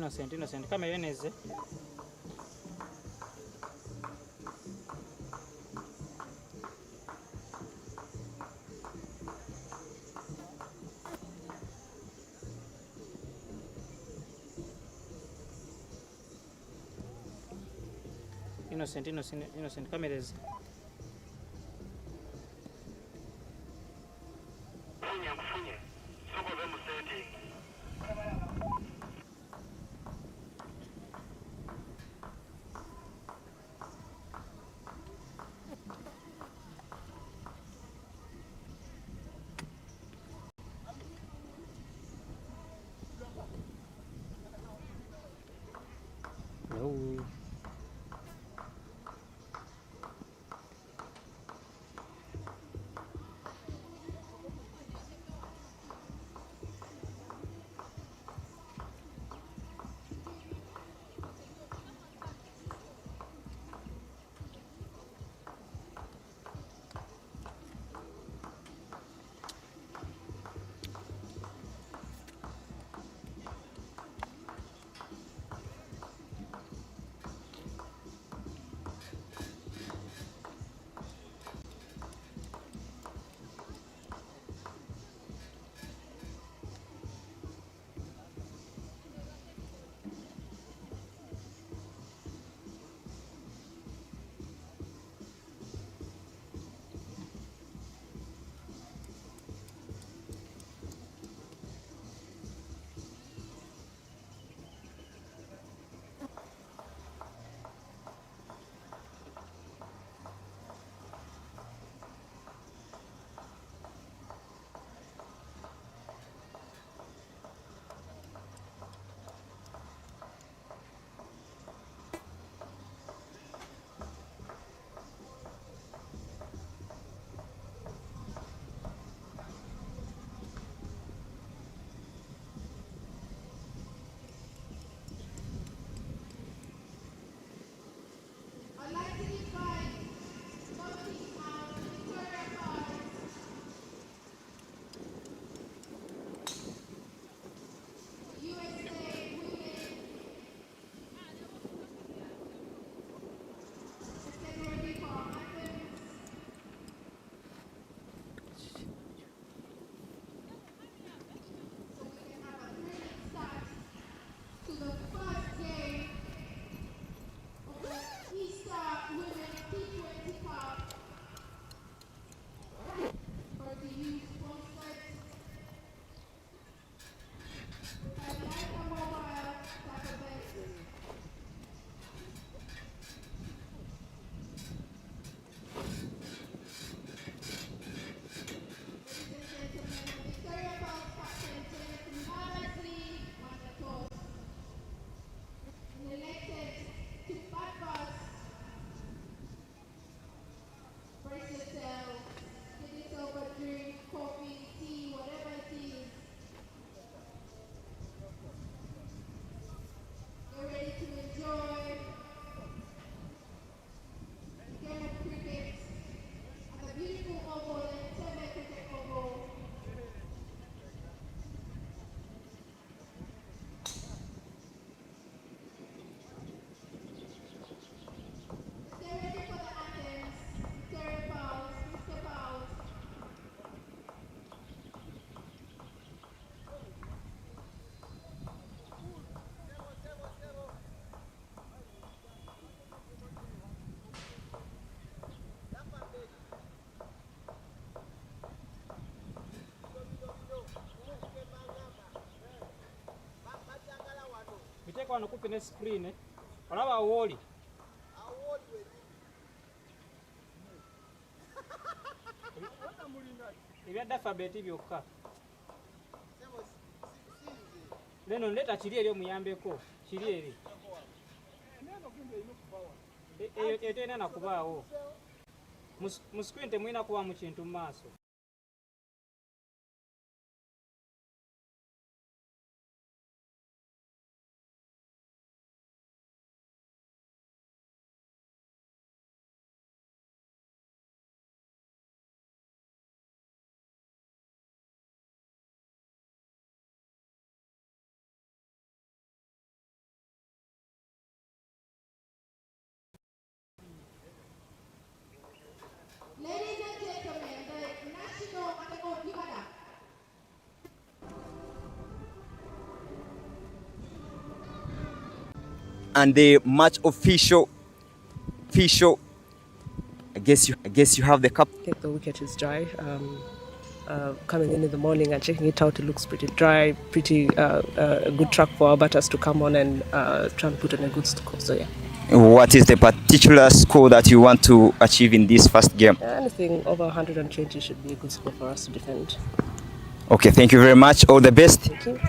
Innocent kamera eneze. Innocent kamera eze. No. Biteko wano kupi ne screen olaba awoli ebya alphabet byokka leno ndeta kiri eri omuyambeko kiri eri eyo etena nakubaawo mu screen temulina kuba mu kintu mu maaso. and the match official. I guess you have the cup. I think the wicket is dry. Coming in the morning and checking it out, it looks pretty dry, pretty a good track for our batters to come on and try and put on a good score. So yeah. What is the particular score that you want to achieve in this first game? Anything over 120 should be a good score for us to defend. Okay, thank you very much. All the best. Thank you.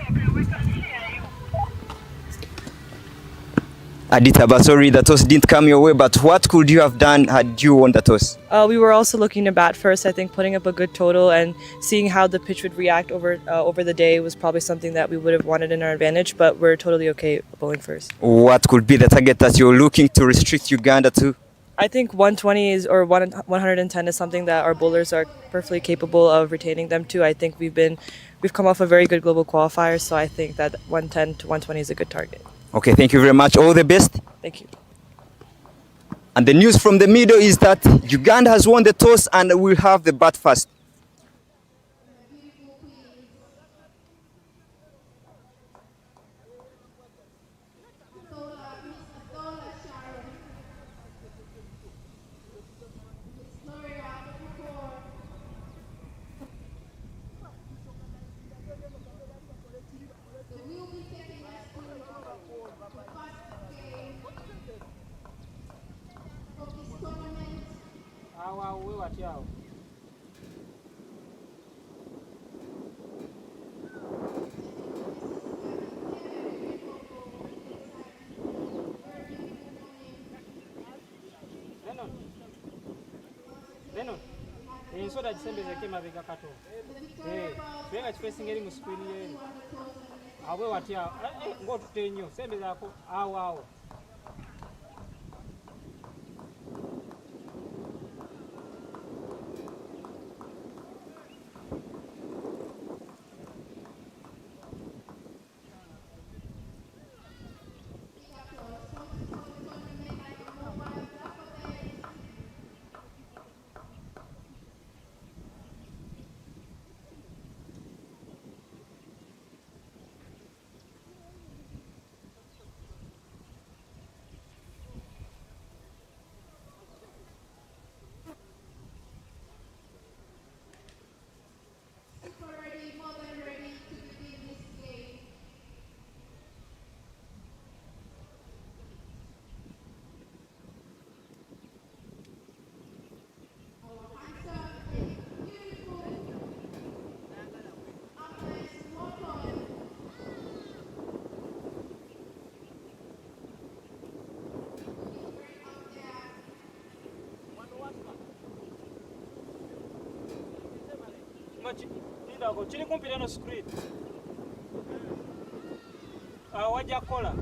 Aditaba, sorry the toss didn't come your way, but what could you have done had you won the toss? We were also looking to bat first. I think putting up a good total and seeing how the pitch would react over the day was probably something that we would have wanted in our advantage, but we're totally okay bowling first. What could be the target that you're looking to restrict Uganda to? I think 120 or 110 is something that our bowlers are perfectly capable of retaining them to. I think we've come off a very good global qualifier, so I think that 110 to 120 is a good target. Okay, thank you very much. All the best. Thank you. And the news from the middle is that Uganda has won the toss and will have the bat first. Awo we watya awo. Lennon. Ensoda gisembezeko emabega kato. Tuyenga kifeesinga eri mu screen yeeri. Awo we watya awo. Ng'otutte nnyo. Sembezaako awo. Kiri kumpi n'eno screen. Wajja kukola.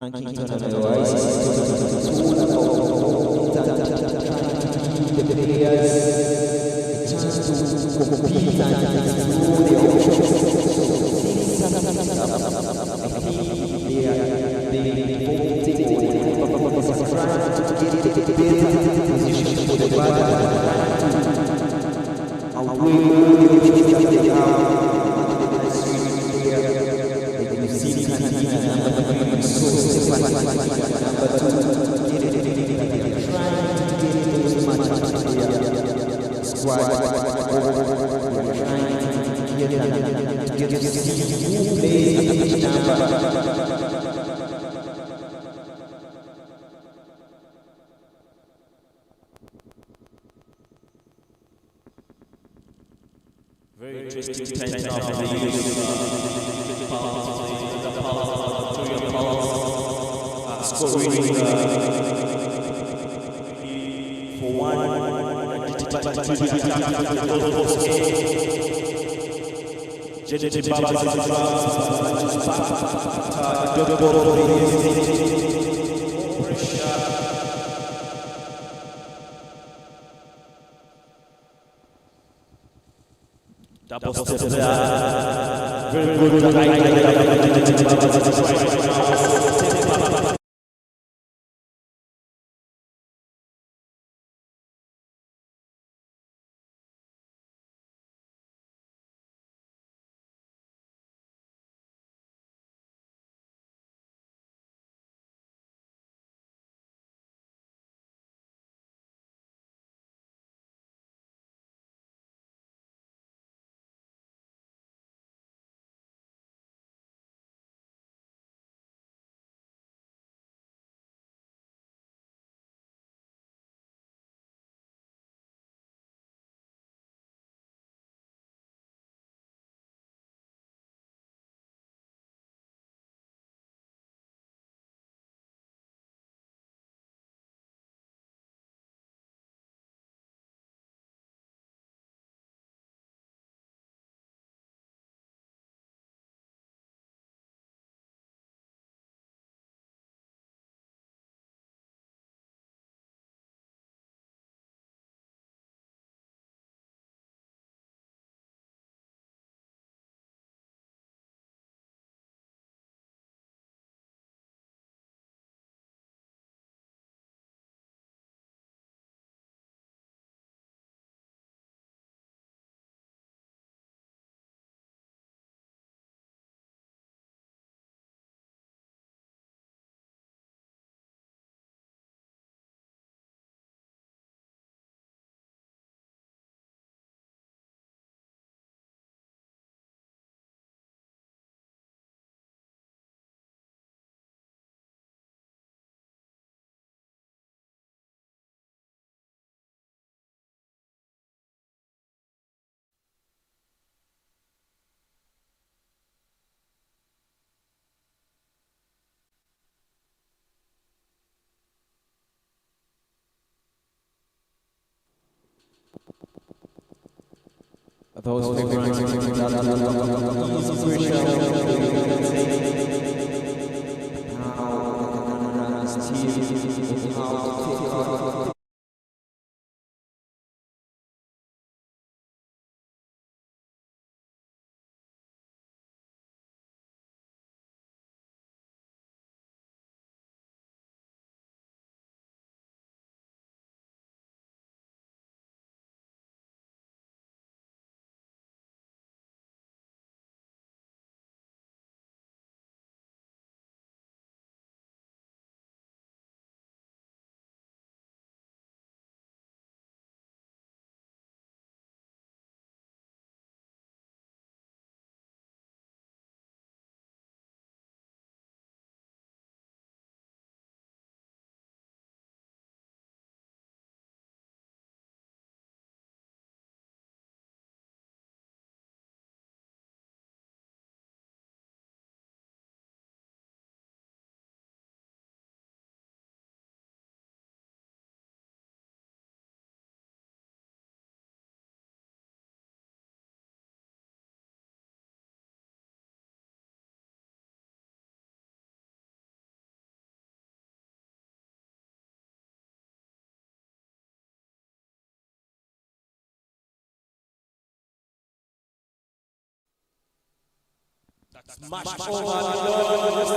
Very interesting tension of the use scoring for one double step there. Very good. Those Smash over the boundary.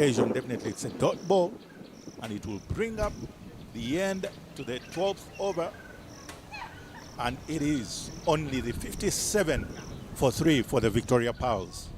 occasion, definitely it's a dot ball, and it will bring up the end to the 12th over, and it is only the 57 for 3 for the Victoria Pals.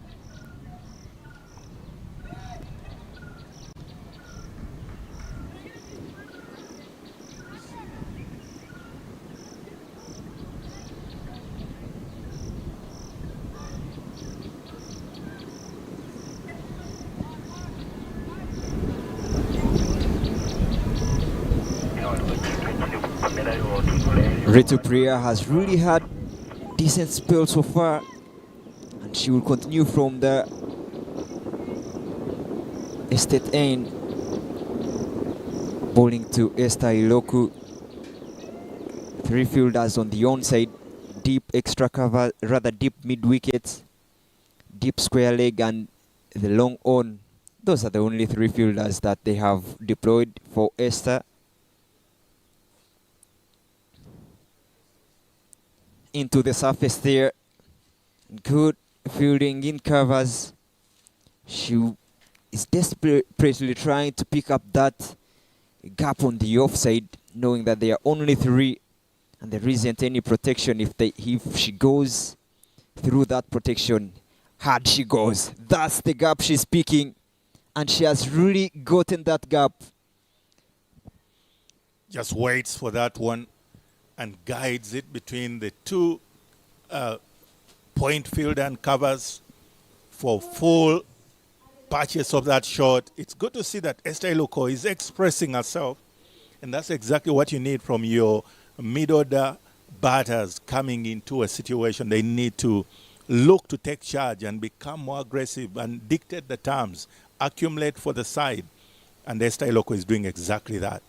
Ritu Priya has really had decent spell so far, and she will continue from the estate end, bowling to Esther Iloku. 3 fielders on the onside, deep extra cover, rather deep mid wickets, deep square leg, and the long on. Those are the only 3 fielders that they have deployed for Esther. Into the surface there. Good fielding in covers. She is desperately trying to pick up that gap on the offside, knowing that there are only 3 and there isn't any protection if she goes through that protection. Hard she goes. That's the gap she's picking, and she has really gotten that gap. Just waits for that one and guides it between the 2 point field and covers for full purchase of that shot. It's good to see that Esther Iloko is expressing herself, and that's exactly what you need from your mid-order batters coming into a situation. They need to look to take charge and become more aggressive and dictate the terms, accumulate for the side, and Esther Iloko is doing exactly that.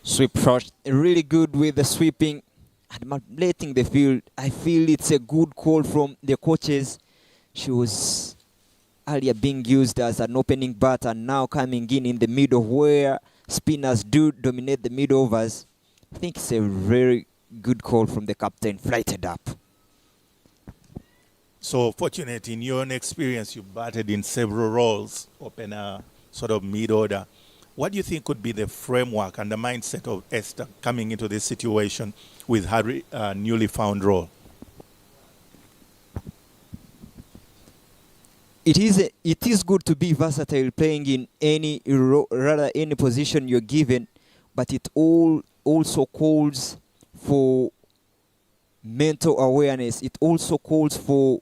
Sweep shot, really good with the sweeping and manipulating the field. I feel it's a good call from the coaches. She was earlier being used as an opening batter, now coming in the middle where spinners do dominate the mid overs. I think it's a very good call from the captain, flighted up. So fortunate in your own experience, you batted in several roles, opener, sort of mid-order. What do you think could be the framework and the mindset of Esther coming into this situation with her newly found role? It is good to be versatile, playing in any position you're given, but it also calls for mental awareness. It also calls for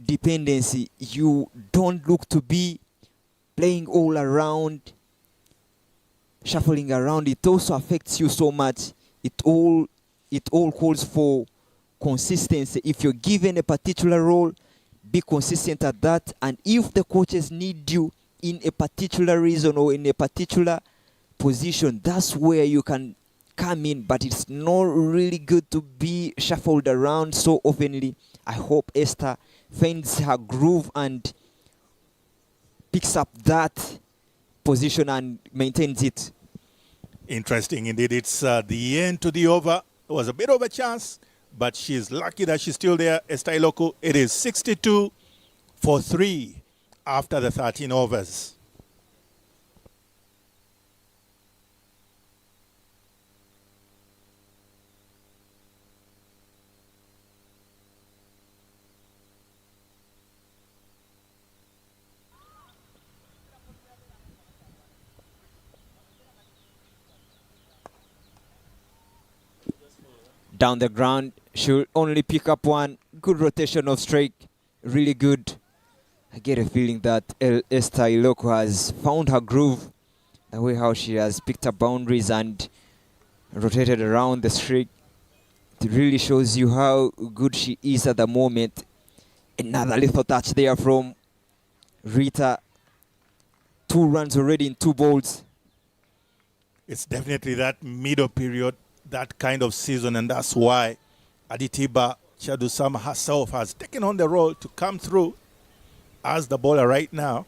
dependency. You don't look to be playing all around, shuffling around. It also affects you so much. It all calls for consistency. If you're given a particular role, be consistent at that. And if the coaches need you in a particular reason or in a particular position, that's where you can come in. But it's not really good to be shuffled around so oftenly. I hope Esther finds her groove and picks up that position and maintains it. Interesting indeed. It's the end to the over. It was a bit of a chance, but she's lucky that she's still there. Esther Iloko, it is 62 for 3 after the 13 overs. Down the ground, she'll only pick up 1. Good rotation of strike, really good. I get a feeling that Esther Iloko has found her groove, the way how she has picked up boundaries and rotated around the strike. It really shows you how good she is at the moment. Another little touch there from Rita. 2 runs already in 2 balls. It's definitely that middle period, that kind of season, and that's why Aditiba Chadusama herself has taken on the role to come through as the bowler right now.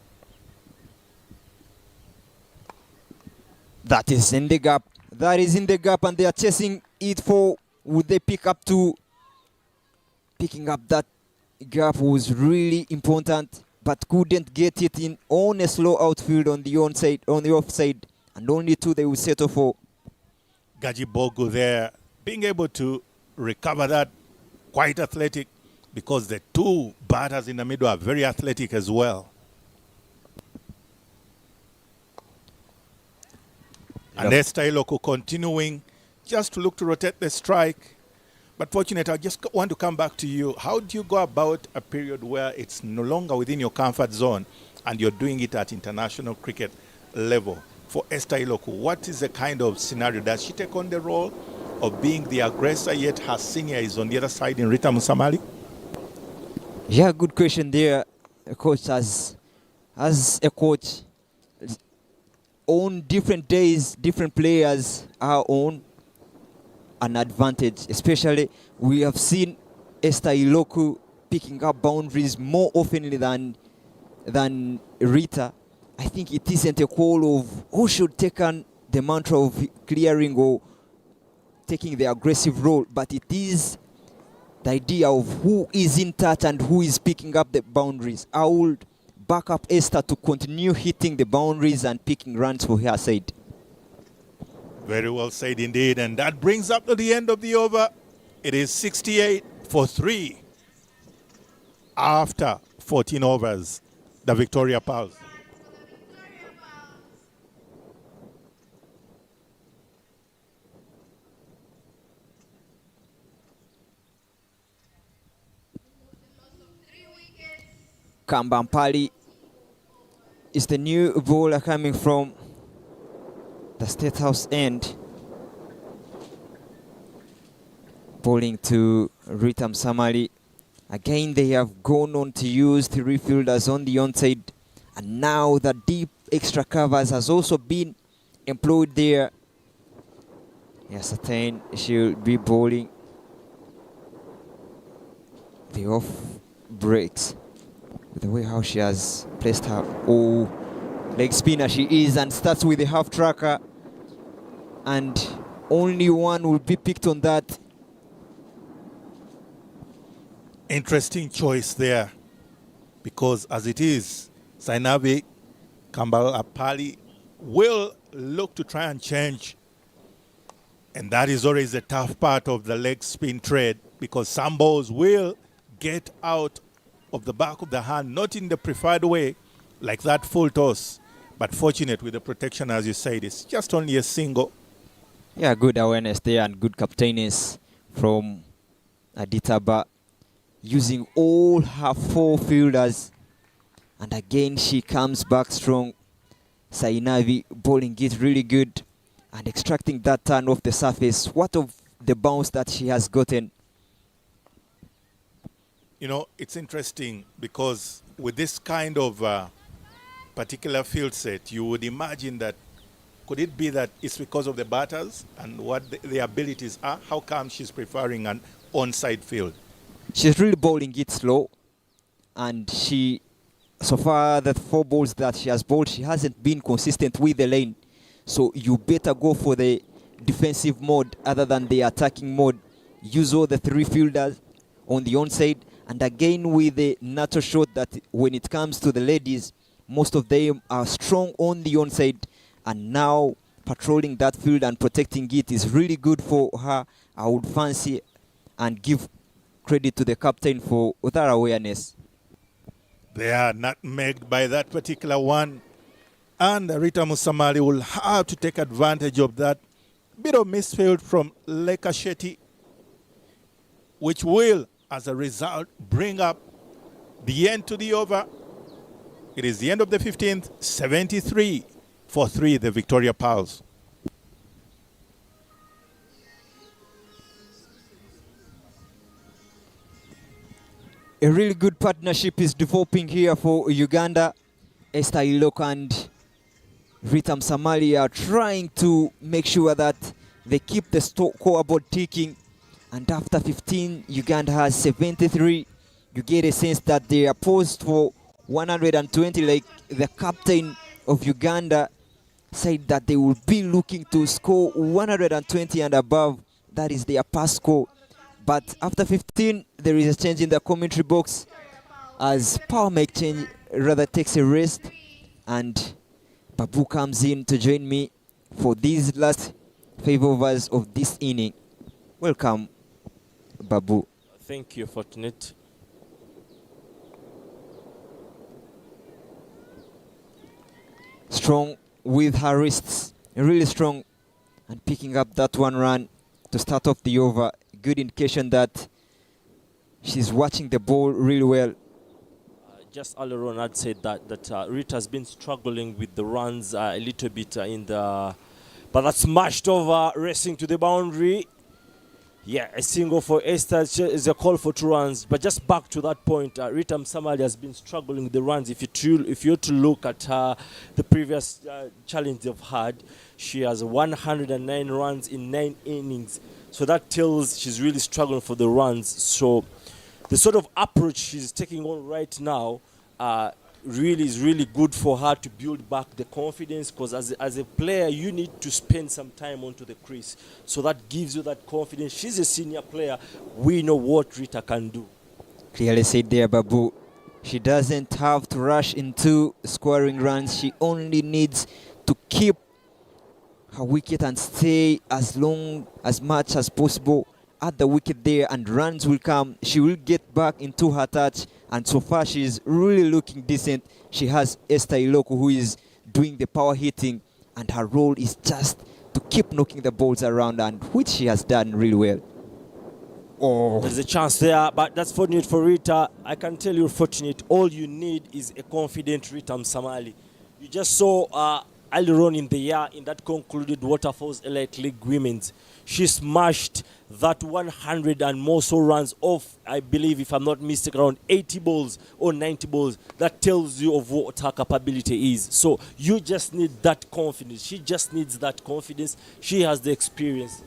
That is in the gap. That is in the gap, and they are chasing it for, would they pick up to picking up that gap was really important, but couldn't get it in on a slow outfield on the offside, and only 2 they will settle for. Gaji Bogu there, being able to recover that, quite athletic, because the 2 batters in the middle are very athletic as well. And Esther Iloko continuing just to look to rotate the strike. But fortunately, I just want to come back to you. How do you go about a period where it's no longer within your comfort zone and you're doing it at international cricket level? For Esther Iloko, what is the kind of scenario? Does she take on the role of being the aggressor, yet her senior is on the other side in Rita Musamali? Yeah, good question there. A coach, as a coach, on different days, different players are on an advantage. Especially, we have seen Esther Iloko picking up boundaries more often than Rita. I think it isn't a call of who should take on the mantra of clearing or taking the aggressive role, but it is the idea of who is in touch and who is picking up the boundaries. I would back up Esther to continue hitting the boundaries and picking runs for her side. Very well said indeed. And that brings up to the end of the over. It is 68 for 3 after 14 overs. The Victoria Pulse. Kambampali is the new bowler coming from the State House end, bowling to Rita Musamali. Again, they have gone on to use 3 fielders on the onside, and now the deep extra covers has also been employed there. Yes, certain she'll be bowling the off breaks. The way how she has placed her leg spinner she is, and starts with the half tracker, and only one will be picked on that. Interesting choice there, because as it is, Sainavi Kambampali will look to try and change, and that is always the tough part of the leg spin trade, because some balls will get out of the back of the hand, not in the preferred way, like that full toss, but fortunate with the protection, as you said. It's just only a single. Yeah, good awareness there and good captainess from Entebbe, using all her 4 fielders, and again she comes back strong. Sainavi bowling it really good and extracting that turn off the surface. What of the bounce that she has gotten? You know, it's interesting because with this kind of particular field set, you would imagine that could it be that it's because of the batters and what the abilities are? How come she's preferring an onside field? She's really bowling it slow, and she, so far the 4 balls that she has bowled, she hasn't been consistent with the lane. So you better go for the defensive mode other than the attacking mode. Use all the 3 fielders on the onside. And again, with the natural shot that when it comes to the ladies, most of them are strong on the onside, and now patrolling that field and protecting it is really good for her. I would fancy and give credit to the captain for that awareness. They are nutmegged by that particular one, and Rita Musamali will have to take advantage of that bit of misfield from Leka Shetty, which will, as a result, bring up the end to the over. It is the end of the 15th, 73 for 3, the Victoria Pulse. A really good partnership is developing here for Uganda. Esther Iloko and Rita Musamali are trying to make sure that they keep the scoreboard ticking. And after 15, Uganda has 73. You get a sense that they are poised for 120, like the captain of Uganda said that they will be looking to score 120 and above. That is their pass score. But after 15, there is a change in the commentary box as Power Mike change rather takes a rest, and Babu comes in to join me for these last 5 overs of this inning. Welcome, Babu. Thank you, Fortunate. Strong with her wrists, really strong, and picking up that one run to start off the over. Good indication that she's watching the ball really well. Just earlier on, I'd said that Rita has been struggling with the runs a little bit but that's smashed over, racing to the boundary. Yeah, a single for Esther is a call for 2 runs. But just back to that point, Rita Msamali has been struggling with the runs. If you're to look at the previous challenge they've had, she has 109 runs in 9 innings. So that tells she's really struggling for the runs. So the sort of approach she's taking on right now really is really good for her to build back the confidence, because as a player you need to spend some time onto the crease, so that gives you that confidence. She's a senior player. We know what Rita can do. Clearly said there, Babu. She doesn't have to rush into scoring runs. She only needs to keep her wicket and stay as much as possible at the wicket there, and runs will come. She will get back into her touch, and so far she's really looking decent. She has Esther Iloko, who is doing the power hitting, and her role is just to keep knocking the balls around, and which she has done really well. Oh, there's a chance there, but that's fortunate for Rita. I can tell you, Fortunate, all you need is a confident Rita Msamali. You just saw earlier on in the year in that concluded Waterfalls Elite League Women's, she smashed that 100 and more so runs off, I believe, if I'm not mistaken, around 80 balls or 90 balls. That tells you of what her capability is. So you just need that confidence. She just needs that confidence. She has the experience.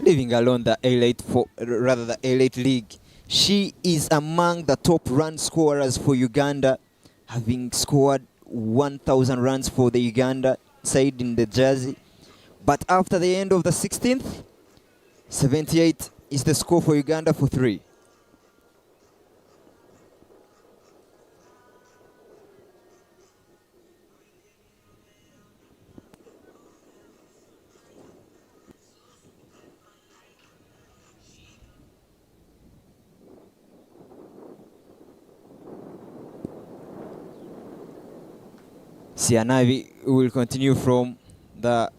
Leaving alone the the Elite League, she is among the top run scorers for Uganda, having scored 1,000 runs for the Uganda side in the jersey. But after the end of the 16th, 78 is the score for Uganda for 3. Sianavi will continue from the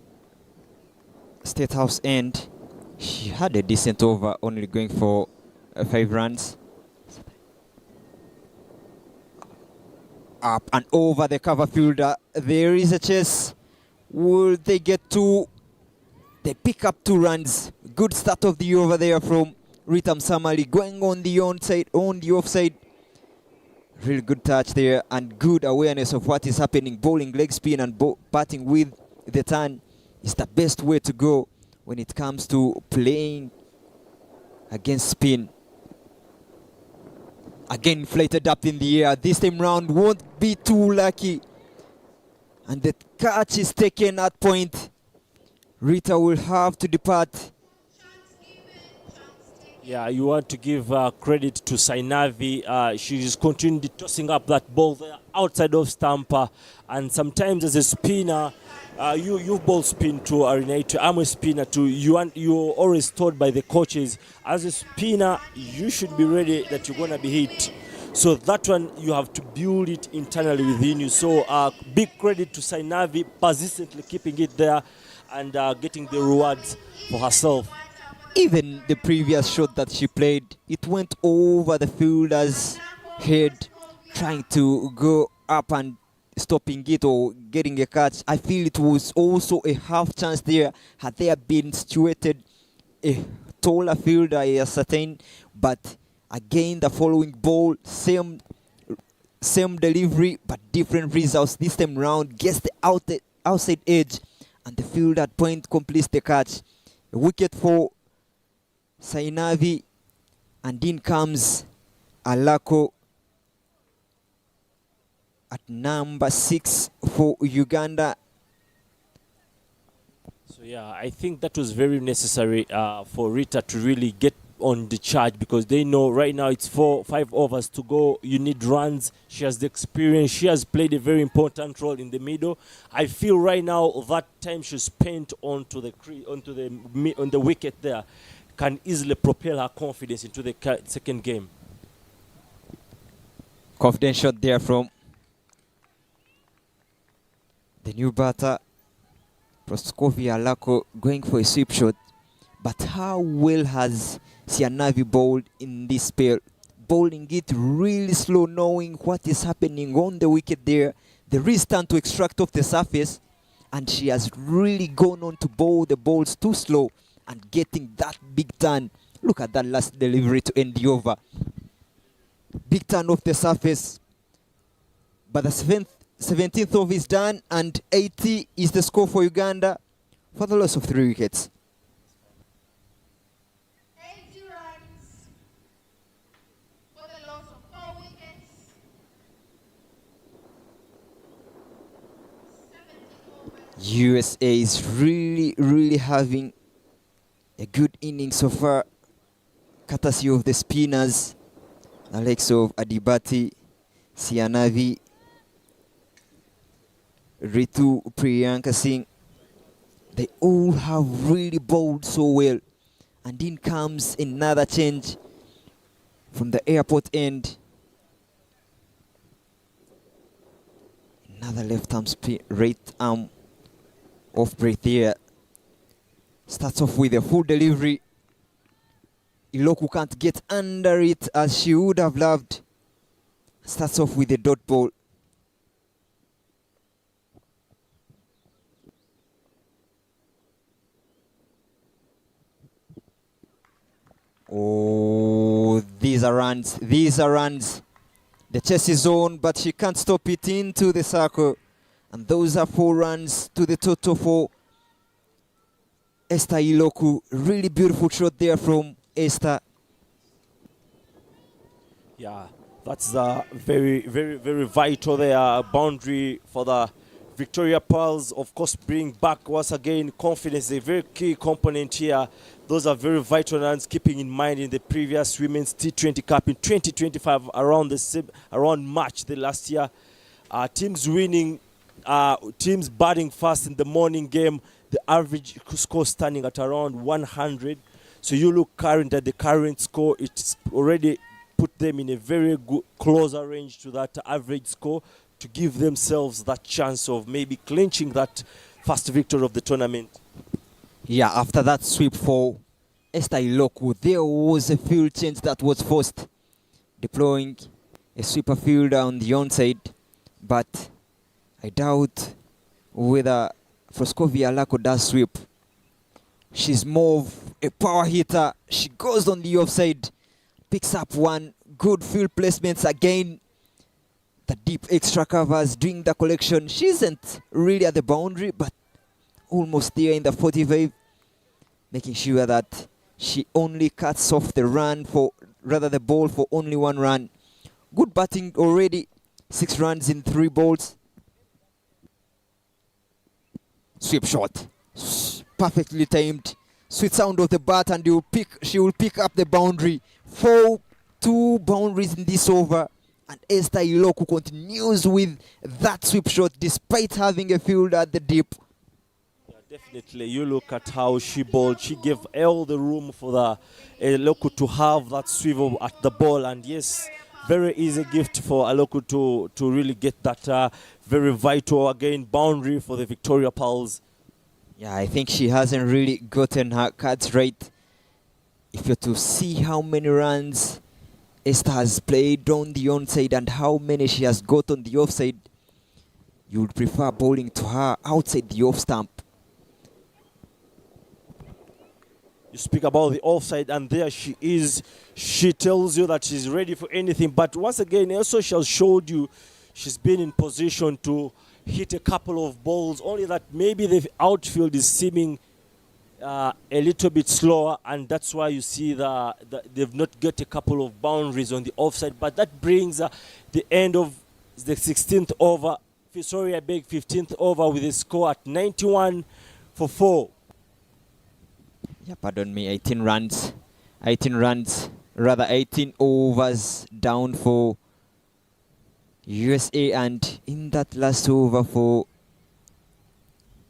State House end. She had a decent over, only going for 5 runs. Up and over the cover fielder. There is a chase. Will they get 2? They pick up 2 runs. Good start of the over there from Rita Msamali, going on the onside, on the offside. Really good touch there and good awareness of what is happening. Bowling leg spin and batting with the turn is the best way to go when it comes to playing against spin. Again inflated up in the air. This time round won't be too lucky. And the catch is taken at point. Rita will have to depart. Yeah, you want to give credit to Sainavi. She's continued tossing up that ball there outside of stumper. And sometimes as a spinner, you ball spin to Arinate. I'm a spinner too. You're always told by the coaches, as a spinner, you should be ready that you're going to be hit. So that one, you have to build it internally within you. So big credit to Sainavi, persistently keeping it there and getting the rewards for herself. Even the previous shot that she played, it went over the fielder's head, trying to go up and stopping it or getting a catch. I feel it was also a half chance there had there been situated a taller fielder, a certain, but again the following ball, same delivery but different results. This time round gets the outside edge and the fielder at point completes the catch. A wicket for Sainavi, and in comes Alako at number 6 for Uganda. So yeah, I think that was very necessary for Rita to really get on the charge because they know right now it's 4-5 overs to go. You need runs. She has the experience. She has played a very important role in the middle. I feel right now that time she spent on the wicket there can easily propel her confidence into the second game. Confident shot there from the new batter, Proskovia Lako, going for a sweep shot. But how well has Sianavi bowled in this spell? Bowling it really slow, knowing what is happening on the wicket there. There is time to extract off the surface, and she has really gone on to bowl the balls too slow and getting that big turn. Look at that last delivery to end the over. Big turn off the surface. But the 17th over is done, and 80 is the score for Uganda for the loss of 3 wickets. 80 runs for the loss of 4 wickets. 70 overs. USA is really having a good innings so far, courtesy of the spinners, the likes of Adibati, Sianavi, Ritu Priyanka Singh. They all have really bowled so well. And in comes another change from the airport end. Another left arm spin, right arm off break here. Starts off with a full delivery. Iloku can't get under it as she would have loved. Starts off with a dot ball. Oh, these are runs. The chase is on, but she can't stop it into the circle. And those are 4 runs to the total for Esther Iloku. Really beautiful shot there from Esther. Yeah, that's the very vital there boundary for the Victoria Pearls. Of course, bring back once again confidence, a very key component here. Those are very vital runs, keeping in mind in the previous Women's T20 Cup in 2025 around March the last year. Teams winning, teams batting first in the morning game, the average score standing at around 100. So you look current at the current score, it's already put them in a very good closer range to that average score to give themselves that chance of maybe clinching that first victory of the tournament. Yeah, after that sweep for Esther Iloku, there was a field change that was forced, deploying a sweeper fielder on the onside, but I doubt whether Proskovia Lako does sweep. She's more of a power hitter. She goes on the offside, picks up one, good field placements again, the deep extra covers, doing the collection. She isn't really at the boundary, but almost there in the 45, making sure that she only cuts off the ball for only 1 run. Good batting already, 6 runs in 3 balls. Sweep shot, perfectly timed. Sweet sound of the bat, and she will pick up the boundary. 2 boundaries in this over, and Esther Iloku continues with that sweep shot despite having a field at the deep. Definitely, you look at how she bowled. She gave all the room for the Iloku to have that swivel at the ball, and yes, very easy gift for Iloku to really get that very vital again boundary for the Victoria Pearls. Yeah, I think she hasn't really gotten her cards right. If you're to see how many runs Esther has played on the onside and how many she has got on the offside, you would prefer bowling to her outside the off stump. You speak about the offside, and there she is. She tells you that she's ready for anything. But once again, also she has showed you she's been in position to hit a couple of balls, only that maybe the outfield is seeming a little bit slower, and that's why you see they've not got a couple of boundaries on the offside. But that brings the end of the 16th over. 15th over with a score at 91 for 4. Yeah, pardon me, 18 runs 18 runs, rather 18 overs down for USA, and in that last over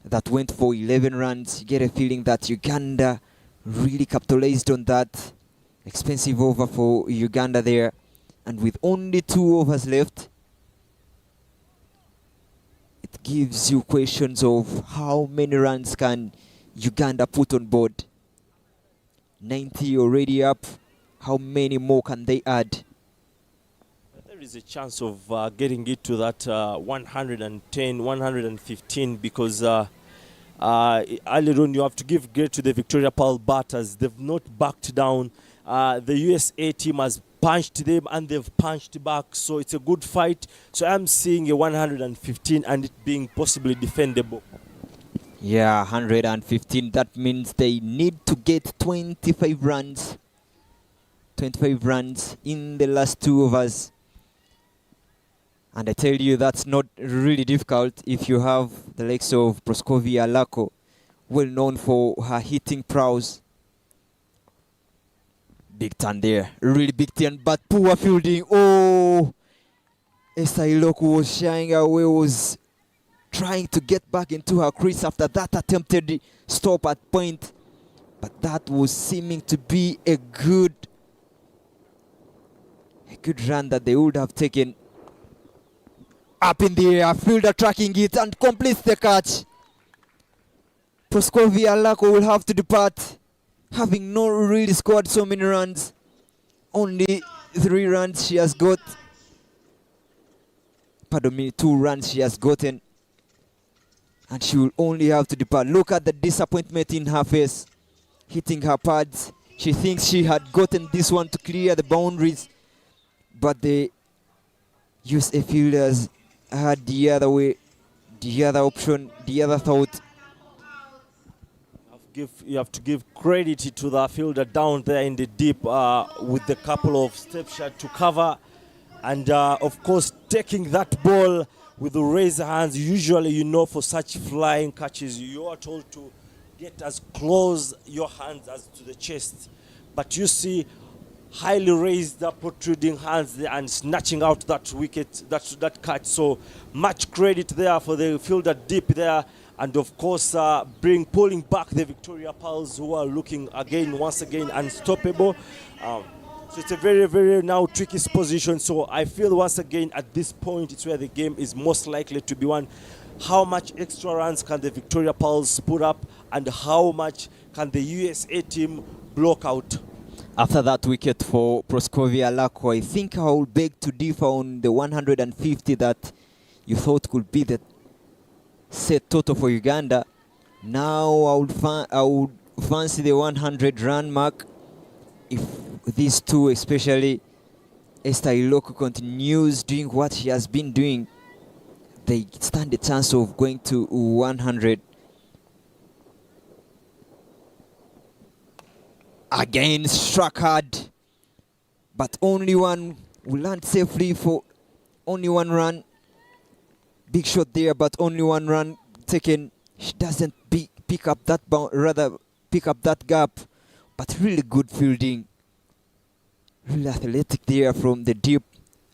that went for 11 runs, you get a feeling that Uganda really capitalized on that. Expensive over for Uganda there, and with only 2 overs left, it gives you questions of how many runs can Uganda put on board. 90 already up, how many more can they add? There is a chance of getting it to that 110, 115, because earlier on you have to give credit to the Victoria Pearl batters. They've not backed down. The USA team has punched them and they've punched back, so it's a good fight. So I'm seeing a 115 and it being possibly defendable. Yeah, 115. That means they need to get 25 runs. 25 runs in the last 2 overs. And I tell you, that's not really difficult if you have the likes of Proskovia Lako, well known for her hitting prowess. Big turn there, really big turn, but poor fielding. Oh, Esther Iloku was shying away, was trying to get back into her crease after that attempted stop at point, but that was seeming to be a good run that they would have taken. Up in the air, fielder tracking it and completes the catch. Proskovia Lako will have to depart, having not really scored so many runs. Only 3 runs she has got. Pardon me, 2 runs she has gotten. And she will only have to depart. Look at the disappointment in her face, hitting her pads. She thinks she had gotten this one to clear the boundaries, but the USA fielders had the other way, the other option, the other thought. You have to give credit to the fielder down there in the deep with the couple of step shot to cover, and of course taking that ball with the raised hands. Usually, you know, for such flying catches, you are told to get as close your hands as to the chest. But you see, highly raised up, protruding hands there and snatching out that wicket, that catch. So much credit there for the fielder deep there. And of course, pulling back the Victoria Pearls, who are looking once again unstoppable. So it's a very, very now tricky position. So I feel once again at this point, it's where the game is most likely to be won. How much extra runs can the Victoria Pearls put up, and how much can the USA team block out? After that wicket for Proskovia Lako, I think I will beg to differ on the 150 that you thought could be the set total for Uganda. Now I would fancy the 100 run mark. If these two, especially Esther Iloku, continues doing what she has been doing, they stand a chance of going to 100. Again, struck hard, but only one will land safely for only 1 run. Big shot there, but only 1 run taken. She doesn't pick up that gap, but really good fielding. Really athletic there from the deep,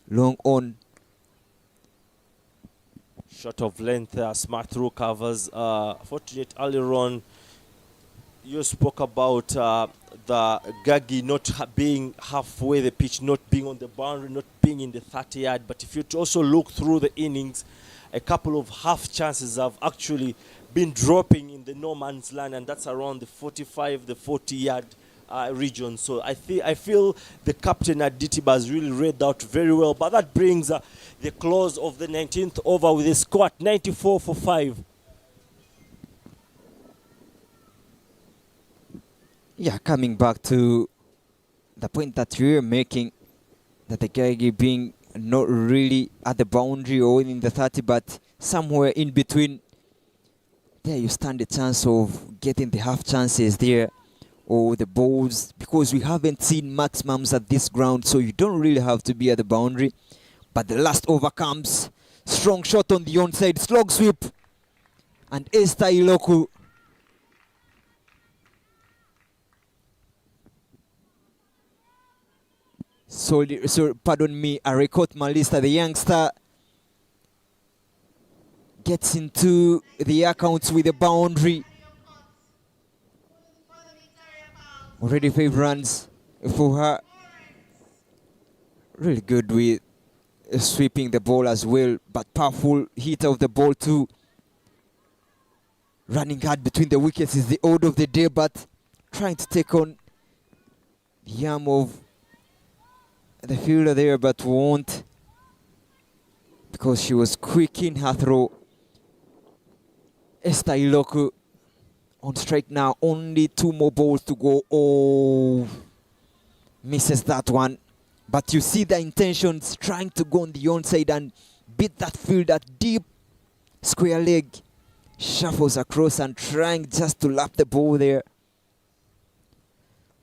long on. Shot of length, smart through covers. Fortunate earlier on, you spoke about the Gagi not being halfway the pitch, not being on the boundary, not being in the 30-yard. But if you also look through the innings, a couple of half chances have actually been dropping in the no man's land, and that's around the 45, the 40-yard region. So I feel the captain at Ditiba has really read out very well. But that brings the close of the 19th over with a score at 94 for 5. Yeah, coming back to the point that you were making, that the Gagi being not really at the boundary or within the 30, but somewhere in between, there you stand a chance of getting the half chances there, or the balls, because we haven't seen maximums at this ground, so you don't really have to be at the boundary. But the last over comes, strong shot on the onside, slog sweep, and Esther Iloku So pardon me, Arekot Malista, the youngster, gets into the accounts with a boundary. Already 5 runs for her. Really good with sweeping the ball as well, but powerful hit of the ball too. Running hard between the wickets is the order of the day, but trying to take on the arm of the fielder there, but won't, because she was quick in her throw. Esther Iloku on strike now, only 2 more balls to go. Oh, misses that one. But you see the intentions, trying to go on the onside and beat that fielder deep square leg. Shuffles across and trying just to lap the ball there.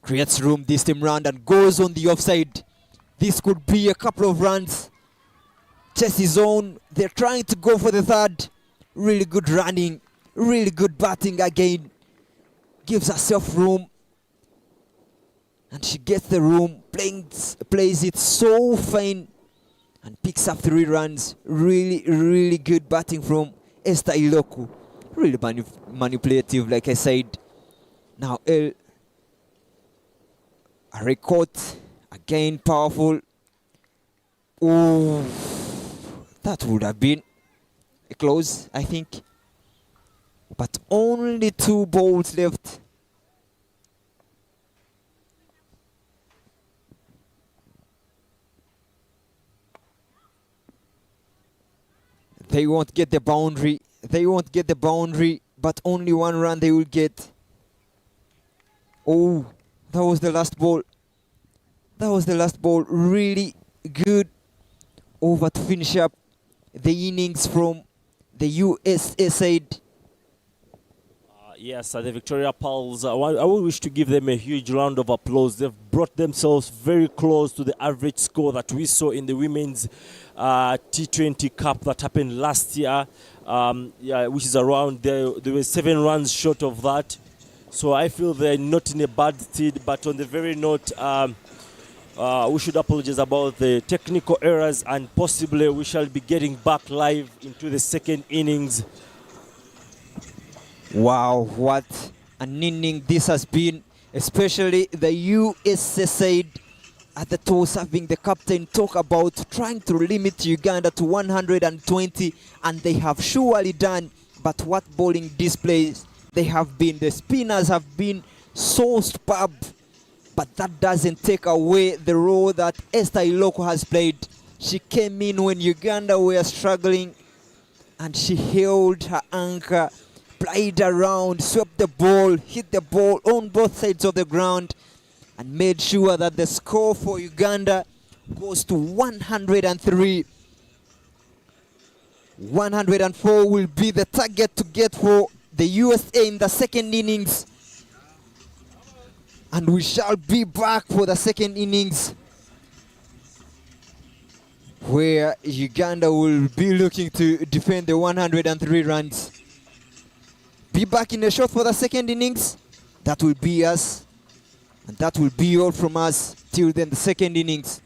Creates room this time round and goes on the offside. This could be a couple of runs. Chases on. They're trying to go for the 3rd. Really good running. Really good batting again. Gives herself room. And she gets the room. Plays it so fine. And picks up 3 runs. Really, really good batting from Esther Iloku. Really manipulative, like I said. Now, a record. Again, powerful. Oh, that would have been a close, I think. But only 2 balls left. They won't get the boundary. They won't get the boundary, but only 1 run they will get. Oh, that was the last ball. That was the last ball. Really good over to finish up the innings from the USA side. Yes, the Victoria Pearls, I would wish to give them a huge round of applause. They've brought themselves very close to the average score that we saw in the women's T20 Cup that happened last year, which is around, there were 7 runs short of that. So I feel they're not in a bad stead, but on the very note, we should apologize about the technical errors, and possibly we shall be getting back live into the 2nd innings. Wow, what an inning this has been, especially the USA side at the toss, having the captain talk about trying to limit Uganda to 120, and they have surely done. But what bowling displays they have been. The spinners have been so superb, but that doesn't take away the role that Esther Iloku has played. She came in when Uganda were struggling, and she held her anchor, played around, swept the ball, hit the ball on both sides of the ground, and made sure that the score for Uganda goes to 103. 104 will be the target to get for the USA in the 2nd innings. And we shall be back for the 2nd innings, where Uganda will be looking to defend the 103 runs. Be back in a shot for the 2nd innings. That will be us. And that will be all from us till then, the 2nd innings.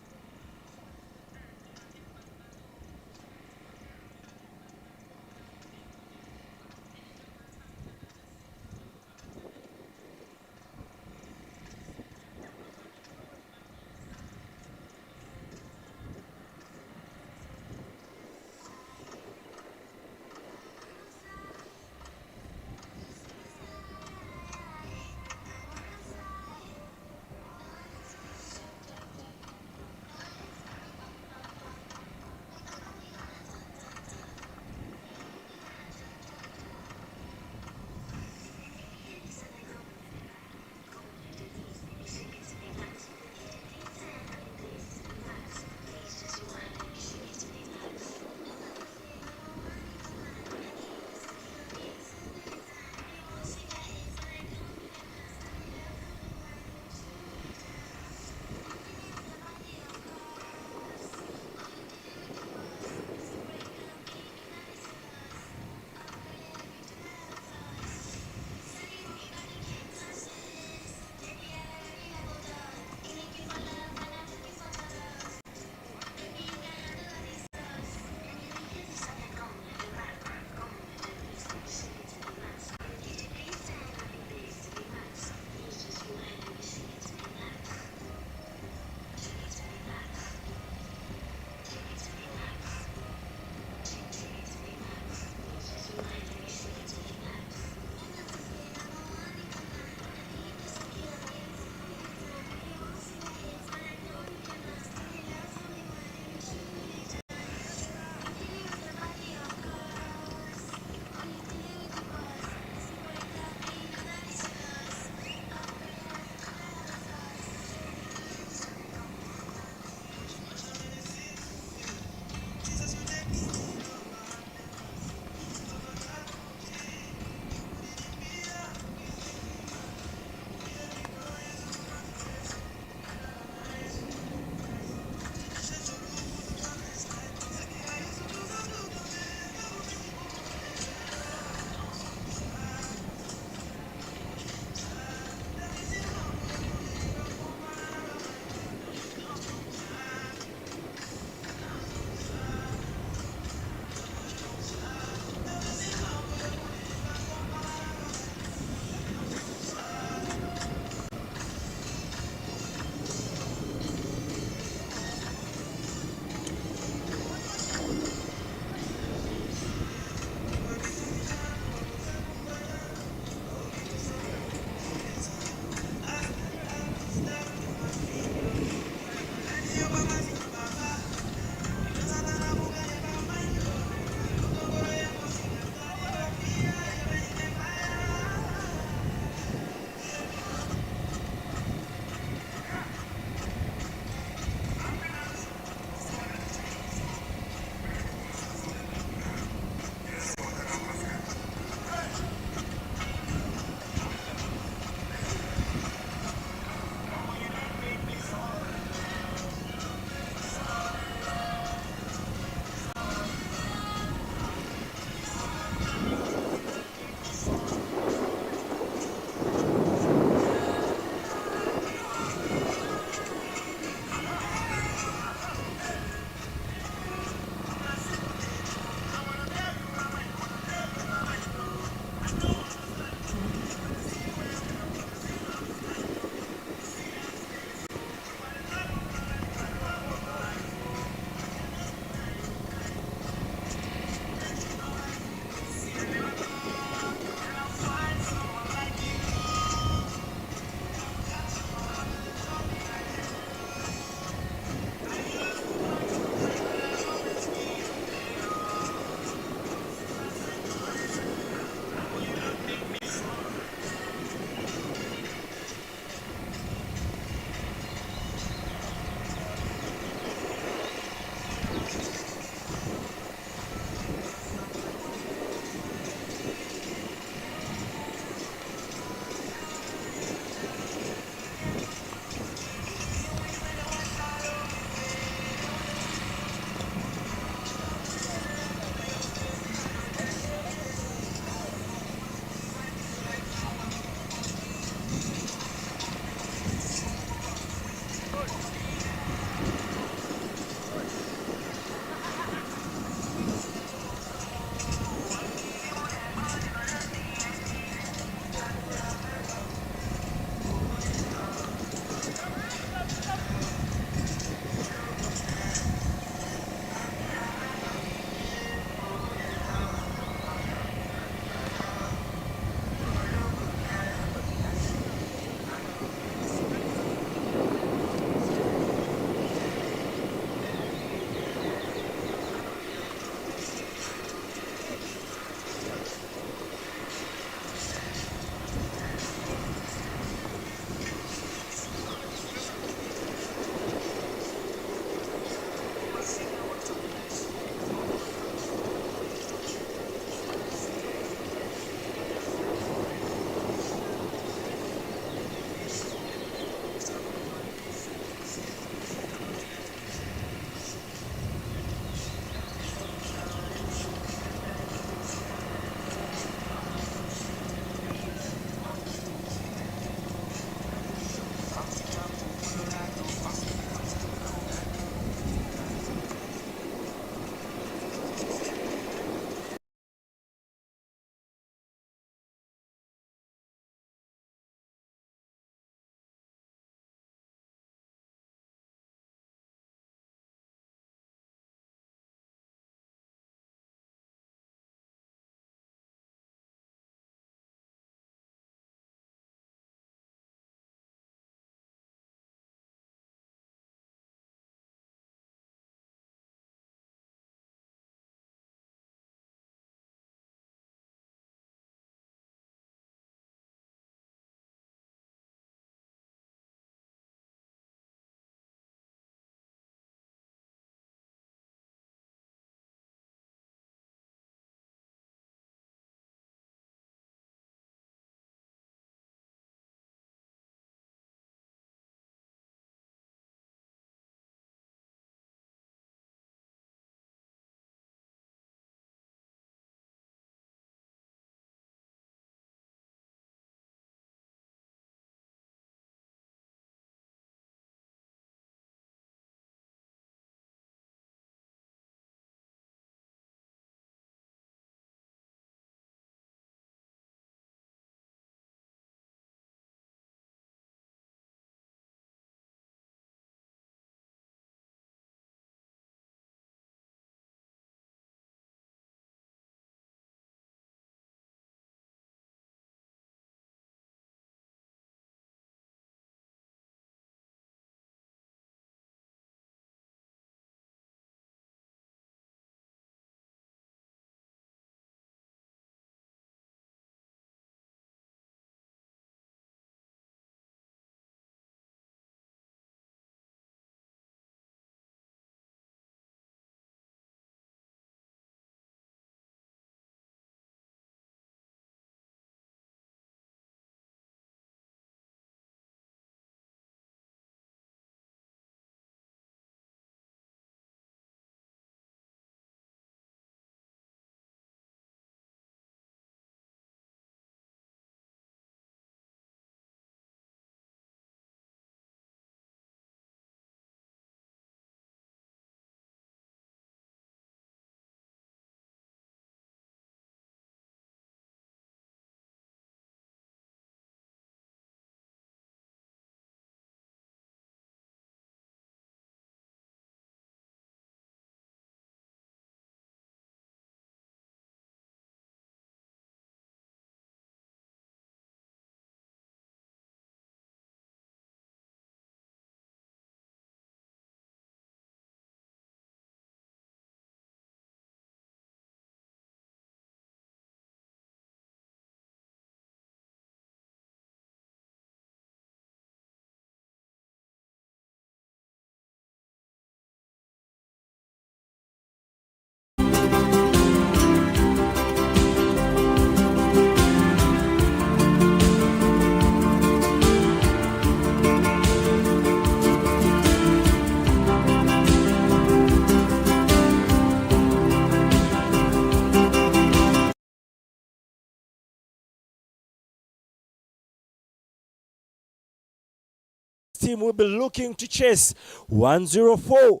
team will be looking to chase 104.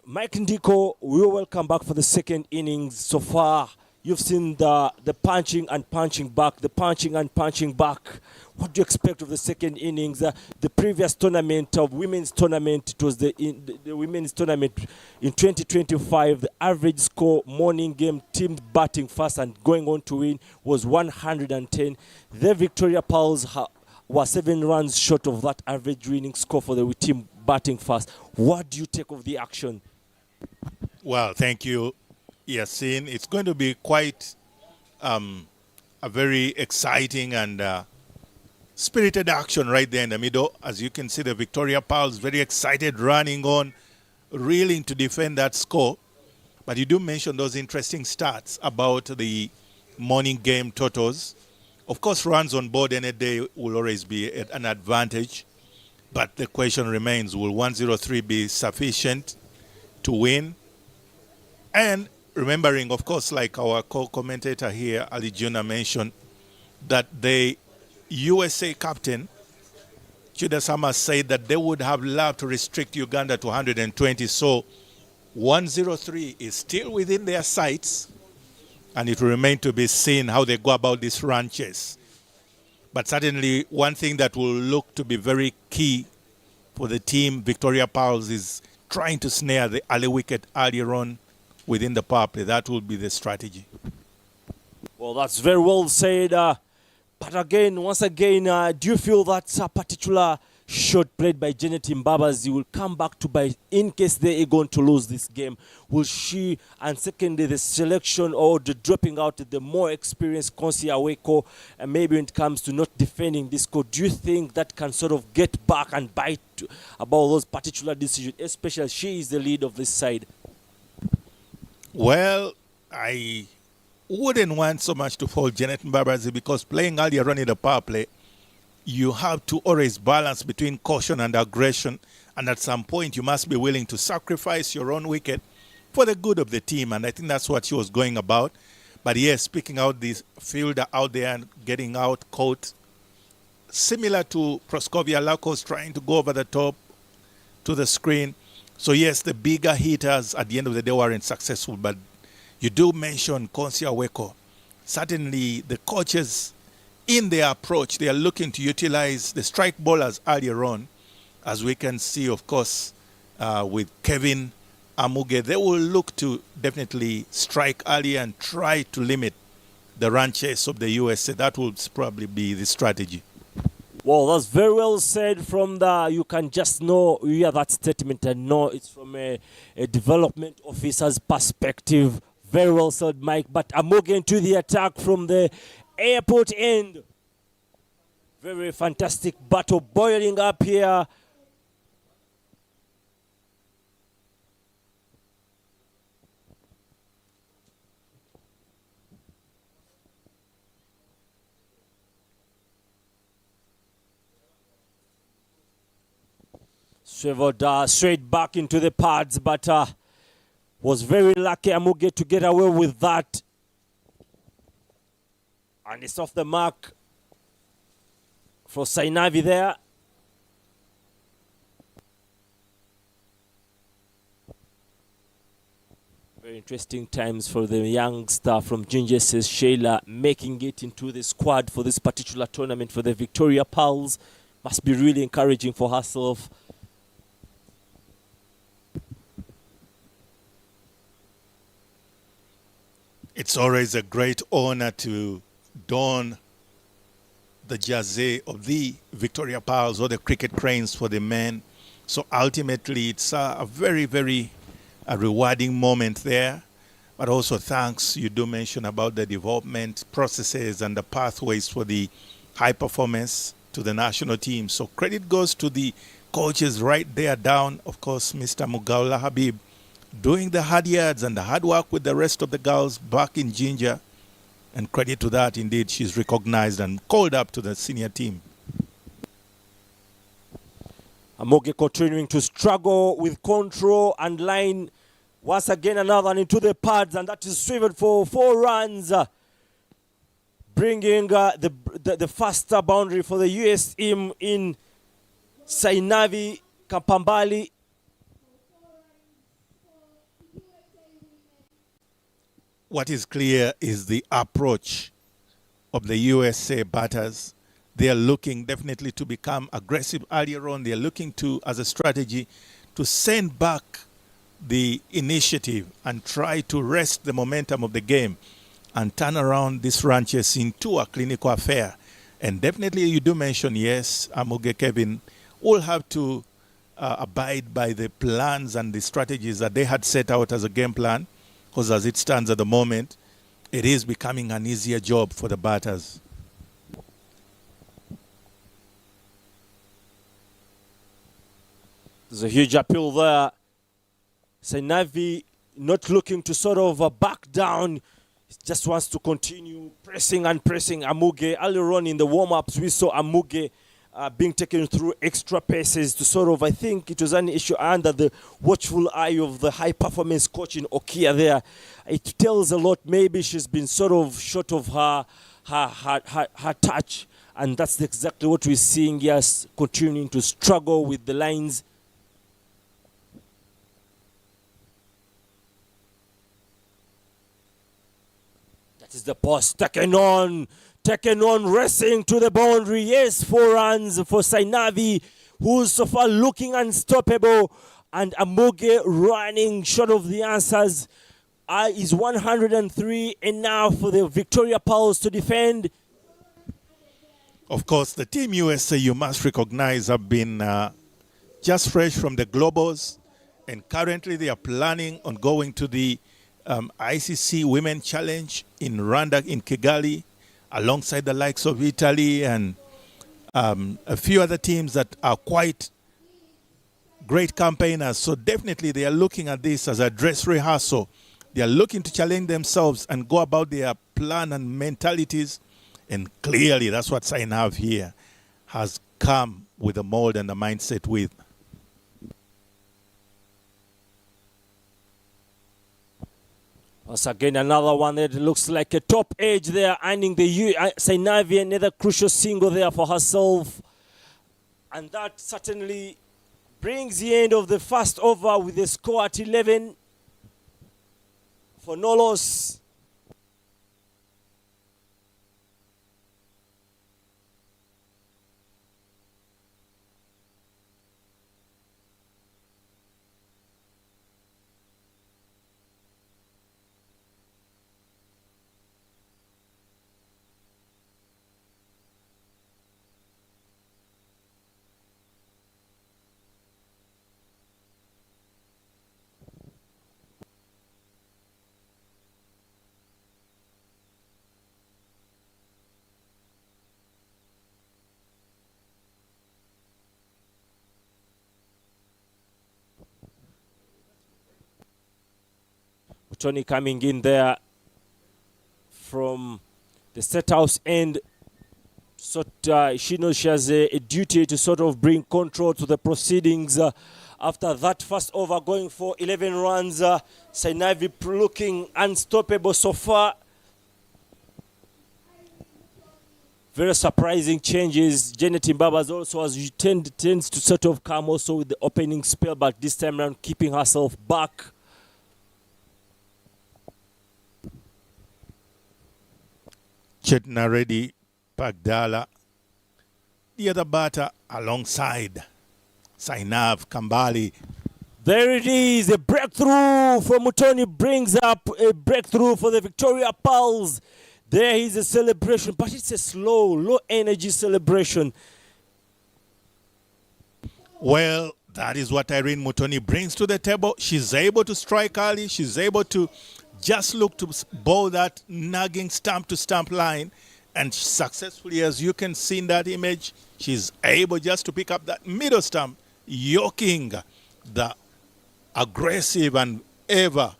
Mike Ndiko, we will welcome back for the second innings. So far, you've seen the punching and punching back, the punching and punching back. What do you expect of the second innings? The previous tournament of women's tournament, it was the women's tournament in 2025. The average score, morning game, team batting first and going on to win was 110. The Victoria Pearls were 7 runs short of that average winning score for the team batting first. What do you take of the action? Well, thank you, Yasin. It's going to be quite a very exciting and spirited action right there in the middle. As you can see, the Victoria Pearls very excited, running on, reeling to defend that score. But you do mention those interesting stats about the morning game totals. Of course, runs on board any day will always be an advantage. But the question remains, will 103 be sufficient to win? And remembering, of course, like our co-commentator here, Ali Juna, mentioned, that the USA captain, Judas Sama, said that they would have loved to restrict Uganda to 120. So 103 is still within their sights, and it will remain to be seen how they go about this run chase. But certainly one thing that will look to be very key for the team, Victoria Pearls, is trying to snare the early wicket earlier on within the power play. That will be the strategy. Well, that's very well said. But again, once again, do you feel that a particular shot played by Janet Mbabazi will come back to bite in case they are going to lose this game? Will she, and secondly, the selection or the dropping out of the more experienced Konsi Aweko, and maybe when it comes to not defending this score, do you think that can sort of get back and bite about those particular decisions, especially as she is the lead of this side? Well, I wouldn't want so much to fault Janet Mbabazi, because playing earlier on in the power play, you have to always balance between caution and aggression, and at some point you must be willing to sacrifice your own wicket for the good of the team, and I think that's what she was going about. But yes, picking out this fielder out there and getting out caught, similar to Proskovia Lakos trying to go over the top to the screen. So yes, the bigger hitters at the end of the day weren't successful, but you do mention Konsi Aweko. Certainly the coaches, in their approach, they are looking to utilize the strike bowlers earlier on. As we can see, of course, with Kevin Amuge, they will look to definitely strike early and try to limit the run chase of the USA. That will probably be the strategy. Well, that's very well said from you can just know, you hear that statement and know it's from a development officer's perspective. Very well said, Mike. But Amuge into the attack from the airport end. Very fantastic battle boiling up here. Swiveled straight back into the pads, but was very lucky Amuge to get away with that. And it's off the mark for Sainavi there. Very interesting times for the youngster from Ginger, says Sheila, making it into the squad for this particular tournament for the Victoria Pearls. Must be really encouraging for herself. It's always a great honor to don the jersey of the Victoria Pearls or the Cricket Cranes for the men. So ultimately, it's a very, very rewarding moment there. But also thanks, you do mention about the development processes and the pathways for the high performance to the national team. So credit goes to the coaches right there down, of course, Mr. Mugaula Habib, doing the hard yards and the hard work with the rest of the girls back in Ginger. And credit to that, indeed, she's recognized and called up to the senior team. Amuge continuing to struggle with control and line. Once again, another one into the pads, and that is swiveled for 4 runs. Bringing the faster boundary for the US team in Sainavi Kapambali. What is clear is the approach of the USA batters. They are looking definitely to become aggressive earlier on. They are looking to, as a strategy, to send back the initiative and try to wrest the momentum of the game and turn around these ranches into a clinical affair. And definitely you do mention, yes, Amuge Kevin will have to abide by the plans and the strategies that they had set out as a game plan, because as it stands at the moment, it is becoming an easier job for the batters. There's a huge appeal there. Sainavi not looking to sort of back down. He just wants to continue pressing and pressing Amuge. Earlier on in the warm-ups, we saw Amuge being taken through extra paces to sort of, I think it was an issue under the watchful eye of the high-performance coach in Okia there. It tells a lot. Maybe she's been sort of short of her touch, and that's exactly what we're seeing. Yes, continuing to struggle with the lines. That is the post taken on, racing to the boundary. Yes, 4 runs for Sainavi, who's so far looking unstoppable, and Amuge running short of the answers. Is 103 enough for the Victoria Pearls to defend? Of course, the Team USA, you must recognize, have been just fresh from the Globals, and currently they are planning on going to the ICC Women Challenge in Rwanda, in Kigali, alongside the likes of Italy and a few other teams that are quite great campaigners. So definitely they are looking at this as a dress rehearsal. They are looking to challenge themselves and go about their plan and mentalities. And clearly that's what Sainav here has come with a mold and a mindset with. Once again, another one that looks like a top edge there, earning the Sainavi another crucial single there for herself. And that certainly brings the end of the first over with the score at 11 for no loss. Tony coming in there from the set house end. She knows she has a duty to sort of bring control to the proceedings. After that first over, going for 11 runs, Sainavi looking unstoppable so far. Very surprising changes. Janet Mbabas also tends to sort of come also with the opening spell, but this time around keeping herself back. Chetna Reddy Pagdala, the other batter alongside Sainav Kambali. There it is, a breakthrough for Mutoni, brings up a breakthrough for the Victoria Pearls. There is a celebration, but it's a slow, low energy celebration. Well, that is what Irene Mutoni brings to the table. She's able to strike early. She's able to just look to bowl that nagging stump to stump line, and successfully, as you can see in that image, she's able just to pick up that middle stump, yoking the aggressive and ever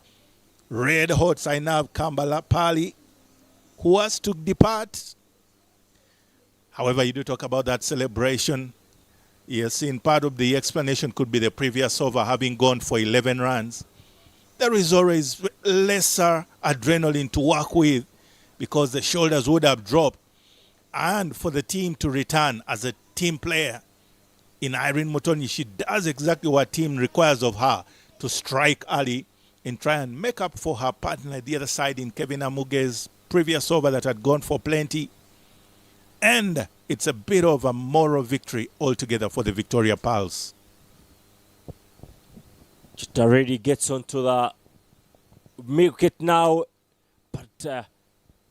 red hot Sainav Kambalapali, who has to depart. However, you do talk about that celebration. Yes, in part of the explanation could be the previous over having gone for 11 runs. There is always lesser adrenaline to work with because the shoulders would have dropped. And for the team to return as a team player, in Irene Mutoni. She does exactly what team requires of her, to strike early and try and make up for her partner at the other side in Kevin Amuge's previous over that had gone for plenty. And it's a bit of a moral victory altogether for the Victoria Pearls. Just already gets onto the wicket now, but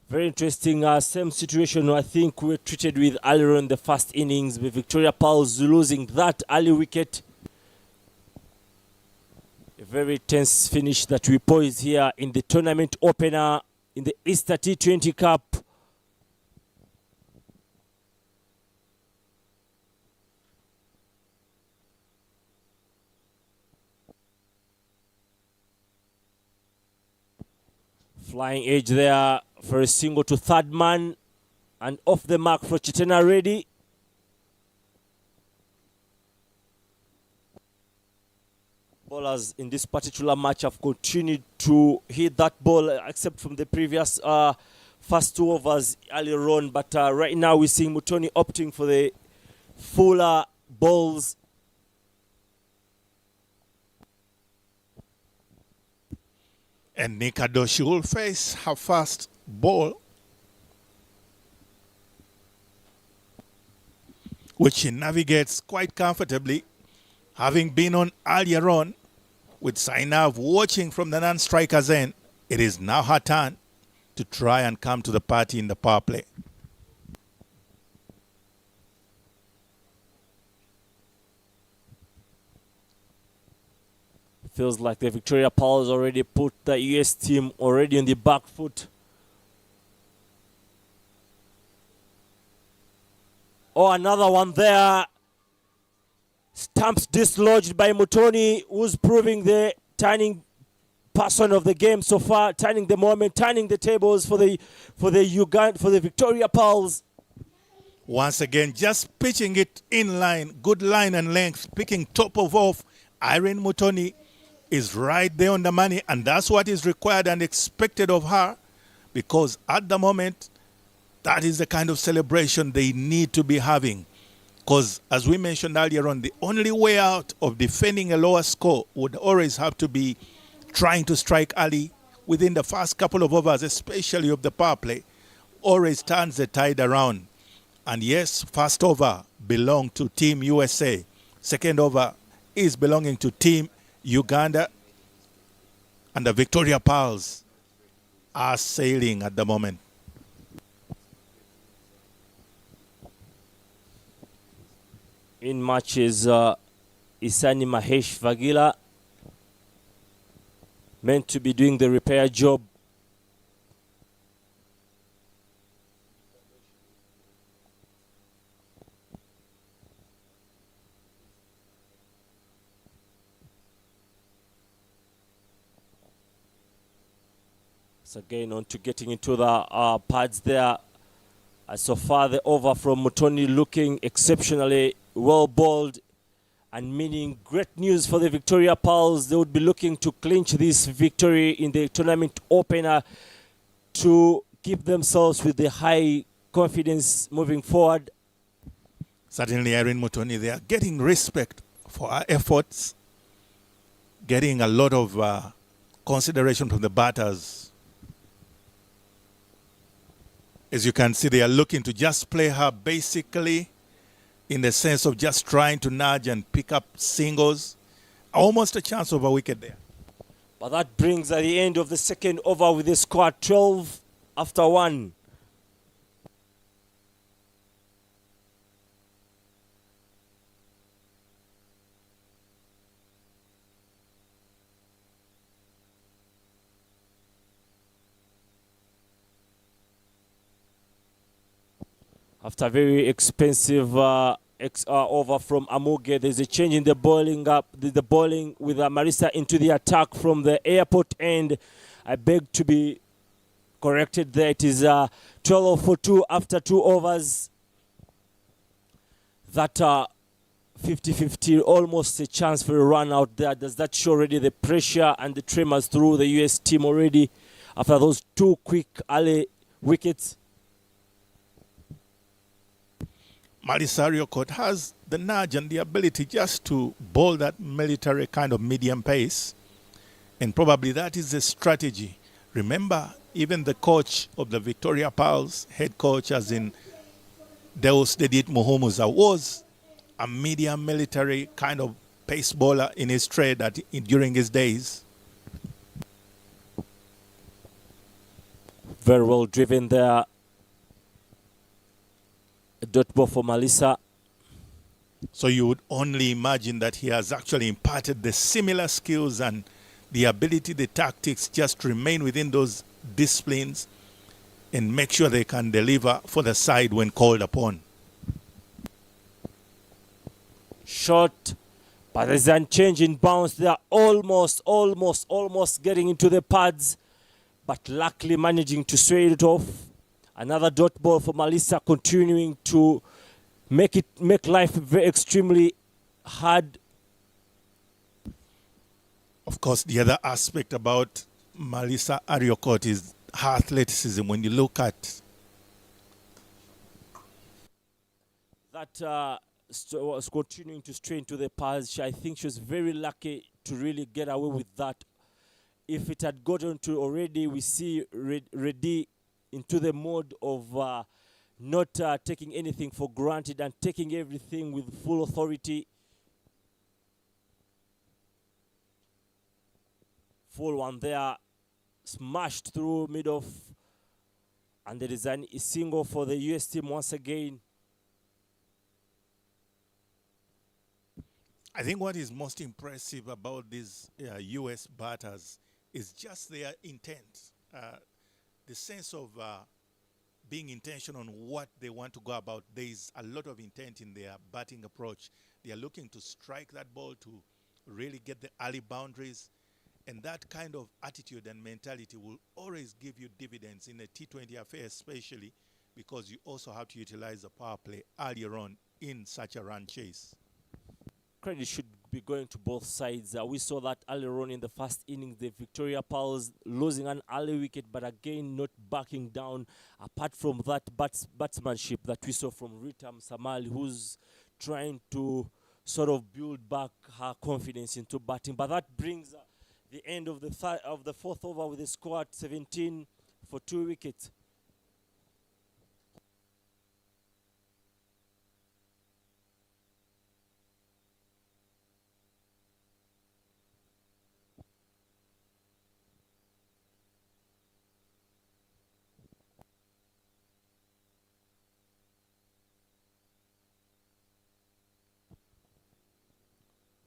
very interesting. Same situation I think we were treated with earlier in the first innings, with Victoria Pearls losing that early wicket. A very tense finish that we poised here in the tournament opener in the Easter T20 Cup. Flying edge there for a single to third man, and off the mark for Chitena Reddy. Bowlers in this particular match have continued to hit that ball, except from the previous first 2 overs earlier on. But right now we're seeing Mutoni opting for the fuller balls. And Nika Doshi will face her first ball, which she navigates quite comfortably, having been on earlier on with Sainav watching from the non-striker's end. It is now her turn to try and come to the party in the power play. Feels like the Victoria Pearls already put the US team already on the back foot. Oh, another one there. Stumps dislodged by Mutoni, who's proving the turning person of the game so far, turning the moment, turning the tables for the Victoria Pearls. Once again, just pitching it in line, good line and length, picking top of off. Irene Mutoni is right there on the money, and that's what is required and expected of her, because at the moment, that is the kind of celebration they need to be having. Because as we mentioned earlier on, the only way out of defending a lower score would always have to be trying to strike early within the first couple of overs, especially of the power play, always turns the tide around. And yes, first over belonged to Team USA. Second over is belonging to Team Uganda, and the Victoria Pearls are sailing at the moment. In matches, Isani Mahesh Vagila, meant to be doing the repair job. So again, on to getting into the pads there. So far, the over from Mutoni looking exceptionally well bowled, and meaning great news for the Victoria Pearls. They would be looking to clinch this victory in the tournament opener to keep themselves with the high confidence moving forward. Certainly, Irene Mutoni, they are getting respect for her efforts, getting a lot of consideration from the batters. As you can see, they are looking to just play her basically in the sense of just trying to nudge and pick up singles. Almost a chance of a wicket there. But that brings at the end of the second over with the score 12 after 1. After a very expensive over from Amuge, there's a change in the bowling the bowling with Marisa into the attack from the airport end. I beg to be corrected there. It is 12 for 2 after 2 overs. That 50-50, almost a chance for a run out there. Does that show already the pressure and the tremors through the US team already after those 2 quick early wickets? Malisa Ariokot has the nudge and the ability just to bowl that military kind of medium pace. And probably that is the strategy. Remember, even the coach of the Victoria Pearls, head coach as in Deus Dedit Muhumuza, was a medium military kind of pace bowler in his trade during his days. Very well driven there. A dot ball for Malisa. So you would only imagine that he has actually imparted the similar skills and the ability, the tactics, just remain within those disciplines and make sure they can deliver for the side when called upon. Shot, but there's a change in bounce. They are almost getting into the pads, but luckily managing to sway it off. Another dot ball for Malisa, continuing to make life very extremely hard. Of course, the other aspect about Malisa Ariokot is her athleticism. When you look at that, was continuing to strain to the pass. I think she was very lucky to really get away with that. If it had gotten to already, we see Reddy into the mode of not taking anything for granted and taking everything with full authority. Full one there, smashed through mid-off, and there is a single for the US team once again. I think what is most impressive about these US batters is just their intent, the sense of being intentional on what they want to go about. There is a lot of intent in their batting approach. They are looking to strike that ball to really get the early boundaries. And that kind of attitude and mentality will always give you dividends in a T20 affair, especially because you also have to utilize the power play earlier on in such a run chase. Credit should be going to both sides. We saw that earlier on in the first innings, the Victoria Pearls losing an early wicket, but again not backing down. Apart from that batsmanship that we saw from Rita Msamali, who's trying to sort of build back her confidence into batting. But that brings the end of the fourth over with the score at 17 for 2 wickets.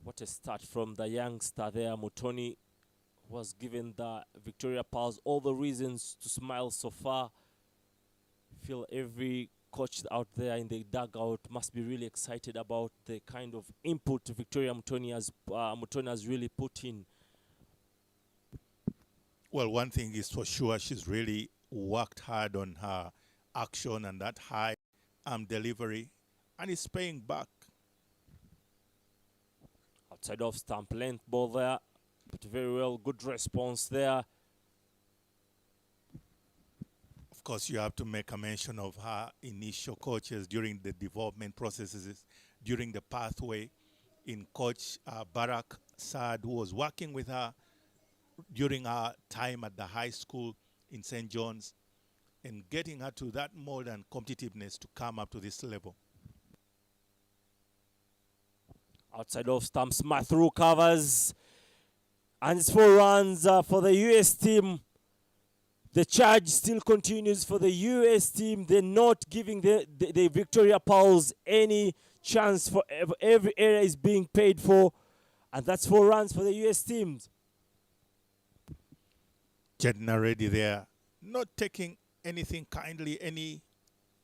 What a start from the youngster there. Mutoni was given the Victoria Pearls all the reasons to smile so far. Feel every coach out there in the dugout must be really excited about the kind of input Victoria Mutoni has really put in. Well, one thing is for sure, she's really worked hard on her action and that high arm delivery, and it's paying back. Outside of stump length ball there, but very well, good response there. Of course, you have to make a mention of her initial coaches during the development processes, during the pathway in Coach Barak Saad, who was working with her during her time at the high school in St. John's and getting her to that mold and competitiveness to come up to this level. Outside of stump, smart through covers. And it's 4 runs for the US team. The charge still continues for the US team. They're not giving the Victoria Pearls any chance. For every error is being paid for. And that's 4 runs for the US teams. Jedna Reddy there, not taking anything kindly, any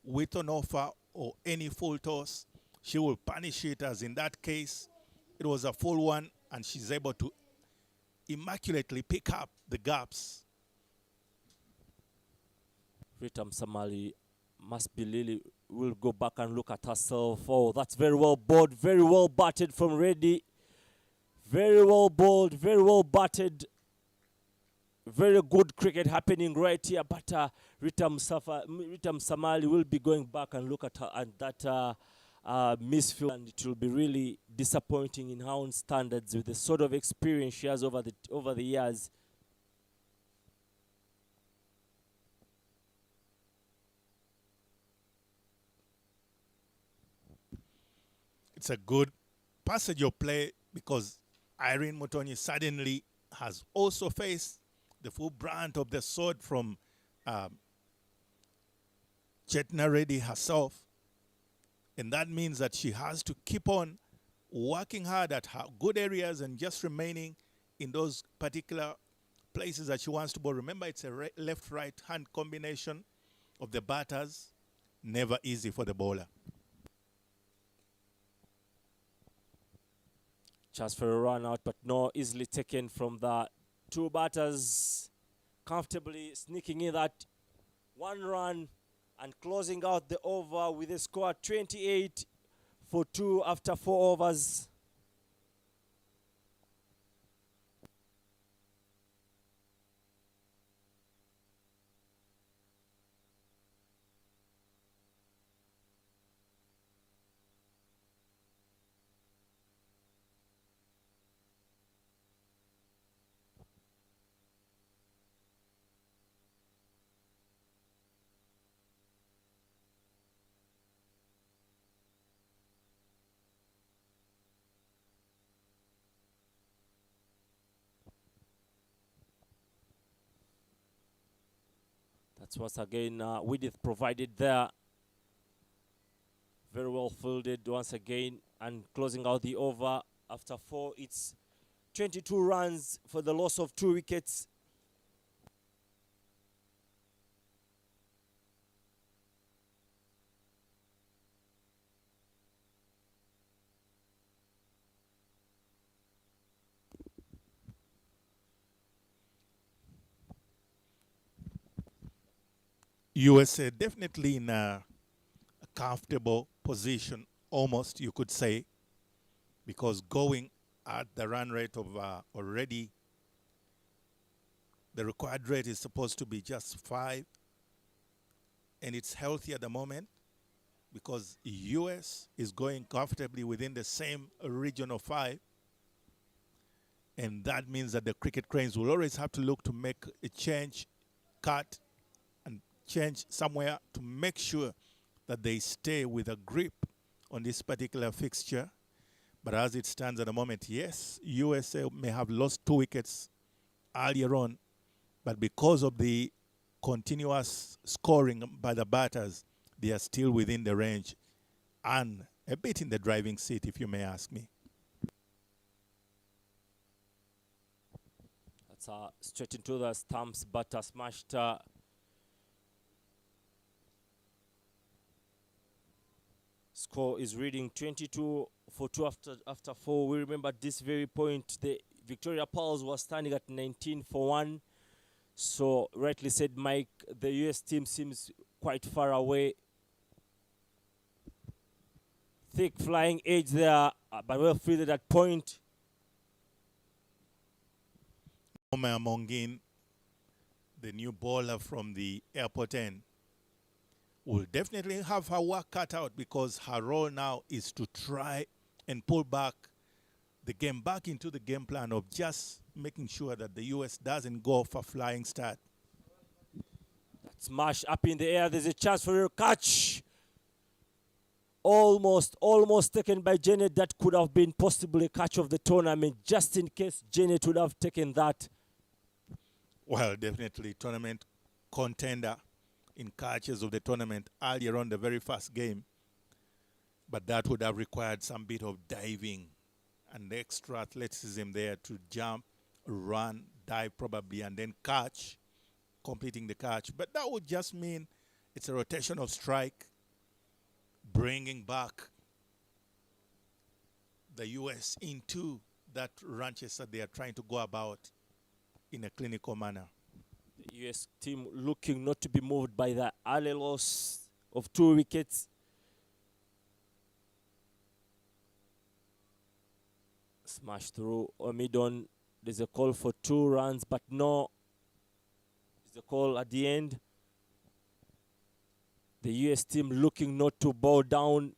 width on offer or any full toss. She will punish it, as in that case, it was a full one, and she's able to immaculately pick up the gaps. Rita Msamali must be Lily, will go back and look at herself. Oh, that's very well bowled, very well batted from Reddy. Very well bowled, very well batted. Very good cricket happening right here, but Rita Msamali will be going back and look at her and that misfield, and it will be really disappointing in her own standards with the sort of experience she has over the years. It's a good passage of play because Irene Mutonyi suddenly has also faced the full brunt of the sword from Chetna Reddy herself. And that means that she has to keep on working hard at her good areas and just remaining in those particular places that she wants to bowl. Remember, it's a left-right hand combination of the batters. Never easy for the bowler. Chance for a run out, but no, easily taken from the two batters, comfortably sneaking in that one run and closing out the over with a score 28 for 2 after 4 overs. That's once again width provided there. Very well fielded once again, and closing out the over after 4. It's 22 runs for the loss of 2 wickets. USA definitely in a comfortable position, almost you could say, because going at the run rate of already, the required rate is supposed to be just 5, and it's healthy at the moment because US is going comfortably within the same region of 5, and that means that the cricket cranes will always have to look to make a change, cut, and change somewhere to make sure that they stay with a grip on this particular fixture. But as it stands at the moment, yes, USA may have lost 2 wickets earlier on, but because of the continuous scoring by the batters, they are still within the range and a bit in the driving seat, if you may ask me. That's straight into the stumps, but smashed. Score is reading 22 for 2 after 4. We remember at this very point the Victoria Pearls was standing at 19 for 1. So rightly said Mike, the US team seems quite far away. Thick flying edge there, but well fielded at point. Omar Mongin, the new bowler from the airport end, will definitely have her work cut out because her role now is to try and pull back the game back into the game plan of just making sure that the US doesn't go for a flying start. Smash up in the air. There's a chance for a catch. Almost taken by Janet. That could have been possibly a catch of the tournament, just in case Janet would have taken that. Well, definitely tournament contender in catches of the tournament earlier on the very first game. But that would have required some bit of diving and extra athleticism there to jump, run, dive probably, and then catch, completing the catch. But that would just mean it's a rotational strike, bringing back the US into that ranches that they are trying to go about in a clinical manner. The US team looking not to be moved by the early loss of 2 wickets. Smash through Omidon. There's a call for 2 runs, but no. There's a call at the end. The US team looking not to bow down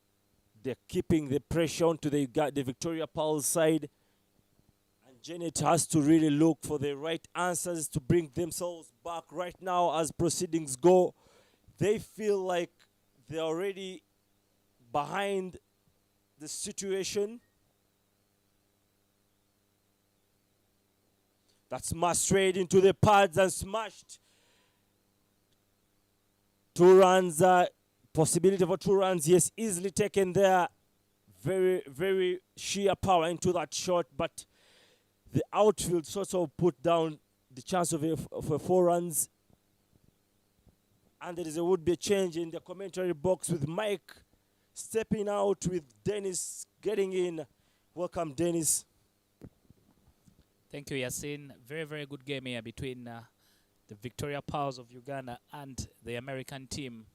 They're keeping the pressure onto the Victoria Pearls side. And Janet has to really look for the right answers to bring themselves back. Right now, as proceedings go, they feel like they're already behind the situation. That's smashed straight into the pads and smashed. 2 runs, possibility for 2 runs, yes, easily taken there. Very, very sheer power into that shot, but the outfield sort of put down the chance of 4 runs. And there would be a change in the commentary box with Mike stepping out, with Dennis getting in. Welcome, Dennis. Thank you, Yasin. Very, very good game here between the Victoria Pearls of Uganda and the American team.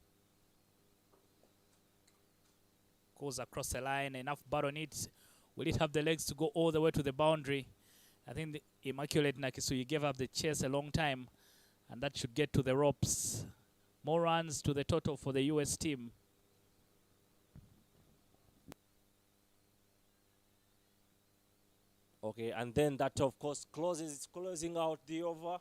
Goes across the line, enough bat on it. Will it have the legs to go all the way to the boundary? I think the Immaculate Nakisui gave up the chase a long time, and that should get to the ropes. More runs to the total for the US team. Okay, and then that, of course, closing out the over.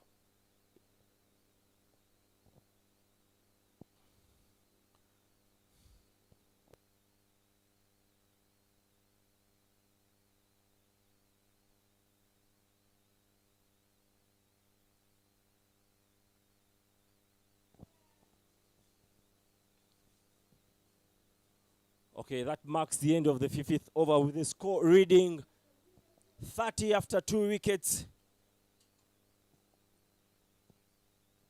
Okay, that marks the end of the 50th over with the score reading 30 after 2 wickets.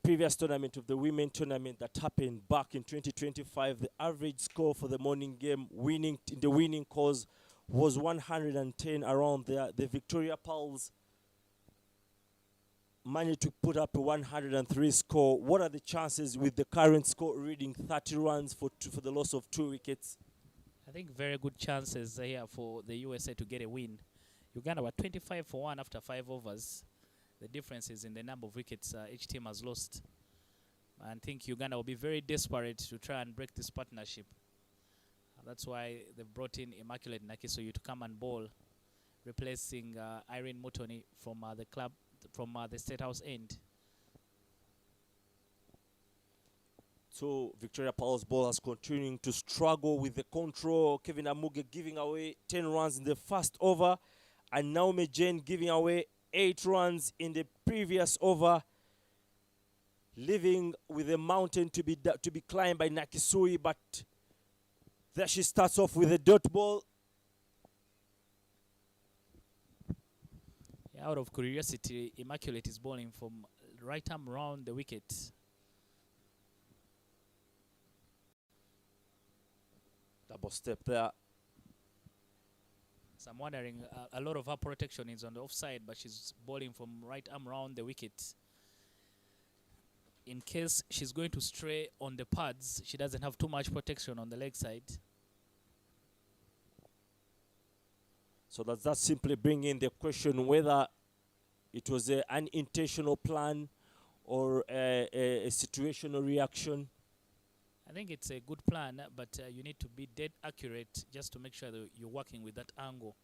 Previous tournament of the women tournament that happened back in 2025, the average score for the morning game winning in the winning cause was 110 around there. The Victoria Pearls managed to put up a 103 score. What are the chances with the current score reading 30 runs for the loss of 2 wickets? I think very good chances here for the USA to get a win. Uganda were 25 for 1 after 5 overs. The difference is in the number of wickets each team has lost. I think Uganda will be very desperate to try and break this partnership. That's why they brought in Immaculate Nakisui to come and bowl, replacing Irene Mutoni from the club, from the State House end. So Victoria Pearls bowlers continuing to struggle with the control. Kevin Amuge giving away 10 runs in the first over, and Naomi Jane giving away 8 runs in the previous over, leaving with a mountain to be climbed by Nakisui. But there she starts off with a dot ball. Yeah, out of curiosity, Immaculate is bowling from right arm round the wicket. Double step there. So I'm wondering, a lot of her protection is on the offside, but she's bowling from right arm round the wicket. In case she's going to stray on the pads, she doesn't have too much protection on the leg side. So does that simply bring in the question whether it was an unintentional plan or a situational reaction? I think it's a good plan, but you need to be dead accurate just to make sure that you're working with that angle.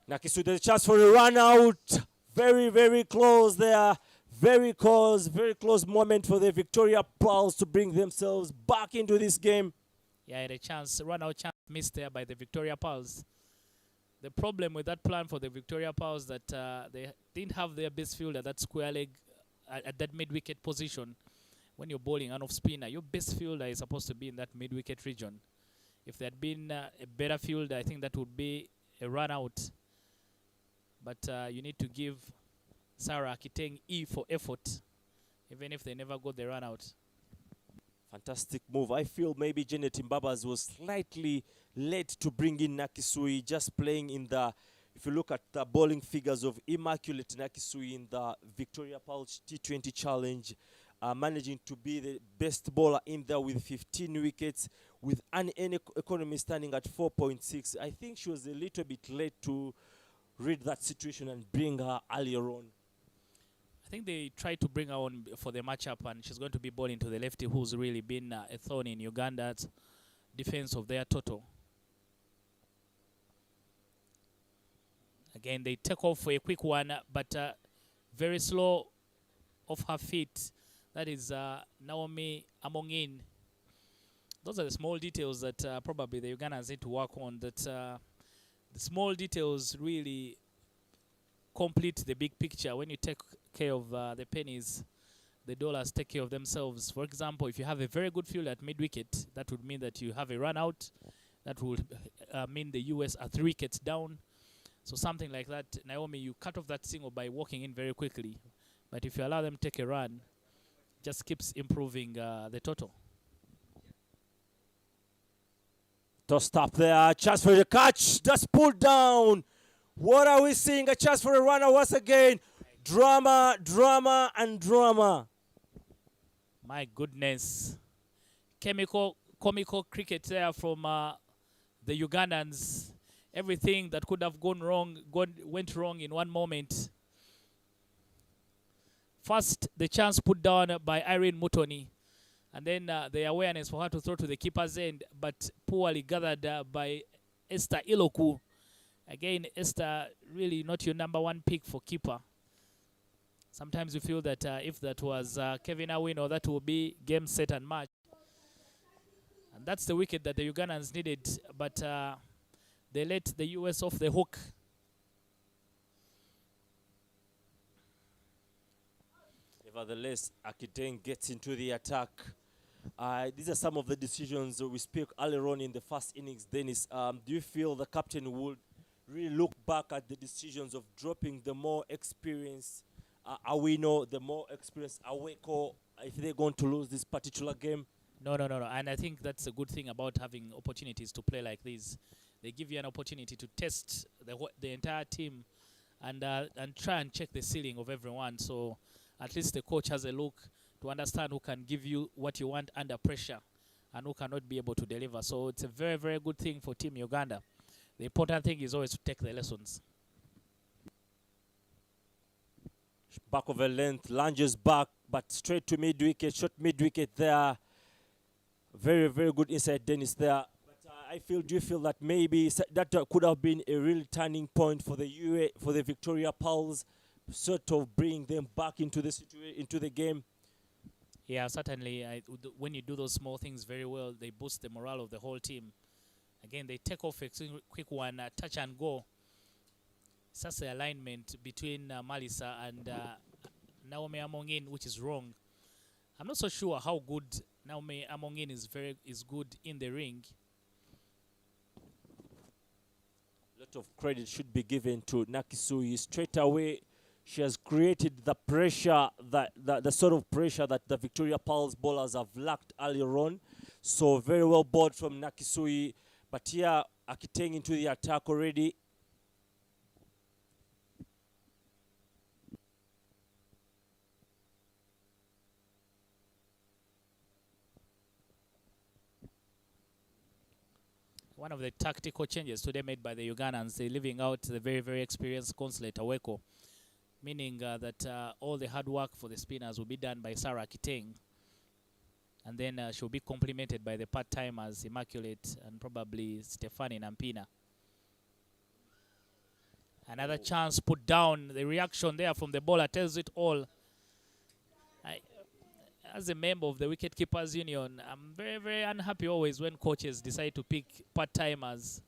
Nakisui, there's a chance for a run out. Very, very close there. Very close moment for the Victoria Pearls to bring themselves back into this game. Yeah, had a chance, run out chance missed there by the Victoria Pearls. The problem with that plan for the Victoria Pearls that they didn't have their best fielder, that square leg, at that mid-wicket position. When you're bowling an off-spinner, your best fielder is supposed to be in that mid-wicket region. If there had been a better fielder, I think that would be a run-out. But you need to give Sarah Kiteng E for effort, even if they never got the run-out. Fantastic move. I feel maybe Janet Mbabas was slightly late to bring in Nakisui, just playing in the... If you look at the bowling figures of Immaculate Nakisui in the Victoria Pearls T20 Challenge, managing to be the best bowler in there with 15 wickets, with an economy standing at 4.6. I think she was a little bit late to read that situation and bring her earlier on. I think they tried to bring her on for the matchup, and she's going to be bowling to the lefty, who's really been a thorn in Uganda's defense of their total. Again, they take off for a quick one, but very slow off her feet. That is Naomi Amongin. Those are the small details that probably the Ugandans need to work on. That the small details really complete the big picture. When you take care of the pennies, the dollars take care of themselves. For example, if you have a very good field at mid-wicket, that would mean that you have a run out. That would mean the US are 3 wickets down. So something like that, Naomi, you cut off that single by walking in very quickly. But if you allow them to take a run, just keeps improving the total. Tossed up there, chance for the catch, that's pulled down. What are we seeing? A chance for a runner once again. Drama, drama, and drama. My goodness. Comical cricket there from the Ugandans. Everything that could have gone wrong went wrong in one moment. First, the chance put down by Irene Mutoni. And then the awareness for her to throw to the keeper's end, but poorly gathered by Esther Iloku. Again, Esther, really not your #1 pick for keeper. Sometimes you feel that if that was Kevin Awino, that would be game, set, and match. And that's the wicket that the Ugandans needed, but they let the US off the hook. Nevertheless, Akiteng gets into the attack. These are some of the decisions we spoke earlier on in the first innings. Dennis, do you feel the captain would really look back at the decisions of dropping the more experienced Awino, the more experienced Aweko, if they're going to lose this particular game? No. And I think that's a good thing about having opportunities to play like this. They give you an opportunity to test the entire team and try and check the ceiling of everyone. So at least the coach has a look to understand who can give you what you want under pressure and who cannot be able to deliver. So it's a very, very good thing for Team Uganda. The important thing is always to take the lessons. Back of a length, lunges back, but straight to mid-wicket, short mid-wicket there. Very, very good inside Dennis there. But do you feel that maybe that could have been a real turning point for the Victoria Pearls, sort of bring them back into the game? Yeah, certainly. When you do those small things very well, they boost the morale of the whole team. Again, they take off a quick one, touch and go. It's just the alignment between Malisa and Naomi Amongin, which is wrong. I'm not so sure how good Naomi Amongin is good in the ring. A lot of credit should be given to Nakisui. Straight away, she has created the pressure, the sort of pressure that the Victoria Pearls bowlers have lacked earlier on. So very well bowled from Nakisui. But here, Akiteng into the attack already. One of the tactical changes today made by the Ugandans, they're leaving out the very, very experienced Consulate Aweko, meaning that all the hard work for the spinners will be done by Sarah Akiteng. And then she'll be complemented by the part-timers, Immaculate and probably Stefani Nampina. Another chance put down. The reaction there from the bowler tells it all. As a member of the Wicketkeepers Union, I'm very, very unhappy always when coaches decide to pick part-timers.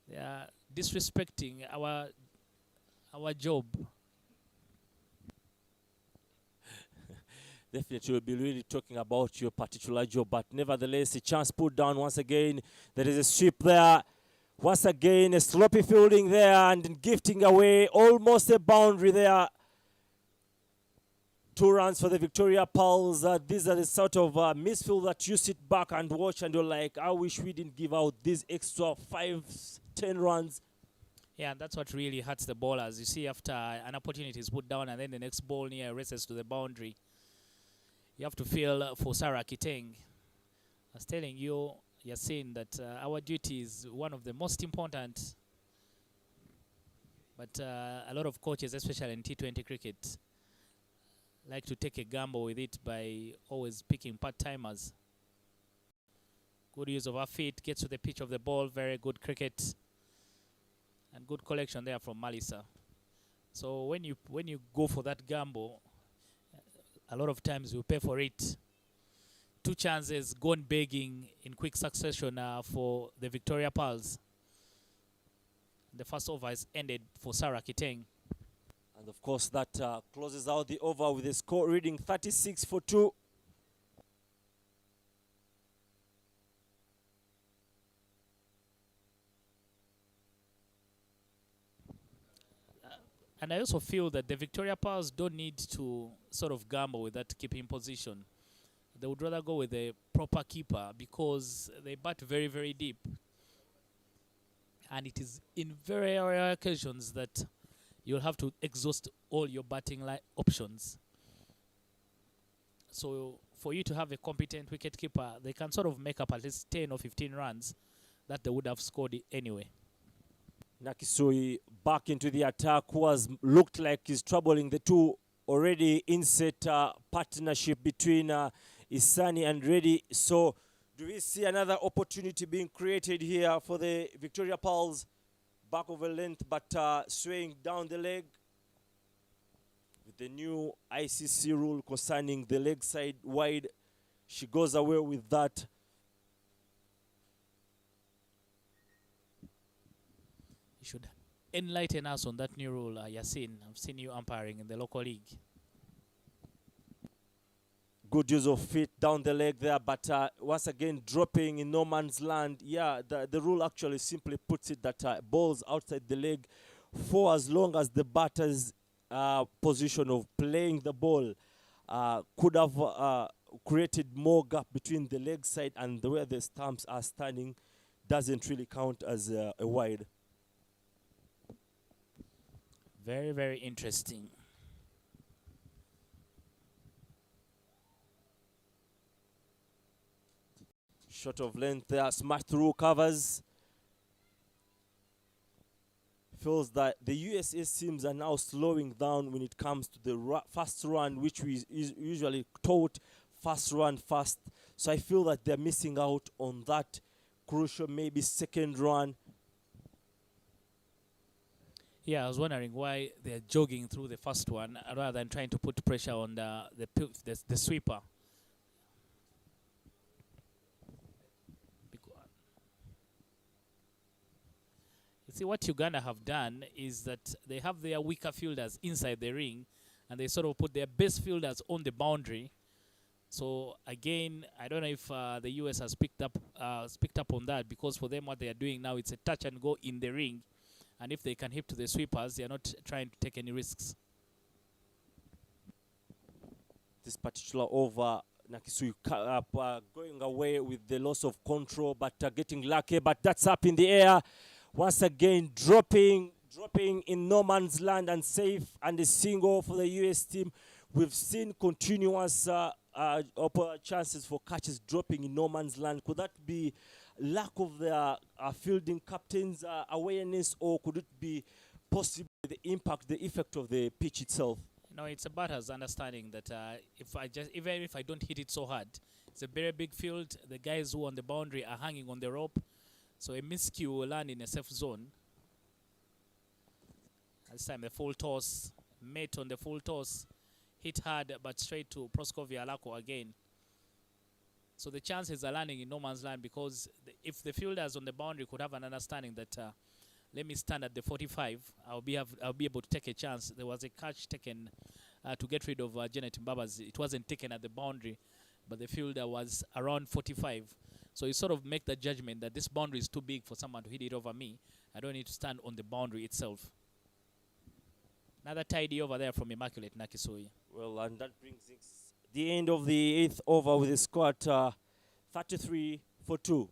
They are disrespecting our job. Definitely we'll be really talking about your particular job, but nevertheless, a chance put down once again. There is a sweep there. Once again, a sloppy fielding there and gifting away almost a boundary there. 2 runs for the Victoria Pearls. These are the sort of misfield that you sit back and watch and you're like, I wish we didn't give out these extra 5-10 runs. Yeah, and that's what really hurts the bowlers. You see, after an opportunity is put down and then the next ball near races to the boundary, you have to feel for Sarah Kiteng. I was telling you, you're seeing that our duty is one of the most important. But a lot of coaches, especially in T20 cricket, like to take a gamble with it by always picking part-timers. Good use of our feet, gets to the pitch of the ball, very good cricket, and good collection there from Malisa. So when you go for that gamble, a lot of times you pay for it. 2 chances gone begging in quick succession for the Victoria Pearls. The first over is ended for Sarah Kiteng. And of course, that closes out the over with a score reading 36-2. And I also feel that the Victoria Pearls don't need to sort of gamble with that keeping position. They would rather go with a proper keeper because they bat very, very deep. And it is in very rare occasions that you'll have to exhaust all your batting options. So for you to have a competent wicket-keeper, they can sort of make up at least 10 or 15 runs that they would have scored anyway. Nakisui back into the attack, who has looked like he's troubling the two already inset partnership between Isani and Reddy. So do we see another opportunity being created here for the Victoria Pearls? Back of a length, but swaying down the leg. With the new ICC rule concerning the leg side wide, she goes away with that. You should enlighten us on that new rule, Yasin. I've seen you umpiring in the local league. Good use of feet down the leg there, but once again dropping in no man's land. Yeah, the rule actually simply puts it that balls outside the leg for as long as the batter's position of playing the ball could have created more gap between the leg side and where the stumps are standing, doesn't really count as a wide. Very, very interesting. Shot of length there, smash through covers. Feels that the USA teams are now slowing down when it comes to the fast run, which we usually taught fast run fast. So I feel that they're missing out on that crucial maybe second run. Yeah, I was wondering why they're jogging through the first one rather than trying to put pressure on the sweeper. You see, what Uganda have done is that they have their weaker fielders inside the ring, and they sort of put their best fielders on the boundary. So again, I don't know if the US has picked up on that, because for them what they are doing now, it's a touch and go in the ring. And if they can hit to the sweepers, they are not trying to take any risks. This particular over, Nakisui going away with the loss of control, but getting lucky. But that's up in the air. Once again, dropping in no man's land and safe, and a single for the US team. We've seen continuous chances for catches dropping in no man's land. Could that be lack of their fielding captain's awareness, or could it be possibly the impact, the effect of the pitch itself? No, it's a batter's understanding that even if I don't hit it so hard, it's a very big field. The guys who are on the boundary are hanging on the rope, so a miscue will land in a safe zone. This time the full toss, mate on the full toss, hit hard but straight to Proskovia Alako again. So the chances are landing in no man's land, because if the fielders on the boundary could have an understanding that let me stand at the 45, I'll be able to take a chance. There was a catch taken to get rid of Janet Mbabazi. It wasn't taken at the boundary, but the fielder was around 45. So you sort of make the judgment that this boundary is too big for someone to hit it over me. I don't need to stand on the boundary itself. Another tidy over there from Immaculate Nakisui. Well, and that brings the end of the 8th over with a score at 33-2.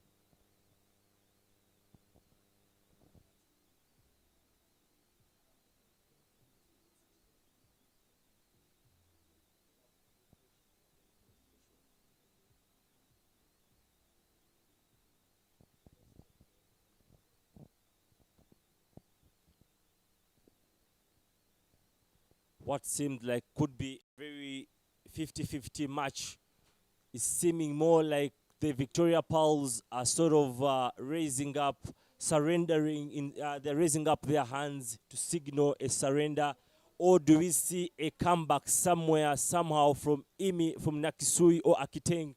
What seemed like could be very 50-50 match is seeming more like the Victoria Pearls are sort of raising up, surrendering in. They're raising up their hands to signal a surrender, or do we see a comeback somewhere, somehow from Imi, from Nakisui or Akiteng?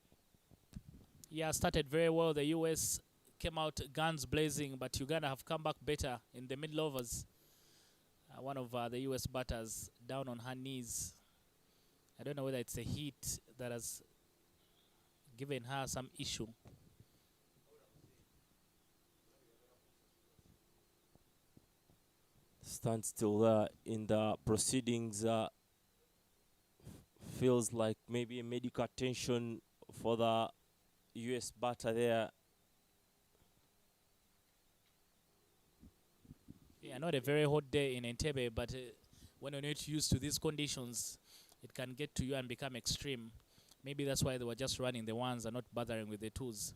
Yeah, started very well. The US came out guns blazing, but Uganda have come back better in the middle overs. One of the US batters down on her knees. I don't know whether it's a heat that has given her some issue. Stand still in the proceedings. Feels like maybe a medical attention for the US batter there. Yeah, not a very hot day in Entebbe, but when you're not used to these conditions, it can get to you and become extreme. Maybe that's why they were just running the ones and not bothering with the twos.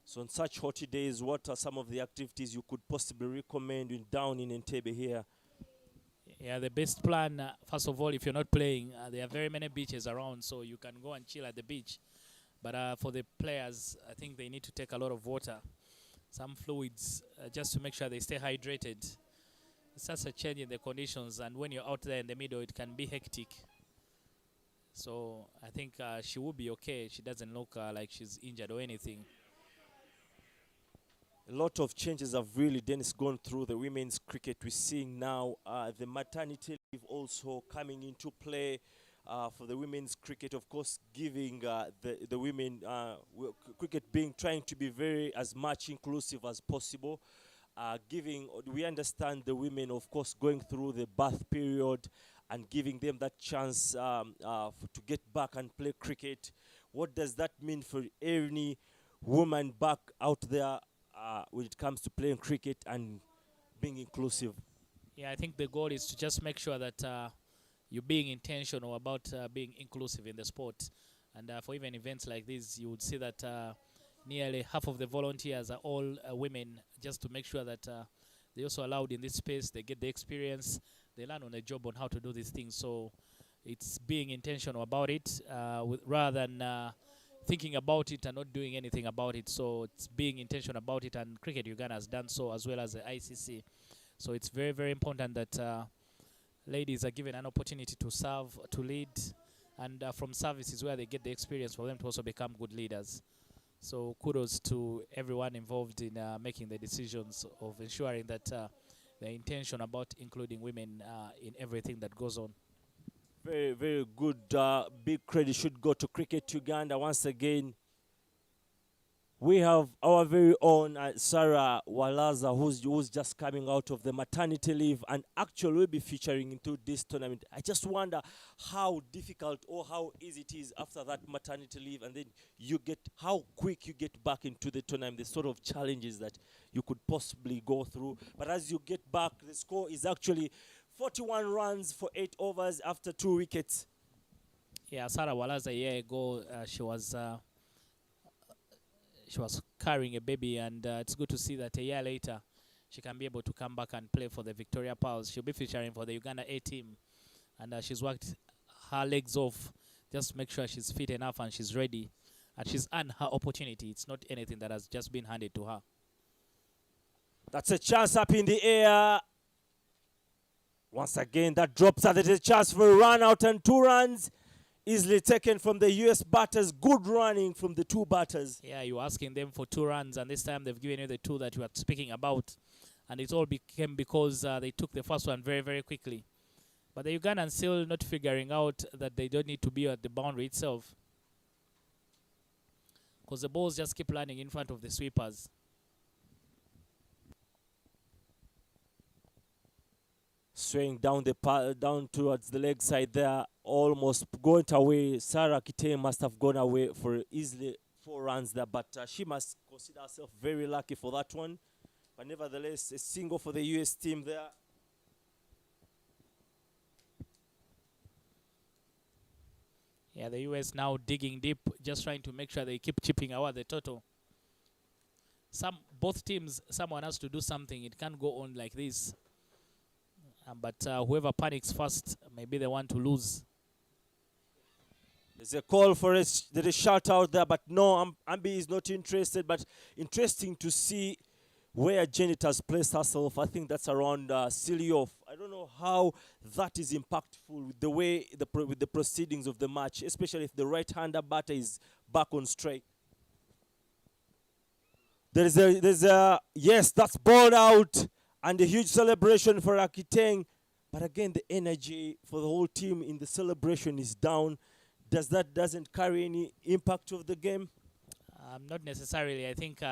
So on such hot days, what are some of the activities you could possibly recommend down in Entebbe here? Yeah, the best plan, first of all, if you're not playing, there are very many beaches around, so you can go and chill at the beach. But for the players, I think they need to take a lot of water, some fluids, just to make sure they stay hydrated. It's such a change in the conditions, and when you're out there in the middle, it can be hectic. So I think she will be okay. She doesn't look like she's injured or anything. A lot of changes have really, Dennis, gone through the women's cricket. We're seeing now the maternity leave also coming into play for the women's cricket, of course, giving the women cricket trying to be very as much inclusive as possible. We understand the women, of course, going through the birth period and giving them that chance to get back and play cricket. What does that mean for any woman back out there when it comes to playing cricket and being inclusive? Yeah, I think the goal is to just make sure that you're being intentional about being inclusive in the sport. And for even events like this, you would see that nearly half of the volunteers are all women, just to make sure that they're also allowed in this space, they get the experience, they learn on the job on how to do these things. So it's being intentional about it rather than thinking about it and not doing anything about it. So it's being intentional about it, and Cricket Uganda has done so, as well as the ICC. So it's very, very important that ladies are given an opportunity to serve, to lead, and from services where they get the experience for them to also become good leaders. So kudos to everyone involved in making the decisions of ensuring that the intention about including women in everything that goes on. Very, very good. Big credit should go to Cricket Uganda once again. We have our very own Sarah Walaza, who's just coming out of the maternity leave and actually will be featuring into this tournament. I just wonder how difficult or how easy it is after that maternity leave, and then how quick you get back into the tournament, the sort of challenges that you could possibly go through. But as you get back, the score is actually 41 runs for 8 overs after 2 wickets. Yeah, Sarah Walaza a year ago, she was carrying a baby, and it's good to see that a year later she can be able to come back and play for the Victoria Pearls. She'll be featuring for the Uganda-A team, and she's worked her legs off just to make sure she's fit enough and she's ready, and she's earned her opportunity. It's not anything that has just been handed to her. That's a chance up in the air. Once again, that drops out. There's a chance for a run out and 2 runs. Easily taken from the US batters. Good running from the 2 batters. Yeah, you're asking them for 2 runs, and this time they've given you the 2 that you are speaking about. And it all became because they took the first one very, very quickly. But the Ugandans still not figuring out that they don't need to be at the boundary itself, because the balls just keep landing in front of the sweepers. Swaying down down towards the leg side there, almost going away. Sarah Kiteng must have gone away for easily 4 runs there, but she must consider herself very lucky for that one. But nevertheless, a single for the US team there. Yeah, the US now digging deep, just trying to make sure they keep chipping away the total. Both teams, someone has to do something. It can't go on like this. But whoever panics first may be the one to lose. There's a call for it. There is shout out there, but no, Ambi is not interested. But interesting to see where Janet has placed herself. I think that's around silly off. I don't know how that is impactful with the way with the proceedings of the match, especially if the right-hander batter is back on strike. There's a yes, that's balled out, and a huge celebration for Akiteng. But again, the energy for the whole team in the celebration is down. Doesn't carry any impact of the game? Not necessarily. I think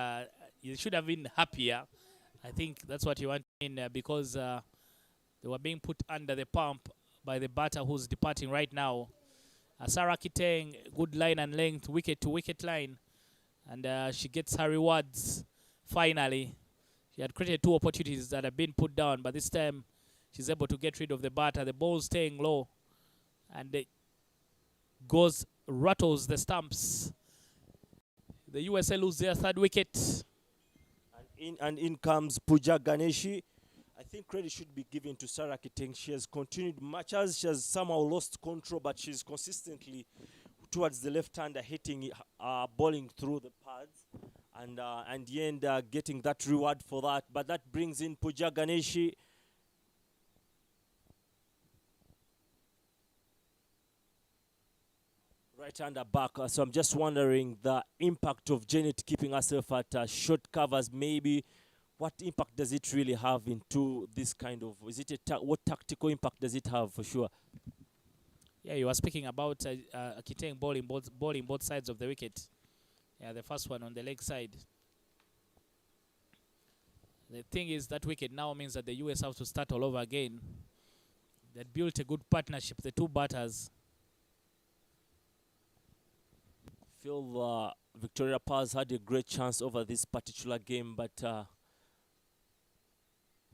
you should have been happier. I think that's what you want in because they were being put under the pump by the batter who's departing right now. Sarah Kiteng, good line and length, wicket to wicket line. And she gets her rewards finally. She had created 2 opportunities that have been put down, but this time she's able to get rid of the batter. The ball staying low. And it rattles the stumps. The USA lose their 3rd wicket. And in comes Pooja Ganeshi. I think credit should be given to Sarah Kiteng. She has continued much as she has somehow lost control, but she's consistently towards the left-hander, hitting, bowling through the pads, and the end getting that reward for that. But that brings in Pooja Ganeshi. Right-hander back. So I'm just wondering the impact of Janet keeping herself at short covers. Maybe what impact does it really have into this kind of? Is it what tactical impact does it have for sure? Yeah, you were speaking about Kiteng bowling both sides of the wicket. Yeah, the first one on the leg side. The thing is that wicket now means that the US have to start all over again. They built a good partnership, the 2 batters. Feel Victoria Paz had a great chance over this particular game, but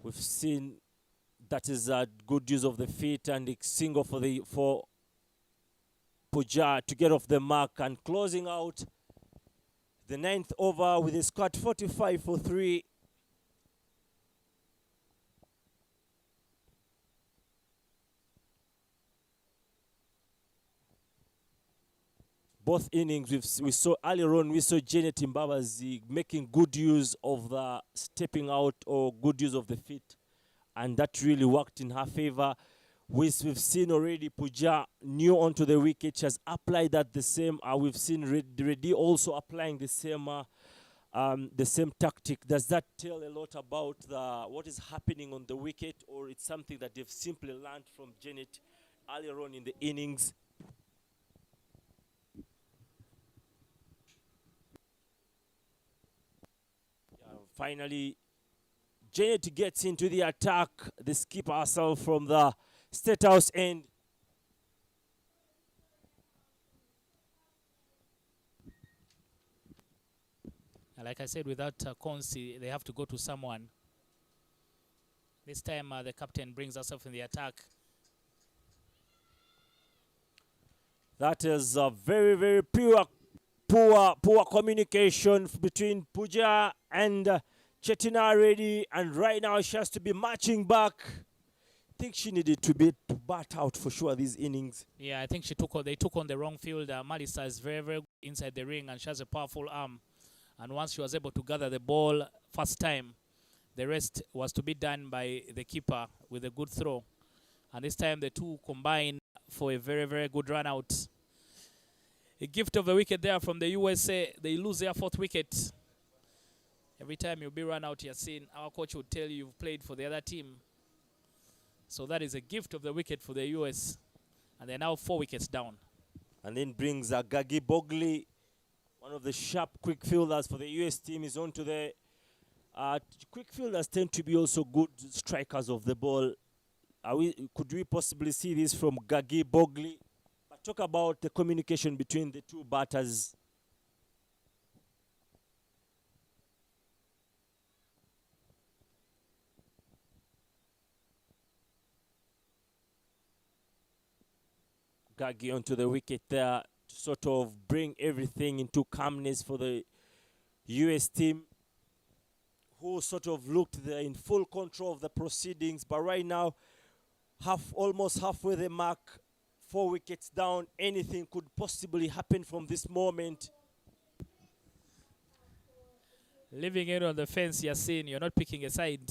we've seen that is a good use of the feet and a single for Pooja to get off the mark and closing out the 9th over with a score 45 for 3. Both innings, we saw earlier on, we saw Janet Mbabazi making good use of the stepping out or good use of the feet, and that really worked in her favor. We've seen already Pooja new onto the wicket. She has applied that the same. We've seen Reddy also applying the same tactic. Does that tell a lot about what is happening on the wicket, or it's something that they've simply learned from Janet earlier on in the innings? Finally, Janet gets into the attack. The skipper herself from the State House end. Like I said, without Konsi, they have to go to someone. This time, the captain brings herself in the attack. That is a very, very poor communication between Pooja and Chetina Reddy, and right now she has to be marching back. I think she needed to bat out for sure these innings. Yeah, I think they took on the wrong field. Malisa is very, very good inside the ring, and she has a powerful arm. And once she was able to gather the ball first time, the rest was to be done by the keeper with a good throw. And this time the two combine for a very, very good run out. A gift of a wicket there from the USA. They lose their 4th wicket. Every time you'll be run out, you're seeing our coach would tell you you've played for the other team. So that is a gift of the wicket for the US. And they're now 4 wickets down. And then brings Gagi Bogley, one of the sharp quick fielders for the US team, is on to the... quick fielders tend to be also good strikers of the ball. Could we possibly see this from Gagi Bogley? But talk about the communication between the two batters. Gagi onto the wicket there to sort of bring everything into calmness for the US team, who sort of looked there in full control of the proceedings, but right now almost halfway the mark 4 wickets down. Anything could possibly happen from this moment. Leaving it on the fence, Yasin, you're not picking a side.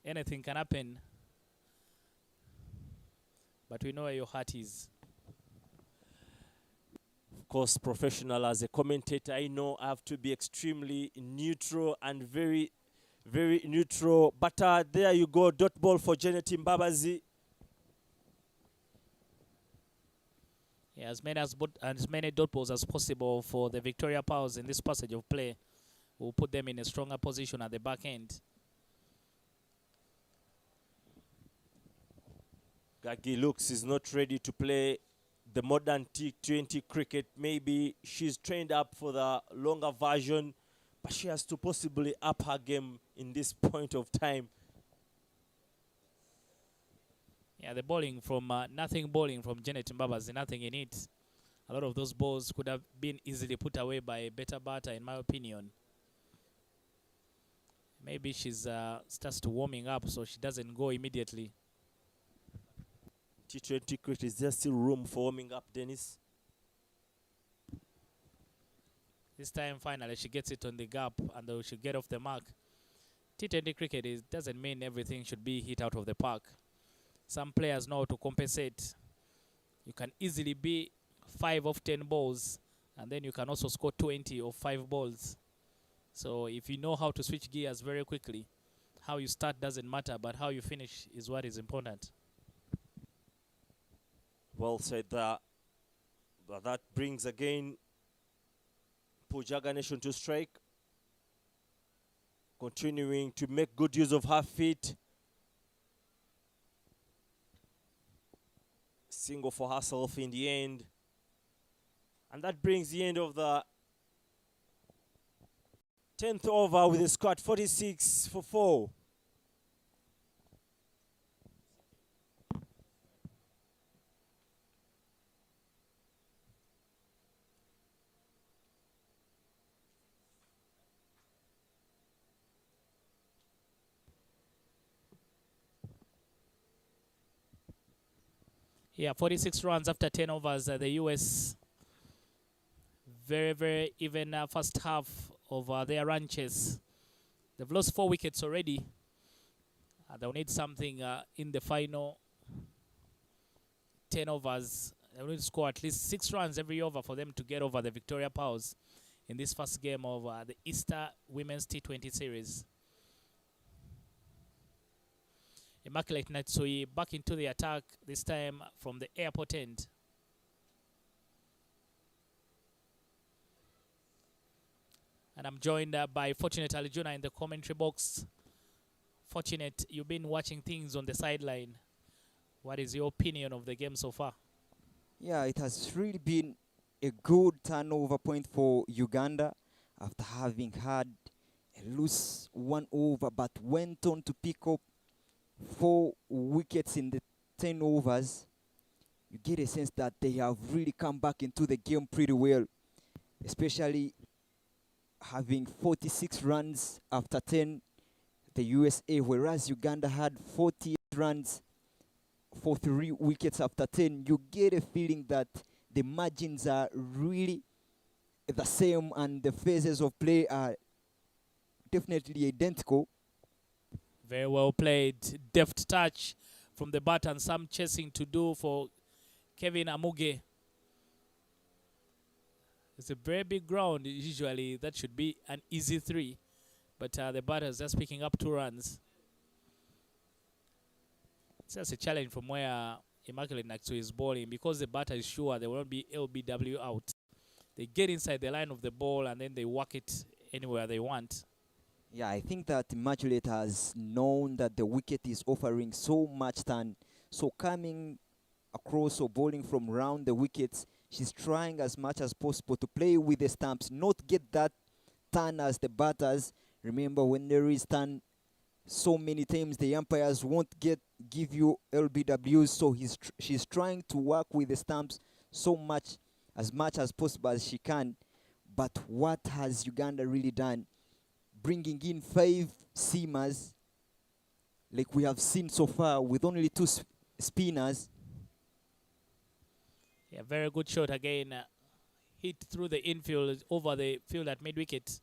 Anything can happen. But we know where your heart is. Of course, professional as a commentator, I know I have to be extremely neutral and very, very neutral. But there you go, dot ball for Janet Mbabazi. Yeah, as many dot balls as possible for the Victoria Powers in this passage of play will put them in a stronger position at the back end. Gagi looks is not ready to play the modern T20 cricket. Maybe she's trained up for the longer version, but she has to possibly up her game in this point of time. Yeah, the bowling from nothing bowling from Janet Mbabazi, nothing in it. A lot of those balls could have been easily put away by a better batter, in my opinion. Maybe she's starts to warming up, so she doesn't go immediately. T20 cricket, is there still room for warming up, Dennis? This time, finally, she gets it on the gap, and she'll get off the mark. T20 cricket doesn't mean everything should be hit out of the park. Some players know how to compensate. You can easily be 5 of 10 balls, and then you can also score 20 of 5 balls. So if you know how to switch gears very quickly, how you start doesn't matter, but how you finish is what is important. Well said there. But that brings again Pujaga Nation to strike. Continuing to make good use of her feet. Single for herself in the end. And that brings the end of the 10th over with a score at 46 for 4. Yeah, 46 runs after 10 overs. The US very, very even first half of their run chase. They've lost 4 wickets already. They'll need something in the final 10 overs. They'll need to score at least 6 runs every over for them to get over the Victoria Powers in this first game of the Easter Women's T20 Series. Immaculate Natsui back into the attack, this time from the airport end. And I'm joined by Fortunate Alijuna in the commentary box. Fortunate, you've been watching things on the sideline. What is your opinion of the game so far? Yeah, it has really been a good turnover point for Uganda after having had a loose 1 over, but went on to pick up 4 wickets in the 10 overs. You get a sense that they have really come back into the game pretty well, especially having 46 runs after 10, the USA, whereas Uganda had 48 runs for 3 wickets after 10. You get a feeling that the margins are really the same and the phases of play are definitely identical. Very well played. Deft touch from the bat and some chasing to do for Kevin Amuge. It's a very big ground. Usually that should be an easy 3. But the batter's just picking up 2 runs. It's just a challenge from where Immaculate Natsui is bowling, because the batter is sure there will not be LBW out. They get inside the line of the ball and then they whack it anywhere they want. Yeah, I think that Immaculate has known that the wicket is offering so much turn. So coming across or bowling from round the wickets, she's trying as much as possible to play with the stumps, not get that turn as the batters. Remember, when there is turn, so many times the umpires won't give you LBWs. So she's trying to work with the stumps as much as possible as she can. But what has Uganda really done? Bringing in 5 seamers, like we have seen so far, with only 2 spinners. Yeah, very good shot again. Hit through the infield over the field at mid-wicket.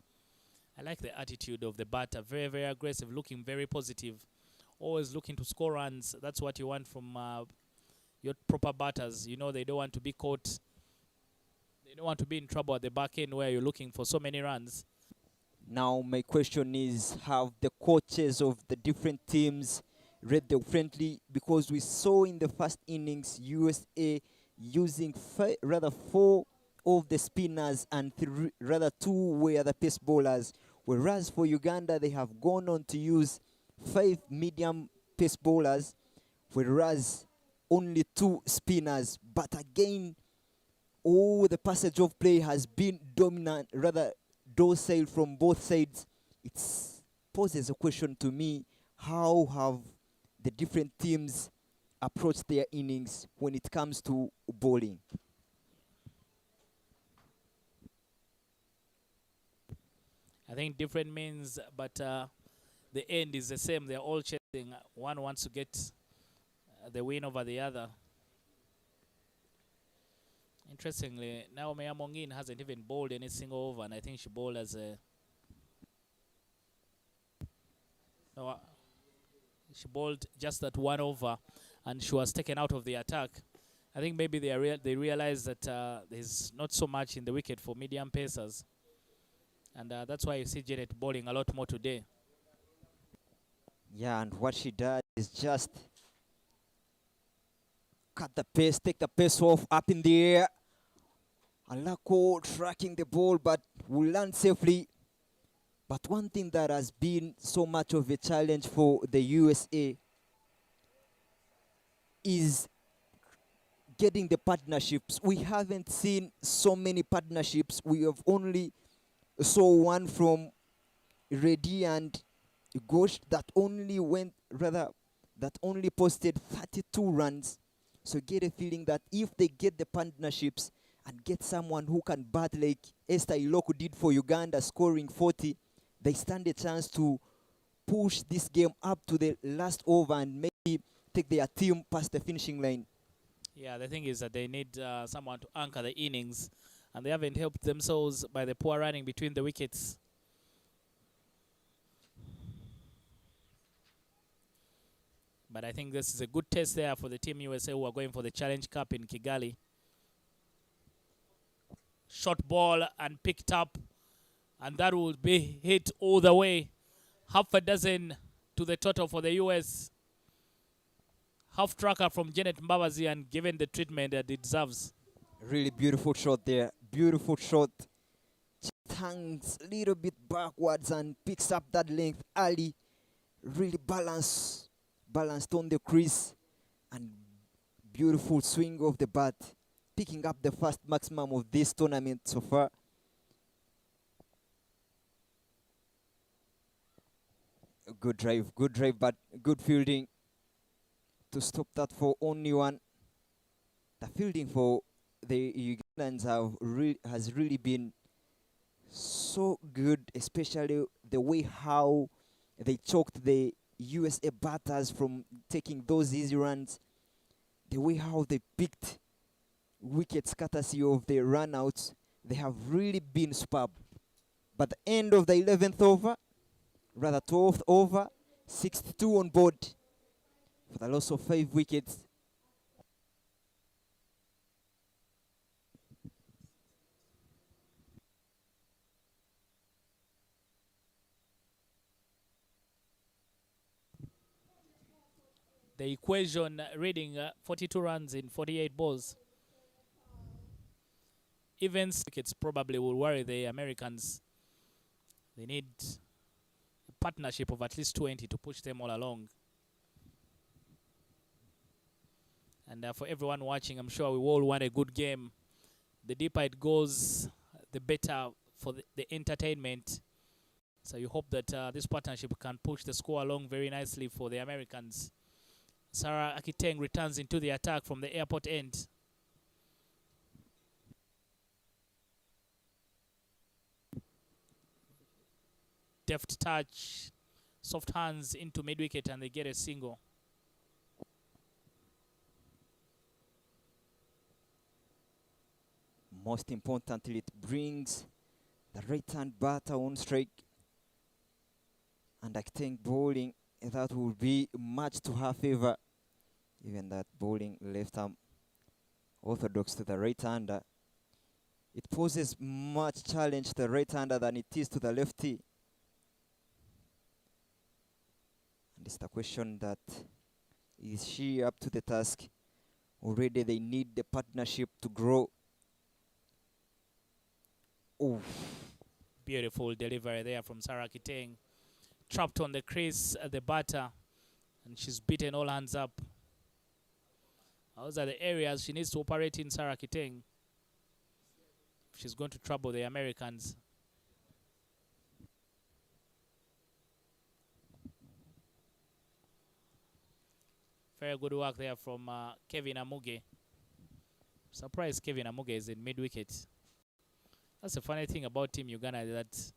I like the attitude of the batter. Very, very aggressive, looking very positive. Always looking to score runs. That's what you want from your proper batters. You know, they don't want to be caught. They don't want to be in trouble at the back end where you're looking for so many runs. Now my question is, have the coaches of the different teams read differently? Because we saw in the first innings USA using rather 4 of the spinners and rather 2 were the pace bowlers, whereas for Uganda they have gone on to use 5 medium pace bowlers, whereas only 2 spinners. But again, the passage of play has been dominant, rather docile from both sides. It poses a question to me: how have the different teams approached their innings when it comes to bowling? I think different means, but the end is the same. They're all chasing. One wants to get the win over the other. Interestingly, Naomi Amongin hasn't even bowled any single over, and I think she bowled as a... No, she bowled just that 1 over, and she was taken out of the attack. I think maybe they realized that there's not so much in the wicket for medium pacers. And that's why you see Janet bowling a lot more today. Yeah, and what she does is just cut the pace, take the pace off, up in the air. Alako tracking the ball, but will land safely. But one thing that has been so much of a challenge for the USA is getting the partnerships. We haven't seen so many partnerships. We have only saw one from Reddy and Ghosh that only posted 32 runs. So get a feeling that if they get the partnerships and get someone who can bat like Esther Iloku did for Uganda, scoring 40, they stand a chance to push this game up to the last over and maybe take their team past the finishing line. Yeah, the thing is that they need someone to anchor the innings, and they haven't helped themselves by the poor running between the wickets. But I think this is a good test there for the Team USA, who are going for the Challenge Cup in Kigali. Short ball and picked up, and that will be hit all the way. Half a dozen to the total for the US. Half tracker from Janet Mbabazi, and given the treatment that it deserves. Really beautiful shot there. Beautiful shot. Just hangs a little bit backwards and picks up that length early. Really balanced on the crease. And beautiful swing of the bat. Picking up the first maximum of this tournament so far. Good drive, but good fielding to stop that for only one. The fielding for the Ugandans has really been so good, especially the way how they choked the USA batters from taking those easy runs, the way how they picked wickets courtesy of the run-outs. They have really been superb. But the end of the 11th over, rather 12th over, 62 on board for the loss of 5 wickets. The equation reading 42 runs in 48 balls. Even wickets probably will worry the Americans. They need a partnership of at least 20 to push them all along. And for everyone watching, I'm sure we all want a good game. The deeper it goes, the better for the entertainment. So you hope that this partnership can push the score along very nicely for the Americans. Sarah Akiteng returns into the attack from the airport end. Deft touch, soft hands into mid-wicket, and they get a single. Most importantly, it brings the right-hand batter on strike. And I think bowling, that will be much to her favor. Even that bowling left-arm orthodox to the right-hander. It poses much challenge to the right-hander than it is to the lefty. And it's the question that, is she up to the task? Already they need the partnership to grow. Oh. Beautiful delivery there from Sarah Kiteng. Trapped on the crease at the batter, and she's beaten all hands up. Those are the areas she needs to operate in, Sarah Kiteng. She's going to trouble the Americans. Very good work there from Kevin Amuge. Surprised Kevin Amuge is in mid-wicket. That's the funny thing about Team Uganda, that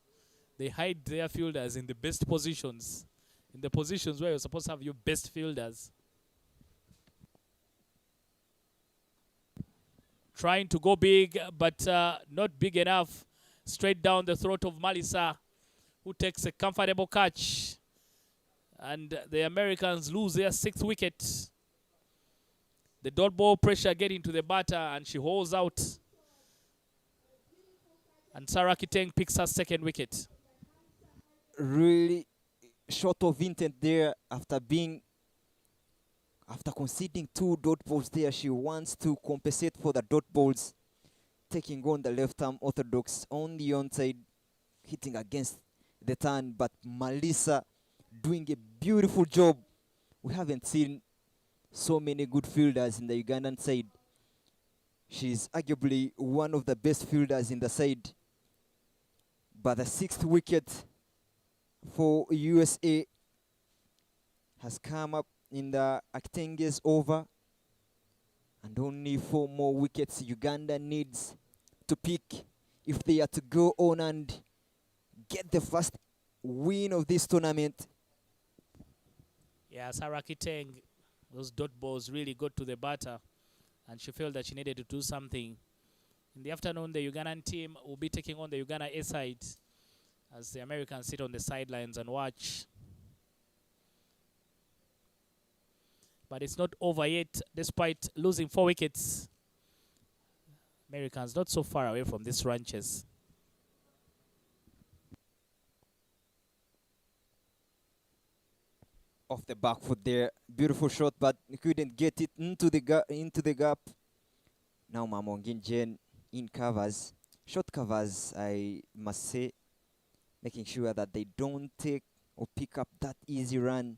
they hide their fielders in the best positions, in the positions where you're supposed to have your best fielders. Trying to go big, but not big enough. Straight down the throat of Malisa, who takes a comfortable catch. And the Americans lose their 6th wicket. The dot ball pressure getting to the batter, and she holds out. And Sarah Kiteng picks her 2nd wicket. Really short of intent there after conceding 2 dot balls there. She wants to compensate for the dot balls, taking on the left arm orthodox on the onside, hitting against the turn, but Malisa doing a beautiful job. We haven't seen so many good fielders in the Ugandan side. She's arguably one of the best fielders in the side. But the 6th wicket for USA has come up in the Aktenge's over, and only 4 more wickets Uganda needs to pick if they are to go on and get the first win of this tournament. Yeah, Sarah Kiteng, those dot balls really got to the batter, and she felt that she needed to do something. In the afternoon, the Ugandan team will be taking on the Uganda-A side as the Americans sit on the sidelines and watch. But it's not over yet, despite losing 4 wickets. Americans not so far away from these ranches. Off the back foot there, beautiful shot, but couldn't get it into the gap. Now Mamongin Jen in covers, short covers, I must say, making sure that they don't take or pick up that easy run.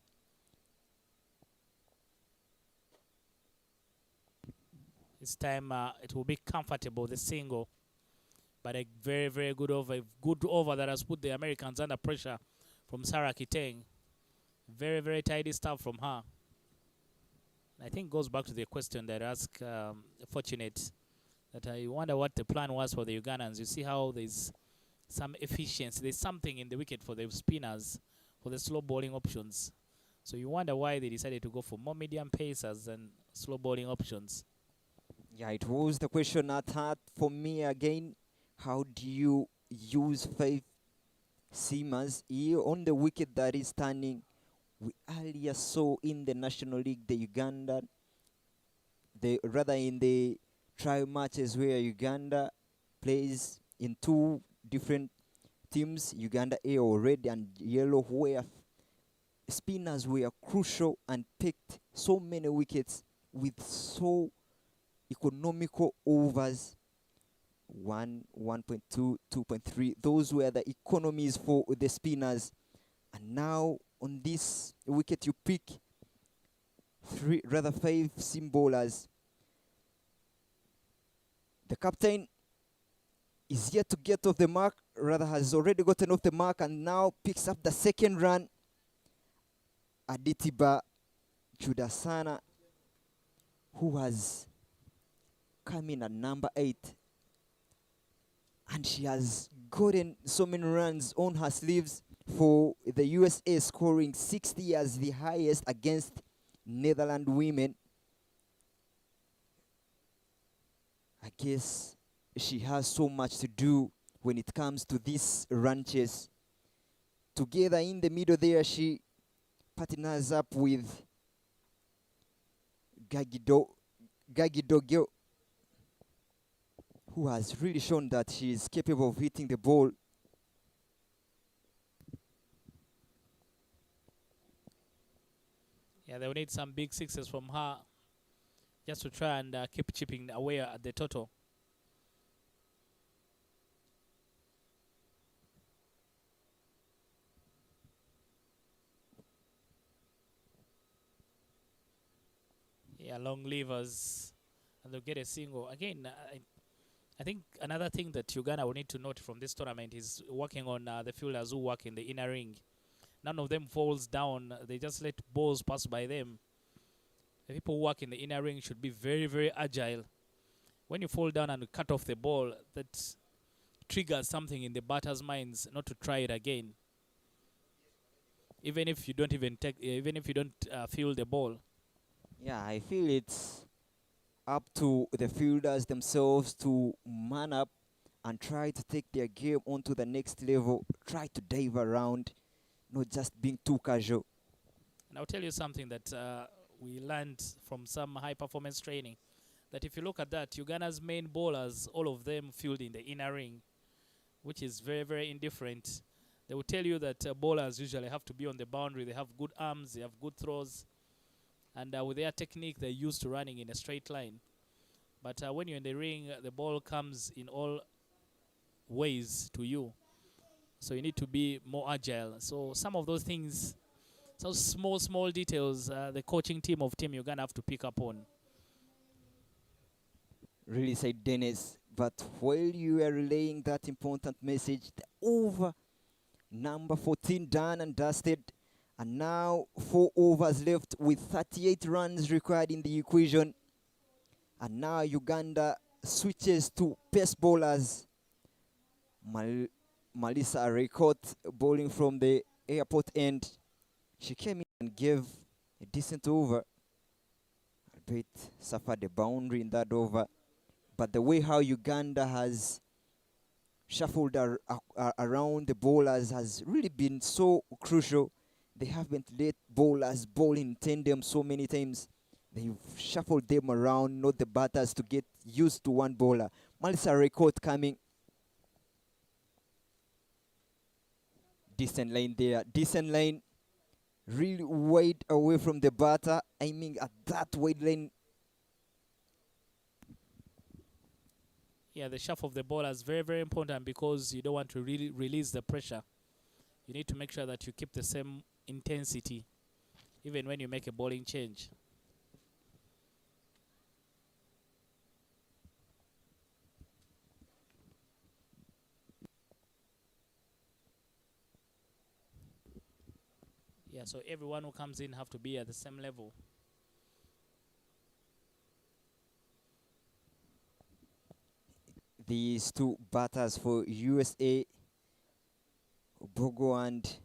This time it will be comfortable, the single, but a very, very good over that has put the Americans under pressure from Sarah Kiteng. Very, very tidy stuff from her. I think goes back to the question that I asked Fortunate, that I wonder what the plan was for the Ugandans. You see how there's some efficiency. There's something in the wicket for the spinners, for the slow bowling options. So you wonder why they decided to go for more medium pacers and slow bowling options. Yeah, it was the question at heart for me again. How do you use 5 seamers here on the wicket that is turning? We earlier saw in the National League the Uganda, rather in the trial matches where Uganda plays in 2 different teams, Uganda-A or red and yellow, where spinners were crucial and picked so many wickets with so economical overs. 1, 1.2, 2.3. Those were the economies for the spinners. And now on this wicket you pick 5 seam bowlers. The captain is yet to get off the mark, rather has already gotten off the mark and now picks up the 2nd run. Aditiba Chudasana, who has come in at number 8, and she has gotten so many runs on her sleeves for the USA, scoring 60 as the highest against Netherlands women. I guess she has so much to do when it comes to this run chase. Together in the middle there, she partners up with Gagidogyo, who has really shown that she is capable of hitting the ball. Yeah, they will need some big sixes from her just to try and keep chipping away at the total. Yeah, long levers, and they'll get a single. Again, I think another thing that Uganda will need to note from this tournament is working on the fielders who work in the inner ring. None of them falls down. They just let balls pass by them. The people who work in the inner ring should be very, very agile. When you fall down and cut off the ball, that triggers something in the batter's minds not to try it again. Even if you don't feel the ball. Yeah, I feel it's up to the fielders themselves to man up and try to take their game onto the next level, try to dive around, not just being too casual. And I'll tell you something that we learned from some high performance training, that if you look at that, Uganda's main bowlers, all of them field in the inner ring, which is very, very indifferent. They will tell you that bowlers usually have to be on the boundary. They have good arms, they have good throws, and with their technique, they're used to running in a straight line. But when you're in the ring, the ball comes in all ways to you. So you need to be more agile. So some of those things, so small details, the coaching team of Team Uganda have to pick up on. Really said Dennis. But while you are relaying that important message, the over number 14 done and dusted. And now 4 overs left with 38 runs required in the equation. And now Uganda switches to pace bowlers. Melissa Rekot bowling from the airport end. She came in and gave a decent over. Albeit suffered a boundary in that over. But the way how Uganda has shuffled around the bowlers has really been so crucial. They haven't let bowlers bowl in tandem so many times. They've shuffled them around, not the batters, to get used to one bowler. Melissa Rekot coming. Decent line there. Decent line. Really wide away from the batter, aiming at that wide line. Yeah, the shaft of the ball is very, very important because you don't want to really release the pressure. You need to make sure that you keep the same intensity even when you make a bowling change. Yeah, so everyone who comes in have to be at the same level. These two batters for USA, Bogo and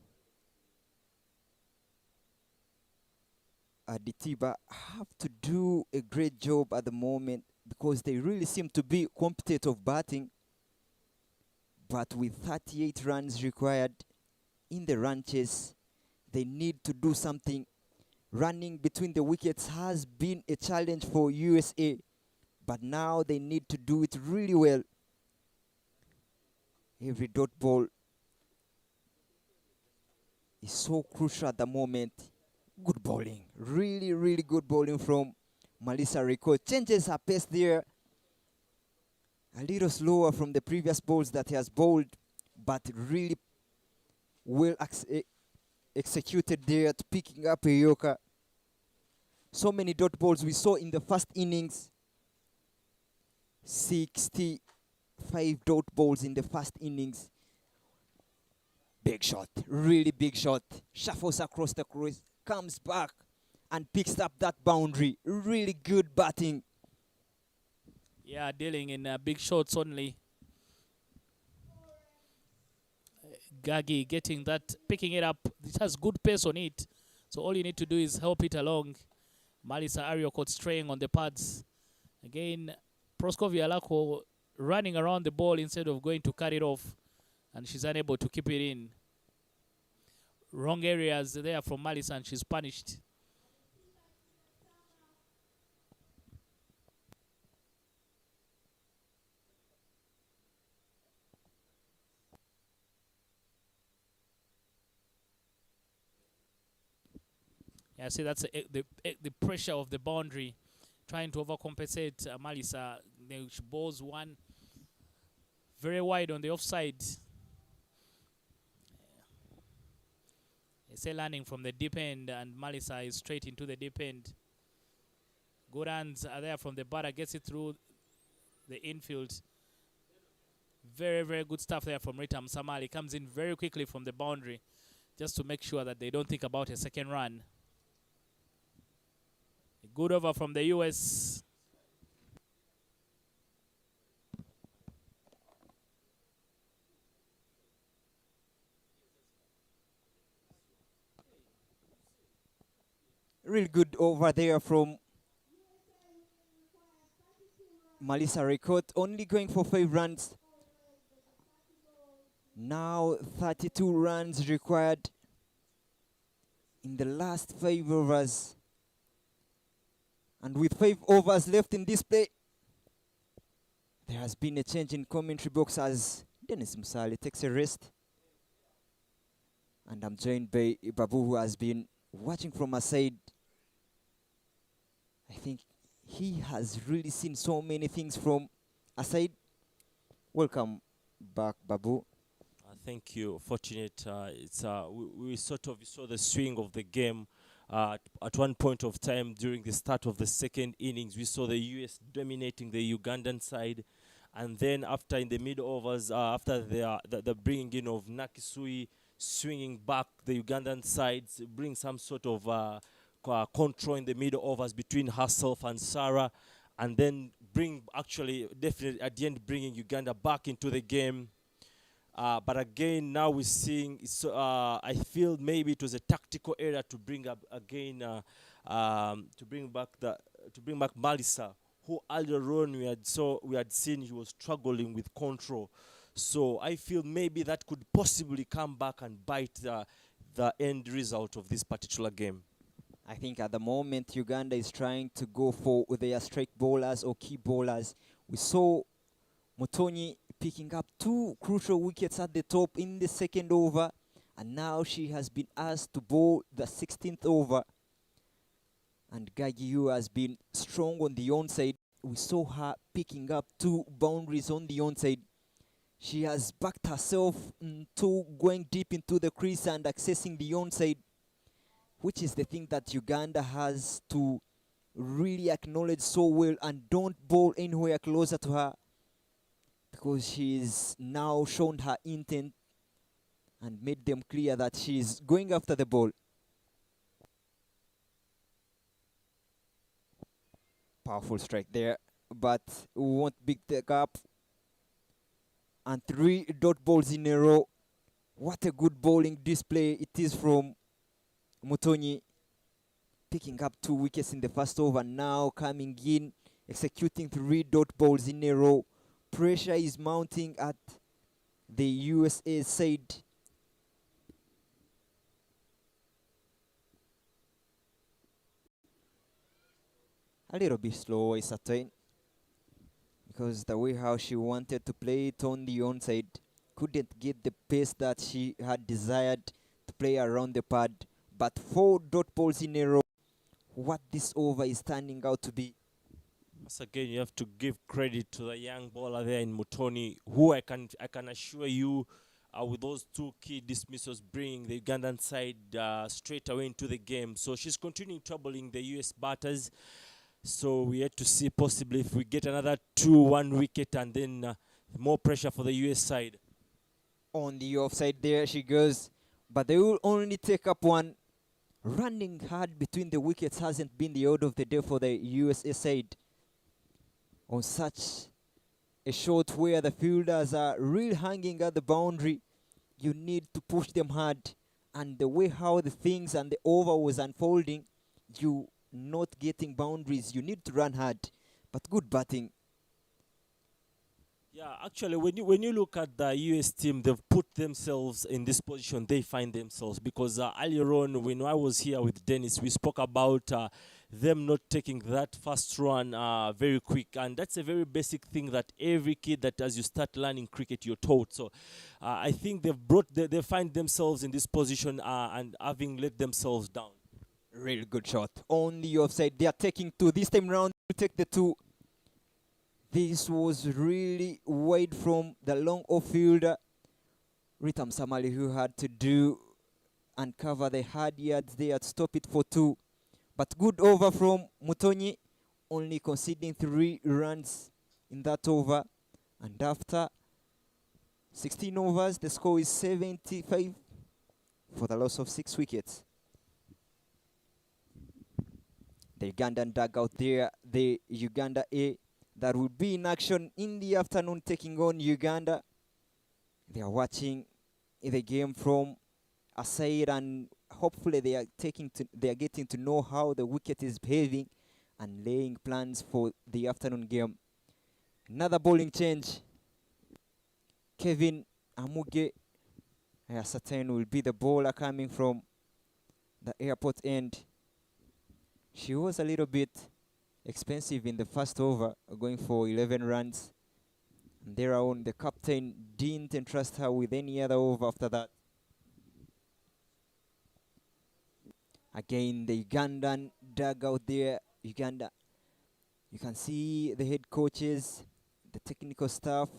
Aditiba, have to do a great job at the moment because they really seem to be competent of batting. But with 38 runs required in the run chase, they need to do something. Running between the wickets has been a challenge for USA, but now they need to do it really well. Every dot ball is so crucial at the moment. Good bowling. Really, really good bowling from Melissa Rekot. Changes her pace there. A little slower from the previous balls that he has bowled, but really well executed there at picking up a yorker. So many dot balls we saw in the first innings. 65 dot balls in the first innings. Big shot, really big shot. Shuffles across the crease, comes back and picks up that boundary. Really good batting. Yeah, dealing in big shots only. Gagi getting that, picking it up. It has good pace on it. So all you need to do is help it along. Melissa Ariokot straying on the pads. Again, Proskovia Alako running around the ball instead of going to cut it off, and she's unable to keep it in. Wrong areas there from Malisa, and she's punished. Yeah, see, that's the pressure of the boundary, trying to overcompensate Malisa. She balls one very wide on the offside. It's a landing from the deep end, and Malisa is straight into the deep end. Good hands are there from the batter, gets it through the infield. Very, very good stuff there from Rita Msamali. Comes in very quickly from the boundary just to make sure that they don't think about a second run. A good over from the US. Real good over there from Malisa Rekot, only going for 5 runs. Now 32 runs required in the last 5 overs. And with 5 overs left in this play, there has been a change in commentary box as Dennis Musali takes a rest. And I'm joined by Babu, who has been watching from aside. I think he has really seen so many things from aside. Welcome back, Babu. Thank you. Fortunate. We sort of saw the swing of the game. At one point of time during the start of the second innings, we saw the US dominating the Ugandan side, and then after in the mid overs, after the bringing in of Nakisui, swinging back the Ugandan sides, bring some sort of control in the mid overs between herself and Sarah, and then definitely at the end bringing Uganda back into the game. But again, now we're seeing. I feel maybe it was a tactical error to bring up again, to bring back Malisa, who earlier on we had seen he was struggling with control. So I feel maybe that could possibly come back and bite the end result of this particular game. I think at the moment Uganda is trying to go for their strike bowlers or key bowlers. We saw Mutonyi picking up 2 crucial wickets at the top in the second over, and now she has been asked to bowl the 16th over. And Gagiu has been strong on the onside. We saw her picking up 2 boundaries on the onside. She has backed herself into going deep into the crease and accessing the onside, which is the thing that Uganda has to really acknowledge so well, and don't bowl anywhere closer to her, because she's now shown her intent and made them clear that she's going after the ball. Powerful strike there, but we won't pick the gap. And 3 dot balls in a row. What a good bowling display it is from Mutonyi, picking up 2 wickets in the first over, now coming in, executing 3 dot balls in a row. Pressure is mounting at the USA side. A little bit slow is certain, because the way how she wanted to play it on the onside, couldn't get the pace that she had desired to play around the pad. But 4 dot balls in a row, what this over is turning out to be. Once again, you have to give credit to the young bowler there in Mutonyi, who I can assure you, with those 2 key dismissals, bringing the Ugandan side straight away into the game. So she's continuing troubling the US batters. So we had to see possibly if we get another 2-1 wicket, and then more pressure for the US side. On the offside there she goes, but they will only take up 1. Running hard between the wickets hasn't been the order of the day for the USA side. On such a shot where the fielders are really hanging at the boundary, you need to push them hard. And the way how the things and the over was unfolding, you not getting boundaries, you need to run hard. But good batting. Yeah, actually, when you look at the US team, they've put themselves in this position. They find themselves because earlier on, when I was here with Dennis, we spoke about them not taking that first run very quick, and that's a very basic thing that every kid that as you start learning cricket, you're taught. So, I think they find themselves in this position and having let themselves down. Really good shot. On the offside. They are taking two. This time round, to take the two. This was really wide from the long off fielder, Ritam Samali, who had to do and cover the hard yards there to stop it for two. But good over from Mutonyi, only conceding 3 runs in that over. And after 16 overs, the score is 75 for the loss of 6 wickets. The Ugandan dugout there, the Uganda-A, that will be in action in the afternoon, taking on Uganda. They are watching the game from a side, and hopefully they are getting to know how the wicket is behaving and laying plans for the afternoon game. Another bowling change. Kevin Amuge, I ascertain, will be the bowler coming from the airport end. She was a little bit expensive in the first over, going for 11 runs. And thereon, the captain didn't entrust her with any other over after that. Again, the Ugandan dugout there, Uganda. You can see the head coaches, the technical staff,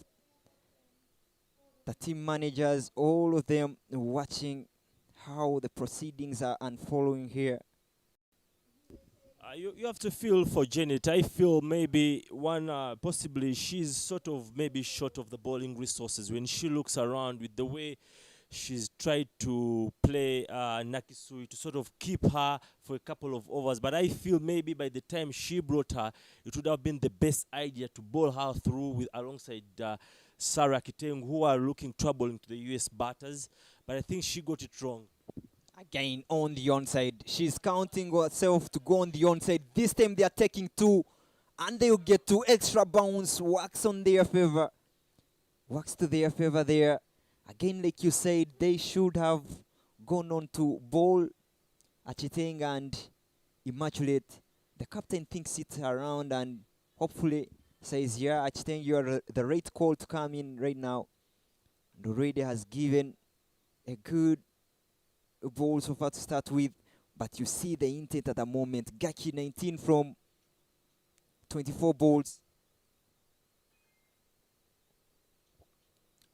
the team managers, all of them watching how the proceedings are unfolding here. You have to feel for Janet. I feel maybe possibly she's sort of maybe short of the bowling resources when she looks around with the way she's tried to play Nakisui to sort of keep her for a couple of overs. But I feel maybe by the time she brought her, it would have been the best idea to bowl her through alongside Sarah Kiteng, who are looking trouble into the US batters. But I think she got it wrong. Again, on the onside. She's counting herself to go on the onside. This time they are taking 2, and they'll get 2 extra bounce. Works on their favor. Works to their favor there. Again, like you said, they should have gone on to bowl Achiteng and Immaculate. The captain thinks it around and hopefully says, yeah, Achiteng, you're the right call to come in right now. And already has given a good ball so far to start with, but you see the intent at the moment. Gaki 19 from 24 balls.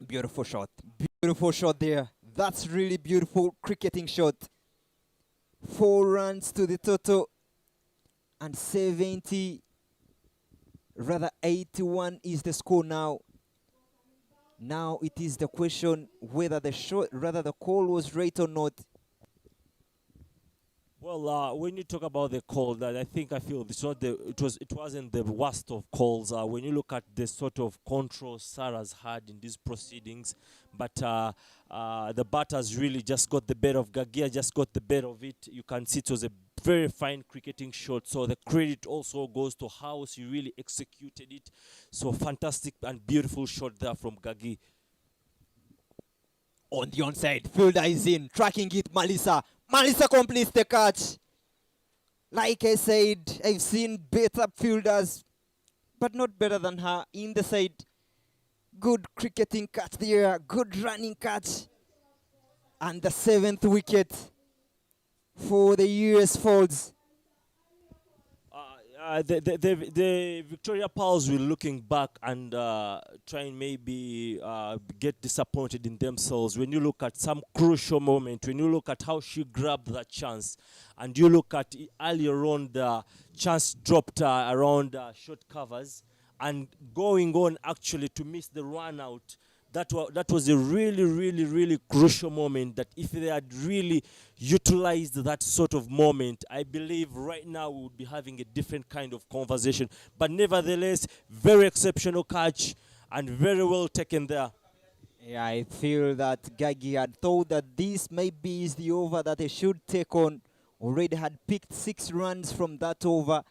Beautiful shot. Beautiful shot there. That's really beautiful cricketing shot. 4 runs to the total and 81 is the score now. Now it is the question whether the call was right or not. Well, when you talk about the call, that I feel it wasn't the worst of calls. When you look at the sort of control Sarah's had in these proceedings, but the batters really just got the better of Gagia, just got the better of it. You can see it was a very fine cricketing shot. So the credit also goes to how she really executed it. So fantastic and beautiful shot there from Gagi. On the onside, fielder is in, tracking it, Malisa. Malisa completes the catch. Like I said, I've seen better fielders, but not better than her in the side. Good cricketing catch there, good running catch. And the 7th wicket for the US Folds. The Victoria Pals will looking back and try and maybe get disappointed in themselves when you look at some crucial moment, when you look at how she grabbed that chance, and you look at earlier on the chance dropped around short covers, and going on actually to miss the run out. That was a really, really, really crucial moment that if they had really utilized that sort of moment, I believe right now we would be having a different kind of conversation. But nevertheless, very exceptional catch and very well taken there. Yeah, I feel that Gagi had thought that this maybe is the over that they should take on. Already had picked 6 runs from that over.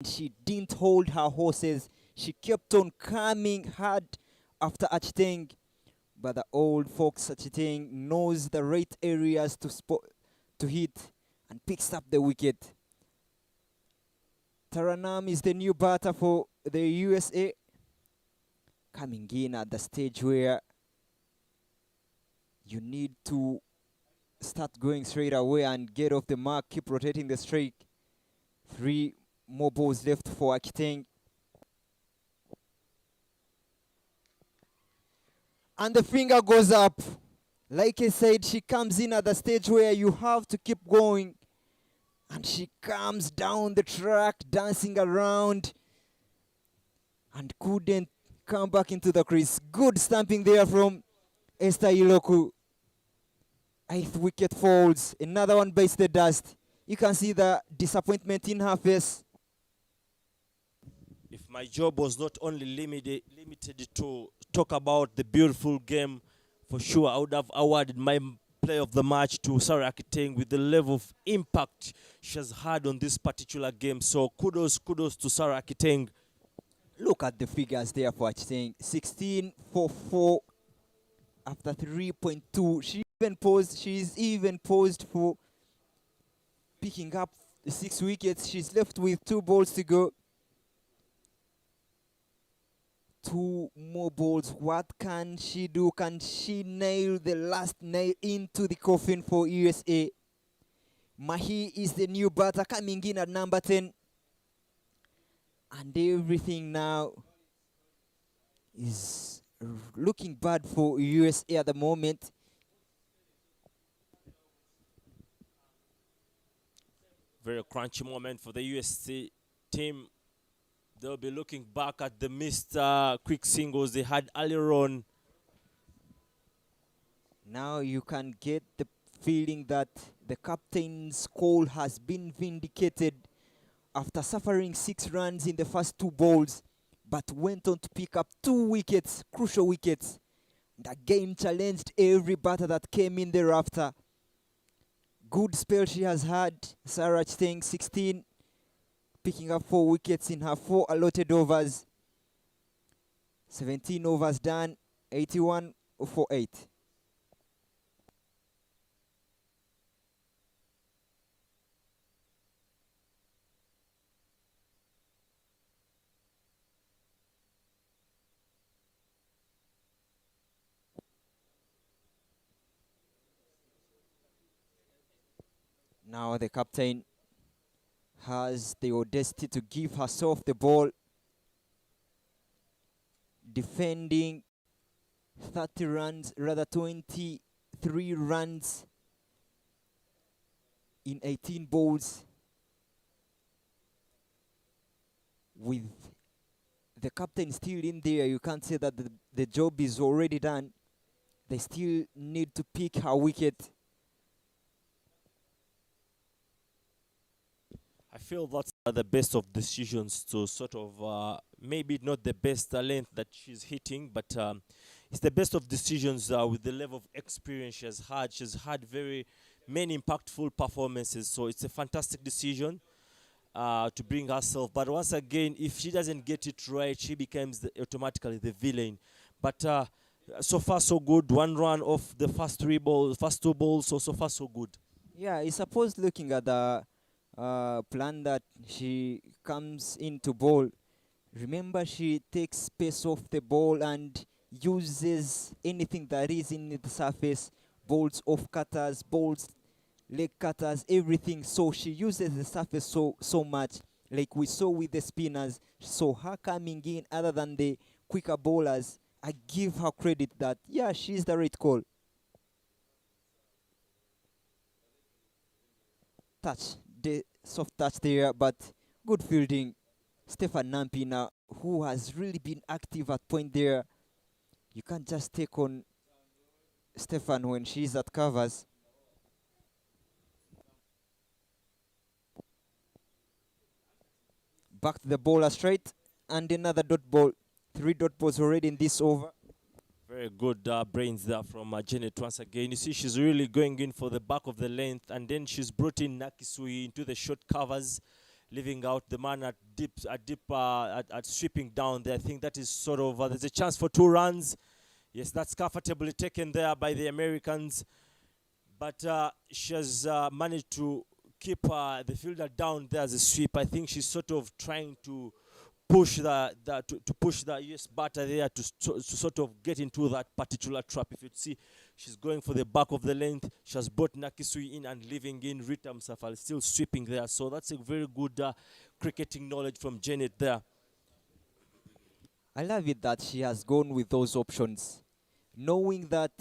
And she didn't hold her horses. She kept on coming hard after Achiteng, but the old fox Achiteng knows the right areas to hit and picks up the wicket. Taranam is the new batter for the USA, coming in at the stage where you need to start going straight away and get off the mark, keep rotating the streak. 3 more balls left for Achiteng. And the finger goes up. Like I said, she comes in at the stage where you have to keep going. And she comes down the track, dancing around. And couldn't come back into the crease. Good stamping there from Esther Iloku. 8th wicket falls. Another one bites the dust. You can see the disappointment in her face. If my job was not only limited to talk about the beautiful game, for sure I would have awarded my player of the match to Sarah Achiteng with the level of impact she has had on this particular game. So kudos to Sarah Achiteng. Look at the figures there for Achiteng. 16 for 4 after 3.2. She's even posed for picking up the 6 wickets. She's left with 2 balls to go. 2 more balls. What can she do? Can she nail the last nail into the coffin for USA? Mahi is the new batter coming in at number 10. And everything now is looking bad for USA at the moment. Very crunchy moment for the USA team. They'll be looking back at the missed quick singles they had earlier on. Now you can get the feeling that the captain's call has been vindicated after suffering 6 runs in the first 2 balls, but went on to pick up 2 wickets, crucial wickets. The game challenged every batter that came in thereafter. Good spell she has had. Sarah Achiteng, 16, picking up 4 wickets in her 4 allotted overs. 17 overs done, 81 for 8. Now the captain has the audacity to give herself the ball. Defending 30 runs, rather 23 runs in 18 balls. With the captain still in there, you can't say that the job is already done. They still need to pick her wicket. I feel that's the best of decisions to sort of, maybe not the best length that she's hitting, but it's the best of decisions with the level of experience she has had. She's had very many impactful performances, so it's a fantastic decision to bring herself. But once again, if she doesn't get it right, she becomes automatically the villain. But so far so good. 1 run off the first 2 balls, so far so good. Yeah, I suppose looking at the plan that she comes into bowl, remember she takes space off the ball and uses anything that is in the surface, balls off cutters, balls leg cutters, everything. So she uses the surface so much, like we saw with the spinners. So her coming in, other than the quicker bowlers, I give her credit that, yeah, she's the right call. Touch, the soft touch there, but good fielding. Stefan Nampi now, who has really been active at point there. You can't just take on Stefan when she's at covers. Back to the bowler straight, and another dot ball. 3 dot balls already in this over. Very good brains there from Janet once again. You see, she's really going in for the back of the length, and then she's brought in Nakisui into the short covers. leaving out the man at at sweeping down there. I think that is sort of there's a chance for 2 runs. Yes, that's comfortably taken there by the Americans, but she has managed to keep the fielder down there as a sweep. I think she's sort of trying to push to push the US batter there to sort of get into that particular trap. If you see, she's going for the back of the length. She has brought Nakisui in and leaving in Rita Msafal still sweeping there. So that's a very good cricketing knowledge from Janet there. I love it that she has gone with those options, knowing that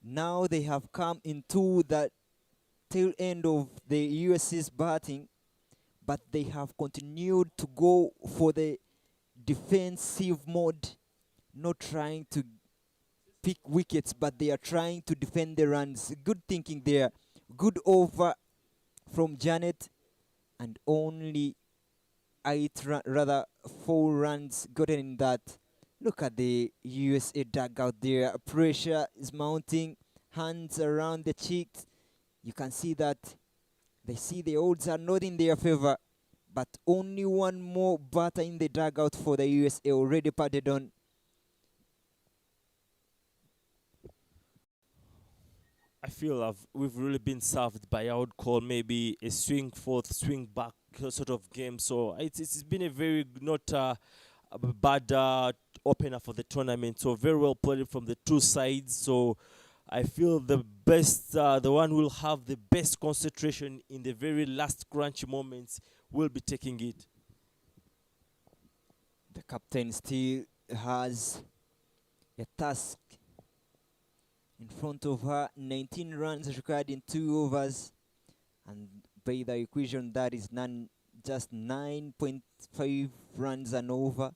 now they have come into the tail end of the US's batting, but they have continued to go for the defensive mode, not trying to pick wickets, but they are trying to defend the runs. Good thinking there. Good over from Janet, and only 4 runs gotten in that. Look at the USA dugout there. Pressure is mounting, hands around the cheeks. You can see that they see the odds are not in their favor, but only one more batter in the dugout for the USA already padded on. I feel we've really been served by, I would call, maybe a swing forth, swing back sort of game. So it's been a very not a bad opener for the tournament. So very well played from the 2 sides. So I feel the best, the one who will have the best concentration in the very last crunch moments will be taking it. The captain still has a task in front of her. 19 runs required in 2 overs, and by the equation that is just 9.5 runs and over.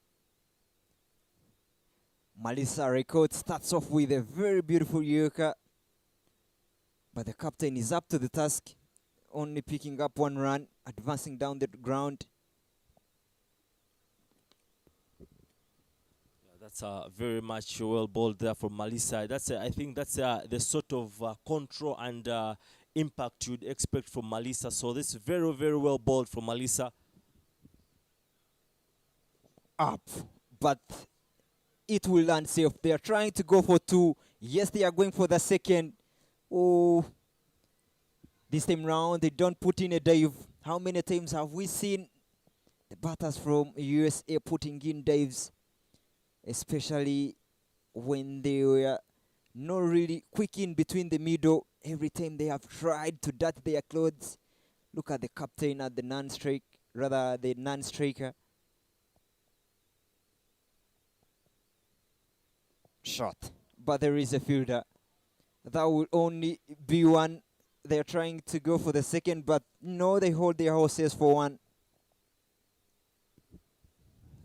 Melissa record starts off with a very beautiful yorker, but the captain is up to the task, only picking up 1 run, advancing down the ground. That's very much well bowled there from Melissa. I think that's the sort of control and impact you'd expect from Melissa. So this is very, very well bowled from Melissa. Up, but it will land safe. They are trying to go for 2. Yes, they are going for the second. Oh, this time round they don't put in a dive. How many times have we seen the batters from USA putting in dives, especially when they were not really quick in between the middle? Every time they have tried to dart their clothes. Look at the captain at the non-striker. Shot, but there is a fielder. That will only be 1. They're trying to go for the second, but no, they hold their horses for 1.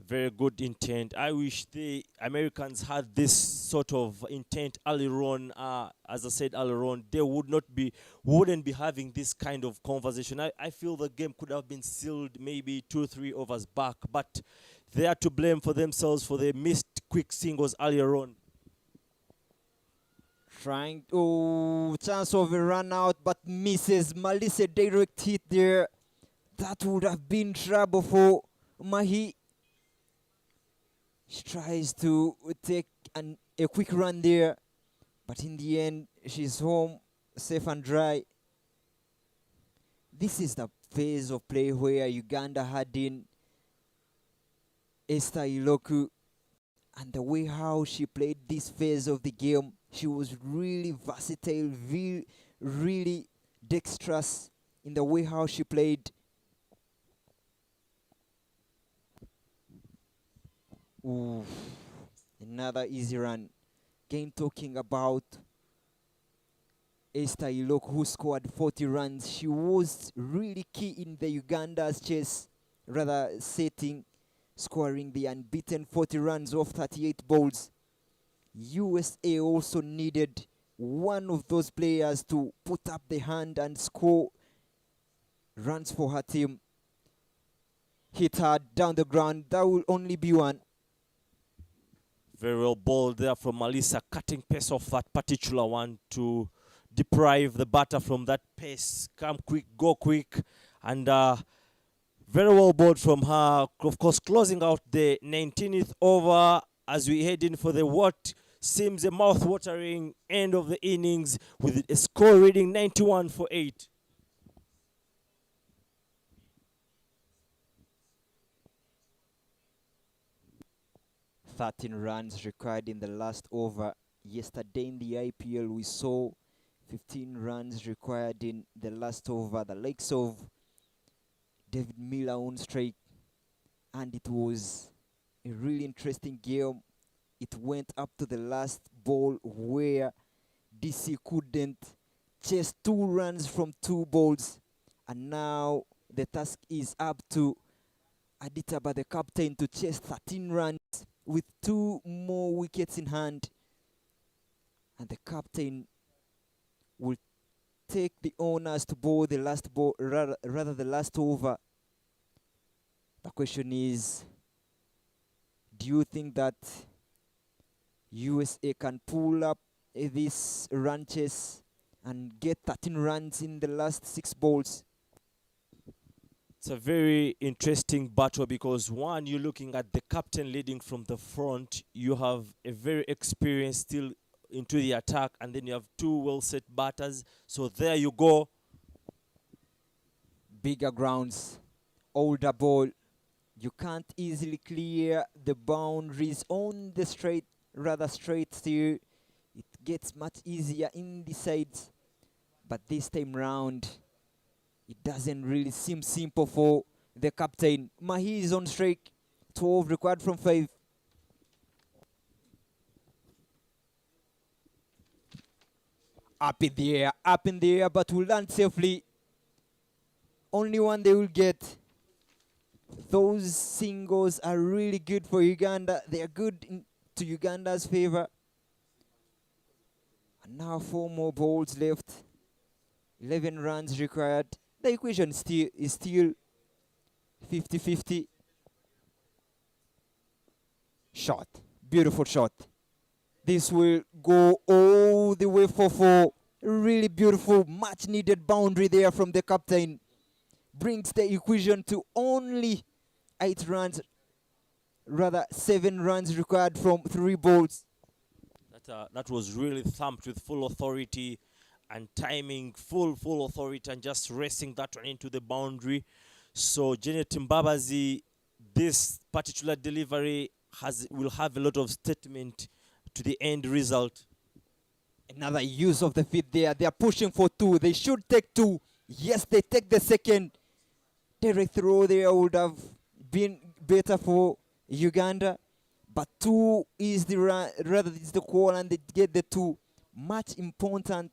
Very good intent. I wish the Americans had this sort of intent earlier on. As I said earlier on, they wouldn't be having this kind of conversation. I feel the game could have been sealed maybe 2-3 overs back, but they are to blame for themselves for the missed quick singles earlier on. Trying, chance of a run out, but misses. Melissa direct hit there. That would have been trouble for Mahi. She tries to take a quick run there, but in the end, she's home, safe and dry. This is the phase of play where Uganda had in Esther Iloku, and the way how she played this phase of the game, she was really versatile, really dexterous in the way how she played. Ooh, another easy run. Game talking about Esther Iloku, who scored 40 runs. She was really key in the Uganda's chase, scoring the unbeaten 40 runs off 38 balls. USA also needed one of those players to put up the hand and score runs for her team. Hit her down the ground. That will only be 1. Very well bowled there from Melissa, cutting pace off that particular one to deprive the batter from that pace. Come quick, go quick, and Very well bowled from her. Of course, closing out the 19th over as we head in for the what seems a mouth-watering end of the innings with a score reading 91 for 8. Runs required in the last over. Yesterday in the IPL, we saw 15 runs required in the last over. The likes of David Miller on strike, and it was a really interesting game. It went up to the last ball where DC couldn't chase 2 runs from 2 balls, and now the task is up to Entebbe, the captain, to chase 13 runs with 2 more wickets in hand, and the captain will take the honors to bowl the last ball, rather the last over. The question is, do you think that USA can pull up this run chase and get 13 runs in the last 6 balls? It's a very interesting battle because one, you're looking at the captain leading from the front. You have a very experienced still into the attack, and then you have 2 well-set batters. So there you go. Bigger grounds, older ball. You can't easily clear the boundaries on the straight, rather straight steer. It gets much easier in the sides, but this time round, it doesn't really seem simple for the captain. Mahi is on strike, 12 required from 5. Up in the air, but will land safely. Only one they will get. Those singles are really good for Uganda. They are good to Uganda's favor. And now 4 more balls left. 11 runs required. The equation is still 50-50. Shot. Beautiful shot. This will go all the way for 4. Really beautiful, much needed boundary there from the captain. Brings the equation to only 8 runs, rather 7 runs required from 3 balls. That was really thumped with full authority and timing, full authority, and just racing that one into the boundary. So Janet Mbabazi, this particular delivery will have a lot of statement to the end result. Another use of the feet there. They are pushing for 2. They should take 2. Yes, they take the second. Direct throw there would have been better for Uganda, but 2 is the rather is the call, and they get the 2. Much important.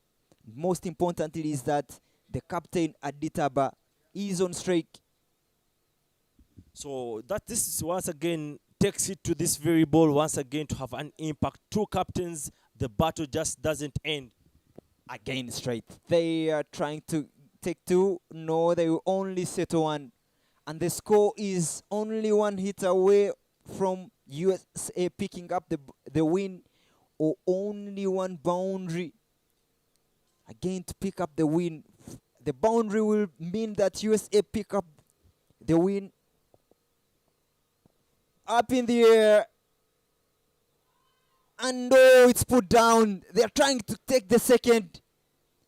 Most importantly is that the captain Entebbe is on strike. So this is once again takes it to this very ball once again to have an impact. 2 captains, the battle just doesn't end. Again straight. They are trying to take 2. No, they will only settle 1. And the score is only 1 hit away from USA picking up the win, or only 1 boundary again to pick up the win. The boundary will mean that USA pick up the win. Up in the air, and oh, it's put down. They're trying to take the second.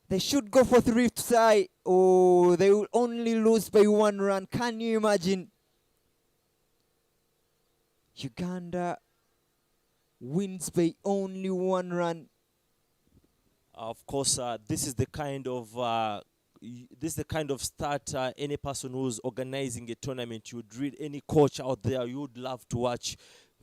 They should go for 3 to tie. Oh, they will only lose by 1 run. Can you imagine? Uganda wins by only 1 run. Of course, this is the kind of start any person who's organizing a tournament, you would read, any coach out there, you would love to watch.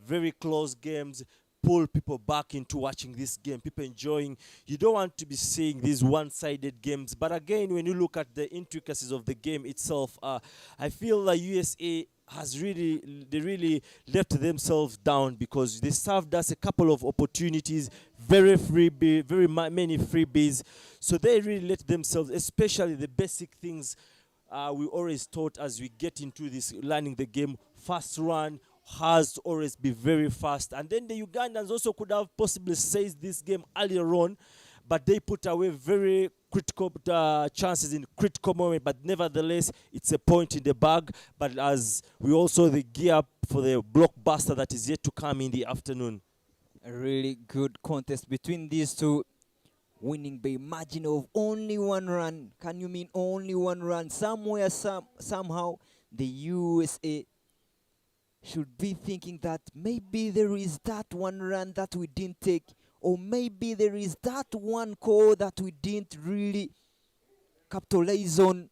Very close games, pull people back into watching this game, people enjoying. You don't want to be seeing these one-sided games. But again, when you look at the intricacies of the game itself, I feel like USA has really let themselves down, because they served us a couple of opportunities, very many freebies. So they really let themselves, especially the basic things we always taught as we get into this learning the game. First run has to always be very fast, and then the Ugandans also could have possibly seized this game earlier on, but they put away very critical chances in critical moment. But nevertheless, it's a point in the bag. But as we also the gear up for the blockbuster that is yet to come in the afternoon. A really good contest between these two, winning by a margin of only 1 run. Can you mean only 1 run? Somewhere, somehow, the USA should be thinking that maybe there is that 1 run that we didn't take, or maybe there is that 1 call that we didn't really capitalize on.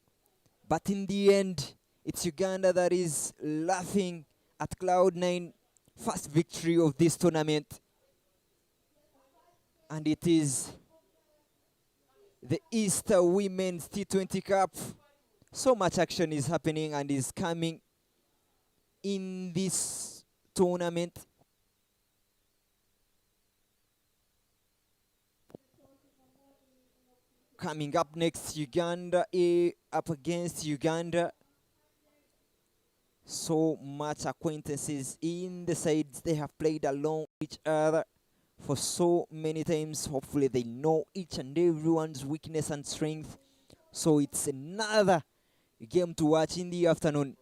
But in the end, it's Uganda that is laughing at Cloud9, first victory of this tournament. And it is the Easter Women's T20 Cup. So much action is happening and is coming in this tournament. Coming up next, Uganda-A up against Uganda. So much acquaintances in the sides. They have played along each other for so many times. Hopefully they know each and everyone's weakness and strength. So it's another game to watch in the afternoon.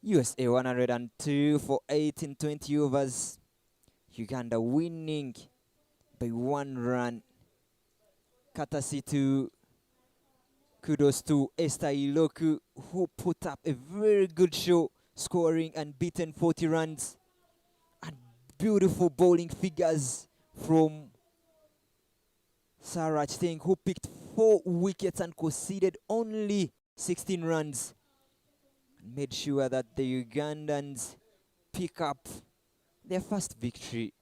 USA 102 for 18-20 overs. Uganda winning by 1 run. Courtesy to kudos to Esther Iloku, who put up a very good show, scoring and beaten 40 runs. And beautiful bowling figures from Sarah Chiteng, who picked 4 wickets and conceded only 16 runs. And made sure that the Ugandans pick up their first victory.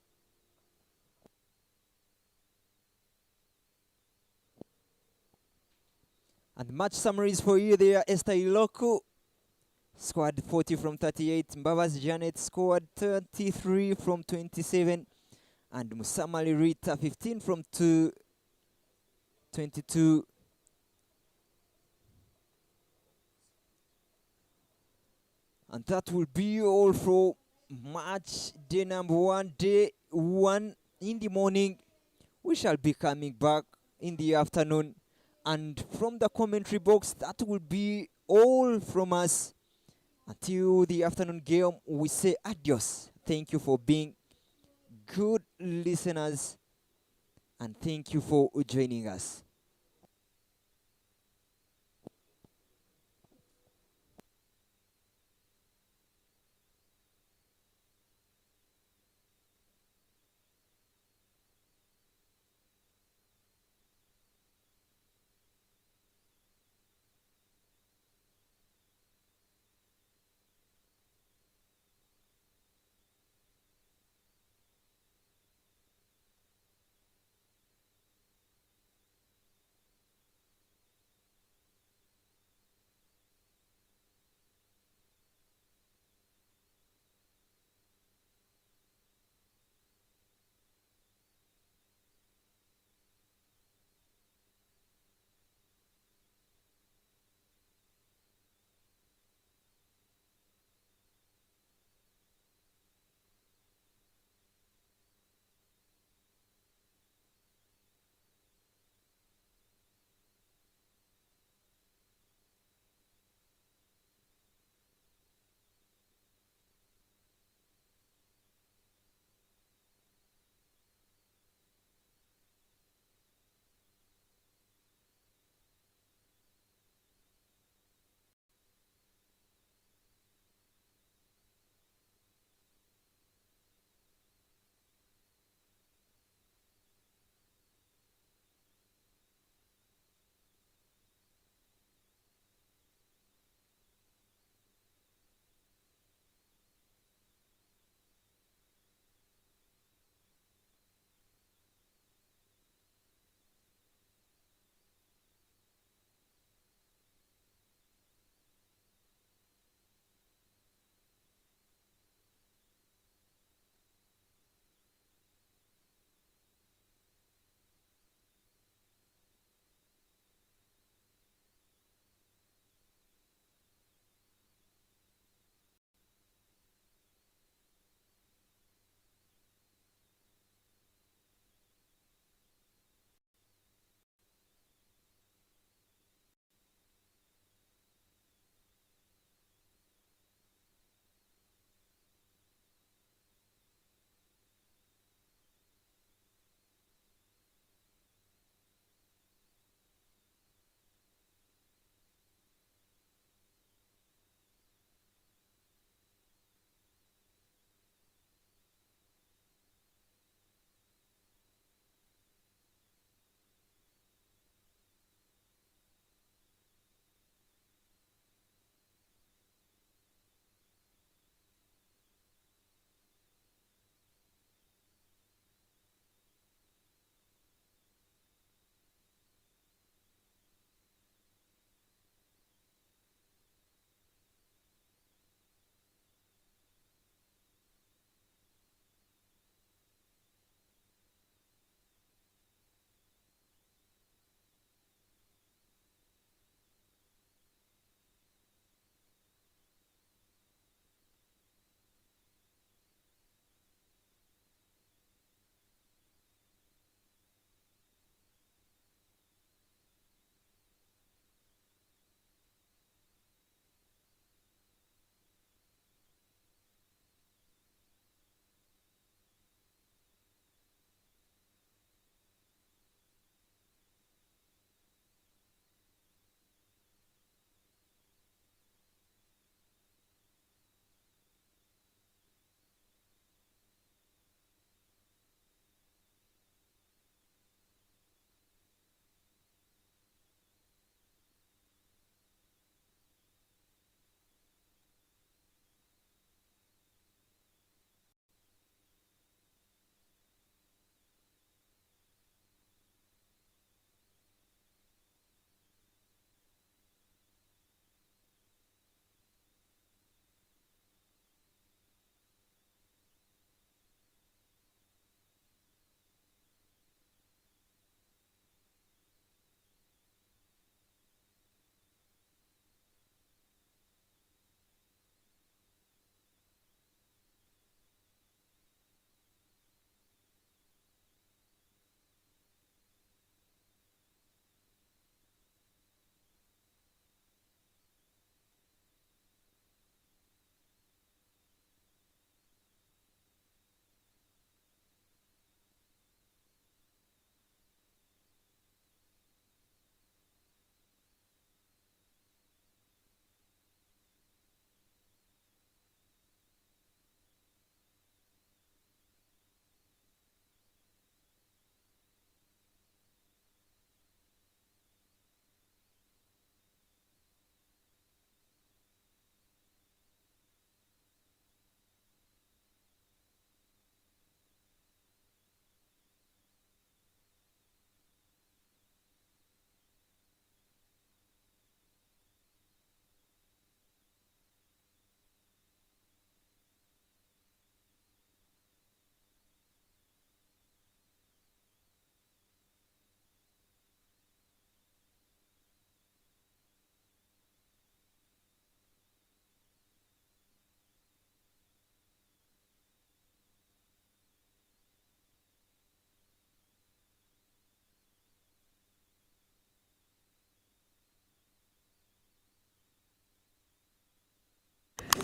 And match summaries for you there. Esther Iloku scored 40 from 38. Mbava's Janet scored 33 from 27. And Musamali Rita 15 from 22. And that will be all for match day number 1. Day 1 in the morning. We shall be coming back in the afternoon. And from the commentary box, that will be all from us. Until the afternoon game, we say adios. Thank you for being good listeners. And thank you for joining us.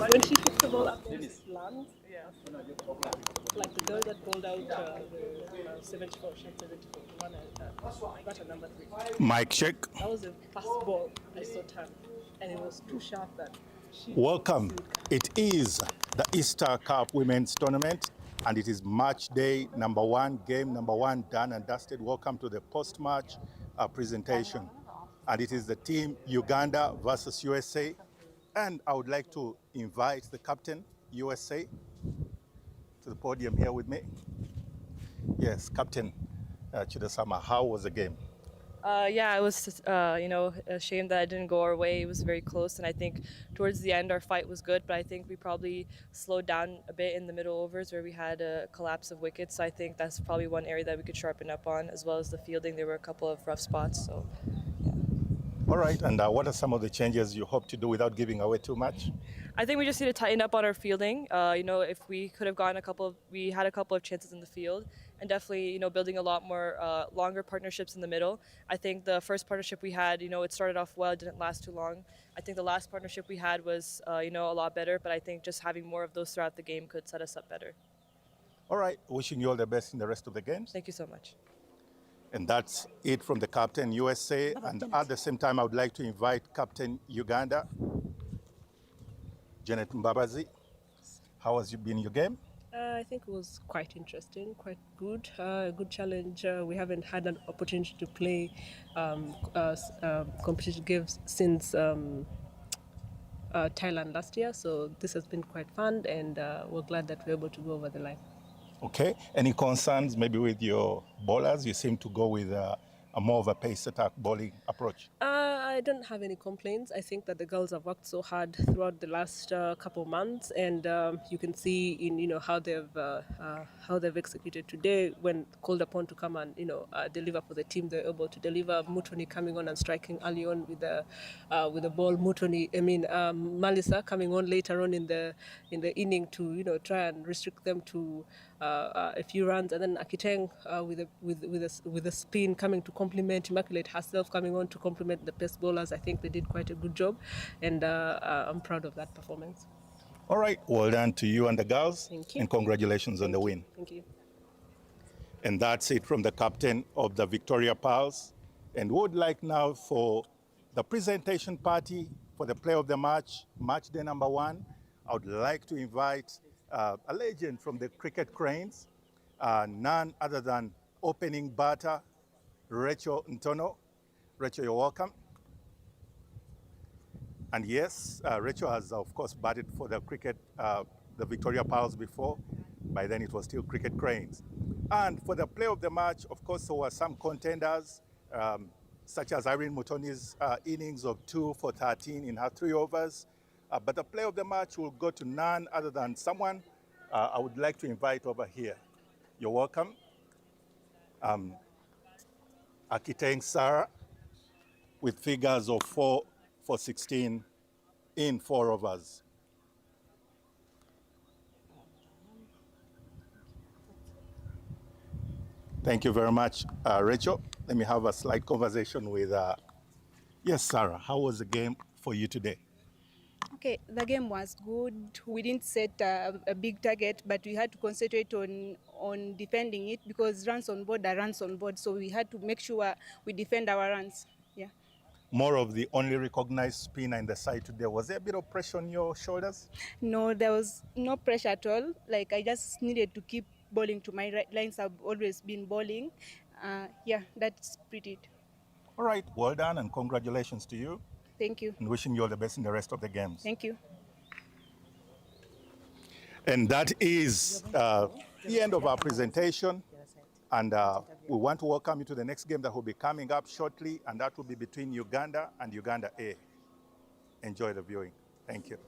When she hits the ball up and it lands, yeah. Like the girl that bowled out the 74, she had 74, the one batter number 3. Mike check. That was the first ball I saw turn, and it was too sharp that she. Welcome. It is the Easter Cup Women's Tournament, and it is match day number 1, game number 1 done and dusted. Welcome to the post-match presentation. And it is the team Uganda versus USA. And I would like to invite the captain, USA, to the podium here with me. Yes, Captain Chidasama, how was the game? Yeah, I was, ashamed that it didn't go our way. It was very close, and I think towards the end our fight was good, but I think we probably slowed down a bit in the middle overs where we had a collapse of wickets. So I think that's probably one area that we could sharpen up on, as well as the fielding. There were a couple of rough spots. So, yeah. All right, and what are some of the changes you hope to do without giving away too much? I think we just need to tighten up on our fielding. If we could have gotten we had a couple of chances in the field, and definitely, building a lot more longer partnerships in the middle. I think the first partnership we had, it started off well, it didn't last too long. I think the last partnership we had was, a lot better, but I think just having more of those throughout the game could set us up better. All right, wishing you all the best in the rest of the games. Thank you so much. And that's it from the captain, USA. And at the same time, I would like to invite Captain Uganda, Janet Mbabazi. How has you been your game? I think it was quite interesting, quite good, a good challenge. We haven't had an opportunity to play competitive games since Thailand last year, so this has been quite fun, and we're glad that we're able to go over the line. Okay. Any concerns maybe with your bowlers? You seem to go with a more of a pace attack bowling approach. I don't have any complaints. I think that the girls have worked so hard throughout the last couple of months, and you can see in how they've executed today. When called upon to come and deliver for the team, they're able to deliver. Mutoni coming on and striking early on with the ball. Malisa coming on later on in the inning to try and restrict them to a few runs, and then Akiteng with a spin coming to complement Immaculate herself, coming on to complement the pace bowlers. I think they did quite a good job, and I'm proud of that performance. All right, well done to you and the girls. Thank you. And congratulations on the win. Thank you. And that's it from the captain of the Victoria Pals. And would like now for the presentation party for the play of the match day number 1. I would like to invite a legend from the cricket cranes, none other than opening batter, Rachel Ntono. Rachel, you're welcome. And yes, Rachel has, of course, batted for the cricket, the Victoria Pals before. By then, it was still cricket cranes. And for the play of the match, of course, there were some contenders, such as Irene Mutoni's innings of 2 for 13 in her 3 overs. But the play of the match will go to none other than someone I would like to invite over here. You're welcome. Akiteng Sarah, with figures of 4 for 16 in 4 overs. Thank you very much, Rachel. Let me have a slight conversation with, yes, Sarah, how was the game for you today? Okay, the game was good. We didn't set a big target, but we had to concentrate on defending it because runs on board are runs on board. So we had to make sure we defend our runs. Yeah. More of the only recognized spinner in the side today. Was there a bit of pressure on your shoulders? No, there was no pressure at all. Like I just needed to keep bowling to my right lines. I've always been bowling. Yeah, that's pretty it. All right, well done and congratulations to you. Thank you. And wishing you all the best in the rest of the games. Thank you. And that is the end of our presentation. And we want to welcome you to the next game that will be coming up shortly, and that will be between Uganda and Uganda-A. Enjoy the viewing. Thank you.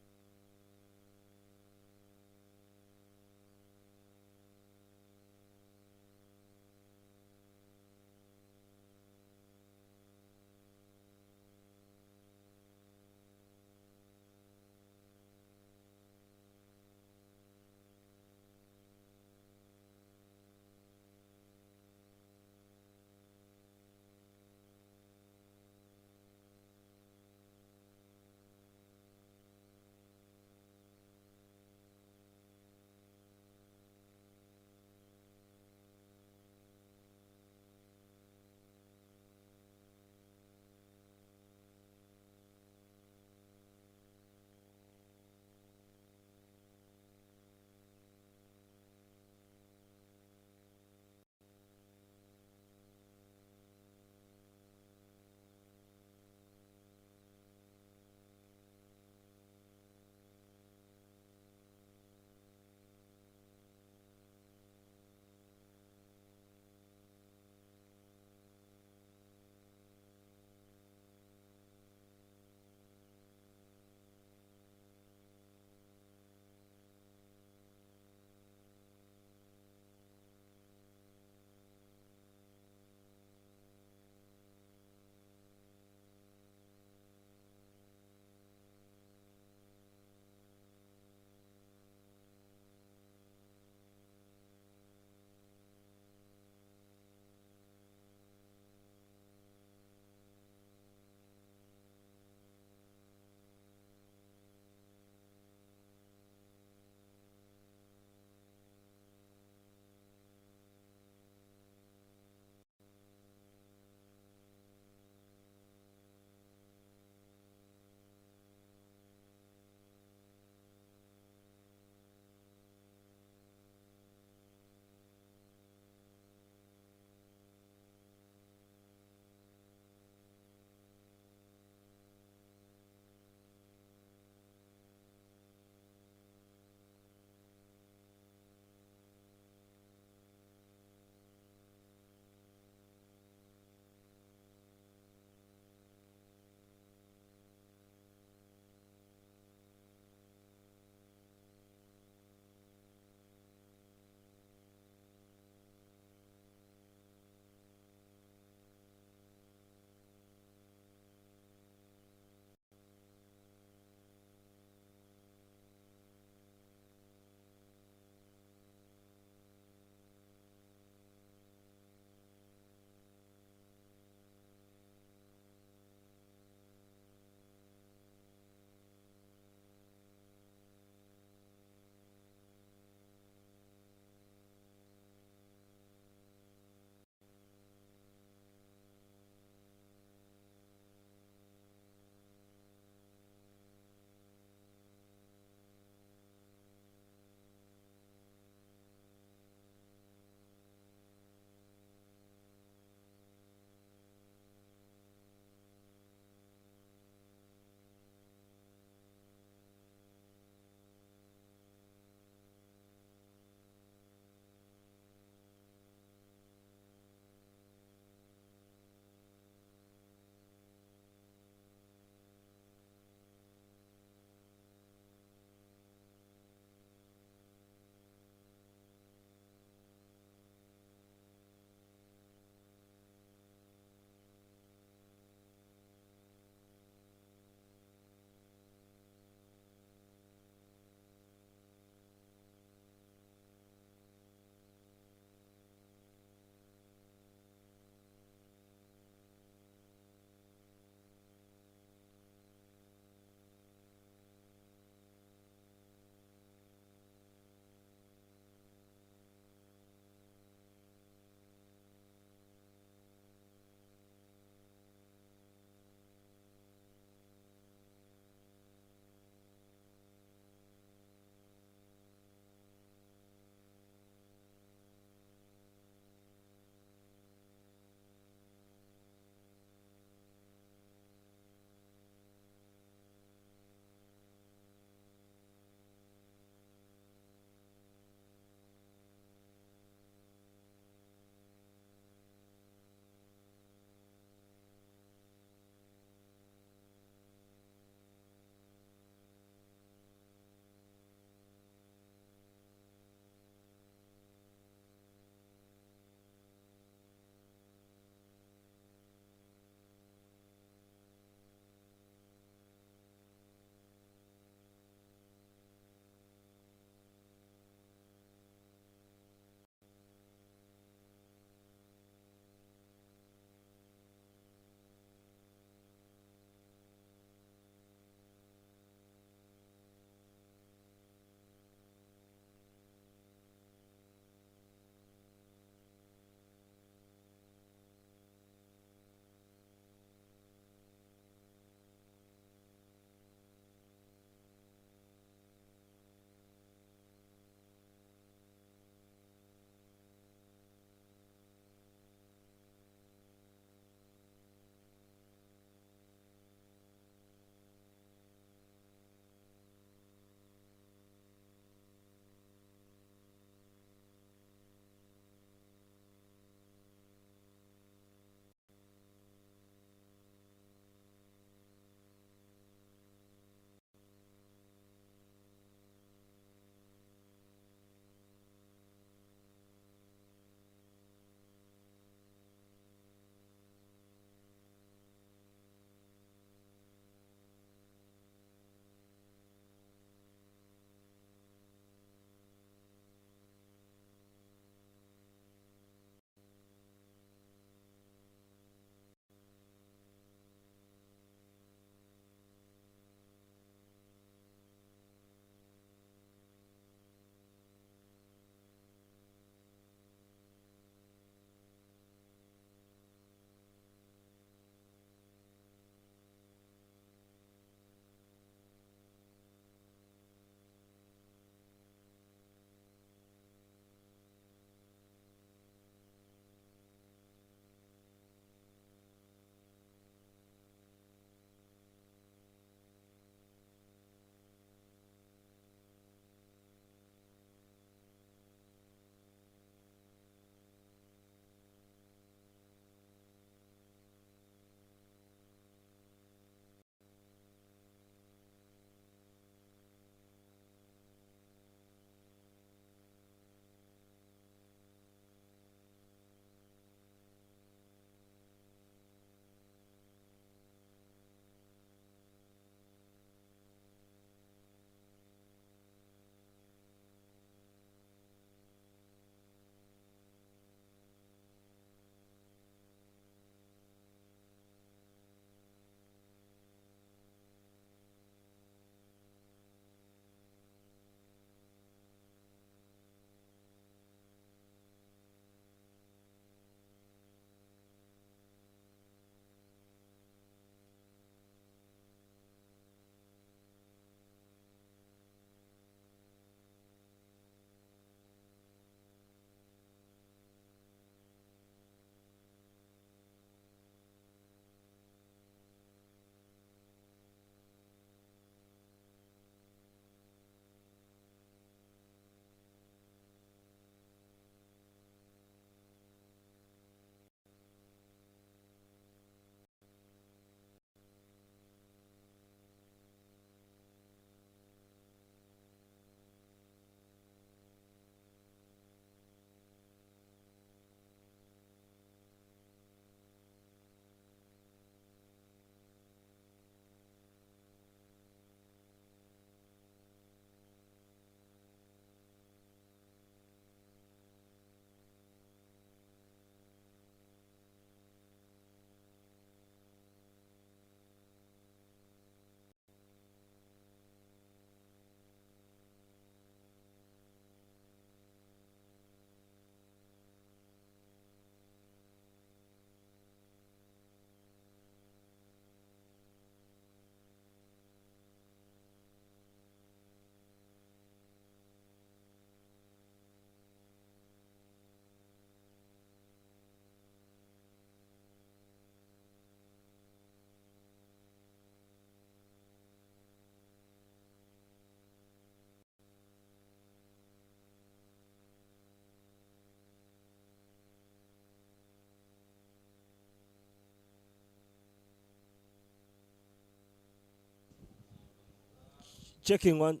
checking one.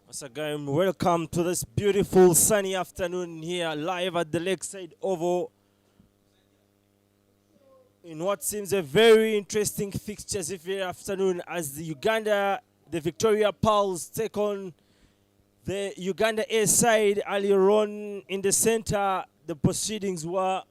Once again, welcome to this beautiful sunny afternoon here live at the Lakeside Oval in what seems a very interesting fixtures every afternoon as the Victoria Pearls take on the Uganda-A side. Earlier on in the center, the proceedings were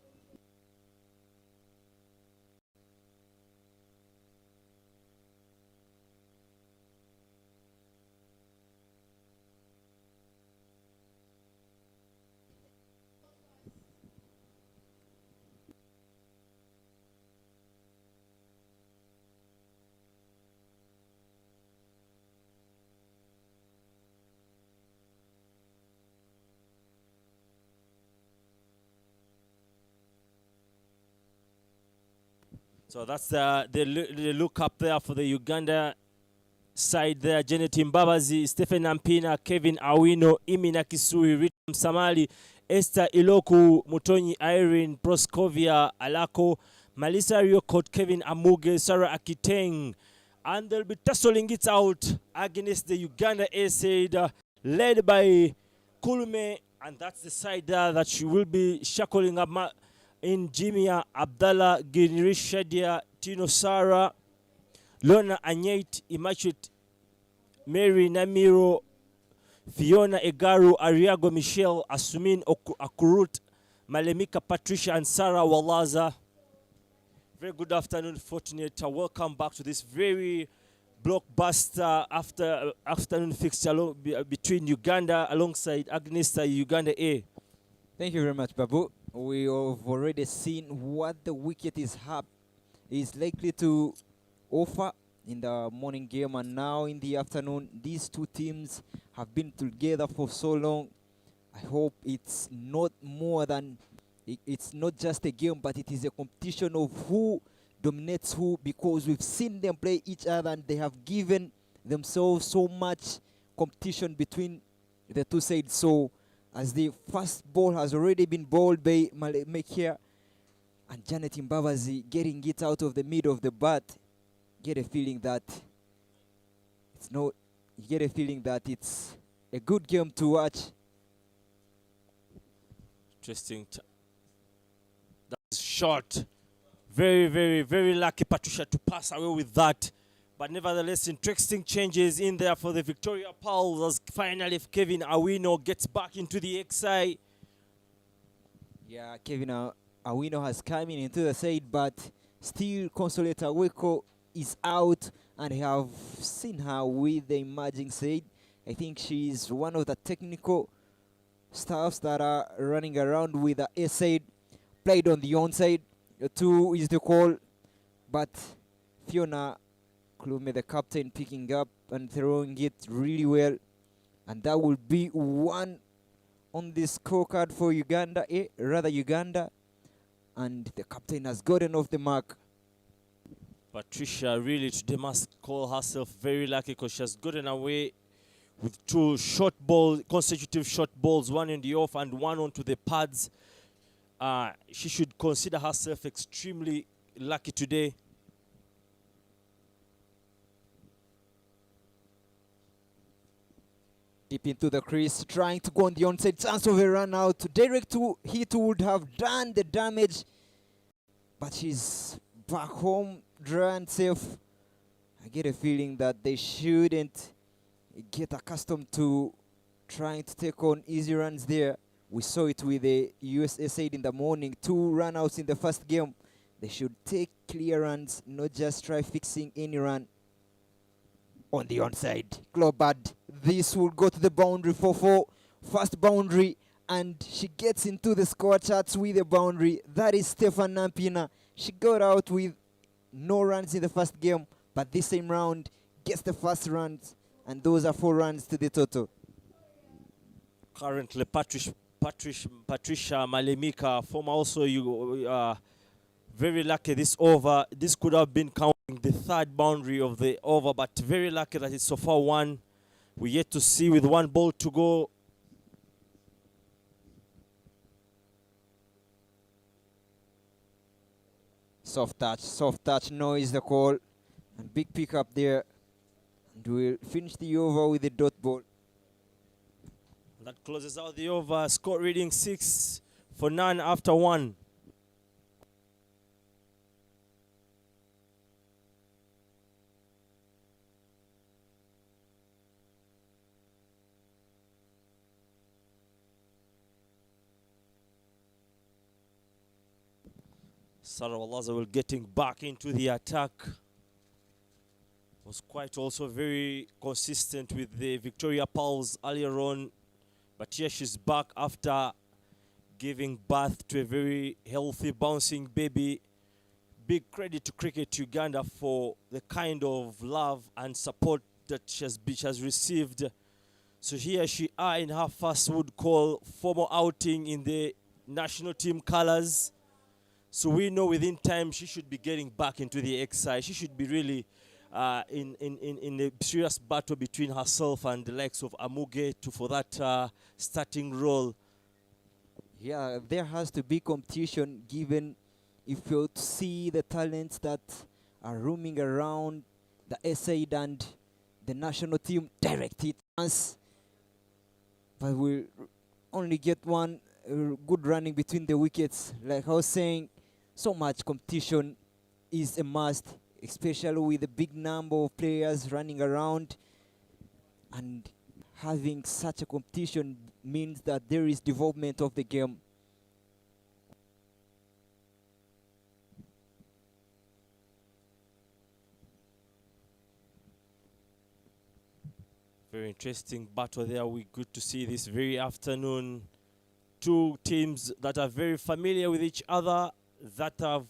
so that's the look up there for the Uganda side there. Janet Mbabazi, Stephen Ampina, Kevin Awino, Imina Kisui, Ritam Samali, Esther Iloku, Mutonyi Irene, Proskovia Alako, Malisa Riokot, Kevin Amuge, Sarah Akiteng, and they'll be tussling it out against the Uganda-A side led by Kulume, and that's the side there that she will be shackling up in Jimia, Abdallah, Ginrish Shadia, Tino Sara, Lona Anyait, Imachit, Mary Namiro, Fiona Egaru, Ariago Michelle, Asumin Akurut, Malemika Patricia, and Sarah Walaza. Very good afternoon, Fortunate. Welcome back to this very blockbuster afternoon fixture between Uganda alongside against Uganda-A. Thank you very much, Babu. We have already seen what the wicket is likely to offer in the morning game, and now in the afternoon. These two teams have been together for so long. I hope it's not more than, it's not just a game, but it is a competition of who dominates who, because we've seen them play each other and they have given themselves so much competition between the two sides. So as the first ball has already been bowled by Mekia and Janet Mbabazi getting it out of the middle of the bat, get a feeling that it's a good game to watch. Interesting. That's short. Very, very, very lucky Patricia to pass away with that. But nevertheless, interesting changes in there for the Victoria Pearls as finally Kevin Awino gets back into the XI. Yeah, Kevin Awino has come into the side, but still Consolata Weko is out, and I have seen her with the emerging side. I think she's one of the technical staffs that are running around with the A side. Played on the onside. 2 is the call, but Fiona Klume, the captain, picking up and throwing it really well, and that will be 1 on the scorecard for Uganda, Uganda, and the captain has gotten off the mark. Patricia really today must call herself very lucky because she has gotten away with 2 consecutive short balls, 1 in the off and 1 onto the pads. She should consider herself extremely lucky today. Deep into the crease, trying to go on the onside, chance of a run out. Direct to hit would have done the damage, but she's back home, dry and safe. I get a feeling that they shouldn't get accustomed to trying to take on easy runs there. We saw it with the USA side in the morning, 2 run-outs in the first game. They should take clear runs, not just try fixing any run. On the onside, Globad. This will go to the boundary for 4. First boundary, and she gets into the score charts with a boundary. That is Stefan Nampina. She got out with no runs in the first game, but this same round gets the first runs, and those are 4 runs to the total. Currently, Patricia Malemika, former also you very lucky this over. This could have been counting the third boundary of the over, but very lucky that it's so far one. We yet to see with one ball to go. Soft touch, no is the call. And big pick up there. And we'll finish the over with the dot ball. That closes out the over. Score reading 6 for none after 1. Sarah Lazarus getting back into the attack. Was quite also very consistent with the Victoria Pulse earlier on. But here she's back after giving birth to a very healthy, bouncing baby. Big credit to Cricket Uganda for the kind of love and support that she has received. So here she are in her first would call formal outing in the national team colors. So we know within time she should be getting back into the exercise. She should be really in a serious battle between herself and the likes of Amuge for that starting role. Yeah, there has to be competition given if you see the talents that are roaming around the side and the national team direct it once. But we'll only get one good running between the wickets. Like I was saying, so much competition is a must, especially with the big number of players running around, and having such a competition means that there is development of the game. Very interesting battle there. We good to see this very afternoon. Two teams that are very familiar with each other, that have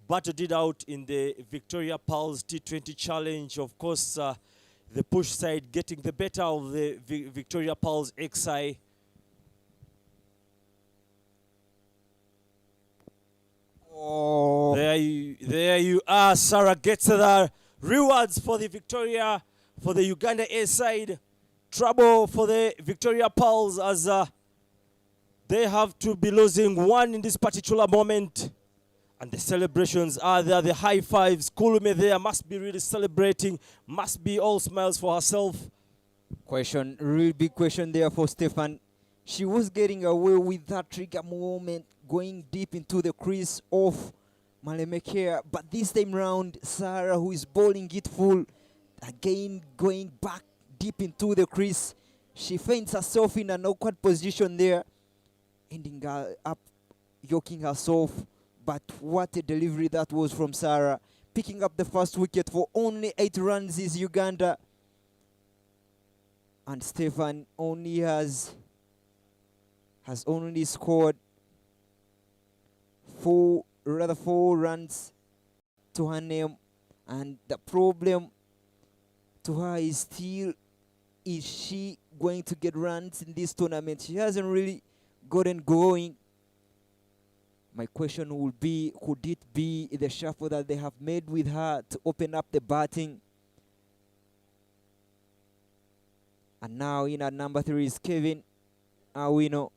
battled it out in the Victoria Pulse T20 Challenge. Of course, the push side getting the better of the Victoria Pulse XI. Oh, there you are. Sarah gets the rewards for the Victoria, for the Uganda-A side. Trouble for the Victoria Pulse as they have to be losing one in this particular moment. And the celebrations are there, the high fives. Kulume there must be really celebrating, must be all smiles for herself. Question, real big question there for Stefan. She was getting away with that trigger moment, going deep into the crease of Malemekea. But this time round, Sarah, who is bowling it full, again going back deep into the crease. She finds herself in an awkward position there, ending up yoking herself. But what a delivery that was from Sarah. Picking up the first wicket for only 8 runs is Uganda. And Stefan only has only scored 4 runs to her name. And the problem to her is still, is she going to get runs in this tournament? She hasn't really gotten going. My question will be, could it be the shuffle that they have made with her to open up the batting? And now in at number 3 is Kevin Awino.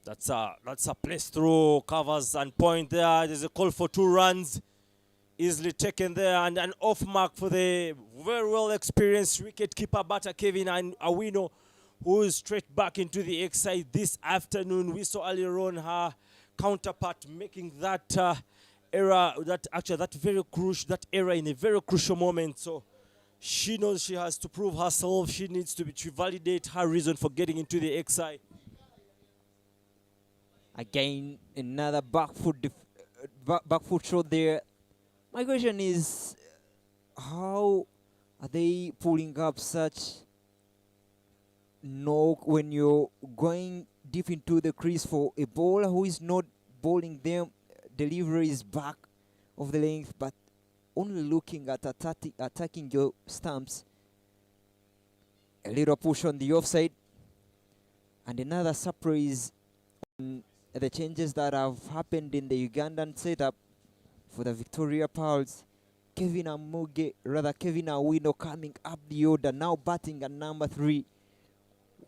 That's a place through, covers and point there. There's a call for 2 runs. Easily taken there, and an off mark for the very well experienced wicketkeeper batter Kevin Awino, who is straight back into the exercise this afternoon. We saw earlier on her counterpart making that error, that error in a very crucial moment. So she knows she has to prove herself. She needs to validate her reason for getting into the exercise. Again, another back foot shot there. My question is, how are they pulling up such knock when you're going deep into the crease for a bowler who is not bowling them? Delivery is back of the length, but only looking at attacking your stumps. A little push on the offside. And another surprise on the changes that have happened in the Ugandan setup for the Victoria Pearls. Kevin Awino coming up the order, now batting at number 3.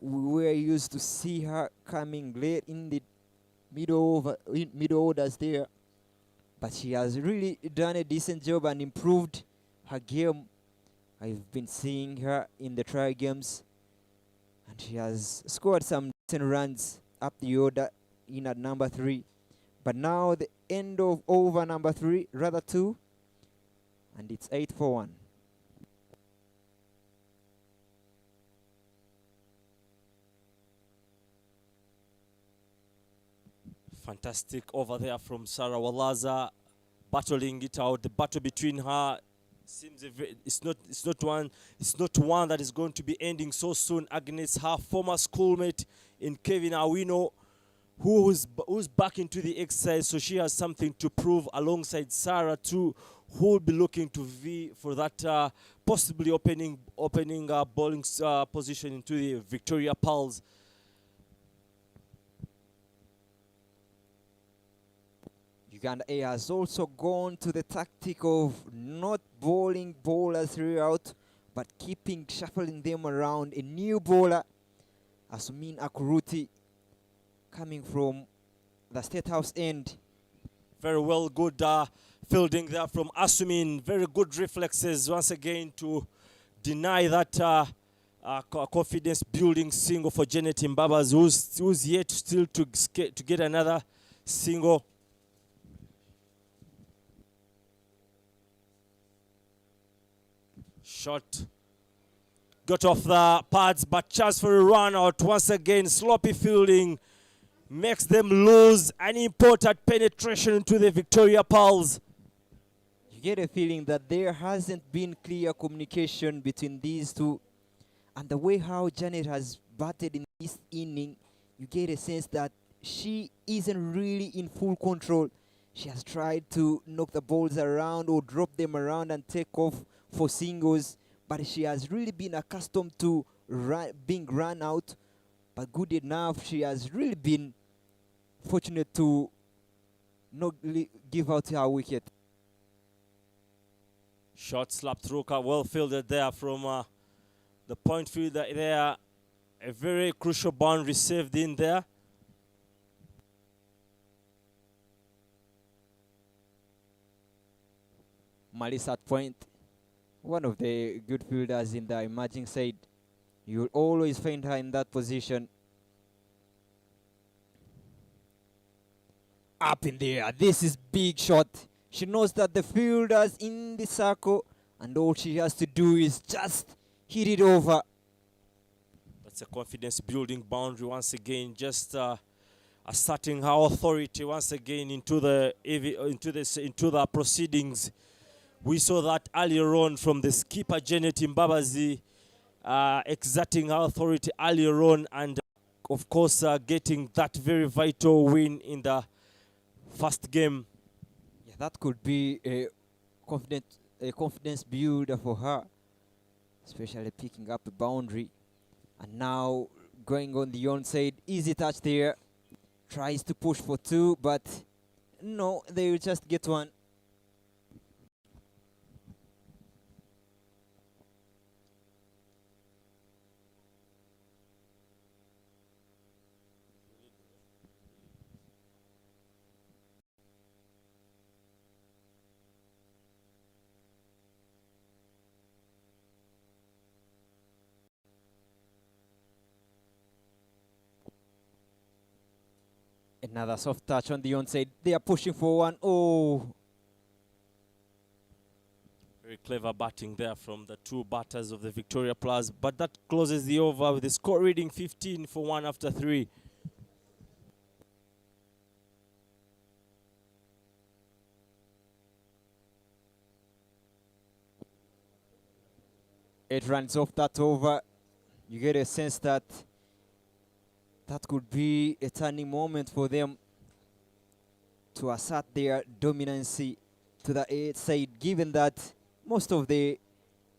We were used to see her coming late in the middle orders there, but she has really done a decent job and improved her game. I've been seeing her in the trial games, and she has scored some decent runs up the order in at number 3. But now the end of over number 3, rather 2, and it's 8 for 1. Fantastic over there from Sarah Walaza, battling it out. The battle between her seems it's not one that is going to be ending so soon against her former schoolmate in Kevin Awino, who's back into the exercise. So she has something to prove alongside Sarah too, who will be looking to V for that possibly opening bowling position into the Victoria Pearls. Uganda-A has also gone to the tactic of not bowling bowlers throughout, but shuffling them around. A new bowler, Asumin Akuruti, coming from the State House end. Very well, good fielding there from Asumin. Very good reflexes once again to deny that confidence building single for Janet Mbabas, who's yet still to get another single. Shot got off the pads, but chance for a run out. Once again, sloppy fielding makes them lose an important penetration into the Victoria Pearls. You get a feeling that there hasn't been clear communication between these two, and the way how Janet has batted in this inning, you get a sense that she isn't really in full control. She has tried to knock the balls around or drop them around and take off for singles, but she has really been accustomed to being run out. But good enough, she has really been fortunate to not give out her wicket. Shot slapped through, well fielded there from the point fielder there. A very crucial boundary saved in there. Melissa at point, one of the good fielders in the emerging side. You'll always find her in that position. Up in there, this is big shot. She knows that the fielder's in the circle, and all she has to do is just hit it over. That's a confidence building boundary once again, just asserting her authority once again into the proceedings. We saw that earlier on from the skipper Janet Mbabazi, exerting her authority earlier on, and of course getting that very vital win in the first game. Yeah, that could be a confidence builder for her, especially picking up a boundary. And now going on the onside, easy touch there. Tries to push for 2, but no, they will just get 1. Another soft touch on the onside. They are pushing for 1. Oh. Very clever batting there from the 2 batters of the Victoria Plus, but that closes the over with the score reading 15 for 1 after 3. It runs off that over. You get a sense that that could be a turning moment for them to assert their dominancy to the A side, given that most of the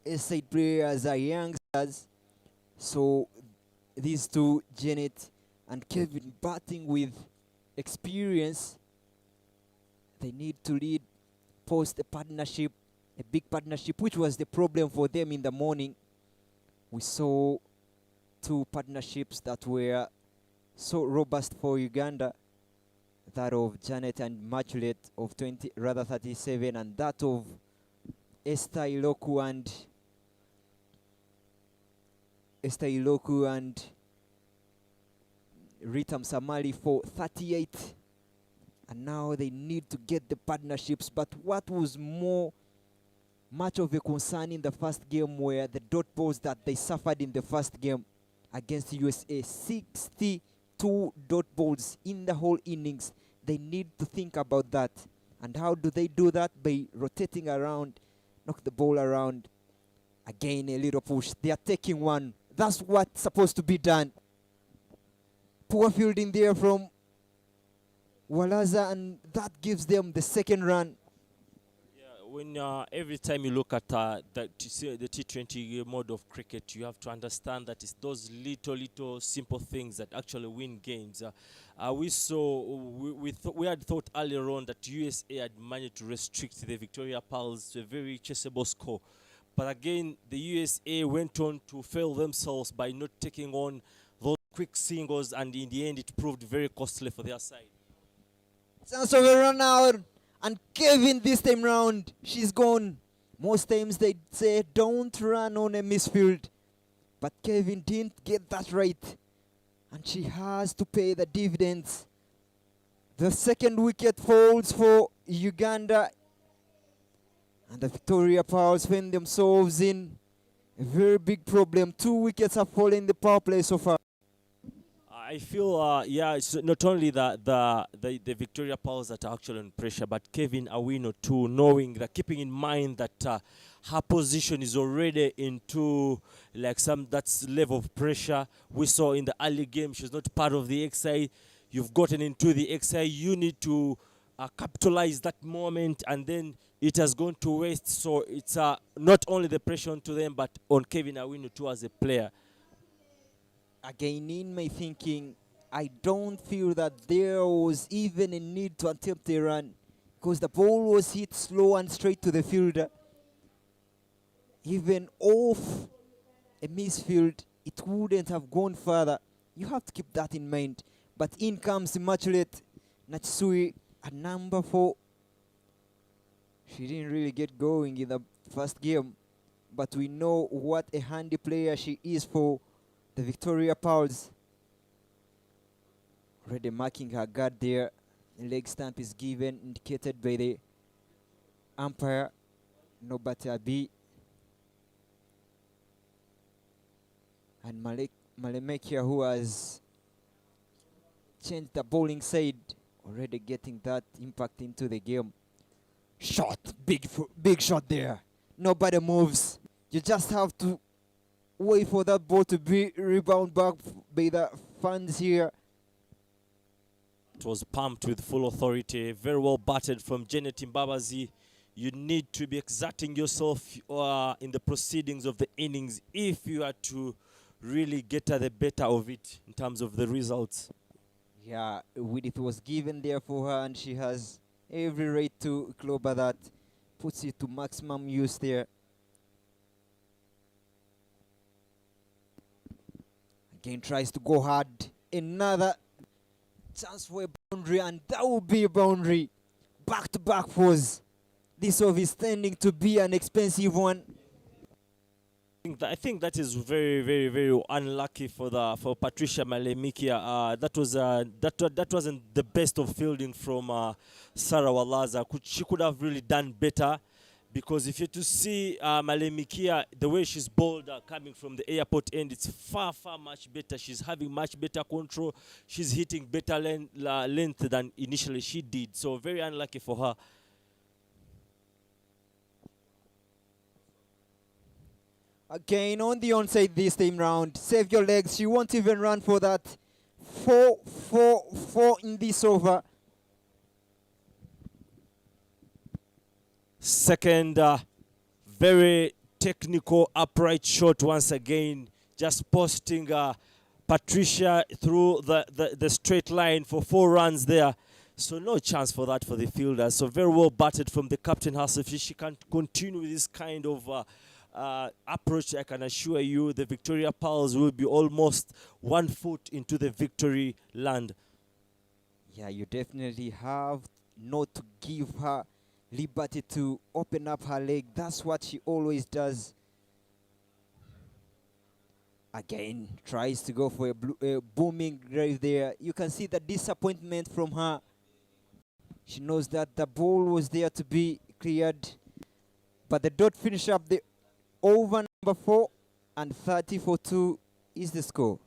A side players are youngsters. So these two, Janet and Kevin, batting with experience, they need to lead post a partnership, a big partnership, which was the problem for them in the morning. We saw two partnerships that were so robust for Uganda, that of Janet and Machulet of 37, and that of Esther Iloku and Ritam Samali for 38. And now they need to get the partnerships. But what was much of a concern in the first game were the dot balls that they suffered in the first game against USA. 62 dot balls in the whole innings. They need to think about that. And how do they do that? By rotating around, knock the ball around. Again, a little push. They are taking one. That's what's supposed to be done. Poor fielding there from Walaza, and that gives them the second run. When every time you look at the T20 mode of cricket, you have to understand that it's those little simple things that actually win games. We had thought earlier on that USA had managed to restrict the Victoria Pearls to a very chaseable score. But again, the USA went on to fail themselves by not taking on those quick singles, and in the end it proved very costly for their side. Chance of a run out. And Kevin this time round, she's gone. Most times they say don't run on a misfield. But Kevin didn't get that right. And she has to pay the dividends. The second wicket falls for Uganda. And the Victoria Pearls find themselves in a very big problem. 2 wickets have fallen in the power play so far. I feel, it's not only the Victoria Pearls that are actually under pressure, but Kevin Awino too, knowing that, keeping in mind that her position is already into like that's level of pressure. We saw in the early game she's not part of the XI. You've gotten into the XI. You need to capitalize that moment, and then it has gone to waste. So it's not only the pressure onto them, but on Kevin Awino too as a player. Again, in my thinking, I don't feel that there was even a need to attempt a run, because the ball was hit slow and straight to the fielder. Even off a misfield, it wouldn't have gone further. You have to keep that in mind. But in comes Machulet Nachisui at number 4. She didn't really get going in the first game, but we know what a handy player she is for the Victoria Pearls. Already marking her guard there. The leg stamp is given, indicated by the umpire. No batter B. And Malemekia, who has changed the bowling side, already getting that impact into the game. Shot, big shot there. Nobody moves. You just have to wait for that ball to be rebound back by the fans here. It was pumped with full authority. Very well batted from Janet Mbabazi. You need to be exerting yourself in the proceedings of the innings if you are to really get the better of it in terms of the results. Yeah, it was given there for her, and she has every right to clobber that. Puts it to maximum use there. Again, tries to go hard. Another chance for a boundary, and that will be a boundary. Back-to-back fours. This is tending to be an expensive one. I think that is very unlucky for Patricia Malemikia. That wasn't the best of fielding from Sarah Walaza. She could have really done better, because if you're to see Malemikia, the way she's bowled coming from the airport end, it's far much better. She's having much better control. She's hitting better length than initially she did. So very unlucky for her. Again, on the onside this time round. Save your legs. She won't even run for that. 4 in this over. Second, very technical upright shot once again. just posting Patricia through the straight line for 4 runs there. So no chance for that for the fielders. So very well batted from the captain herself. If she can continue with this kind of approach, I can assure you the Victoria Pearls will be almost 1 foot into the victory land. Yeah, you definitely have not to give her liberty to open up her leg. That's what she always does. Again, tries to go for a booming drive there. You can see the disappointment from her. She knows that the ball was there to be cleared, but the dot finish up the over number 4, and 30-2 is the score.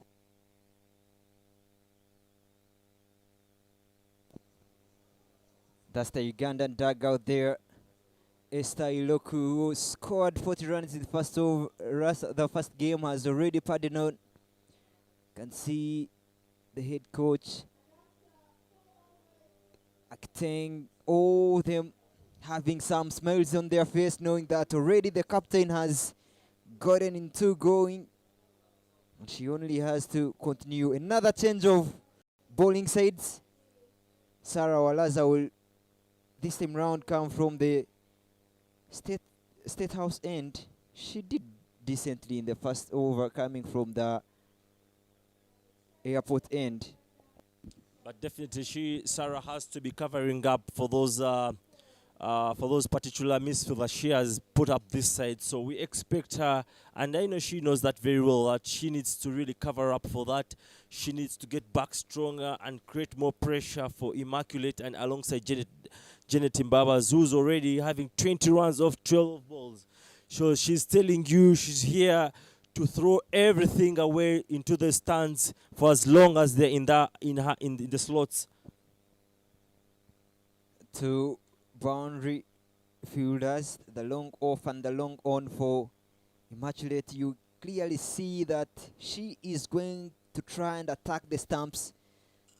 That's the Ugandan dugout there. Esther Iloku, who scored 40 runs in the first over, the first game, has already padded on. Can see the head coach acting, all of them having some smiles on their face, knowing that already the captain has gotten into going. And she only has to continue. Another change of bowling sides. Sarah Walaza will this time round come from the State House end. She did decently in the first over, coming from the airport end. But definitely Sarah has to be covering up for those particular misses that she has put up this side. So we expect her, and I know she knows that very well, that she needs to really cover up for that. She needs to get back stronger and create more pressure for Immaculate and alongside Janet Mbabas, who's already having 20 runs off 12 balls. So she's telling you she's here to throw everything away into the stands for as long as they're in the slots. To boundary fielders, the long off and the long on for Immaculate. You clearly see that she is going to try and attack the stumps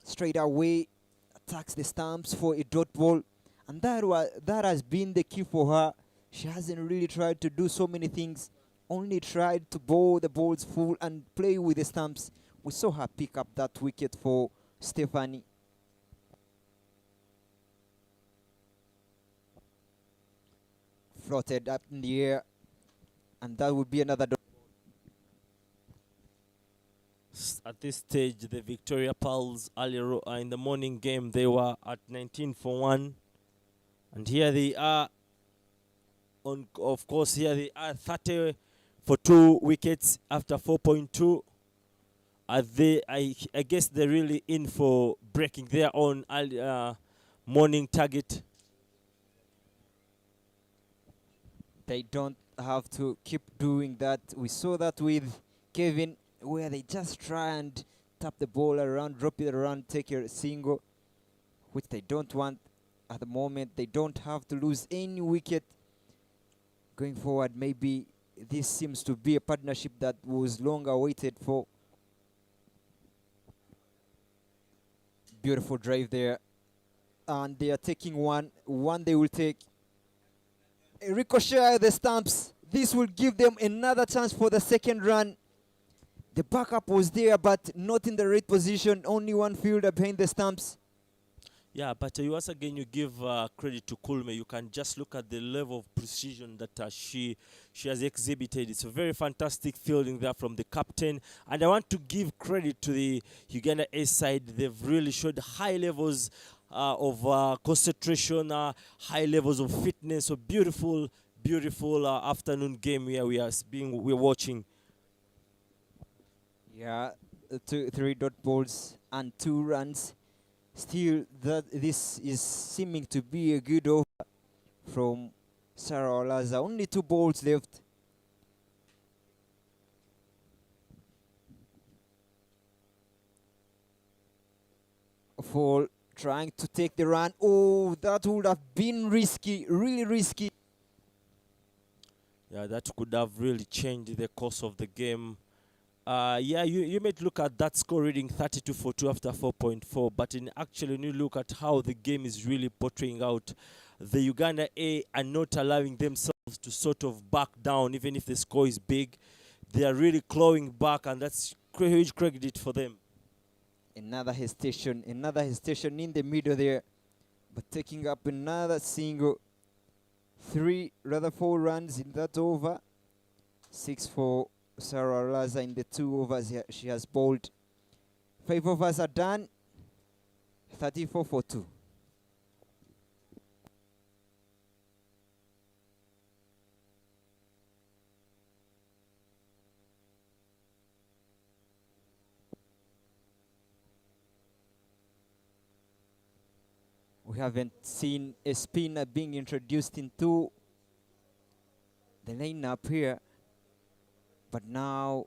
straight away, attacks the stumps for a dot ball, and that has been the key for her. She hasn't really tried to do so many things, only tried to bowl the balls full and play with the stumps. We saw her pick up that wicket for Stephanie. Floated up in the air, and that would be another dot. At this stage, the Victoria Pearls earlier in the morning game, they were at 19 for 1. And here they are, of course, here they are 30 for 2 wickets after 4.2. I guess they're really in for breaking their own morning target. They don't have to keep doing that. We saw that with Kevin, where they just try and tap the ball around, drop it around, take a single, which they don't want at the moment. They don't have to lose any wicket going forward. Maybe this seems to be a partnership that was long awaited for. Beautiful drive there, and they are taking one they will take. A ricochet the stumps. This will give them another chance for the second run. The backup was there, but not in the right position. Only one fielder behind the stumps. Yeah, but once again, you give credit to Kulme. You can just look at the level of precision that she has exhibited. It's a very fantastic fielding there from the captain. And I want to give credit to the Uganda-A side. They've really showed high levels of concentration, high levels of fitness. So beautiful afternoon game here we're watching. Yeah, 3 dot balls and 2 runs. Still, this is seeming to be a good over from Sarah Olaza. Only 2 balls left. For trying to take the run. Oh, that would have been risky, really risky. Yeah, that could have really changed the course of the game. Yeah, you might look at that score reading 32 for 2 after 4.4, but when you look at how the game is really portraying out, the Uganda-A are not allowing themselves to sort of back down, even if the score is big. they are really clawing back, and that's huge credit for them. Another hesitation in the middle there, but taking up another single. 4 runs in that over. 6 for Sarah Laza in the 2 overs she has bowled. 5 overs are done. 34 for 2. We haven't seen a spinner being introduced into the lineup here, but now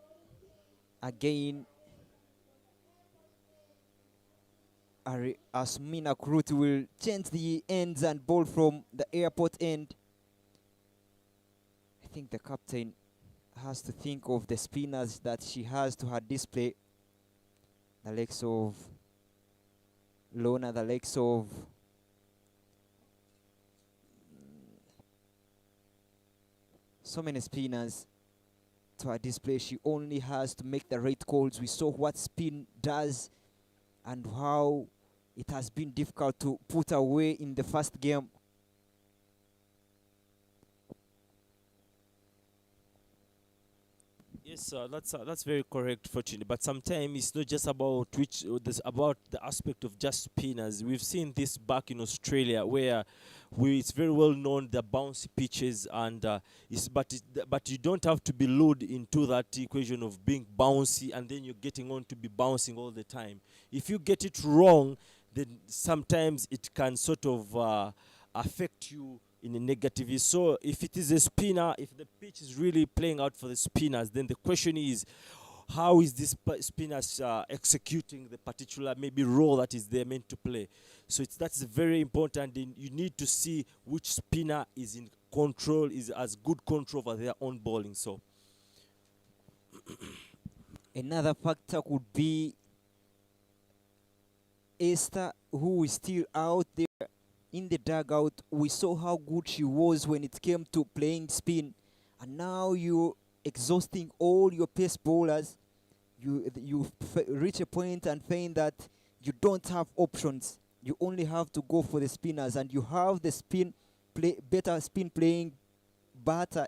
again Asmina Krut will change the ends and bowl from the airport end. I think the captain has to think of the spinners that she has to her display. The likes of Lona, the likes of so many spinners to her display. She only has to make the right calls. We saw what spin does and how it has been difficult to put away in the first game. Yes, that's very correct, fortunately. But sometimes it's not just about about the aspect of just spinners. We've seen this back in Australia, where it's very well known the bouncy pitches, and but you don't have to be lured into that equation of being bouncy, and then you're getting on to be bouncing all the time. If you get it wrong, then sometimes it can sort of affect you in a negative way. So if it is a spinner, if the pitch is really playing out for the spinners, then the question is, how is this spinner executing the particular maybe role that is they're meant to play? So that's very important. And you need to see which spinner is in control, is as good control over their own bowling. So another factor could be Esther, who is still out there in the dugout. We saw how good she was when it came to playing spin, and now you're exhausting all your pace bowlers. You reach a point and find that you don't have options. You only have to go for the spinners, and you have the better spin playing batter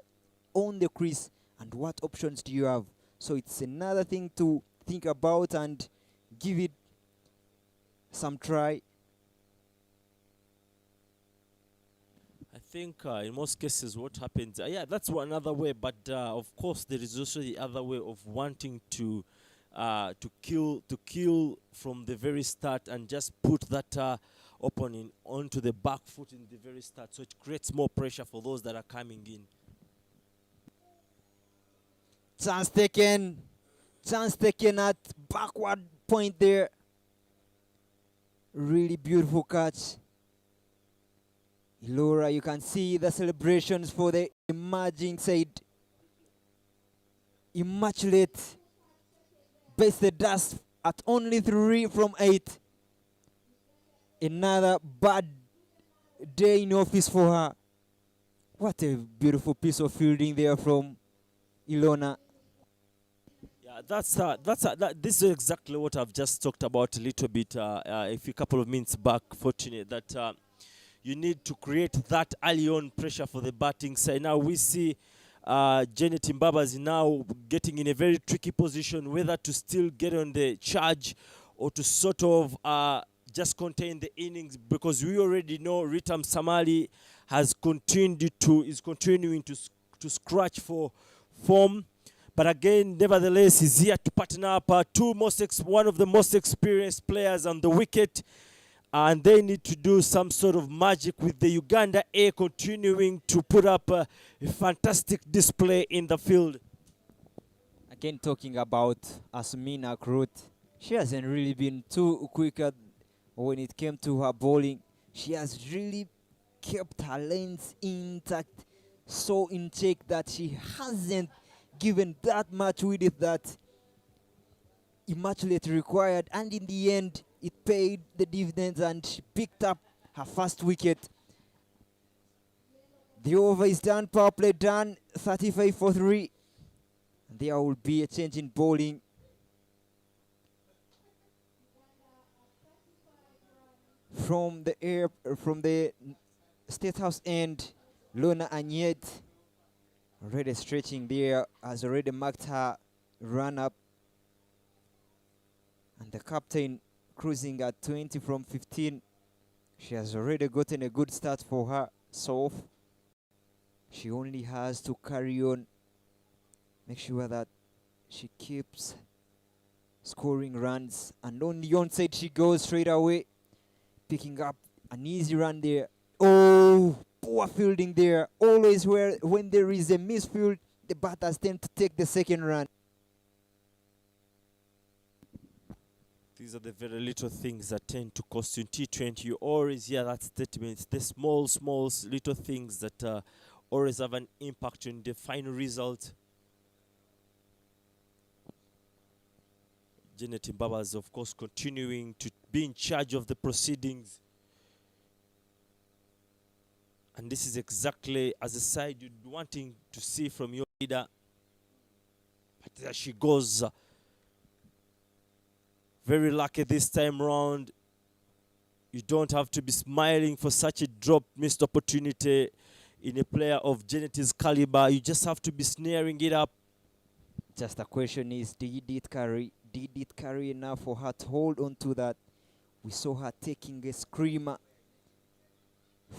on the crease. And what options do you have? So it's another thing to think about and give it some try. I think in most cases what happens, yeah, that's another way, but of course there is also the other way of wanting to kill from the very start and just put that opponent onto the back foot in the very start, so it creates more pressure for those that are coming in. Chance taken at backward point there. Really beautiful catch. Laura, you can see the celebrations for the emerging side. Immaculate based the dust at only 3 from 8. Another bad day in office for her. What a beautiful piece of fielding there from Ilona. Yeah, this is exactly what I've just talked about a little bit a couple of minutes back, fortunate that you need to create that early on pressure for the batting side. Now we see Janet Mbabazi now getting in a very tricky position, whether to still get on the charge or to sort of just contain the innings, because we already know Ritam Samali is continuing to scratch for form. But again, nevertheless, he's here to partner up one of the most experienced players on the wicket. And they need to do some sort of magic with the Uganda-A continuing to put up a fantastic display in the field. Again, talking about Asmina Krut, she hasn't really been too quick when it came to her bowling. She has really kept her lanes intact, so in check that she hasn't given that much with it that Immaculate required, and in the end it paid the dividends and she picked up her first wicket. The over is done, power play done, 35 for 3. There will be a change in bowling. From the State House end, Lona Anyed already stretching there, has already marked her run up. And the captain cruising at 20 from 15. She has already gotten a good start for her. So she only has to carry on, make sure that she keeps scoring runs. And on the onside she goes straight away, picking up an easy run there. Oh, poor fielding there. Always when there is a misfield, the batters tend to take the second run. These are the very little things that tend to cost you in T20. You always hear that statement. The small little things that always have an impact on the final result. Janet Mbaba is, of course, continuing to be in charge of the proceedings. And this is exactly as a side you're wanting to see from your leader. But there she goes. Very lucky this time round. You don't have to be smiling for such a drop missed opportunity in a player of Janet's caliber. You just have to be snaring it up. Just the question is, did it carry enough for her to hold on to that? We saw her taking a screamer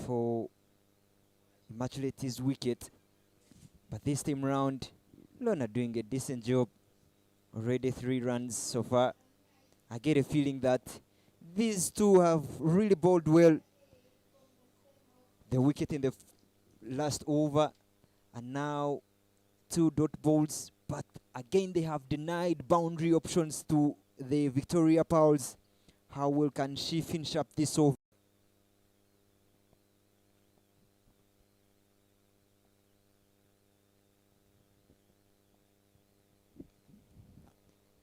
for Immaculate's wicket. But this time round, Lona doing a decent job. Already 3 runs so far. I get a feeling that these two have really bowled well. The wicket in the last over, and now 2 dot balls. But again, they have denied boundary options to the Victoria Pauls. How well can she finish up this over?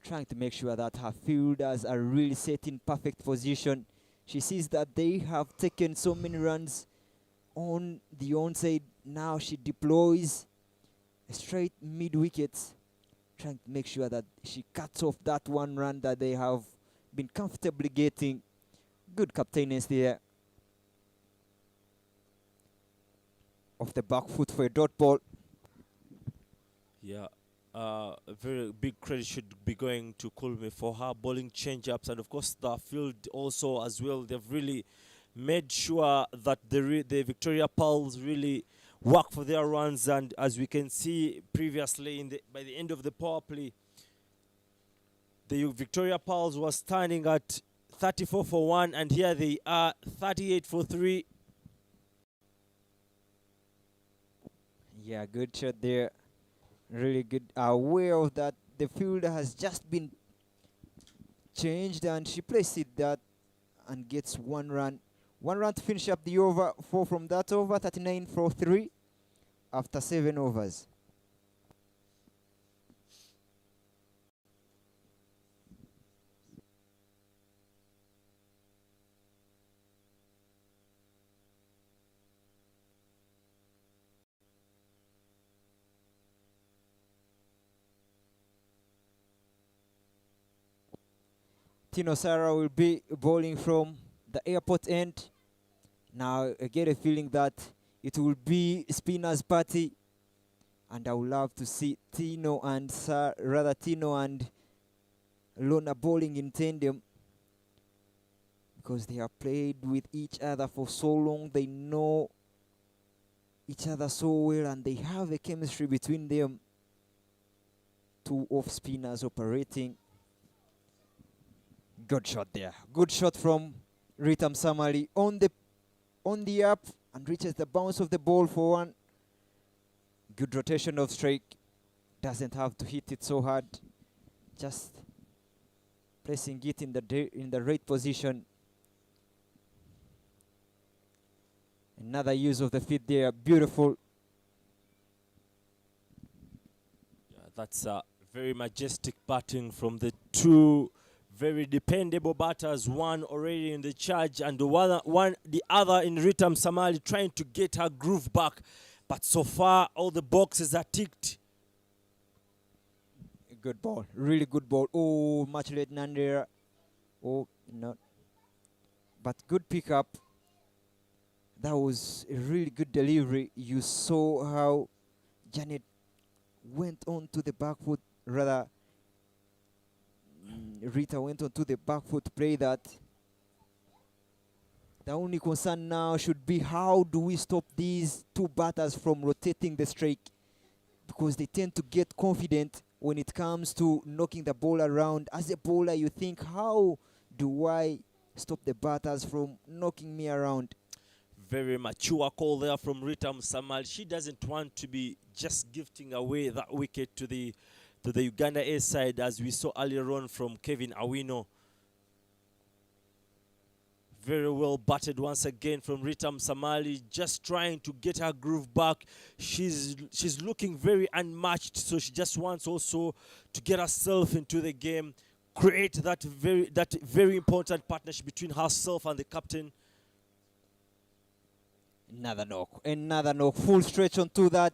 Trying to make sure that her fielders are really set in perfect position. She sees that they have taken so many runs on the onside. Now she deploys a straight mid-wicket, trying to make sure that she cuts off that 1 run that they have been comfortably getting. Good captainess there. Off the back foot for a dot ball. Yeah. A very big credit should be going to Kulme for her bowling change-ups, and of course the field also as well. They've really made sure that the Victoria Pearls really work for their runs, and as we can see previously by the end of the power play, the Victoria Pearls was standing at 34 for 1, and here they are 38 for 3. Yeah, good shot there. Really good. Aware of that, the fielder has just been changed, and she placed it that and gets 1 run. 1 run to finish up the over. 4 from that over. 39 for 3 after 7 overs. Tino Sarah will be bowling from the airport end. Now I get a feeling that it will be spinner's party, and I would love to see Tino and Lona bowling in tandem, because they have played with each other for so long. They know each other so well, and they have a chemistry between them. 2 off spinners operating. Good shot there. Good shot from Ritam Samali on the up, and reaches the bounce of the ball for 1. Good rotation of strike. Doesn't have to hit it so hard. Just placing it in the right position. Another use of the feet there. Beautiful. Yeah, that's a very majestic batting from the 2 very dependable batters, 1 already in the charge, and the other in Ritam Samali trying to get her groove back. But so far, all the boxes are ticked. good ball. Really good ball. Oh, much late Nandera. Oh, no. But good pickup. That was a really good delivery. You saw how Janet went on to the back foot, rather Rita went on to the back foot to play that. The only concern now should be how do we stop these two batters from rotating the strike, because they tend to get confident when it comes to knocking the ball around. As a bowler, you think, how do I stop the batters from knocking me around? Very mature call there from Rita Msamali. She doesn't want to be just gifting away that wicket to the Uganda-A side, as we saw earlier on from Kevin Awino. Very well batted once again from Rita Msamali, just trying to get her groove back. She's looking very unmatched, so she just wants also to get herself into the game, create that very important partnership between herself and the captain. Another knock, full stretch onto that,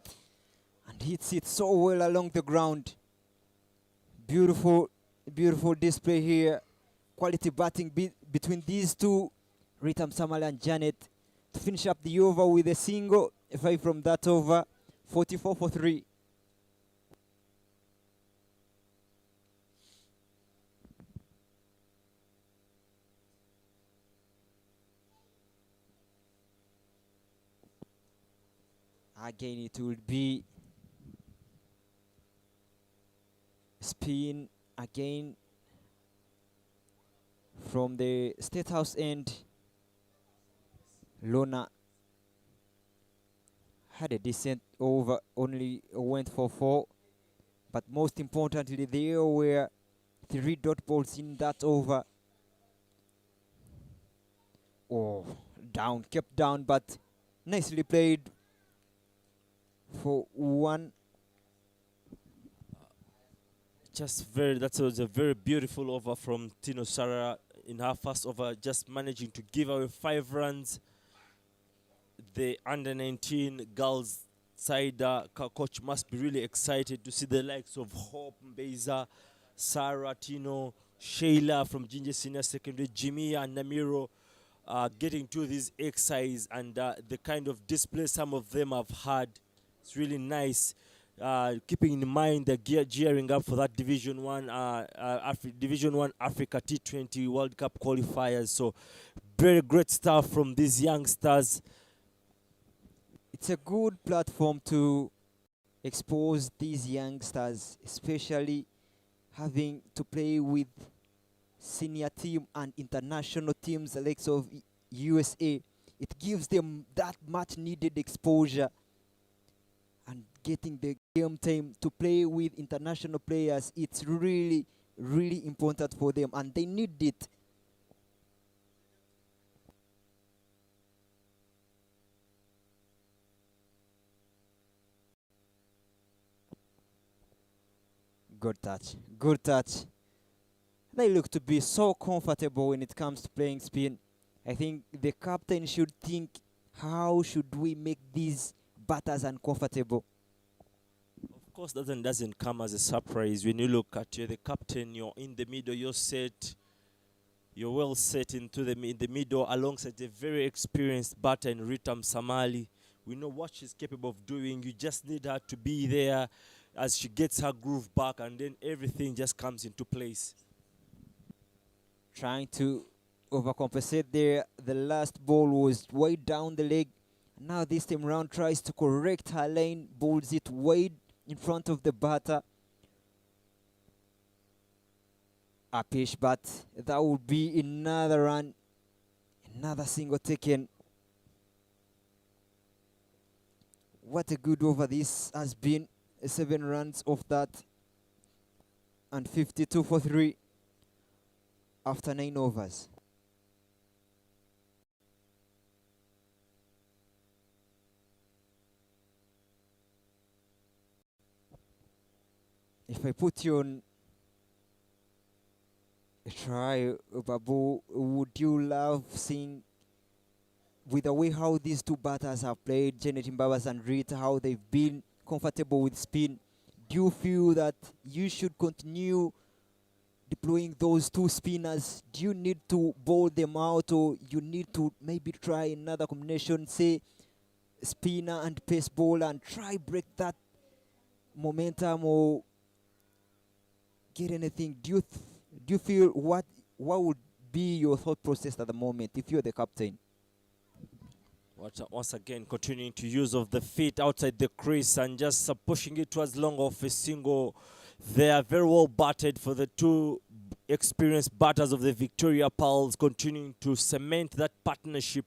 and hits it so well along the ground. Beautiful display here. Quality batting between these two, Rita Msamali and Janet, to finish up the over with a single. 5 from that over, 44 for 3. Again, it will be spin again from the State House end. Lona had a decent over, only went for 4, but most importantly, there were 3 dot balls in that over. Oh, down, kept down, but nicely played for 1. That was a very beautiful over from Tino Sarah in her first over, just managing to give away 5 runs. The under-19 girls side coach must be really excited to see the likes of Hope Mbeza, Sarah, Tino, Sheila from Ginger Senior Secondary, Jimmy and Namiro getting to this exercise, and the kind of display some of them have had. It's really nice, keeping in mind the gearing up for that Division 1 Africa T20 World Cup qualifiers. So very great stuff from these youngsters. It's a good platform to expose these youngsters, especially having to play with senior team and international teams, the likes of USA. It gives them that much needed exposure, and getting the game time to play with international players, it's really, really important for them, and they need it. Good touch. They look to be so comfortable when it comes to playing spin. I think the captain should think, how should we make these batters uncomfortable? Of course, that doesn't come as a surprise. When you look at the captain, you're in the middle, you're well set in the middle alongside a very experienced batter in Rita Msamali. We know what she's capable of doing. You just need her to be there as she gets her groove back, and then everything just comes into place. Trying to overcompensate there. The last ball was way down the leg. Now this time round tries to correct her lane, bowls it way in front of the batter. Upish, but that would be another run, another single taken. What a good over this has been. 7 runs off that, and 52 for 3 after 9 overs. If I put you on a try, Babu, would you love seeing, with the way how these two batters have played, Janet Mbabas and Rita, how they've been comfortable with spin, Do you feel that you should continue deploying those two spinners? Do you need to bowl them out, or you need to maybe try another combination, say spinner and pace bowler, and try break that momentum or get anything? Do you feel what would be your thought process at the moment if you're the captain? Once again, continuing to use of the feet outside the crease and just pushing it towards long off a single. They are very well batted for the two experienced batters of the Victoria Pearls, continuing to cement that partnership.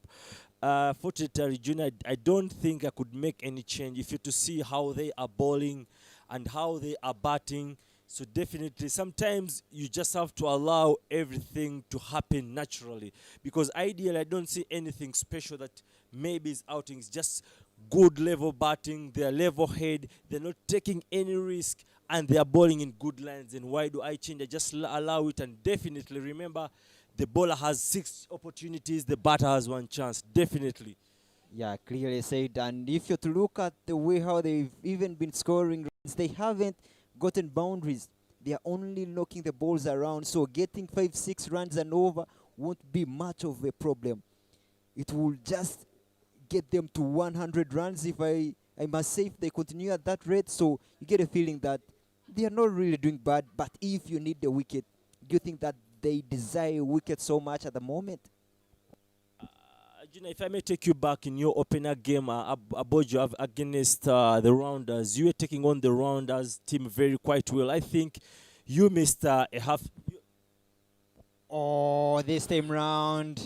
Fortunately, Junior, I don't think I could make any change if you to see how they are bowling and how they are batting. So definitely, sometimes you just have to allow everything to happen naturally, because ideally I don't see anything special that maybe is outing. It's just good level batting. They're level head. They're not taking any risk, and they are bowling in good lines. And why do I change? I just allow it. And definitely remember, the bowler has 6 opportunities. The batter has 1 chance. Definitely. Yeah, clearly said. And if you're to look at the way how they've even been scoring runs, they haven't gotten boundaries. They are only knocking the balls around. So getting 5-6 runs and over won't be much of a problem. It will just get them to 100 runs, if I must say, if they continue at that rate. So you get a feeling that they are not really doing bad. But if you need the wicket, do you think that they desire a wicket so much at the moment? Gina, if I may take you back in your opener game, Abojo against the Rounders, you were taking on the Rounders team very quite well. I think you missed a half. Oh, this time round,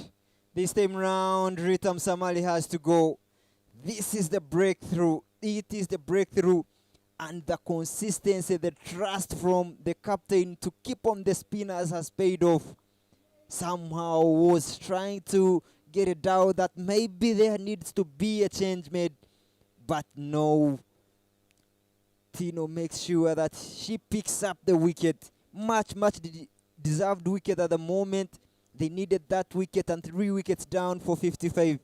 Ritam Samali has to go. This is the breakthrough. It is the breakthrough. And the consistency, the trust from the captain to keep on the spinners has paid off. Somehow was trying to get it out that maybe there needs to be a change made. But no. Tino makes sure that she picks up the wicket. Much deserved wicket at the moment. They needed that wicket, and 3 wickets down for 55.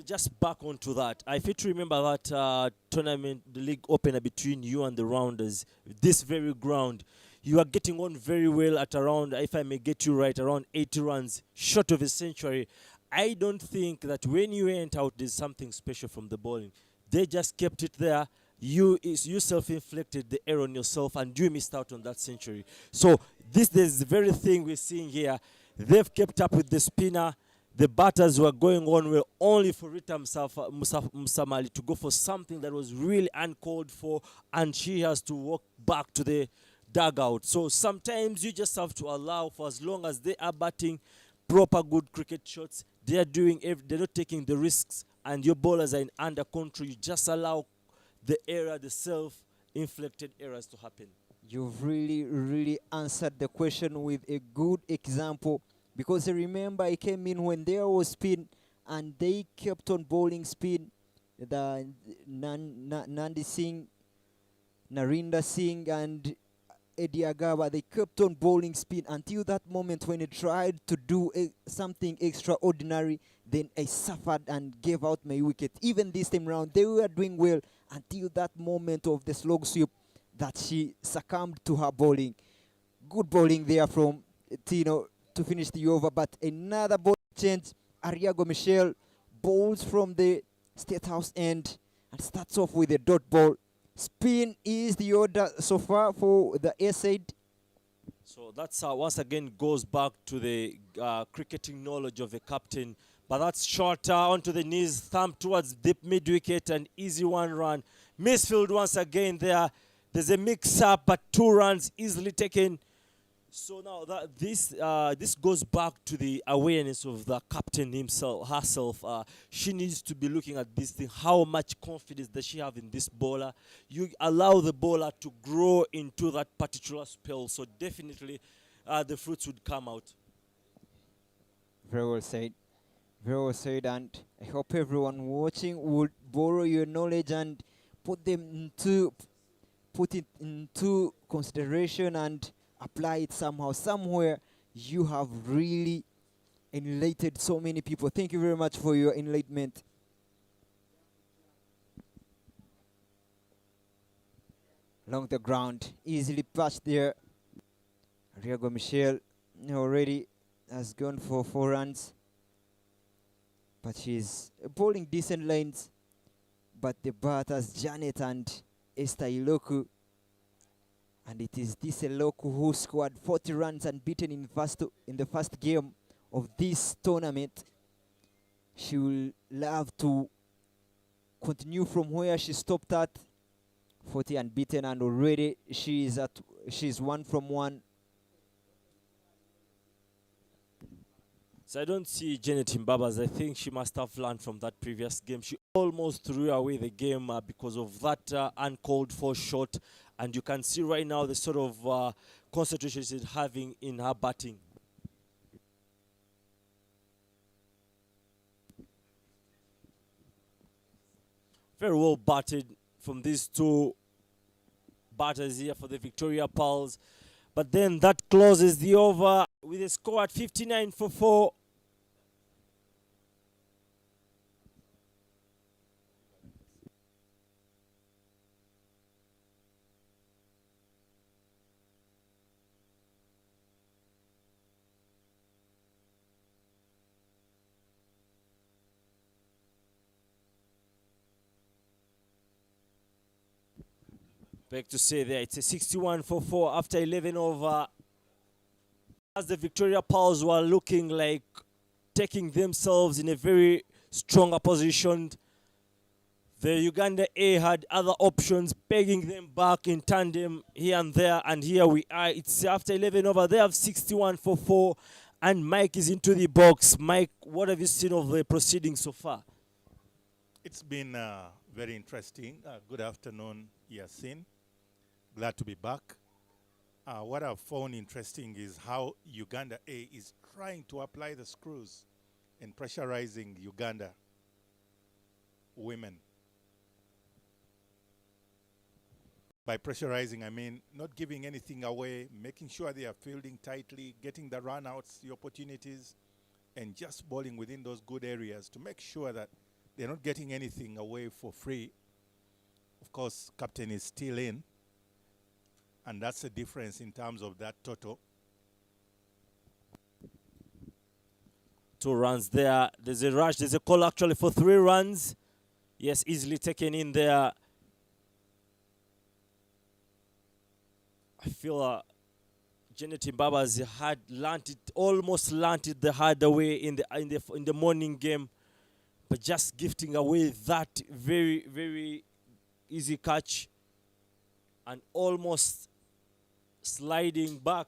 Just back onto that, I feel to remember that tournament, the league opener between you and the Rounders, this very ground, you are getting on very well at around, if I may get you right, around 80 runs, short of a century. I don't think that when you went out, there's something special from the bowling. They just kept it there. You self-inflicted the error on yourself, and you missed out on that century. So this is the very thing we're seeing here. They've kept up with the spinner. The batters were going on were only for Rita Musamali to go for something that was really uncalled for, and she has to walk back to the dugout. So sometimes you just have to allow, for as long as they are batting proper good cricket shots, they're not taking the risks, and your bowlers are in under control. You just allow the error, the self-inflicted errors to happen. You've really answered the question with a good example, because I remember I came in when there was spin and they kept on bowling spin. The Nandi Singh, Narinder Singh and Eddie Agaba, they kept on bowling spin until that moment when he tried to do something extraordinary. Then I suffered and gave out my wicket. Even this time round, they were doing well until that moment of the slog sweep that she succumbed to her bowling. Good bowling there from Tino to finish the over, but another ball change. Ariago Michel bowls from the State House end and starts off with a dot ball. Spin is the order so far for the A side. So that's once again goes back to the cricketing knowledge of the captain. But that's shorter onto the knees, thumb towards deep mid wicket, and easy 1 run. Misfield once again there. There's a mix-up, but 2 runs easily taken. So now that this goes back to the awareness of the captain herself. She needs to be looking at this thing. How much confidence does she have in this bowler? You allow the bowler to grow into that particular spell. So definitely the fruits would come out. Very well said. Very well said, and I hope everyone watching would borrow your knowledge and put it into consideration and apply it somehow. Somewhere you have really enlightened so many people. Thank you very much for your enlightenment. along the ground, easily patched there. Riago Michelle already has gone for 4 runs, but she's bowling decent lanes. But the batters Janet and Esther Iloku, and it is this Iloku who scored 40 runs unbeaten in the first game of this tournament. She will love to continue from where she stopped at, 40 unbeaten, and already she's 1 from 1. So I don't see Janet Mbabas. I think she must have learned from that previous game. She almost threw away the game because of that uncalled for shot. And you can see right now the sort of concentration she's having in her batting. Very well batted from these two batters here for the Victoria Pearls. But then that closes the over with a score at 59 for 4. Back to say there, it's a 61 for 4 after 11 over. As the Victoria Pearls were looking like taking themselves in a very stronger position, the Uganda-A had other options, pegging them back in tandem here and there, and here we are. It's after 11 over. They have 61 for 4, and Mike is into the box. Mike, what have you seen of the proceedings so far? It's been very interesting. Good afternoon, Yasin. Glad to be back. What I've found interesting is how Uganda-A is trying to apply the screws and pressurizing Uganda women. By pressurizing, I mean not giving anything away, making sure they are fielding tightly, getting the run-outs, the opportunities, and just bowling within those good areas to make sure that they're not getting anything away for free. Of course, captain is still in, and that's the difference in terms of that total. 2 runs there. There's a rush. There's a call actually for 3 runs. Yes, easily taken in there. I feel Janet Mbabas had learnt it, almost learnt it the hard way in the morning game, but just gifting away that very, very easy catch and almost sliding back.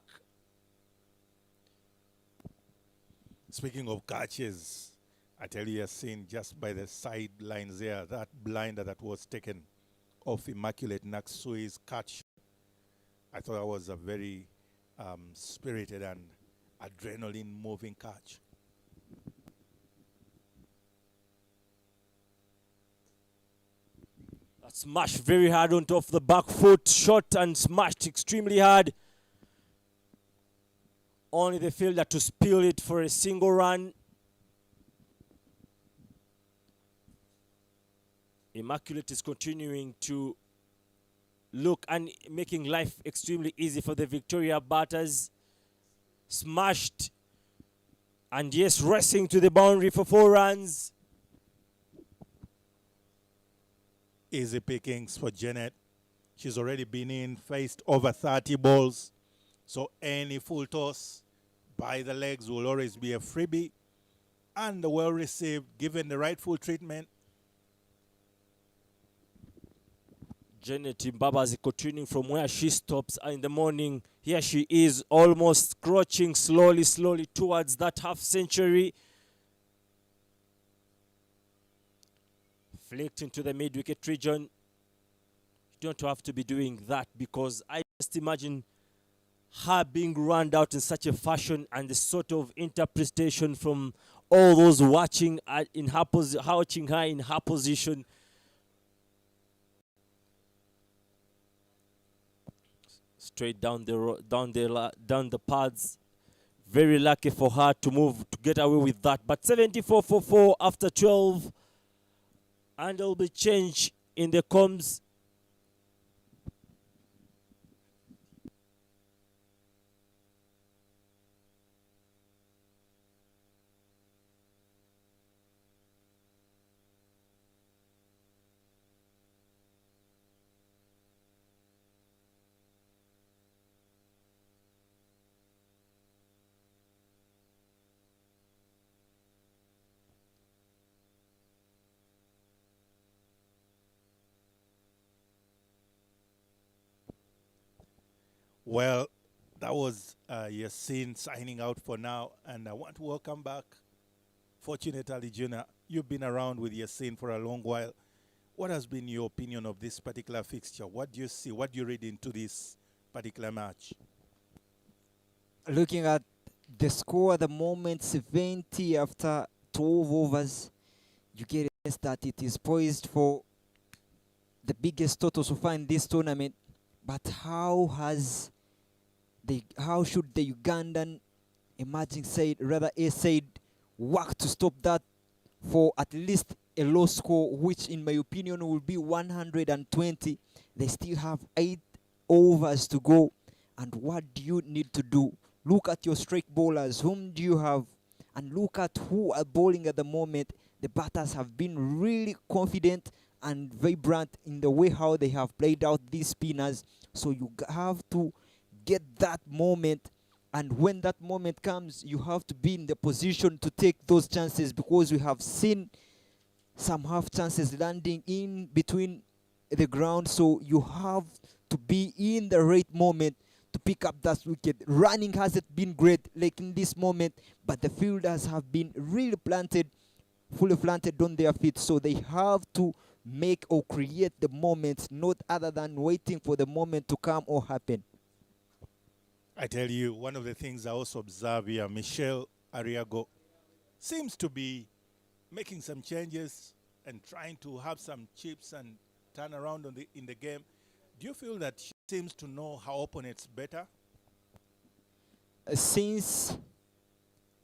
Speaking of catches, I tell you, Yasin, just by the sidelines there, that blinder that was taken off Immaculate Naksui's catch, I thought that was a very spirited and adrenaline-moving catch. That smashed very hard on top of the back foot, shot and smashed extremely hard. Only the fielder to spill it for a single run. Immaculate is continuing to look and making life extremely easy for the Victoria batters. Smashed. And yes, racing to the boundary for 4 runs. Easy pickings for Janet. She's already been in, faced over 30 balls. So any full toss by the legs will always be a freebie. And well received, given the rightful treatment. Janet Mbabas is continuing from where she stops in the morning. Here she is, almost crouching slowly towards that half century. Flicked into the mid-wicket region. You don't have to be doing that, because I just imagine her being run out in such a fashion and the sort of interpretation from all those watching in her watching her in her position. Straight down the pads. Very lucky for her to get away with that. But 74 for 4 after 12. And there will be change in the comms. Well, that was Yassine signing out for now, and I want to welcome back Fortunate Ali Jr. You've been around with Yassine for a long while. What has been your opinion of this particular fixture? What do you see? What do you read into this particular match? Looking at the score at the moment, 70 after 12 overs, you get a sense that it is poised for the biggest total so far in this tournament. But how should the Ugandan emerging side, rather A side, work to stop that for at least a low score, which in my opinion will be 120. They still have 8 overs to go. And what do you need to do? Look at your strike bowlers. Whom do you have? And look at who are bowling at the moment. The batters have been really confident and vibrant in the way how they have played out these spinners. So you have to get that moment. And when that moment comes, you have to be in the position to take those chances, because we have seen some half chances landing in between the ground. So you have to be in the right moment to pick up that wicket. Running hasn't been great like in this moment, but the fielders have been really fully planted on their feet. So they have to make or create the moment, not other than waiting for the moment to come or happen. I tell you, one of the things I also observe here, Michelle Ariago seems to be making some changes and trying to have some chips and turn around in the game. Do you feel that she seems to know her opponents better? Since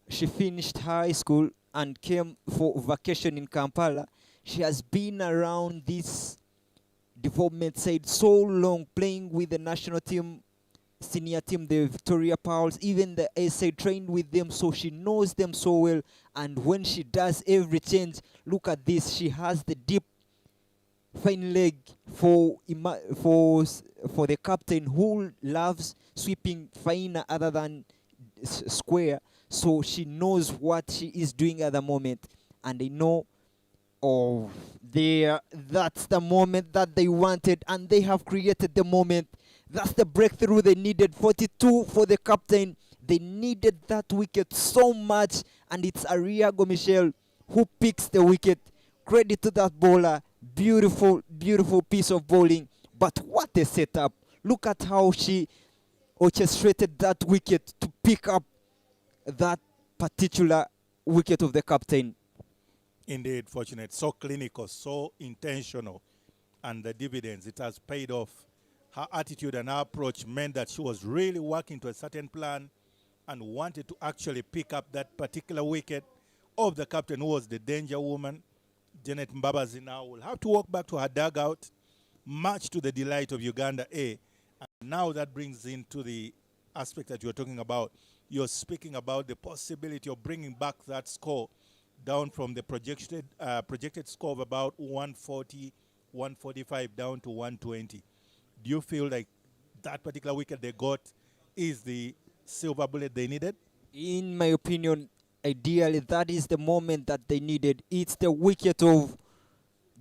she finished high school and came for vacation in Kampala, she has been around this development side so long, playing with the national team, senior team, the Victoria Powers, even the A side, trained with them, so she knows them so well. And when she does every change, look at this, she has the deep fine leg for the captain, who loves sweeping finer other than square. So she knows what she is doing at the moment, and they know, that's the moment that they wanted, and they have created the moment. That's the breakthrough they needed. 42 for the captain. They needed that wicket so much, and it's Ariago Michelle who picks the wicket. Credit to that bowler. Beautiful, beautiful piece of bowling. But what a setup. Look at how she orchestrated that wicket to pick up that particular wicket of the captain. Indeed, Fortunate. So clinical, so intentional. And the dividends, it has paid off. Her attitude and her approach meant that she was really working to a certain plan and wanted to actually pick up that particular wicket of the captain, who was the danger woman. Janet Mbabazi now will have to walk back to her dugout, much to the delight of Uganda-A. And now that brings into the aspect that you're talking about. You're speaking about the possibility of bringing back that score down from the projected score of about 140, 145 down to 120. Do you feel like that particular wicket they got is the silver bullet they needed? In my opinion, ideally, that is the moment that they needed. It's the wicket of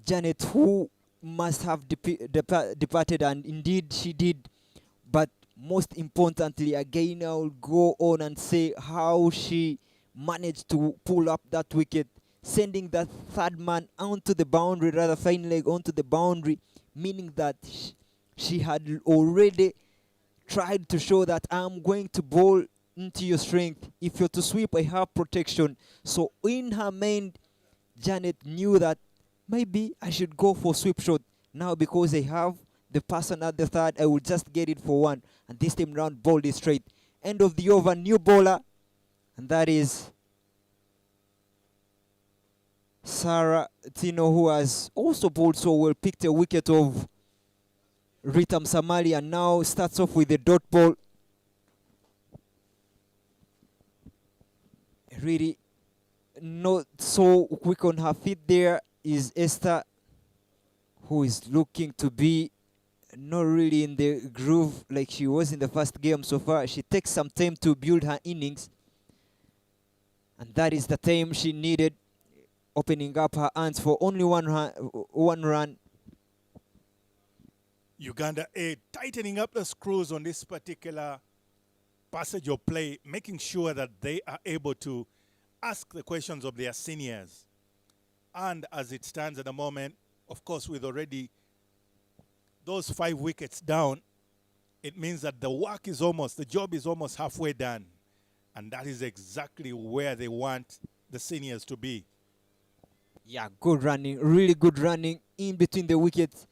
Janet, who must have departed, and indeed she did. But most importantly, again, I will go on and say how she managed to pull up that wicket, sending that third man onto the boundary, rather fine leg onto the boundary, meaning that she had already tried to show that I'm going to bowl into your strength. If you're to sweep, I have protection. So in her mind, Janet knew that maybe I should go for sweep shot. Now because I have the person at the third, I will just get it for one. And this time round, bowled it straight. End of the over, new bowler. And that is Sarah Tino, who has also bowled so well, picked a wicket of Ritam Samali, and now starts off with a dot ball. Really not so quick on her feet. There is Esther, who is looking to be not really in the groove like she was in the first game so far. She takes some time to build her innings, and that is the time she needed, opening up her hands for only one run. Uganda-A tightening up the screws on this particular passage of play, making sure that they are able to ask the questions of their seniors. And as it stands at the moment, of course, with already those 5 wickets down, it means that the job is almost halfway done. And that is exactly where they want the seniors to be. Yeah, good running, really good running in between the wickets.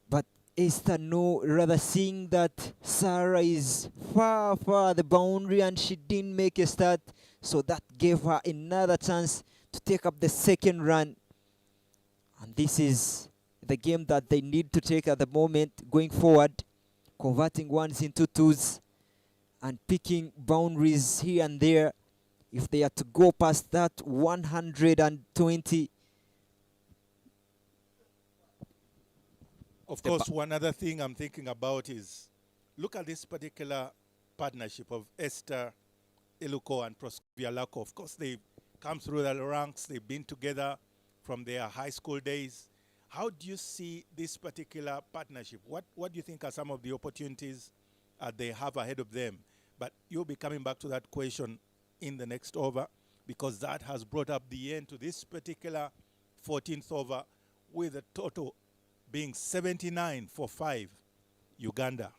But Esther, no, rather seeing that Sarah is far, far the boundary and she didn't make a start. So that gave her another chance to take up the second run. And this is the game that they need to take at the moment going forward, converting ones into twos and picking boundaries here and there. If they are to go past that 120. Of course, one other thing I'm thinking about is, look at this particular partnership of Esther Iluko and Proskovia Lako. Of course, they've come through the ranks. They've been together from their high school days. How do you see this particular partnership? What do you think are some of the opportunities they have ahead of them? But you'll be coming back to that question in the next over, because that has brought up the end to this particular 14th over, with a total being 79 for 5, Uganda.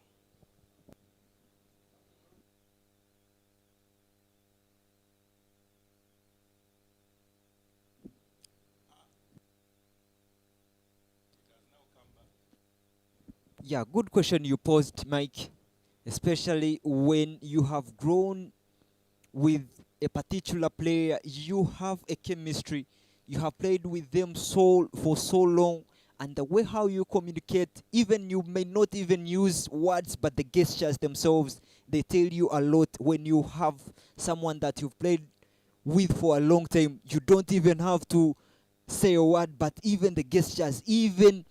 Yeah, good question you posed, Mike, especially when you have grown with a particular player, you have a chemistry, you have played with them for so long, and the way how you communicate, even you may not even use words, but the gestures themselves, they tell you a lot. When you have someone that you've played with for a long time, you don't even have to say a word, but even the gestures, even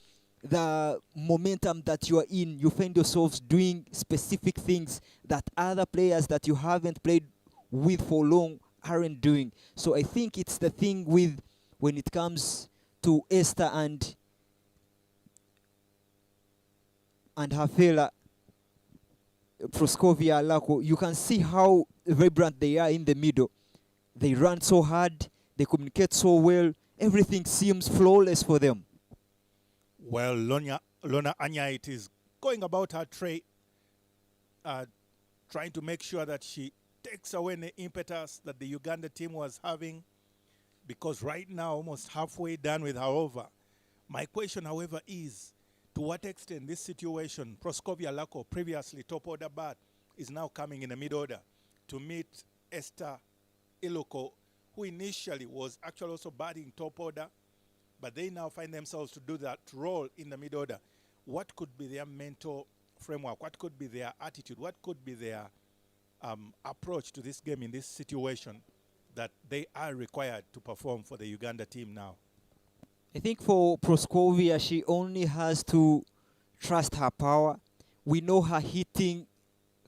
the momentum that you are in, you find yourselves doing specific things that other players that you haven't played with for long aren't doing. So I think it's the thing with when it comes to Esther and her fella Proskovia Lako. You can see how vibrant they are in the middle. They run so hard, they communicate so well, everything seems flawless for them. Well, Lona Anyait is going about her trade, trying to make sure that she takes away the impetus that the Uganda team was having, because right now, almost halfway done with her over. My question, however, is to what extent this situation, Proskovia Lako, previously top order bat, is now coming in the mid order to meet Esther Iloko, who initially was actually also batting top order, but they now find themselves to do that role in the mid order. What could be their mental framework? What could be their attitude? What could be their approach to this game in this situation that they are required to perform for the Uganda team now? I think for Proskovia, she only has to trust her power. We know her hitting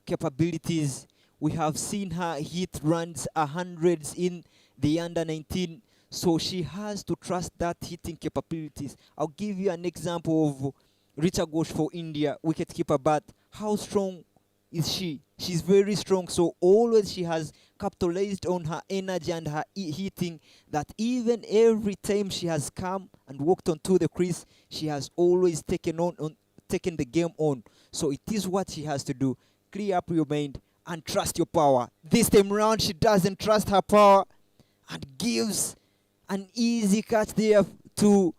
capabilities. We have seen her hit runs hundreds in the under-19, so she has to trust that hitting capabilities. I'll give you an example of Richa Ghosh for India, wicketkeeper, but how strong is she? She's very strong, so always she has capitalized on her energy and her hitting, that even every time she has come and walked onto the crease, she has always taken the game on. So it is what she has to do. Clear up your mind and trust your power. This time around, she doesn't trust her power and gives an easy catch there to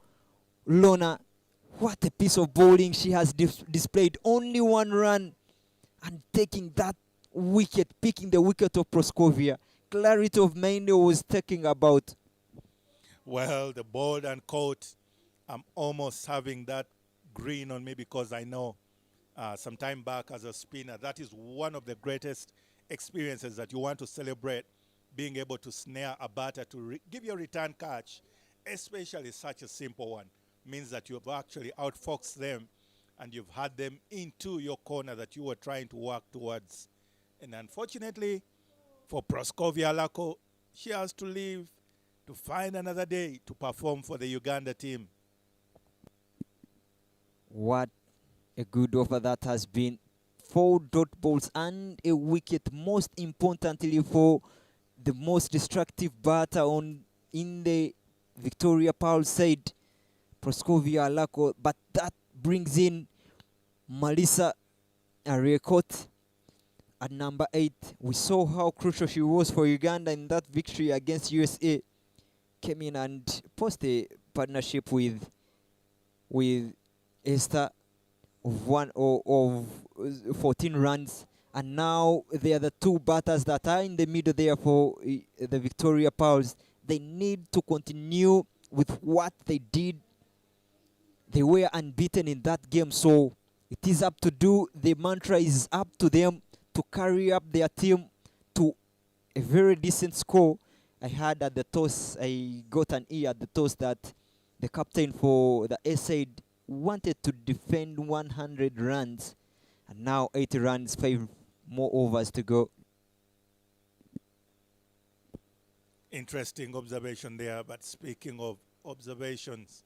Lona. What a piece of bowling she has displayed. Only one run and taking that wicket, picking the wicket of Proskovia. Clarity of mind was talking about. Well, the bold and coat, I'm almost having that grin on me, because I know some time back as a spinner, that is one of the greatest experiences that you want to celebrate, being able to snare a batter to give you a return catch, especially such a simple one, means that you've actually outfoxed them and you've had them into your corner that you were trying to work towards. And unfortunately, for Proskovia Lako, she has to leave to find another day to perform for the Uganda team. What a good over that has been. 4 dot balls and a wicket, most importantly for the most destructive batter in the Victoria Paul side, Proskovia Alako, but that brings in Melissa Ariekot at number 8. We saw how crucial she was for Uganda in that victory against USA. Came in and posted a partnership with Esther of 14 runs, and now they are the 2 batters that are in the middle there for the Victoria Pauls. They need to continue with what they did. They were unbeaten in that game, so it is up to do. The mantra is up to them to carry up their team to a very decent score. I heard at the toss, I got an ear at the toss that the captain for the A side wanted to defend 100 runs, and now 80 runs, 5 more overs to go. Interesting observation there, but speaking of observations,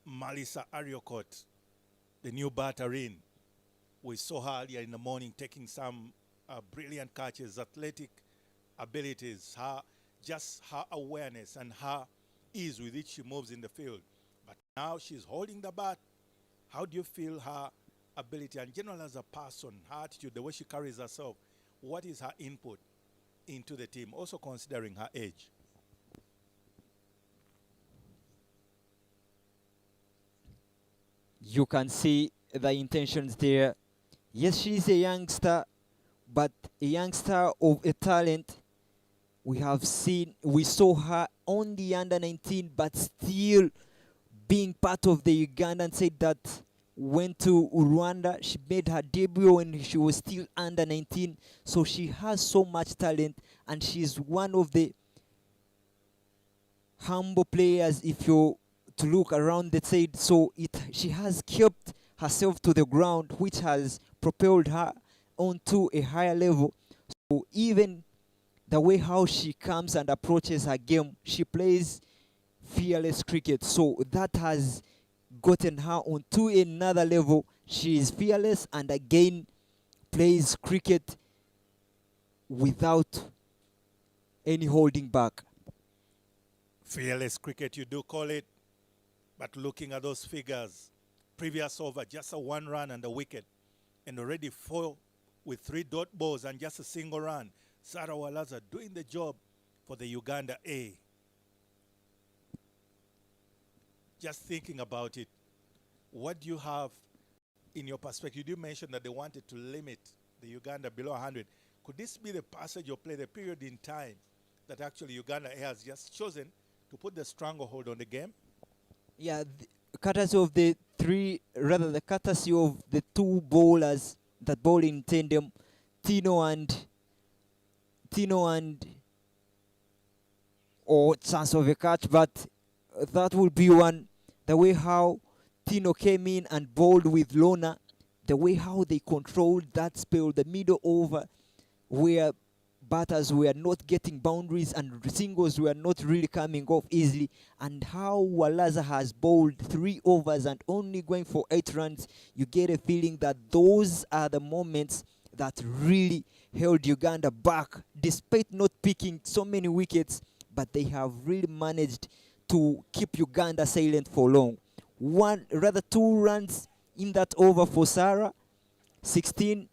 Melissa Ariokot, the new batter in, we saw her earlier in the morning taking some brilliant catches, athletic abilities, just her awareness and her ease with which she moves in the field. But now she's holding the bat. How do you feel her ability and general as a person, her attitude, the way she carries herself? What is her input into the team, also considering her age? You can see the intentions there. Yes, she's a youngster, but a youngster of a talent. We saw her on the under-19, but still being part of the Ugandan side that went to Rwanda. She made her debut when she was still under-19, so she has so much talent, and she's one of the humble players if you to look around the side. So she has kept herself to the ground, which has propelled her onto a higher level. So even the way how she comes and approaches her game, she plays fearless cricket. So that has gotten her onto another level. She is fearless and again plays cricket without any holding back. Fearless cricket, you do call it, but looking at those figures, previous over, just a 1 run and a wicket, and already 4 with 3 dot balls and just a single run. Sarah Walaza doing the job for the Uganda-A. Just thinking about it, what do you have in your perspective? You mentioned that they wanted to limit the Uganda below 100. Could this be the passage of play, the period in time that actually Uganda-A has just chosen to put the stranglehold on the game? Yeah, courtesy of the courtesy of the 2 bowlers that bowl in tandem, Tino and or chance of a catch, but that will be one. The way how Tino came in and bowled with Lona, the way how they controlled that spell, the middle over, where batters were not getting boundaries and singles were not really coming off easily, and how Walaza has bowled 3 overs and only going for 8 runs, you get a feeling that those are the moments that really held Uganda back, despite not picking so many wickets, but they have really managed to keep Uganda silent for long. 2 runs in that over for Sarah, 16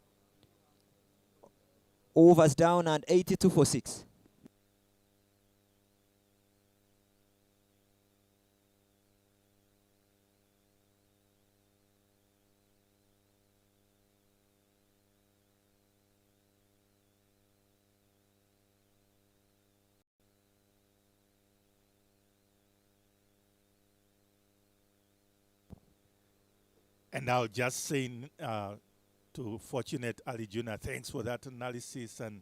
overs down and 82 for 6. And now just saying to Fortunate Ali Juna, thanks for that analysis and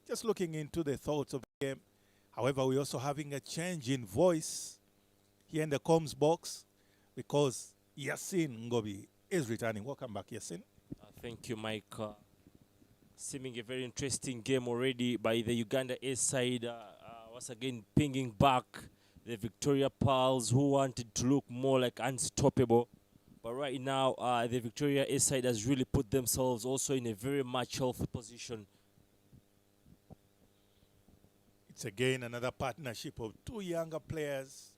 just looking into the thoughts of the game. However, we're also having a change in voice here in the comms box because Yasin Ngobi is returning. Welcome back, Yasin. Thank you, Mike. Seeming a very interesting game already by the Uganda-A side. Once again, pinging back the Victoria Pearls, who wanted to look more like unstoppable. But right now, the Victoria-A side has really put themselves also in a very much healthy position. It's again another partnership of two younger players.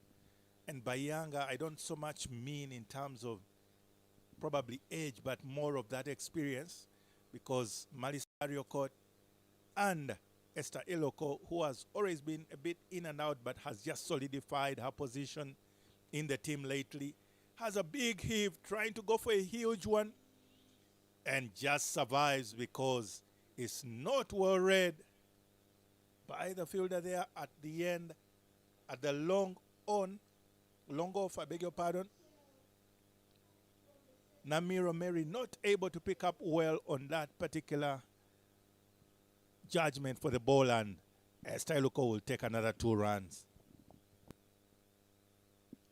And by younger, I don't so much mean in terms of probably age, but more of that experience, because Malisa Ariokot and Esther Iloko, who has always been a bit in and out but has just solidified her position in the team lately, has a big heave, trying to go for a huge one, and just survives because it's not well read by the fielder there at the end, at the long off, I beg your pardon. Namiro Mary not able to pick up well on that particular judgment for the ball, and Esther Iloko will take another 2 runs.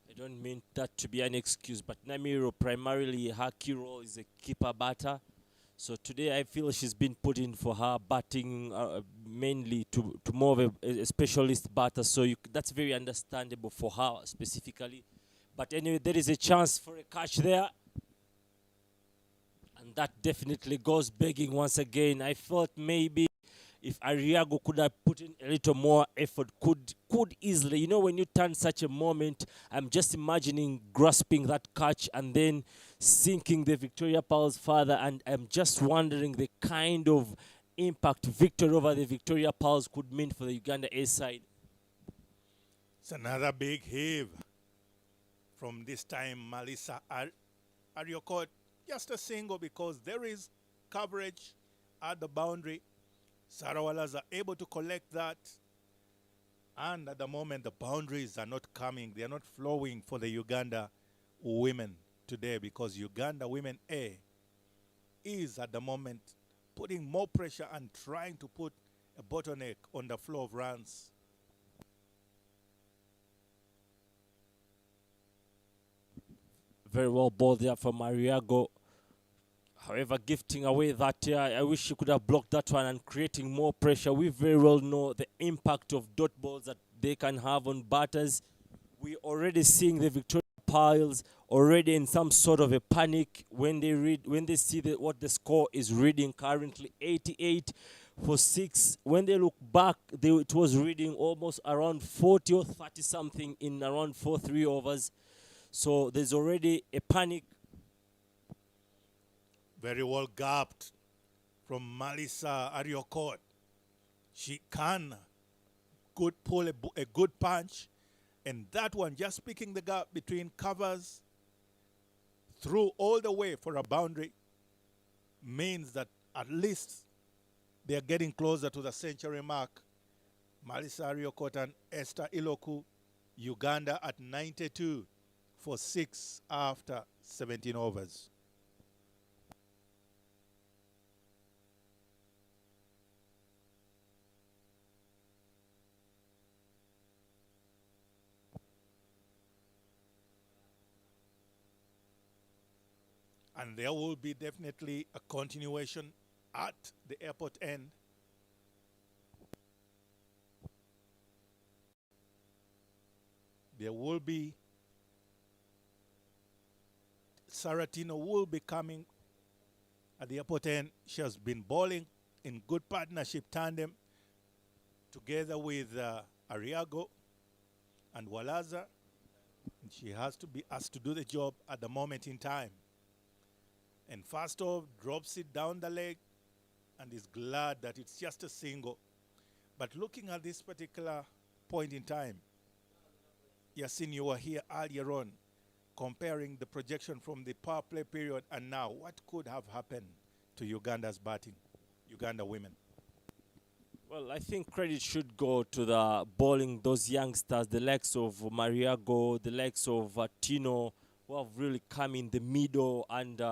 I don't mean that to be an excuse, but Namiro primarily her key role is a keeper batter. So today I feel she's been put in for her batting mainly to more of a specialist batter. So that's very understandable for her specifically. But anyway, there is a chance for a catch there. And that definitely goes begging once again. I thought maybe if Ariago could have put in a little more effort, could easily, you know, when you turn such a moment, I'm just imagining grasping that catch and then sinking the Victoria Pearls further, and I'm just wondering the kind of impact victory over the Victoria Pearls could mean for the Uganda-A side. It's another big heave from this time Malisa Ariokot. Just a single because there is coverage at the boundary. Sarawalas are able to collect that. And at the moment, the boundaries are not coming. They are not flowing for the Uganda women today, because Uganda Women A is at the moment putting more pressure and trying to put a bottleneck on the flow of runs. Very well balled there from Mariago. However, gifting away that I wish she could have blocked that one and creating more pressure. We very well know the impact of dot balls that they can have on batters. We're already seeing the Victoria Pearls already in some sort of a panic when they see what the score is reading currently, 88 for 6. When they look back, it was reading almost around 40 or 30 something in around 4-3 overs. So there's already a panic. Very well gapped from Malisa Ariokot. She can pull a good punch, and that one just picking the gap between covers through all the way for a boundary means that at least they are getting closer to the century mark. Malisa Ariokot and Esther Iloku, Uganda at 92 for 6 after 17 overs. And there will be definitely a continuation at the airport end. There will be, Saratino will be coming at the airport end. She has been bowling in good partnership tandem together with Ariago and Walaza. And she has to be asked to do the job at the moment in time. And first off, drops it down the leg and is glad that it's just a single. But looking at this particular point in time, Yasin, you were here earlier on comparing the projection from the power play period and now. What could have happened to Uganda's batting, Uganda women? Well, I think credit should go to the bowling, those youngsters, the likes of Mariago, the likes of Tino, who have really come in the middle and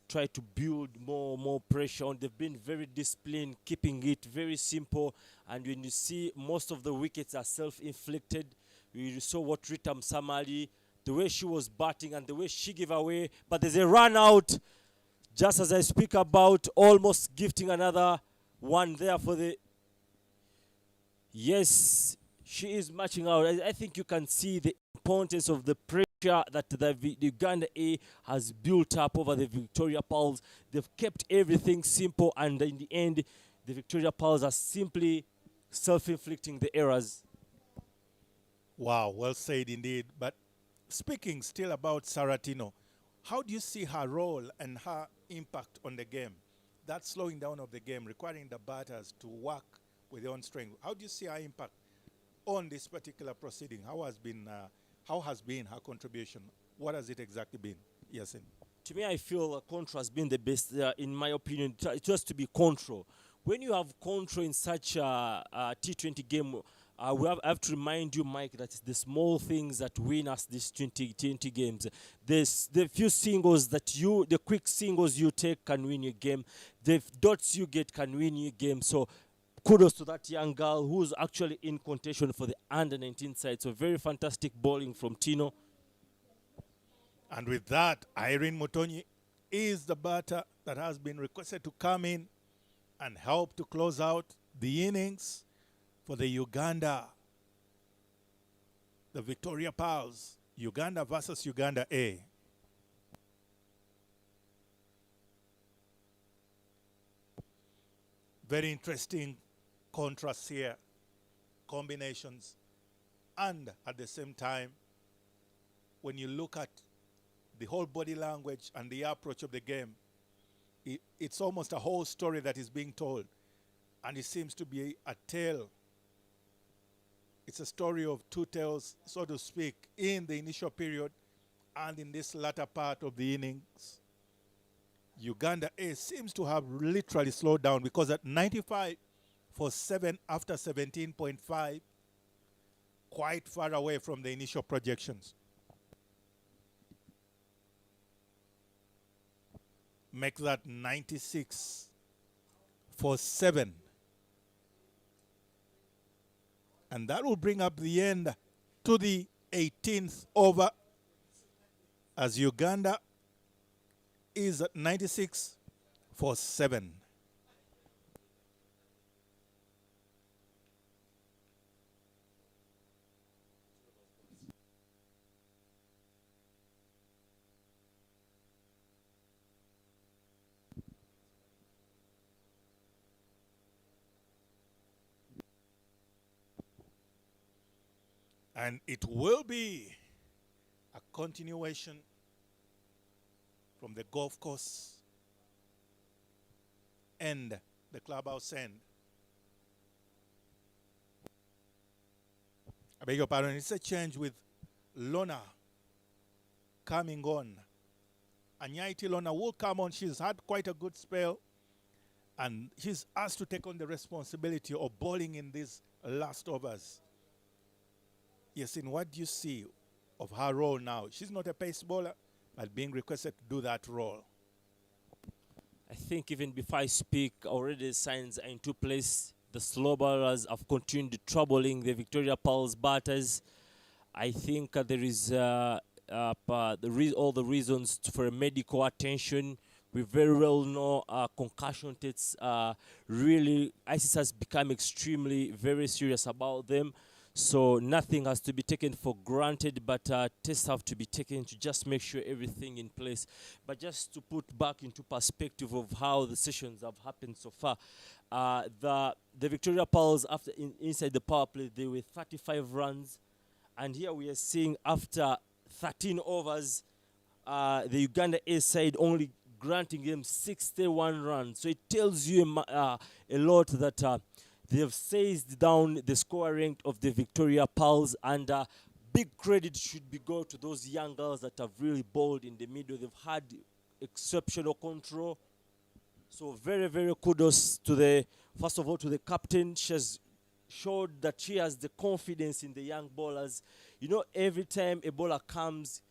try to build more pressure on. They've been very disciplined, keeping it very simple. And when you see most of the wickets are self-inflicted, you saw what Ritam Samali, the way she was batting and the way she gave away. But there's a run out, just as I speak about, almost gifting another one there for the... Yes, she is matching out. I think you can see the importance of the pressure structure that the Uganda-A has built up over the Victoria Pearls. They've kept everything simple, and in the end, the Victoria Pearls are simply self-inflicting the errors. Wow, well said indeed. But speaking still about Saratino, how do you see her role and her impact on the game? That slowing down of the game, requiring the batters to work with their own strength. How do you see her impact on this particular proceeding? How has been her contribution? What has it exactly been? Yes. To me, I feel control has been the best, in my opinion. It has to be control. When you have control in such a T20 game, I have to remind you, Mike, that it's the small things that win us these 20 games. There's the few singles the quick singles you take can win your game. The dots you get can win your game. So kudos to that young girl who's actually in contention for the under-19 side. So very fantastic bowling from Tino. And with that, Irene Mutonyi is the batter that has been requested to come in and help to close out the innings for the Uganda, the Victoria Pearls, Uganda versus Uganda-A. Very interesting contrasts here, combinations, and at the same time, when you look at the whole body language and the approach of the game, it's almost a whole story that is being told, and it seems to be a tale. It's a story of two tales, so to speak, in the initial period and in this latter part of the innings. Uganda-A seems to have literally slowed down, because at 95 for 7 after 17.5, quite far away from the initial projections. Make that 96 for 7. And that will bring up the end to the 18th over, as Uganda is at 96 for 7. And it will be a continuation from the golf course and the clubhouse end. I beg your pardon, it's a change with Lona coming on. Anyaiti Lona will come on. She's had quite a good spell, and she's asked to take on the responsibility of bowling in these last overs. Yes, in what do you see of her role now? She's not a pace bowler, but being requested to do that role. I think even before I speak, already signs are into place. The slow bowlers have continued troubling the Victoria Pearls batters. I think there is all the reasons for a medical attention. We very well know concussion tests really, ISIS has become extremely very serious about them. So nothing has to be taken for granted, but tests have to be taken to just make sure everything in place. But just to put back into perspective of how the sessions have happened so far, the Victoria Pearls, after inside the power play, they were 35 runs, and here we are seeing after 13 overs, the Uganda-A side only granting them 61 runs. So it tells you a lot that they have seized down the scoring of the Victoria Pearls, and big credit should be go to those young girls that have really bowled in the middle. They've had exceptional control. So very, very kudos to first of all, to the captain. She has showed that she has the confidence in the young bowlers. You know, every time a bowler comes,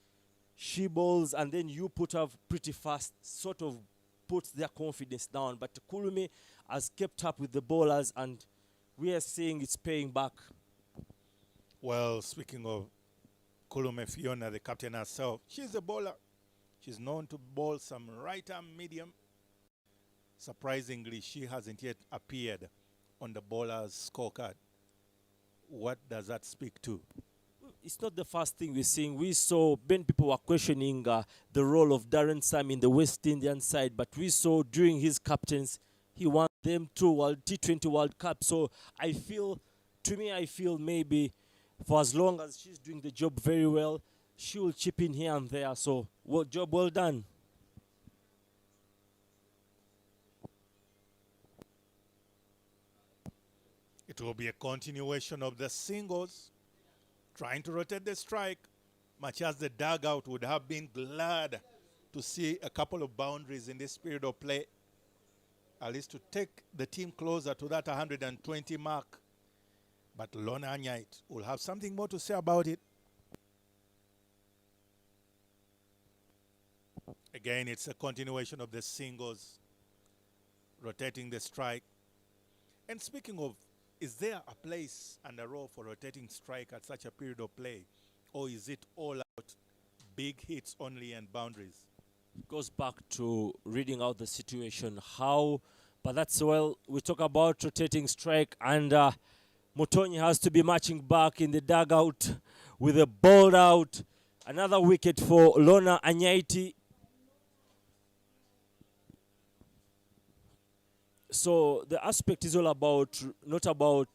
she bowls, and then you put her pretty fast, sort of puts their confidence down. But Kulume has kept up with the bowlers, and we are seeing it's paying back. Well, speaking of Kulume Fiona, the captain herself, she's a bowler. She's known to bowl some right-arm medium. Surprisingly, she hasn't yet appeared on the bowler's scorecard. What does that speak to? it's not the first thing we're seeing. We saw when people were questioning the role of Darren Sam in the West Indian side, but we saw during his captains, he won them two T20 World Cup. So I feel maybe for as long as she's doing the job very well, she will chip in here and there. So job well done. It will be a continuation of the singles, trying to rotate the strike, much as the dugout would have been glad to see a couple of boundaries in this period of play, at least to take the team closer to that 120 mark. But Lorna Anyait will have something more to say about it. Again, it's a continuation of the singles, rotating the strike. And speaking of, is there a place and a role for rotating strike at such a period of play? Or is it all out big hits only and boundaries? It goes back to reading out the situation, but that's, well, we talk about rotating strike, and Mutonyi has to be marching back in the dugout with a ball out. Another wicket for Lorna Anyait. So the aspect is all about, not about,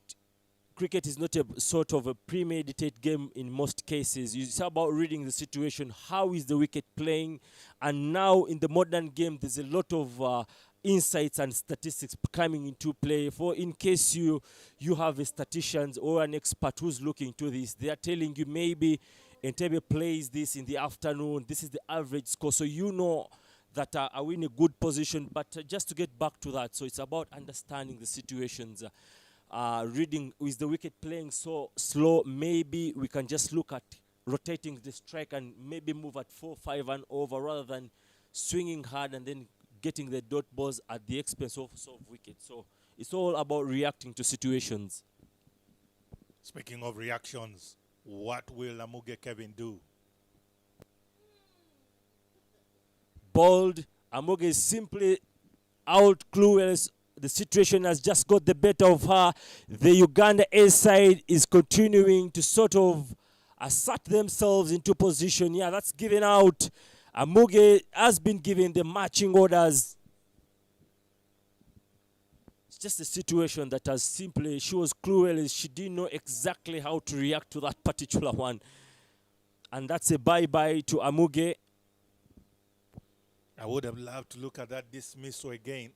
cricket is not a sort of a premeditated game in most cases. It's about reading the situation. How is the wicket playing? And now in the modern game, there's a lot of insights and statistics coming into play. For in case you have a statistician or an expert who's looking into this, they are telling you maybe Entebbe plays this in the afternoon. This is the average score. So you know that are we in a good position. But just to get back to that, so it's about understanding the situations. Reading, is the wicket playing so slow? Maybe we can just look at rotating the strike and maybe move at 4-5 and over, rather than swinging hard and then getting the dot balls at the expense of wickets. So it's all about reacting to situations. Speaking of reactions, what will Amuge Kevin do? Bold. Amuge is simply out clueless. The situation has just got the better of her. The Uganda-A side is continuing to sort of assert themselves into position. Yeah, that's given out. Amuge has been given the marching orders. It's just a situation that has simply, she was clueless. She didn't know exactly how to react to that particular one. And that's a bye-bye to Amuge. I would have loved to look at that dismissal again,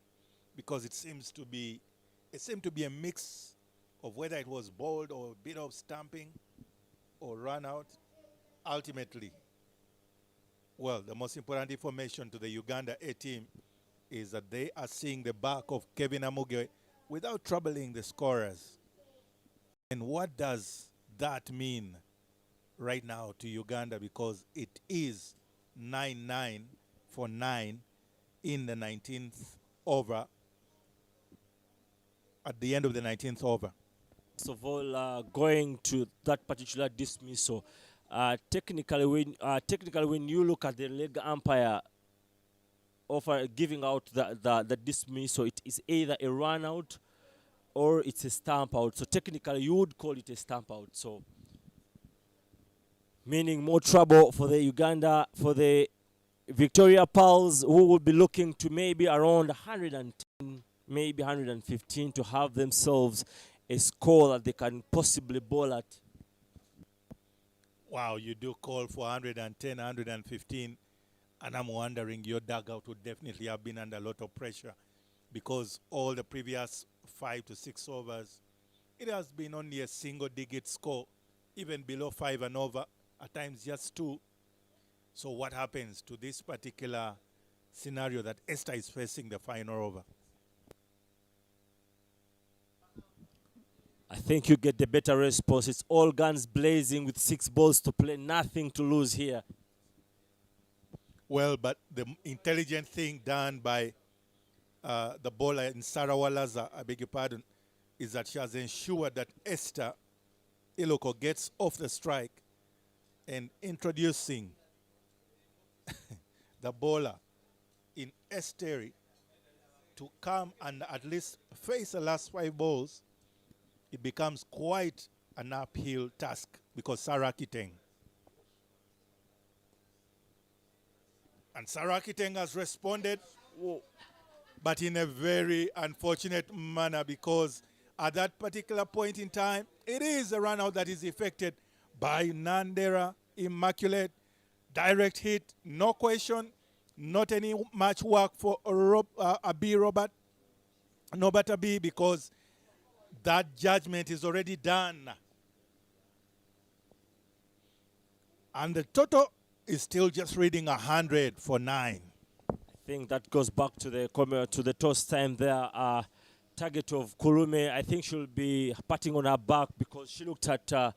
because it seemed to be a mix of whether it was bowled or a bit of stamping or run out. Ultimately, well, the most important information to the Uganda-A team is that they are seeing the back of Kevin Amuge without troubling the scorers. And what does that mean right now to Uganda? Because it is 9-9 for 9 in the 19th over, at the end of the 19th over. First of all, going to that particular dismissal, technically when you look at the leg umpire giving out the dismissal, it is either a run out or it's a stamp out. So technically you would call it a stamp out. So meaning more trouble for the Victoria Pals, who will be looking to maybe around 110, maybe 115 to have themselves a score that they can possibly bowl at. Wow, you do call for 110, 115, and I'm wondering your dugout would definitely have been under a lot of pressure, because all the previous 5 to 6 overs, it has been only a single-digit score, even below 5 and over, at times just 2. So what happens to this particular scenario that Esther is facing the final over? I think you get the better response. It's all guns blazing with 6 balls to play, nothing to lose here. Well, but the intelligent thing done by the bowler in Sarawalaza, I beg your pardon, is that she has ensured that Esther Iloko gets off the strike, and introducing the bowler in Esteri to come and at least face the last 5 balls, it becomes quite an uphill task because Sarah Kiteng. And Sarah Kiteng has responded, but in a very unfortunate manner, because at that particular point in time, it is a run out that is effected by Nandera Immaculate. Direct hit, no question, not any much work for Abi Robert, Nobert Abi, because that judgment is already done. And the total is still just reading 100 for 9. I think that goes back to the toss time there. Target of Kurume, I think she'll be patting on her back because she looked at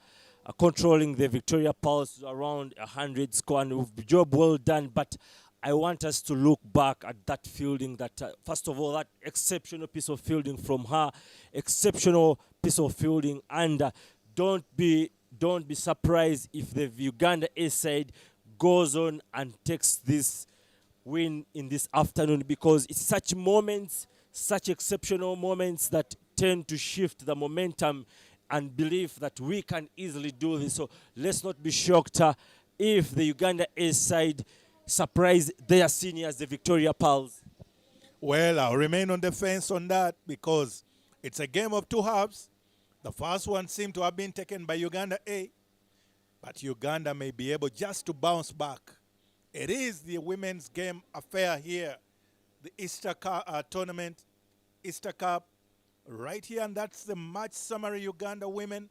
controlling the Victoria Pulse around 100 score, and job well done. But I want us to look back at that fielding. That first of all, that exceptional piece of fielding from her, exceptional piece of fielding, and don't be surprised if the Uganda-A side goes on and takes this win in this afternoon, because it's such moments, such exceptional moments that tend to shift the momentum and believe that we can easily do this. So let's not be shocked if the Uganda-A side surprise their seniors, the Victoria Pals. Well, I'll remain on the fence on that because it's a game of two halves. The first one seemed to have been taken by Uganda-A, but Uganda may be able just to bounce back. It is the women's game affair here, the Easter tournament, Easter Cup, right here, and that's the match summary. Uganda women,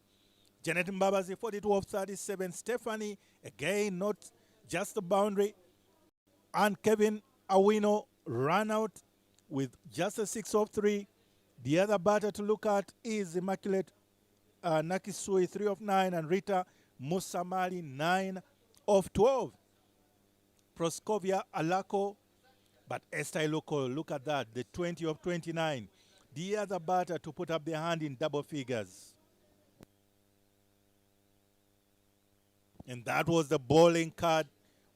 Janet Mbabazi, 42 of 37. Stephanie, again, not just the boundary. And Kevin Awino ran out with just a 6 of 3. The other batter to look at is Immaculate Nakisui, 3 of 9, and Rita Musamali, 9 of 12. Proskovia Alako, but Esther Iloko, look at that, the 20 of 29. The other batter to put up their hand in double figures. And that was the bowling card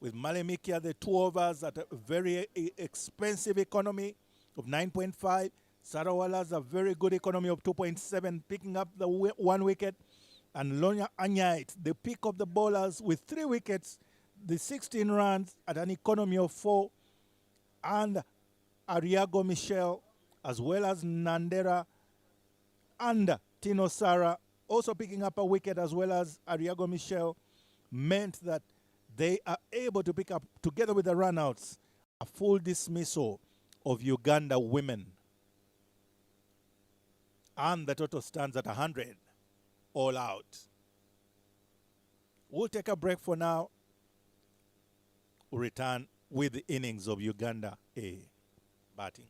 with Malemikia, the 2 overs at a very expensive economy of 9.5. Sarawala's a very good economy of 2.7, picking up the 1 wicket. And Lonya Anyait, the pick of the bowlers with 3 wickets, the 16 runs at an economy of 4. And Ariago Michelle, as well as Nandera and Tino Sara, also picking up a wicket, as well as Ariago Michelle, meant that they are able to pick up, together with the runouts, a full dismissal of Uganda women. And the total stands at 100, all out. We'll take a break for now. We'll return with the innings of Uganda-A batting.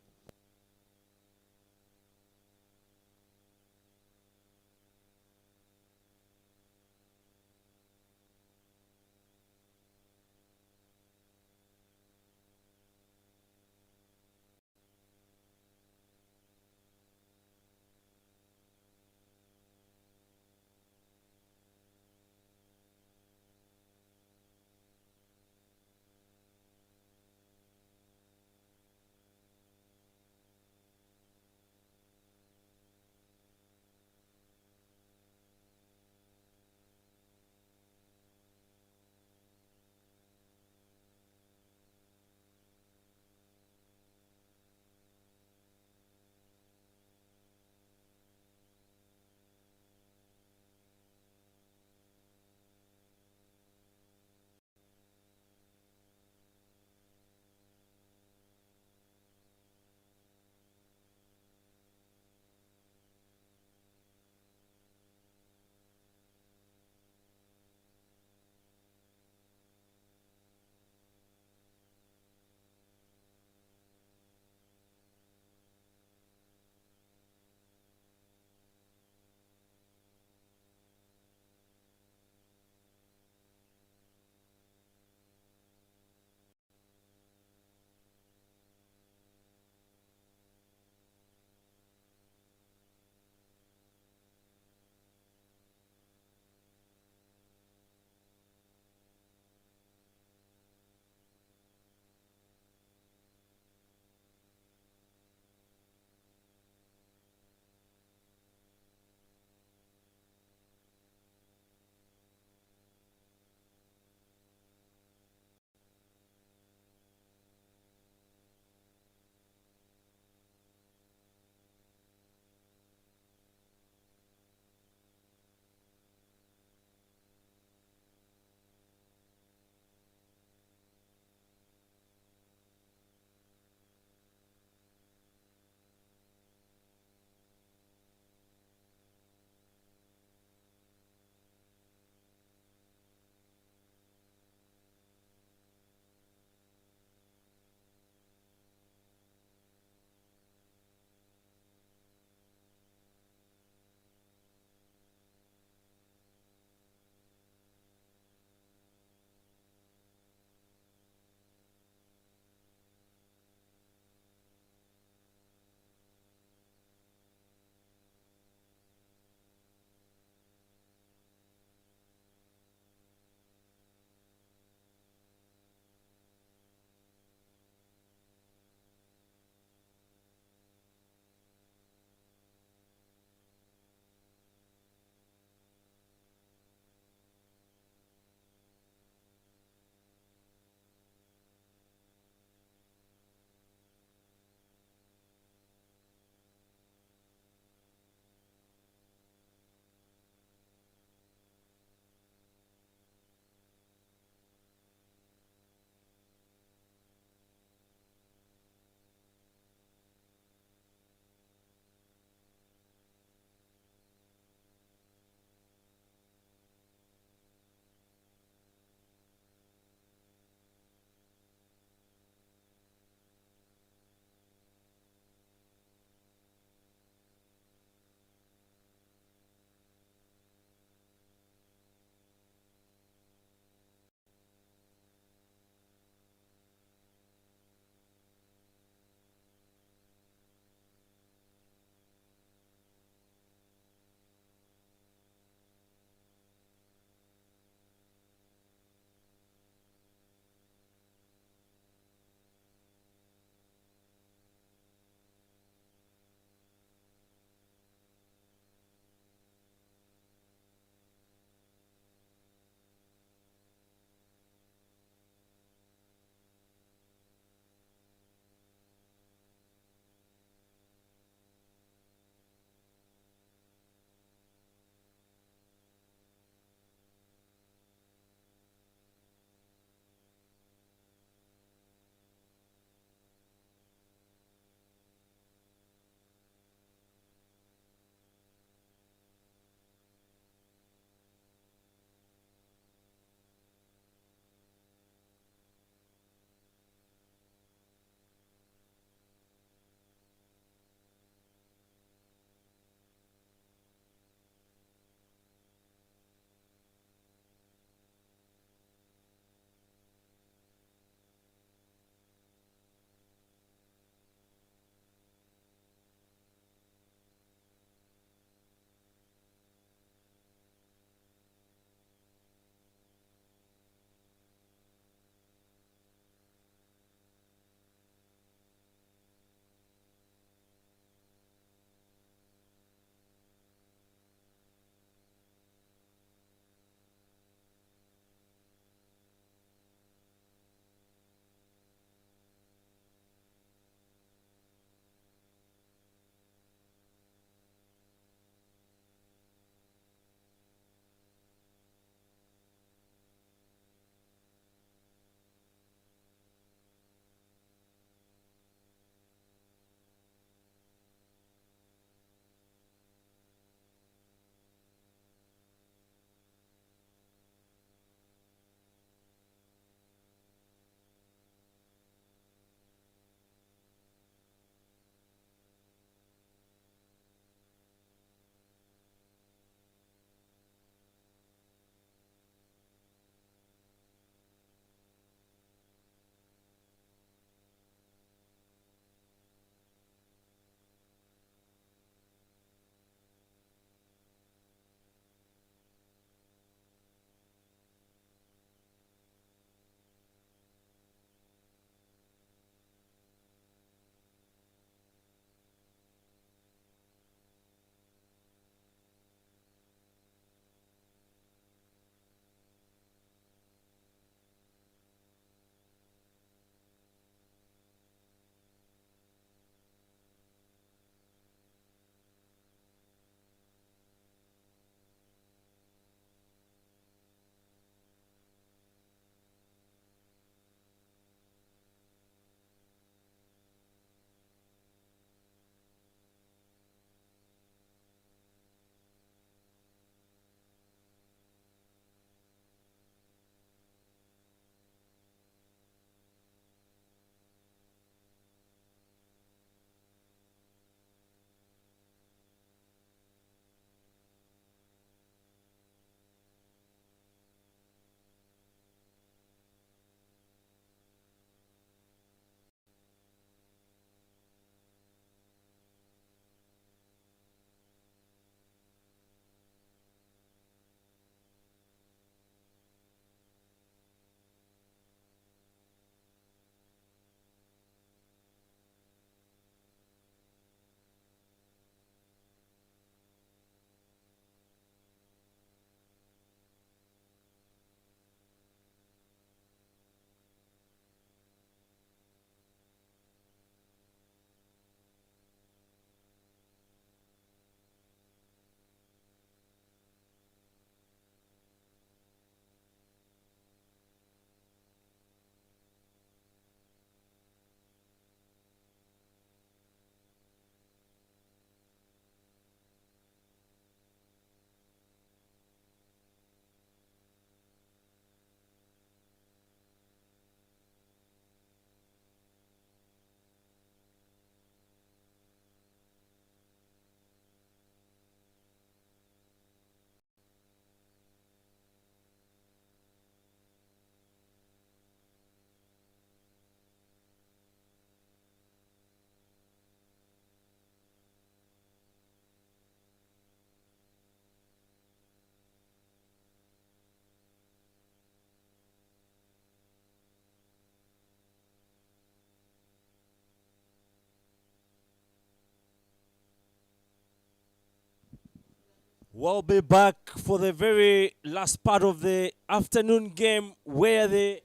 We'll be back for the very last part of the afternoon game where the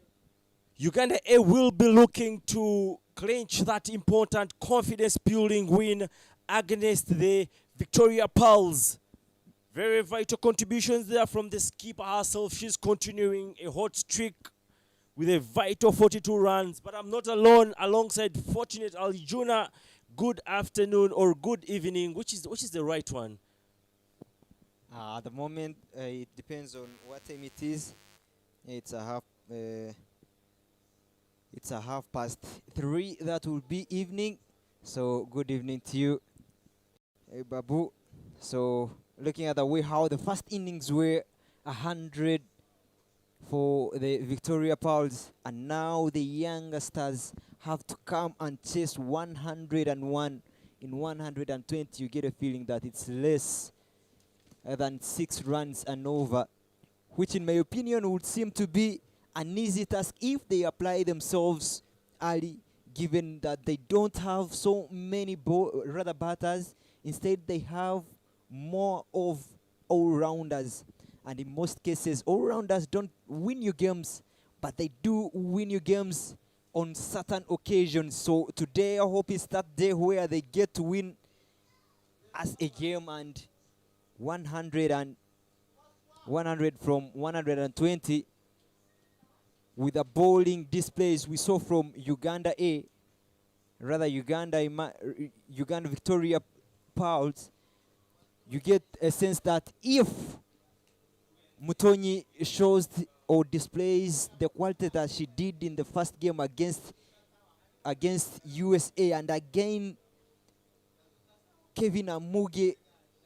Uganda-A will be looking to clinch that important confidence-building win against the Victoria Pearls. Very vital contributions there from the skipper herself. She's continuing a hot streak with a vital 42 runs. But I'm not alone. Alongside Fortunate Alijuna. Good afternoon or good evening. Which is the right one? At the moment, it depends on what time it is. It's a half. It's a 3:30. That will be evening. So good evening to you, Babu. So looking at the way how the first innings were 100 for the Victoria Pearls, and now the younger stars have to come and chase 101 in 120. You get a feeling that it's less than 6 runs and over, which in my opinion would seem to be an easy task if they apply themselves early, given that they don't have so many batters. Instead, they have more of all-rounders. And in most cases, all-rounders don't win you games, but they do win you games on certain occasions. So today, I hope it's that day where they get to win as a game, and 100 from 120 with the bowling displays we saw from Uganda-A, rather Uganda Victoria Pearls. You get a sense that if Mutonyi shows or displays the quality that she did in the first game against USA, and again Kevin Amuge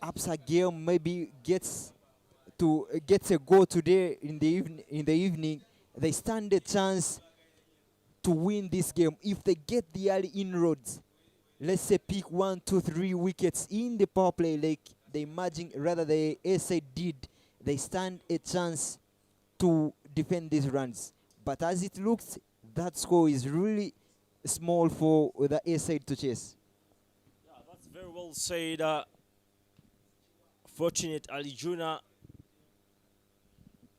ups a game, maybe gets a go today in the evening, they stand a chance to win this game if they get the early inroads. Let's say pick 1, 2, 3 wickets in the power play, like the A side did. They stand a chance to defend these runs. But as it looks, that score is really small for the A side to chase. Yeah, that's very well said. Fortunate Alijuna.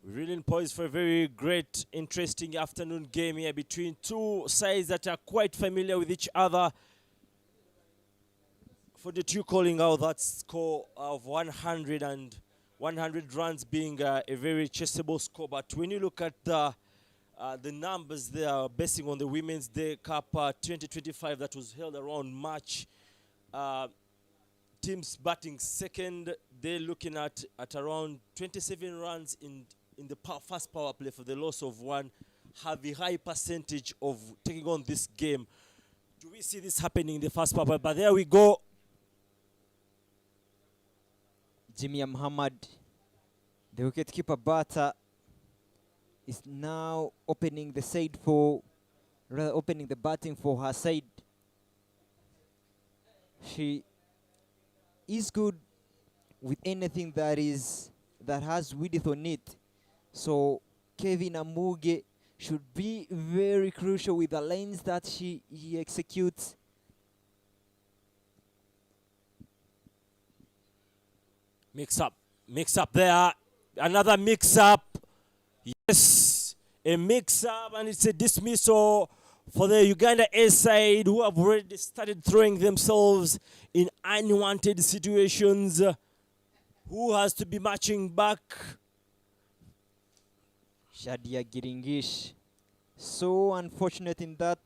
Really poised for a very great, interesting afternoon game here between two sides that are quite familiar with each other. For the two calling out that score of 100 runs being a very chaseable score. But when you look at the numbers there, basing on the Women's Day Cup 2025 that was held around March, teams batting second, they're looking at around 27 runs in the first power play for the loss of 1, have a high percentage of taking on this game. Do we see this happening in the first power play? But there we go. Jimmy Muhammad, the wicketkeeper batter, is now opening the batting for her side. She is good with anything that has width on it. So Kevin Amuge should be very crucial with the lanes that he executes. Mix up there. Another mix up. Yes, a mix up, and it's a dismissal for the Uganda-A side, who have already started throwing themselves in unwanted situations. Who has to be matching back? Shadia Giringish, so unfortunate in that,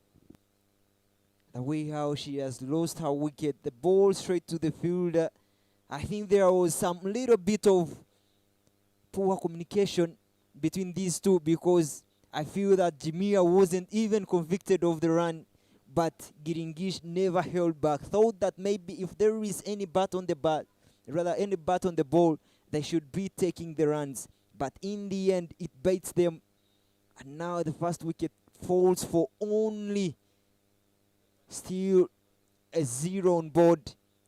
the way how she has lost her wicket, the ball straight to the fielder. I think there was some little bit of poor communication between these two, because I feel that Jimia wasn't even convicted of the run, but Giringish never held back. Thought that maybe if there is any bat on the ball, they should be taking the runs. But in the end, it baits them. And now the first wicket falls for only still a 0 on board.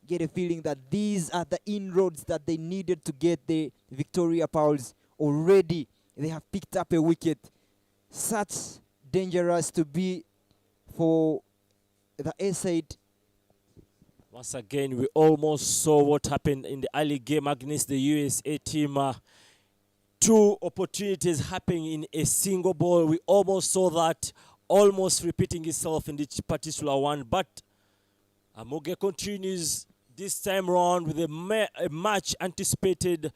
Get a feeling that these are the inroads that they needed to get the Victoria Pearls. Already, they have picked up a wicket. Such dangerous to be for the A side. Once again, we almost saw what happened in the early game against the USA team. Two opportunities happening in a single ball. We almost saw that almost repeating itself in this particular one. But Amuge continues this time around with a much anticipated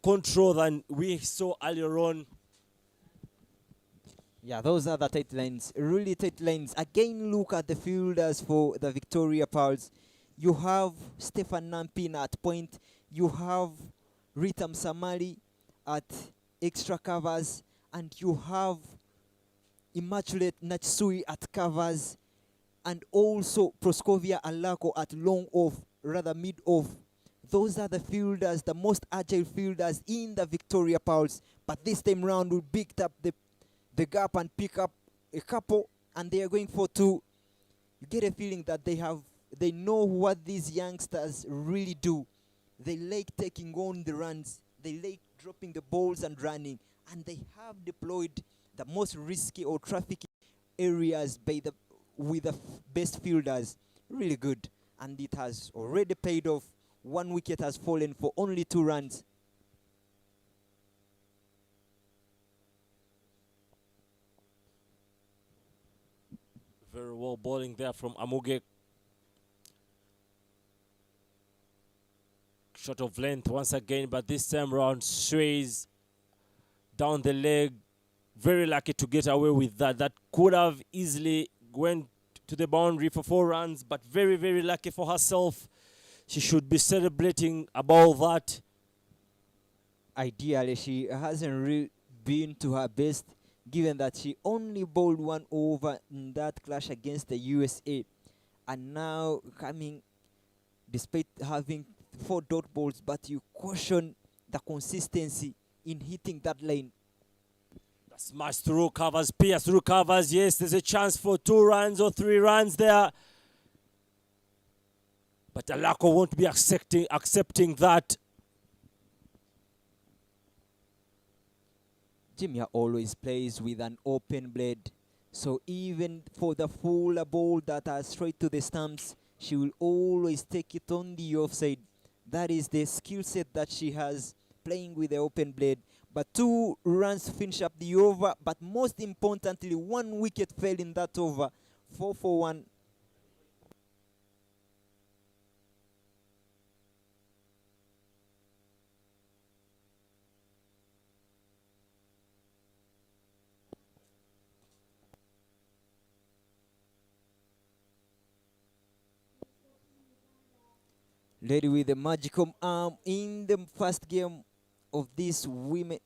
control than we saw earlier on. Yeah, those are the tight lines, really tight lines. Again, look at the fielders for the Victoria Pearls. You have Stefan Nampin at point. You have Ritam Samali at extra covers. And you have Immaculate Natsui at covers. And also Proskovia Alako at long off, rather mid off. Those are the fielders, the most agile fielders in the Victoria Pearls. But this time round, we picked up the gap and pick up a couple, and they are going for two. You get a feeling that they know what these youngsters really do. They like taking on the runs. They like dropping the balls and running, and they have deployed the most risky or trafficking areas with the best fielders. Really good, and it has already paid off. One wicket has fallen for only 2 runs. Very well bowling there from Amuge. Shot of length once again, but this time round sways down the leg. Very lucky to get away with that. That could have easily went to the boundary for 4 runs, but very, very lucky for herself. She should be celebrating about that. Ideally, she hasn't really been to her best, given that she only bowled 1 over in that clash against the USA. And now coming, despite having 4 dot balls, but you caution the consistency in hitting that lane. Smash through covers, pierce through covers. Yes, there's a chance for 2 runs or 3 runs there. But Alako won't be accepting that. Jimia always plays with an open blade. So even for the fuller ball that are straight to the stumps, she will always take it on the offside. That is the skill set that she has, playing with the open blade. But 2 runs to finish up the over. But most importantly, 1 wicket fell in that over. 4 for 1. Lady with the magical arm in the first game of this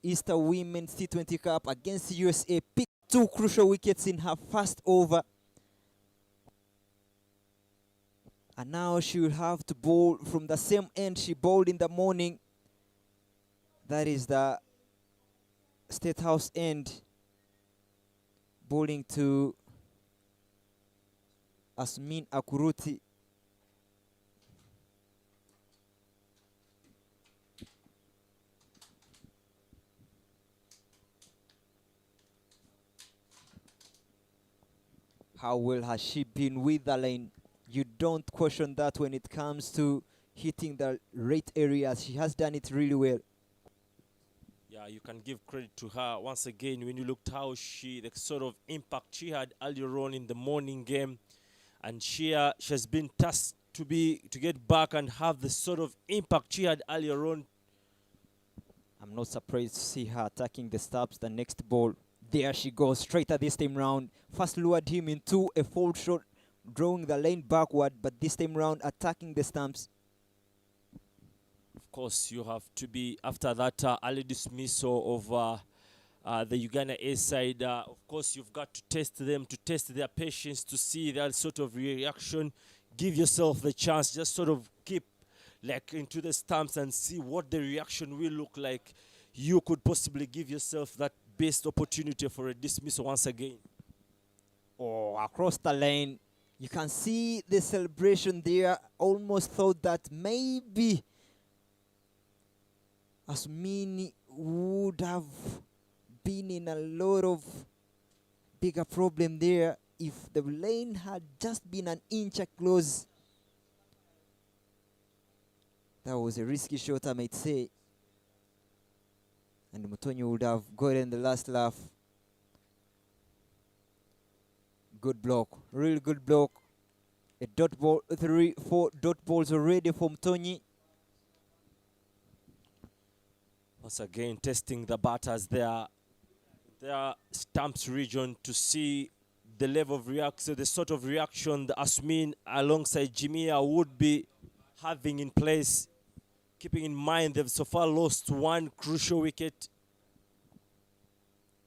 Easter Women's T20 Cup against USA, picked 2 crucial wickets in her first over. And now she will have to bowl from the same end she bowled in the morning. That is the State House end, bowling to Asmin Akuruti. How well has she been with the lane? You don't question that when it comes to hitting the right areas. She has done it really well. Yeah, you can give credit to her once again when you looked how the sort of impact she had earlier on in the morning game, and she has been tasked to get back and have the sort of impact she had earlier on. I'm not surprised to see her attacking the stumps. The next ball, there she goes, straighter this time round. First lured him into a fold shot, drawing the lane backward, but this time round attacking the stumps. Of course, you have to be, after that early dismissal of the Uganda-A side, of course, you've got to test them, to test their patience, to see that sort of reaction. Give yourself the chance, just sort of keep into the stumps and see what the reaction will look like. You could possibly give yourself that best opportunity for a dismissal once again. Oh, across the lane, you can see the celebration there. Almost thought that maybe Asmini would have been in a lot of bigger problem there if the lane had just been an inch close. That was a risky shot, I might say. And Mutonyi would have gotten the last laugh. Good block, really good block. A dot ball, 3-4 dot balls already for Mutonyi. Once again, testing the batters there. Their stumps region to see the level of reaction, the sort of reaction that Asmin alongside Jimia would be having in place, keeping in mind they've so far lost one crucial wicket.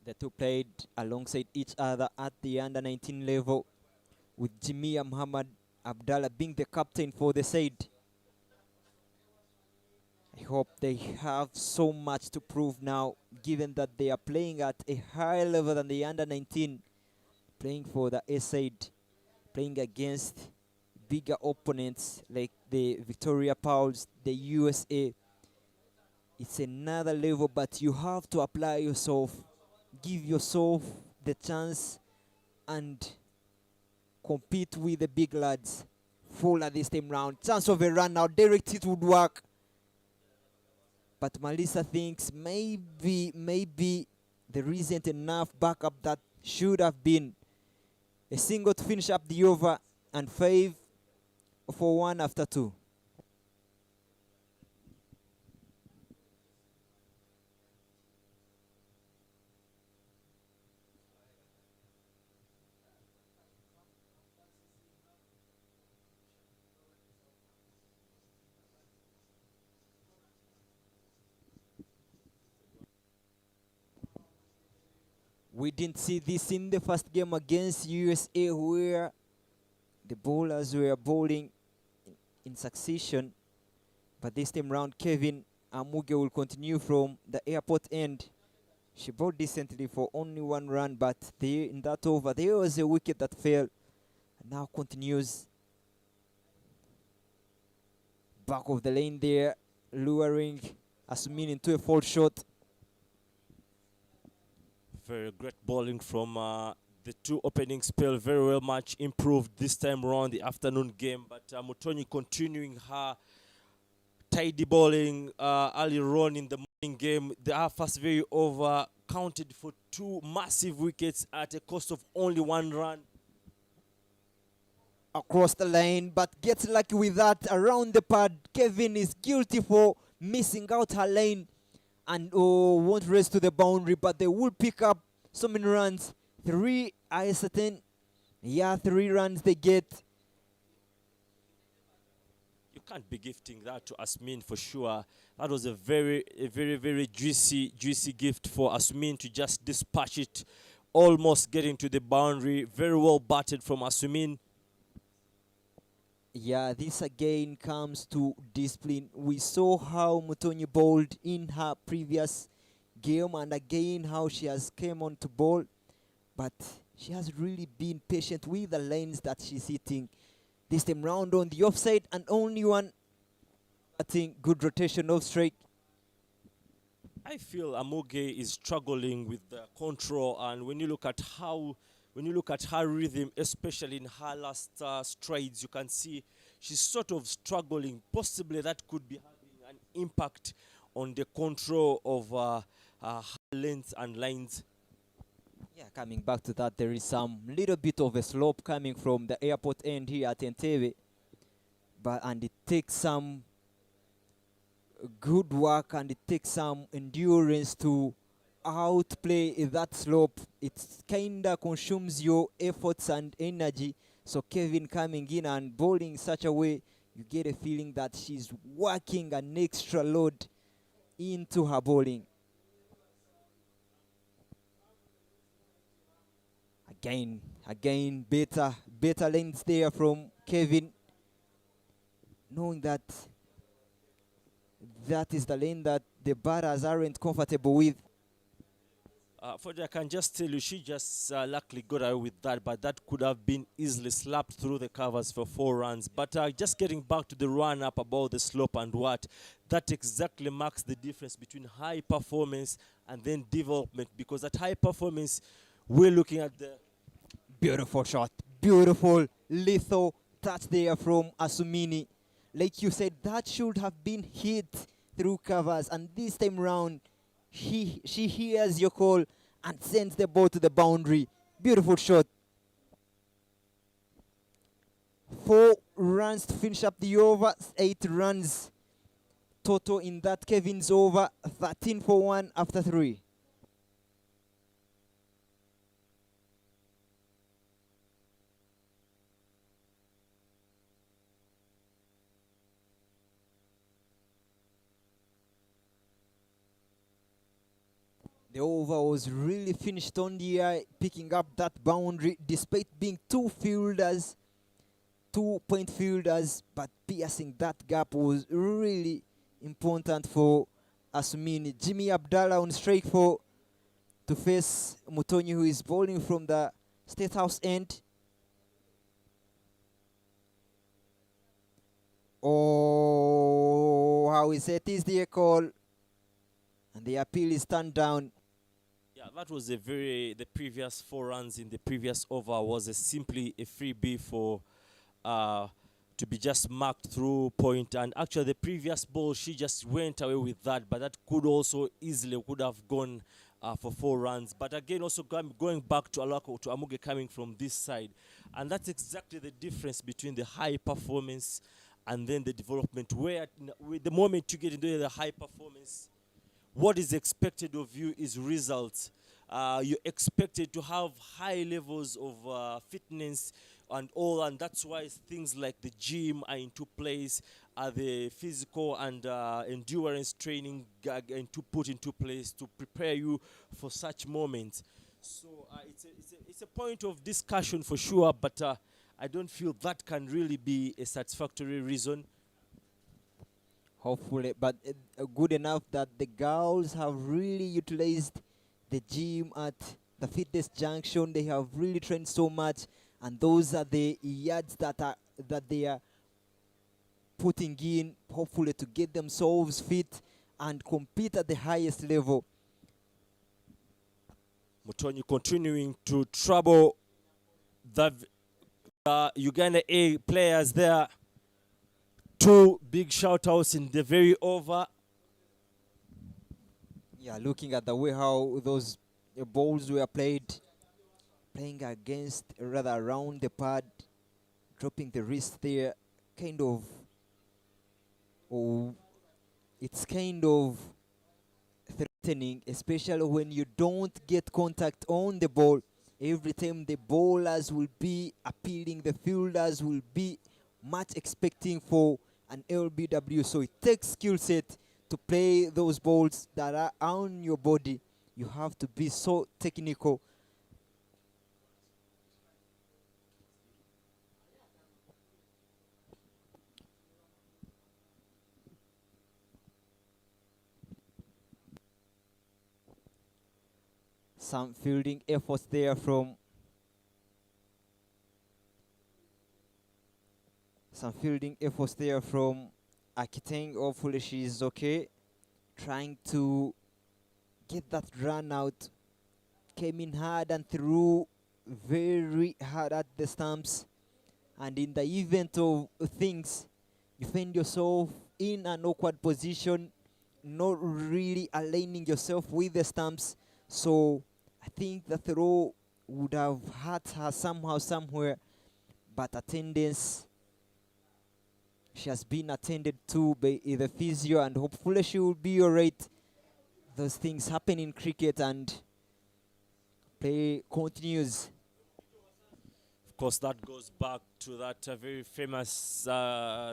The two played alongside each other at the under-19 level, with Jimia Muhammad Abdallah being the captain for the side. I hope they have so much to prove now, given that they are playing at a higher level than the under-19, playing for the A side, playing against bigger opponents like the Victoria Pauls, the USA. It's another level, but you have to apply yourself, give yourself the chance and compete with the big lads. Fuller this time round. Chance of a run now. Direct it would work. But Melissa thinks maybe there isn't enough backup that should have been a single to finish up the over, and 5 for 1 after 2. We didn't see this in the first game against USA, where the bowlers were bowling in succession. But this time round, Kevin Amuge will continue from the airport end. She bowled decently for only 1 run, but in that over, there was a wicket that fell. And now continues back of the lane there, luring Asmin into a false shot. Very great bowling from the two opening spell, very well much improved this time around the afternoon game. But Mutonyi continuing her tidy bowling earlier on in the morning game. Her first very over counted for 2 massive wickets at a cost of only 1 run. Across the lane, but gets lucky with that around the pad. Kevin is guilty for missing out her lane and won't race to the boundary, but they will pick up so many runs. 3, I certain. Yeah, 3 runs they get. You can't be gifting that to Asmin for sure. That was a very juicy gift for Asmin to just dispatch it, almost getting to the boundary. Very well batted from Asmin. Yeah, this again comes to discipline. We saw how Mutonyi bowled in her previous game, and again how she has came on to bowl, but she has really been patient with the lanes that she's hitting. This time round on the offside, and only one, I think, good rotation off strike. I feel Amuge is struggling with the control, and when you look at her rhythm, especially in her last strides, you can see she's sort of struggling. Possibly that could be having an impact on the control of her lengths and lines. Yeah, coming back to that, there is some little bit of a slope coming from the airport end here at Entebbe, and it takes some good work and it takes some endurance to outplay that slope. It kinda consumes your efforts and energy. So Kevin coming in and bowling in such a way, you get a feeling that she's working an extra load into her bowling. Again, better lanes there from Kevin, knowing that that is the lane that the batters aren't comfortable with. I can just tell you, she just luckily got away with that, but that could have been easily slapped through the covers for 4 runs. But just getting back to the run-up about the slope and what, that exactly marks the difference between high performance and then development, because at high performance, we're looking at the... Beautiful shot, beautiful, lethal touch there from Asumini. like you said, that should have been hit through covers, and this time round, she hears your call and sends the ball to the boundary. Beautiful shot. 4 runs to finish up the over, 8 runs total in that Kevin's over, 13 for 1 after 3. The over was really finished on the eye, picking up that boundary despite being 2 fielders, 2-point fielders, but piercing that gap was really important for Asumini. Jimmy Abdallah on strike to face Mutonyi, who is bowling from the State House end. Oh, how is it? Is the call? And the appeal is turned down. Yeah, that was the previous 4 runs in the previous over was simply a freebie for to be just marked through point, and actually the previous ball she just went away with that, but that could also easily could have gone for 4 runs. But again, also going back to Alako, to Amuge coming from this side, and that's exactly the difference between the high performance and then the development, where with the moment you get into the high performance, what is expected of you is results. You're expected to have high levels of fitness and all, and that's why things like the gym are into place, the physical and endurance training put into place to prepare you for such moments. So it's a point of discussion for sure, but I don't feel that can really be a satisfactory reason. Hopefully, but good enough that the girls have really utilized the gym at the fitness junction. They have really trained so much, and those are the yards that they are putting in, hopefully to get themselves fit and compete at the highest level. Mutonyi continuing to trouble the Uganda-A players there. 2 big shout-outs in the very over. Yeah, looking at the way how those balls were playing against, rather around the pad, dropping the wrist there, it's kind of threatening, especially when you don't get contact on the ball. Every time the bowlers will be appealing, the fielders will be much expecting for an LBW. So it takes skill set to play those balls that are on your body. You have to be so technical. Some fielding efforts there from Akiteng. Hopefully she's okay. Trying to get that run out. Came in hard and threw very hard at the stumps. And in the event of things, you find yourself in an awkward position, not really aligning yourself with the stumps. So I think the throw would have hurt her somehow, somewhere. But attendance, she has been attended to by the physio, and hopefully she will be alright. Those things happen in cricket, and play continues. Of course, that goes back to that very famous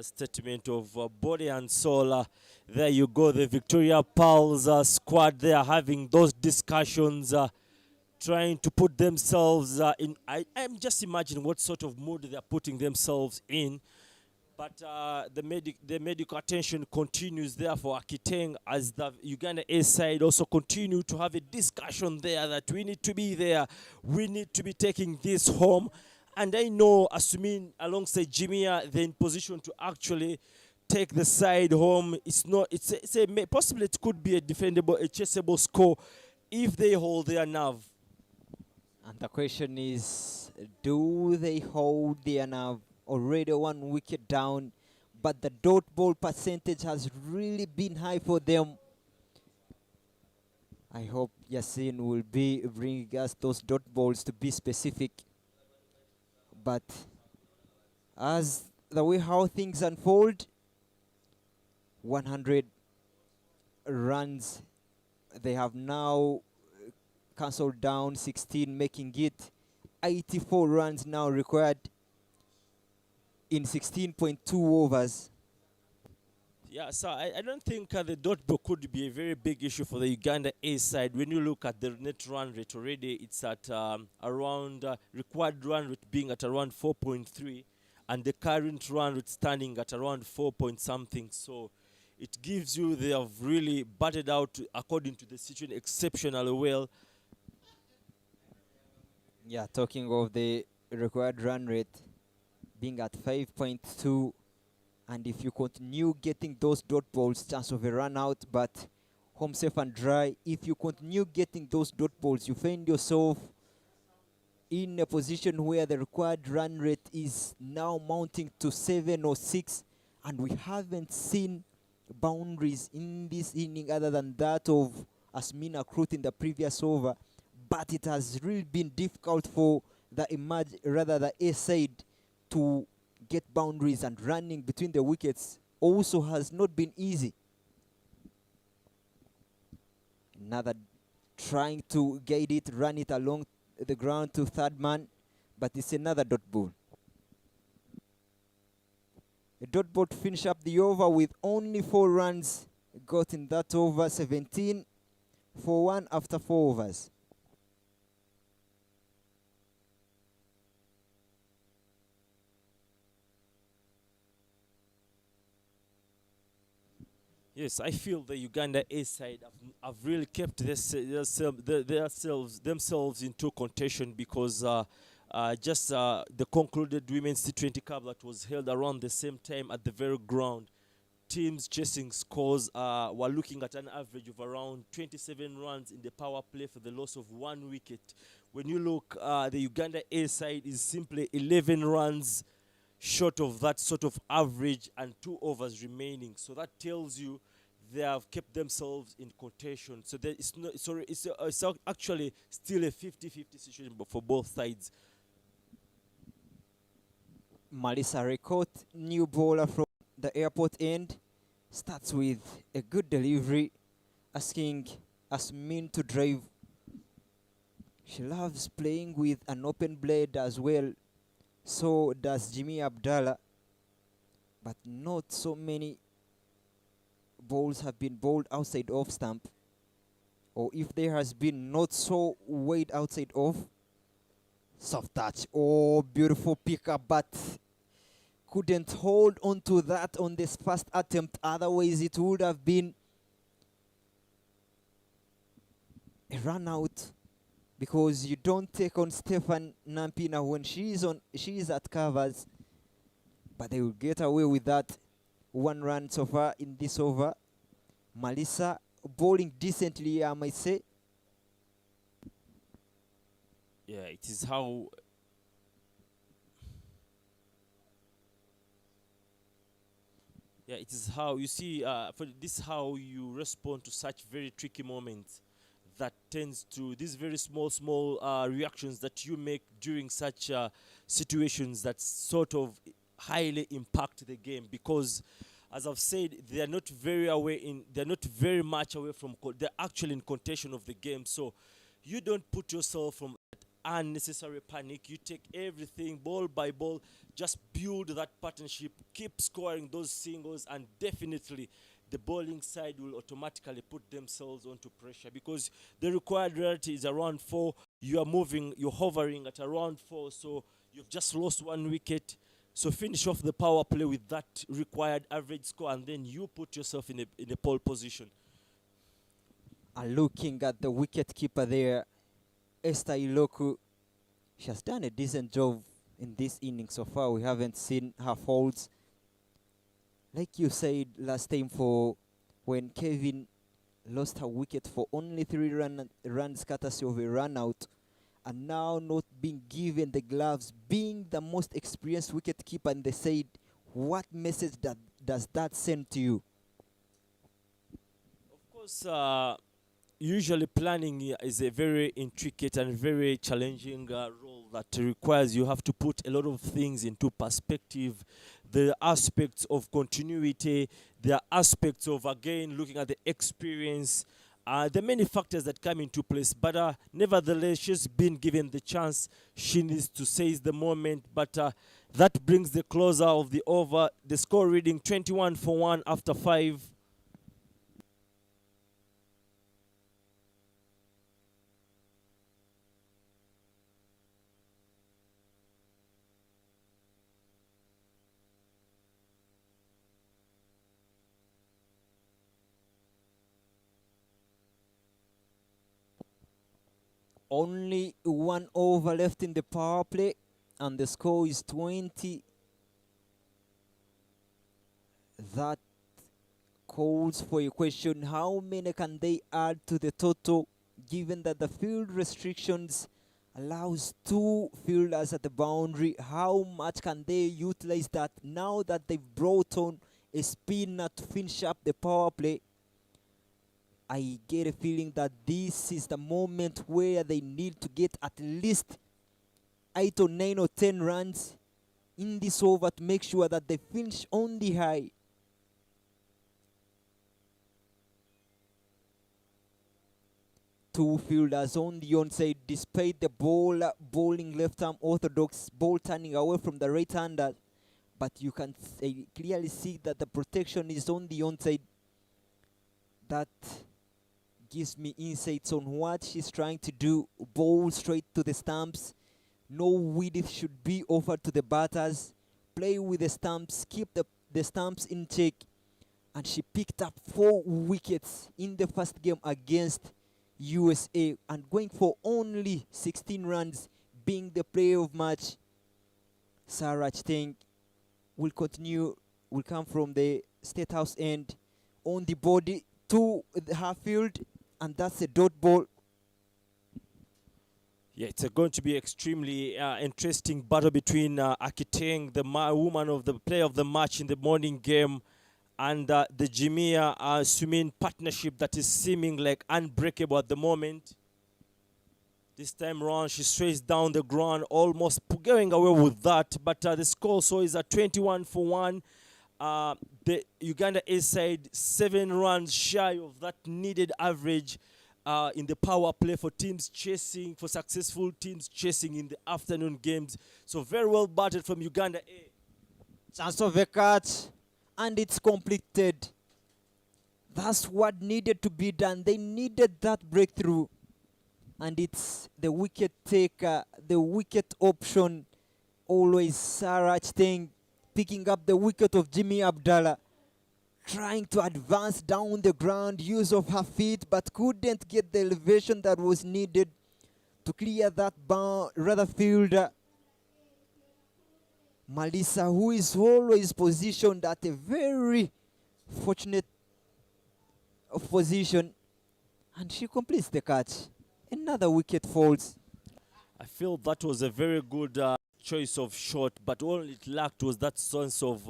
statement of body and soul. There you go, the Victoria Pearls squad there having those discussions, trying to put themselves in. I'm just imagining what sort of mood they're putting themselves in. But the medical attention continues there for Akiteng, as the Uganda-A side also continue to have a discussion there that we need to be there. We need to be taking this home. And I know, assuming alongside Jimmy, they're in position to actually take the side home. Possibly it could be a defendable, a chaseable score if they hold their nerve. And the question is, do they hold their nerve? Already 1 wicket down, but the dot ball percentage has really been high for them. I hope Yasin will be bringing us those dot balls to be specific. But as the way how things unfold, 100 runs, they have now cancelled down 16, making it 84 runs now required in 16.2 overs. Yeah, so I don't think the dot ball could be a very big issue for the Uganda-A side. When you look at the net run rate already, it's at around required run rate being at around 4.3, and the current run rate standing at around 4 point something. So it gives you they have really batted out according to the situation exceptionally well. Yeah, talking of the required run rate being at 5.2, and if you continue getting those dot balls, chance of a run out, but home safe and dry. If you continue getting those dot balls, you find yourself in a position where the required run rate is now mounting to 7 or 6, and we haven't seen boundaries in this inning other than that of Asmina Krut in the previous over. But it has really been difficult for the the A side to get boundaries, and running between the wickets also has not been easy. Another trying to guide it, run it along the ground to third man, but it's another dot ball. A dot ball to finish up the over with only 4 runs got in that over, 17 for 1 after 4 overs. Yes, I feel the Uganda-A side have really kept themselves into contention because just the concluded Women's T20 Cup that was held around the same time at the very ground, teams chasing scores were looking at an average of around 27 runs in the power play for the loss of 1 wicket. When you look, the Uganda-A side is simply 11 runs short of that sort of average and 2 overs remaining. So that tells you they have kept themselves in contention. So there is no, sorry, it's actually still a 50-50 situation for both sides. Melissa Rekot, new bowler from the airport end, starts with a good delivery, asking Asmin to drive. She loves playing with an open blade as well. So does Jimmy Abdallah, but not so many balls have been bowled outside off stump, or if there has been not so wide outside off. Soft touch, oh beautiful pickup, but couldn't hold on to that on this first attempt, otherwise it would have been a run out, because you don't take on Stefan Nampina when she is at covers, but they will get away with that. 1 run so far in this over. Melissa bowling decently, I might say. Yeah, it is how you see for this how you respond to such very tricky moments. That tends to these very small reactions that you make during such situations that sort of highly impact the game, because as I've said, they're not very much away from they're actually in contention of the game. So you don't put yourself from that unnecessary panic. You take everything ball by ball, just build that partnership, keep scoring those singles, and definitely the bowling side will automatically put themselves onto pressure, because the required rate is around 4. You're hovering at around 4, so you've just lost 1 wicket. So finish off the power play with that required average score, and then you put yourself in a pole position. And looking at the wicket keeper there, Esther Iloku, she has done a decent job in this inning so far. We haven't seen her faults. Like you said last time, for when Kevin lost her wicket for only 3 runs courtesy of a run out, and now not being given the gloves, being the most experienced wicket keeper in the side, What message does that send to you? Of course, usually planning is a very intricate and very challenging role that requires you have to put a lot of things into perspective. The aspects of continuity, the aspects of, again, looking at the experience. There are many factors that come into place, but nevertheless, she's been given the chance. She needs to seize the moment, but that brings the closer of the over. The score reading 21-1 after 5. Only 1 over left in the power play, and the score is 20. That calls for a question: how many can they add to the total, given that the field restrictions allows 2 fielders at the boundary? How much can they utilize that now that they've brought on a spinner to finish up the power play? I get a feeling that this is the moment where they need to get at least 8 or 9 or 10 runs in this over to make sure that they finish on the high. Two fielders on the onside, despite the ball bowling left-arm orthodox, ball turning away from the right-hander. But you can clearly see that the protection is on the onside. That gives me insights on what she's trying to do. Bowl straight to the stumps. No width should be offered to the batters. Play with the stumps, keep the stumps in check. And she picked up 4 wickets in the first game against USA, and going for only 16 runs, being the player of match. Sarah Chiteng will come from the State House end on the body to her field, and that's a dot ball. Yeah, it's going to be extremely interesting battle between Akiteng, the woman of the player of the match in the morning game, and the Jimia Sumin partnership that is seeming like unbreakable at the moment. This time around, she strays down the ground, almost going away with that. But the score so is at 21-1. The Uganda-A side 7 runs shy of that needed average in the power play for successful teams chasing in the afternoon games. So very well batted from Uganda-A. Chance of a catch, and it's completed. That's what needed to be done. They needed that breakthrough. And it's the wicket taker, the wicket option, always Sarah Chiteng, picking up the wicket of Jimmy Abdallah, trying to advance down the ground, use of her feet, but couldn't get the elevation that was needed to clear that fielder. Malisa, who is always positioned at a very fortunate position, and she completes the catch. Another wicket falls. I feel that was a very good choice of shot, but all it lacked was that sense of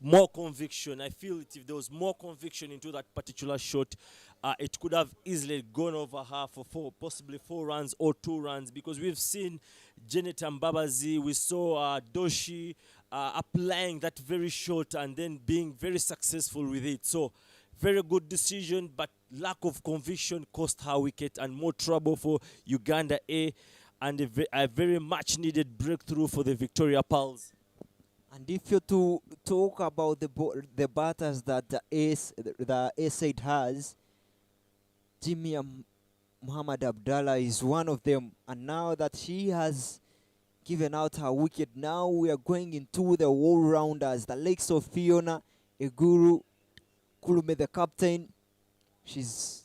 more conviction. I feel that if there was more conviction into that particular shot, it could have easily gone over her for possibly 4 runs or 2 runs, because we've seen Janet Mbabazi, we saw Doshi applying that very shot and then being very successful with it. So very good decision, but lack of conviction cost her wicket and more trouble for Uganda-A, and a very much needed breakthrough for the Victoria Pearls. And if you're to talk about the batters that the A side has, Jimmy Muhammad Abdallah is one of them. And now that she has given out her wicket, now we are going into the all-rounders, the likes of Fiona Eguru, Kulume the captain. She's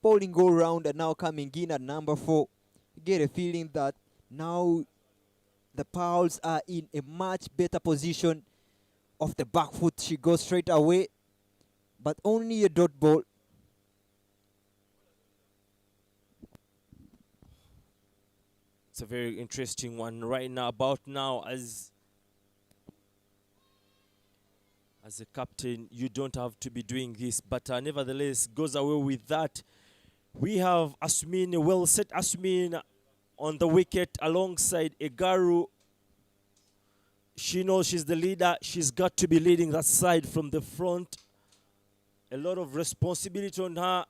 bowling all-round and now coming in at number 4. You get a feeling that now the Pearls are in a much better position. Off the back foot, she goes straight away, but only a dot ball. It's a very interesting one right now. About now, as As a captain, you don't have to be doing this, but nevertheless goes away with that. We have Asmin, well set Asmin on the wicket alongside Egaru. She knows she's the leader. She's got to be leading that side from the front. A lot of responsibility on her.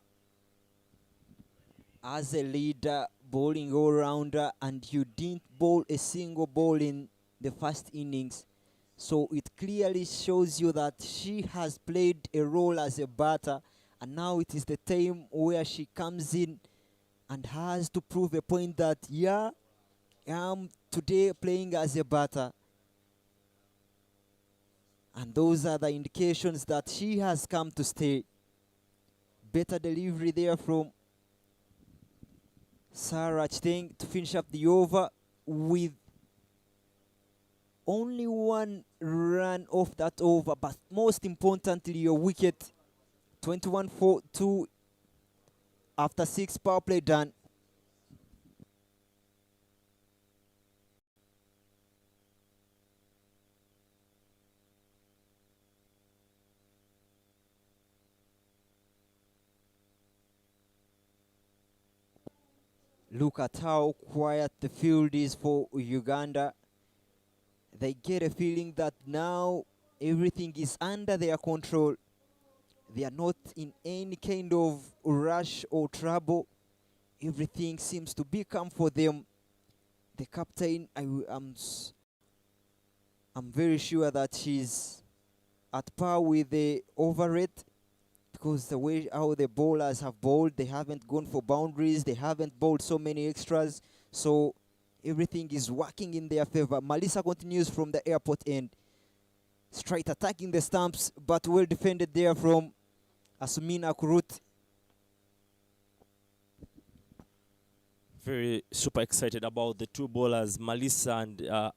As a leader, bowling all-rounder, and you didn't bowl a single ball in the first innings. So it clearly shows you that she has played a role as a batter, and now it is the time where she comes in and has to prove a point that, yeah, I'm today playing as a batter. And those are the indications that she has come to stay. Better delivery there from Sarah Chiteng to finish up the over with only one run off that over, but most importantly, your wicket. 21 for 2 after 6 power play done. Look at how quiet the field is for Uganda. They get a feeling that now everything is under their control. They are not in any kind of rush or trouble. Everything seems to be calm for them. The captain, I'm very sure that she's at par with the over rate, because the way how the bowlers have bowled, they haven't gone for boundaries, they haven't bowled so many extras, so everything is working in their favor. Malisa continues from the airport end, straight attacking the stumps, but well defended there from Asumina Kurut. Very super excited about the two bowlers, Malisa and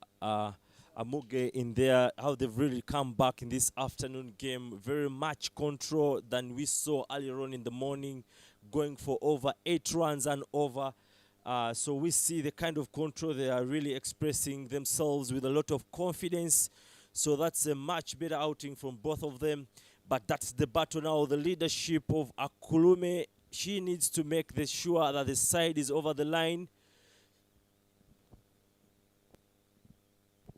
Amuge, in there, how they've really come back in this afternoon game. Very much control than we saw earlier on in the morning, going for over 8 runs and over. So we see the kind of control they are really expressing themselves with a lot of confidence. So that's a much better outing from both of them. But that's the battle now, the leadership of Akulume. She needs to make sure that the side is over the line.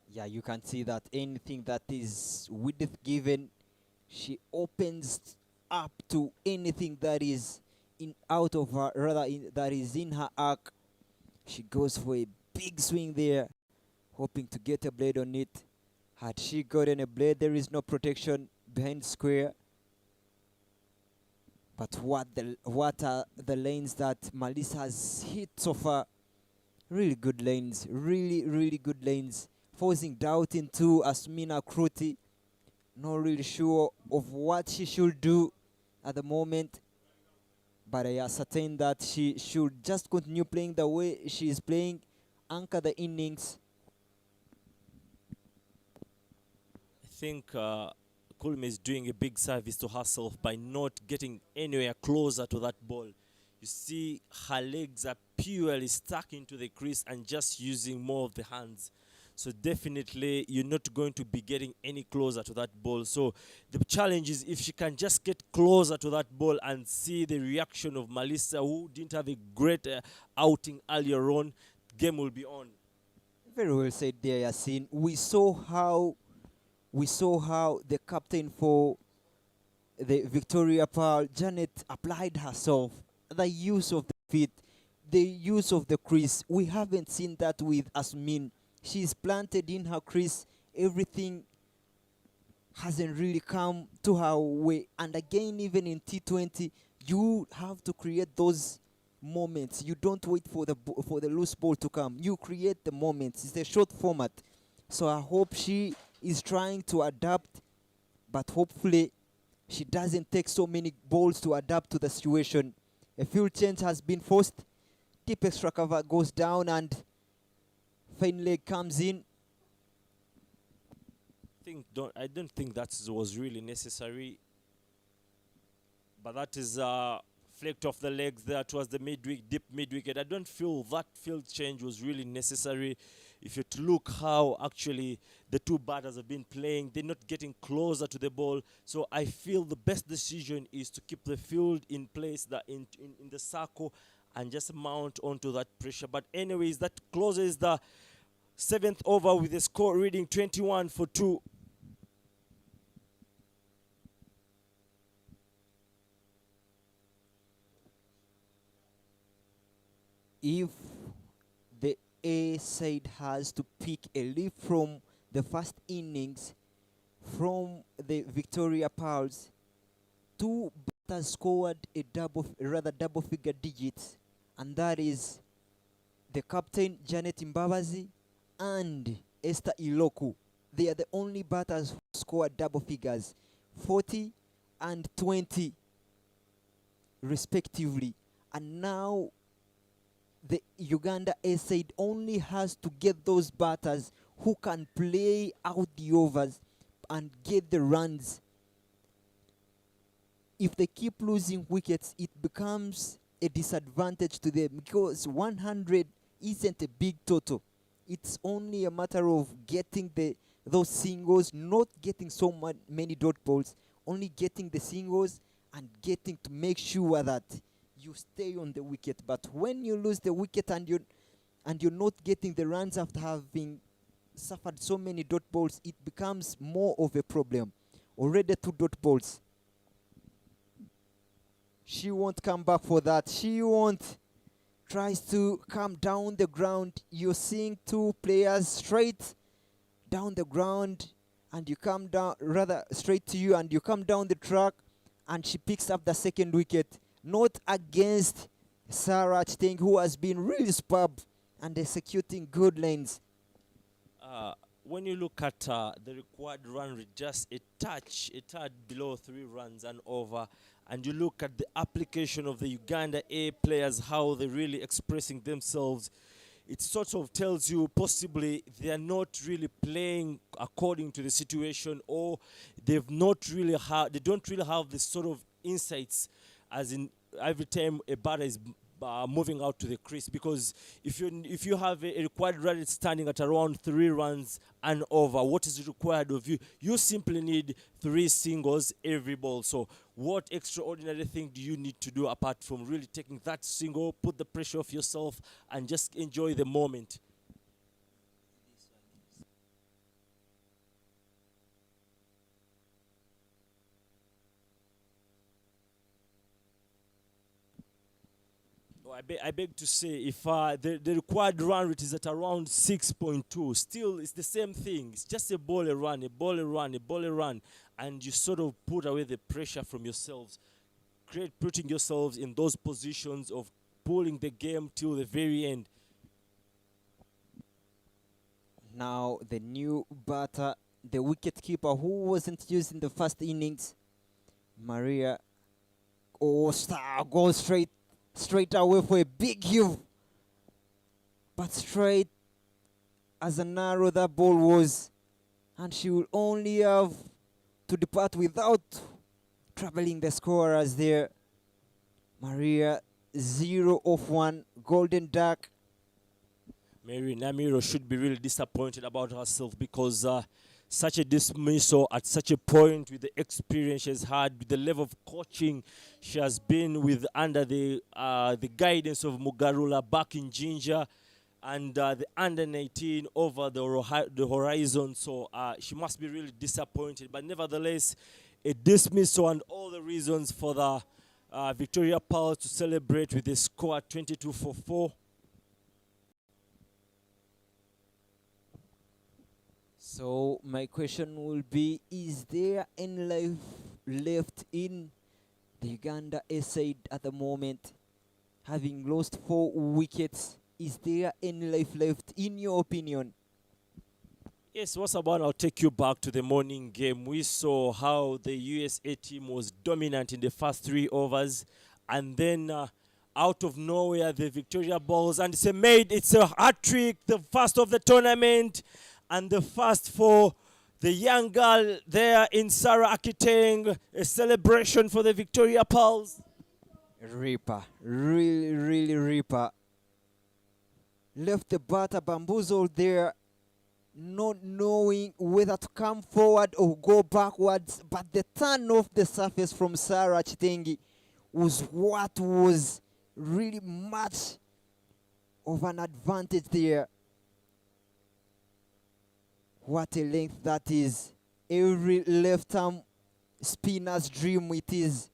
Yeah, you can see that anything that is width given, she opens up to anything that is out of her, rather that is in her arc. She goes for a big swing there, hoping to get a blade on it. Had she gotten a blade, there is no protection behind square. But what are the lanes that Malisa has hit so far? Really good lanes, really good lanes. Forcing doubt into Asmina Kruti. Not really sure of what she should do at the moment, but I ascertain that she should just continue playing the way she is playing, anchor the innings. I think Kulme is doing a big service to herself by not getting anywhere closer to that ball. You see her legs are purely stuck into the crease and just using more of the hands. So definitely you're not going to be getting any closer to that ball. So the challenge is if she can just get closer to that ball and see the reaction of Malisa, who didn't have a great outing earlier on, game will be on. Very well said there, Yasin. We saw how the captain for the Victoria Pearl, Janet, applied herself. The use of the feet, the use of the crease. We haven't seen that with Asmin. She's planted in her crease. Everything hasn't really come to her way. And again, even in T20, you have to create those moments. You don't wait for the loose ball to come. You create the moments. It's a short format. So I hope she is trying to adapt, but hopefully she doesn't take so many balls to adapt to the situation. A field change has been forced. Deep extra cover goes down and fine leg comes in. I don't think that was really necessary. But that is flicked off the legs there towards the deep mid wicket. I don't feel that field change was really necessary if you're to look how actually the two batters have been playing, they're not getting closer to the ball. So I feel the best decision is to keep the field in place, that in the circle, and just mount onto that pressure. But anyways, that closes the 7th over with the score reading 21-2. If the A side has to pick a lead from the first innings from the Victoria Pearls, two batters scored a double figure digits, and that is the captain Janet Mbabazi and Esther Iloku. They are the only batters who scored double figures, 40 and 20 respectively. And now the Uganda-A side only has to get those batters who can play out the overs and get the runs. If they keep losing wickets, it becomes a disadvantage to them, because 100 isn't a big total. It's only a matter of getting those singles, not getting so many dot balls, only getting the singles and getting to make sure that you stay on the wicket. But when you lose the wicket and you're not getting the runs after having suffered so many dot balls, it becomes more of a problem. Already 2 dot balls. She won't come back for that. She won't. Tries to come down the ground. You're seeing 2 players straight down the ground, and you come down, rather straight to you, and you come down the track, and she picks up the 2nd wicket. Not against Sarah Chiteng, who has been really superb and executing good lanes. When you look at the required run rate, just a tad below 3 runs and over, and you look at the application of the Uganda-A players, how they're really expressing themselves, it sort of tells you possibly they're not really playing according to the situation, or they don't really have this sort of insights, as in every time a batter is moving out to the crease. Because if you have a required run rate standing at around 3 runs and over, what is required of you? You simply need 3 singles every ball. So what extraordinary thing do you need to do apart from really taking that single, put the pressure off yourself, and just enjoy the moment? I beg to say, if the required run rate is at around 6.2, still it's the same thing. It's just a ball, a run, a ball, a run, a ball, a run, and you sort of put away the pressure from yourselves, putting yourselves in those positions of pulling the game till the very end. Now the new batter, the wicket keeper who wasn't used in the first innings, Maria Star goes straight away for a big heave, but straight as an arrow that ball was, and she will only have to depart without troubling the scorers there. Maria 0 of 1, golden duck. Mary Namiro should be really disappointed about herself, because such a dismissal at such a point, with the experience she's had, with the level of coaching she has been with under the guidance of Mugarula back in Ginger, and the under-19 over the horizon. So she must be really disappointed. But nevertheless, a dismissal, and all the reasons for the Victoria Pearls to celebrate with a score 22-4. So my question will be, is there any life left in the Uganda-A side at the moment? Having lost 4 wickets, is there any life left in your opinion? Yes, once again, I'll take you back to the morning game. We saw how the USA team was dominant in the first 3 overs, and then out of nowhere, the Victoria balls, and it's a hat-trick, the first of the tournament, and the first for the young girl there in Sarah Akiteng, a celebration for the Victoria Pearls. Ripper, really Ripper. left the batter bamboozled there, not knowing whether to come forward or go backwards. But the turn off the surface from Sarah Chitengi was what was really much of an advantage there. What a length that is. Every left-arm spinner's dream it is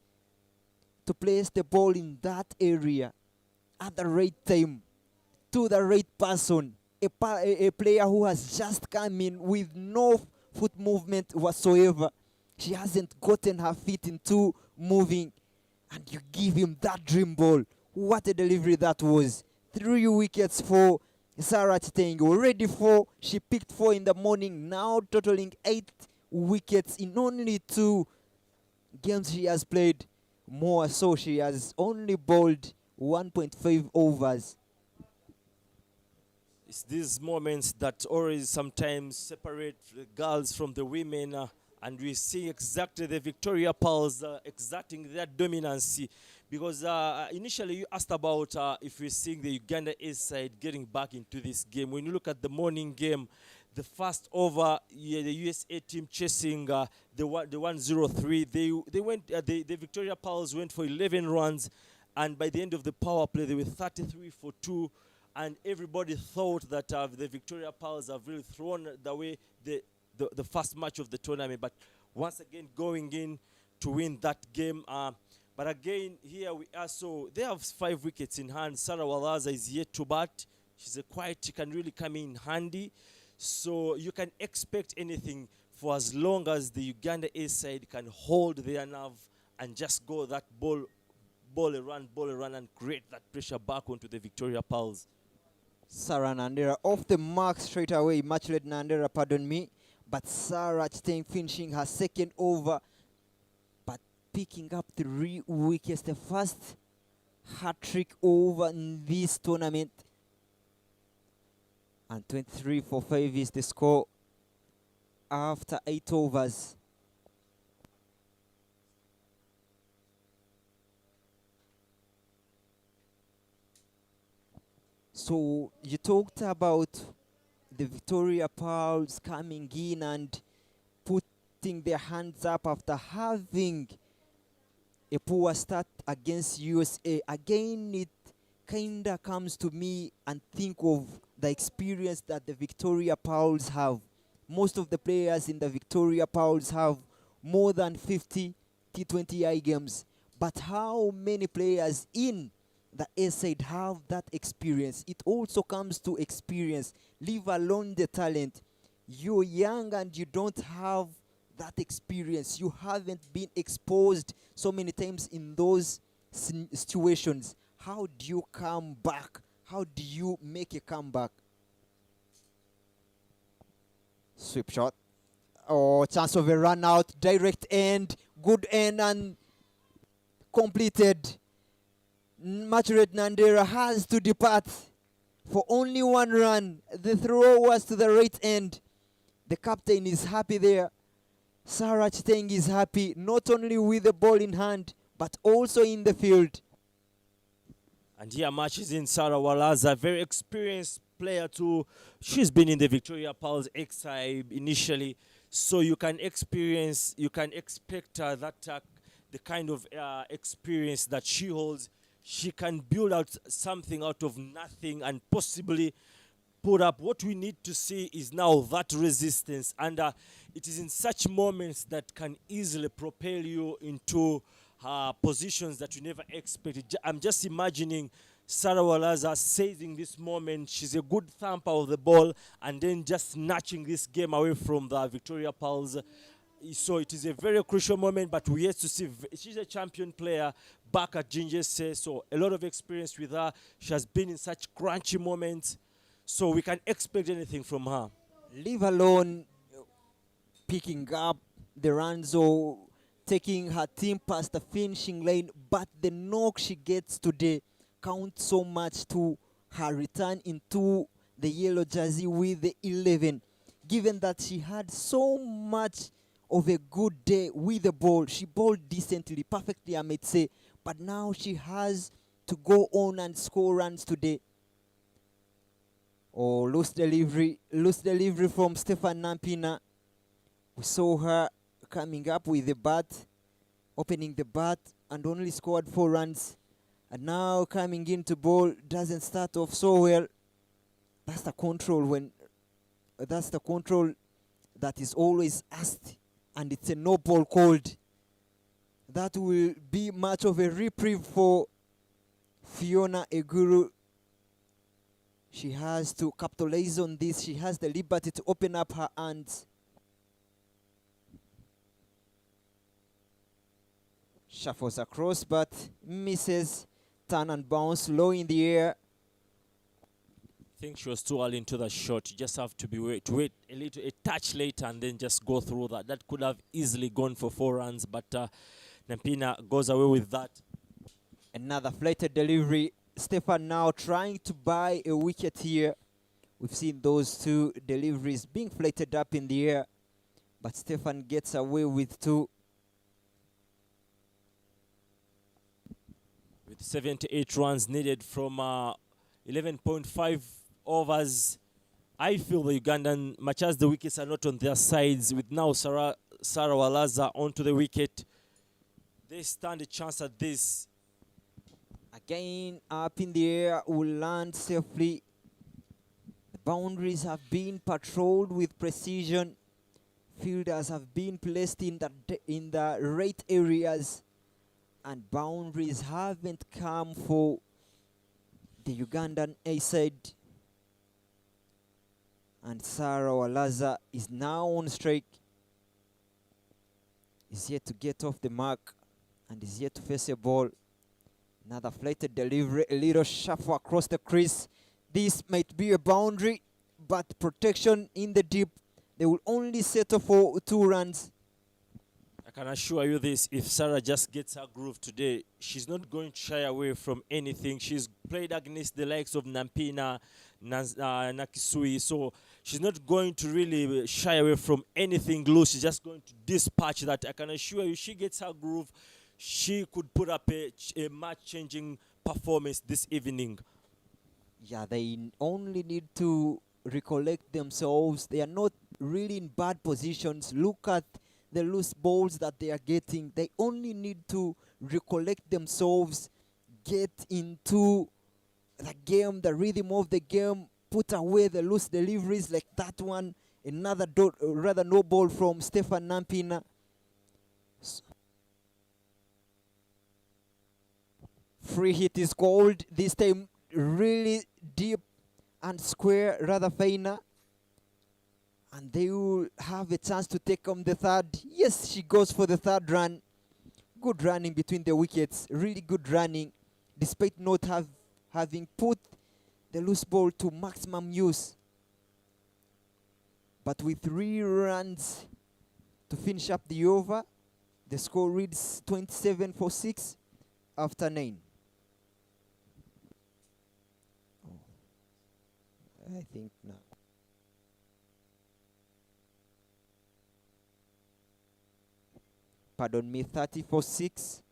to place the ball in that area at the right time to the right person. A player who has just come in with no foot movement whatsoever. She hasn't gotten her feet into moving, and you give him that dream ball. What a delivery that was. 3 wickets for Sarah Chitengi. Already 4. She picked 4 in the morning, now totaling 8 wickets in only 2 games she has played. More so, she has only bowled 1.5 overs. It's these moments that always sometimes separate the girls from the women, and we see exactly the Victoria Pearls exerting their dominance. Because initially you asked about if we're seeing the Uganda-A side getting back into this game. When you look at the morning game, the first over, the USA team chasing the 103, they went. The Victoria Pearls went for 11 runs, and by the end of the power play, they were 33 for 2. And everybody thought that the Victoria Pearls have really thrown away the first match of the tournament. But once again, going in to win that game. But again, here we are. So they have 5 wickets in hand. Sarah Walaza is yet to bat. She's a quiet. She can really come in handy. So you can expect anything for as long as the Uganda-A side can hold their nerve and just go that ball a run, and create that pressure back onto the Victoria Pearls. Sarah Nandera off the mark straight away. Matchlet Nandera, pardon me. But Sarah Chitengi finishing her second over, but picking up 3 wickets. The first hat-trick over in this tournament. And 23 for 5 is the score after 8 overs. So you talked about the Victoria Pearls coming in and putting their hands up after having a poor start against USA. Again, it kind of comes to me and think of the experience that the Victoria Pearls have. Most of the players in the Victoria Pearls have more than 50 T20I games. But how many players in the A side have that experience? It also comes to experience, leave alone the talent. You're young and you don't have that experience. You haven't been exposed so many times in those situations. How do you come back? How do you make a comeback? Sweep shot. Oh, chance of a run out. Direct end. Good end and completed. Matchret Nandera has to depart for only 1 run. The throw was to the right end. The captain is happy there. Sarah Chitengi is happy, not only with the ball in hand, but also in the field. And here matches in Sarah Walaza, very experienced player too. She's been in the Victoria Pearls X-side initially, so you can expect that the kind of experience that she holds. She can build out something out of nothing and possibly put up. What we need to see is now that resistance, and it is in such moments that can easily propel you into positions that you never expected. I'm just imagining Sarah Walaza seizing this moment. She's a good thumper of the ball and then just snatching this game away from the Victoria Pearls. So it is a very crucial moment, but we have to see. She's a champion player back at Ginger Say, so a lot of experience with her. She has been in such crunchy moments, so we can expect anything from her. Leave alone picking up the runs or taking her team past the finishing line, but the knock she gets today counts so much to her return into the yellow jersey with the 11. Given that she had so much of a good day with the ball, she bowled decently, perfectly I might say, but now she has to go on and score runs today. Oh, loose delivery from Stefan Nampina. We saw her coming up with the bat, opening the bat, and only scored 4 runs. And now coming into ball, doesn't start off so well. That's the control that is always asked, and it's a no ball called. That will be much of a reprieve for Fiona Eguru. She has to capitalize on this. She has the liberty to open up her hands. Shuffles across, but misses. Turn and bounce low in the air. I think she was too early into the shot. You just have to wait a touch later and then just go through that. That could have easily gone for 4 runs, but Nampina goes away with that. Another flighted delivery. Stefan now trying to buy a wicket here. We've seen those 2 deliveries being flighted up in the air, but Stefan gets away with 2. With 78 runs needed from 11.5 overs, I feel the Ugandan, much as the wickets are not on their sides, with now Sarah Walaza onto the wicket, they stand a chance at this. Again, up in the air, will land safely. The boundaries have been patrolled with precision. Fielders have been placed in the right areas, and boundaries haven't come for the Ugandan A side. And Sarah Walaza is now on strike. Is yet to get off the mark and is yet to face a ball. Another flighted delivery, a little shuffle across the crease. This might be a boundary, but protection in the deep. They will only settle for 2 runs. I can assure you this, if Sarah just gets her groove today, she's not going to shy away from anything. She's played against the likes of Nampina, Nakisui, so she's not going to really shy away from anything loose. She's just going to dispatch that. I can assure you, she gets her groove, she could put up a match-changing performance this evening. Yeah, they only need to recollect themselves. They are not really in bad positions. Look at the loose balls that they are getting. They only need to recollect themselves, get into the game, the rhythm of the game, put away the loose deliveries like that one. Another rather no ball from Stefan Nampina. Free hit is called, this time really deep and square, rather finer. And they will have a chance to take on the 3rd. Yes, she goes for the 3rd run. Good running between the wickets, really good running, despite not having put the loose ball to maximum use. But with 3 runs to finish up the over, the score reads 27 for 6 after 9. I think now. Pardon me, 30 for 6.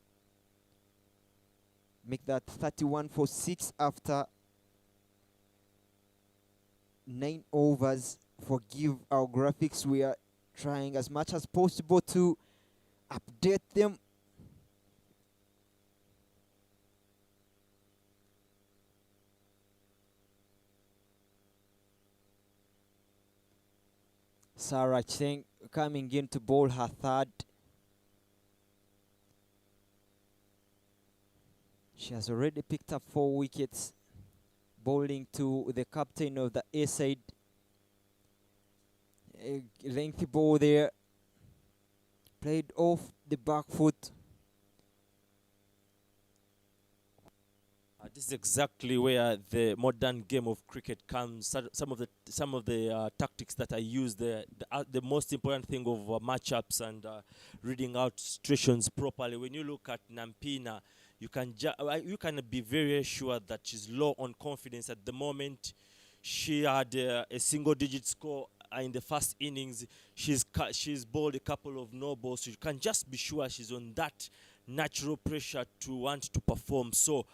Make that 31 for 6 after 9 overs. Forgive our graphics. We are trying as much as possible to update them. Sarah Cheng coming in to bowl her 3rd. She has already picked up 4 wickets, bowling to the captain of the A side. A lengthy ball there, played off the back foot. This is exactly where the modern game of cricket comes. Some of the tactics that I use, the most important thing of matchups and reading out situations properly. When you look at Nampina, you can be very sure that she's low on confidence at the moment. She had a single-digit score in the first innings. She's bowled a couple of no balls, so you can just be sure she's on that natural pressure to want to perform. So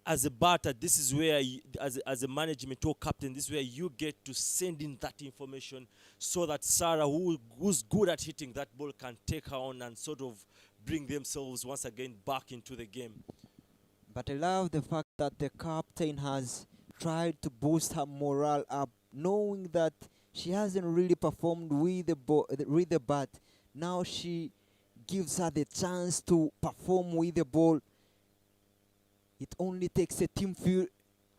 as a batter, this is where, as a management or captain, this is where you get to send in that information so that Sarah, who's good at hitting that ball, can take her on and sort of bring themselves once again back into the game. But I love the fact that the captain has tried to boost her morale up, knowing that she hasn't really performed with with the bat. Now she gives her the chance to perform with the ball. It only takes a team feel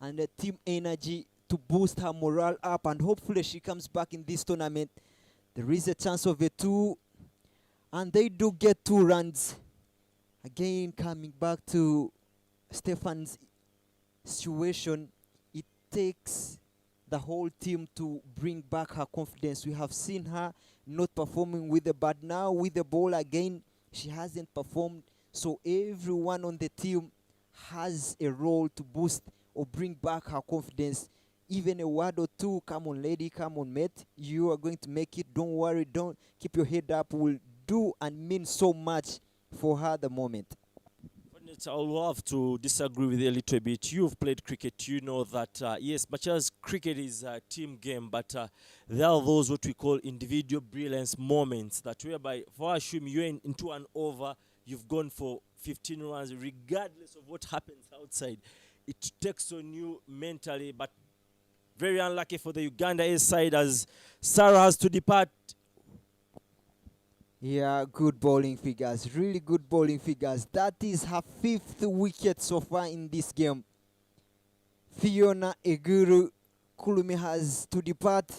and a team energy to boost her morale up, and hopefully she comes back in this tournament. There is a chance of a 2, and they do get 2 runs. Again, coming back to Stefan's situation, it takes the whole team to bring back her confidence. We have seen her not performing with the bat. Now with the ball again, she hasn't performed. So everyone on the team has a role to boost or bring back her confidence. Even a word or two, come on lady, come on mate, you are going to make it, don't worry, don't keep your head up, will do and mean so much for her at the moment. I'll have to disagree with you a little bit. You've played cricket, you know that, yes, much as cricket is a team game, but there are those what we call individual brilliance moments that whereby, for assume you're into an over, you've gone for 15 runs, regardless of what happens outside. It takes on you mentally, but very unlucky for the Uganda-A side as Sarah has to depart. Yeah, good bowling figures, really good bowling figures. That is her 5th wicket so far in this game. Fiona Eguru Kulumi has to depart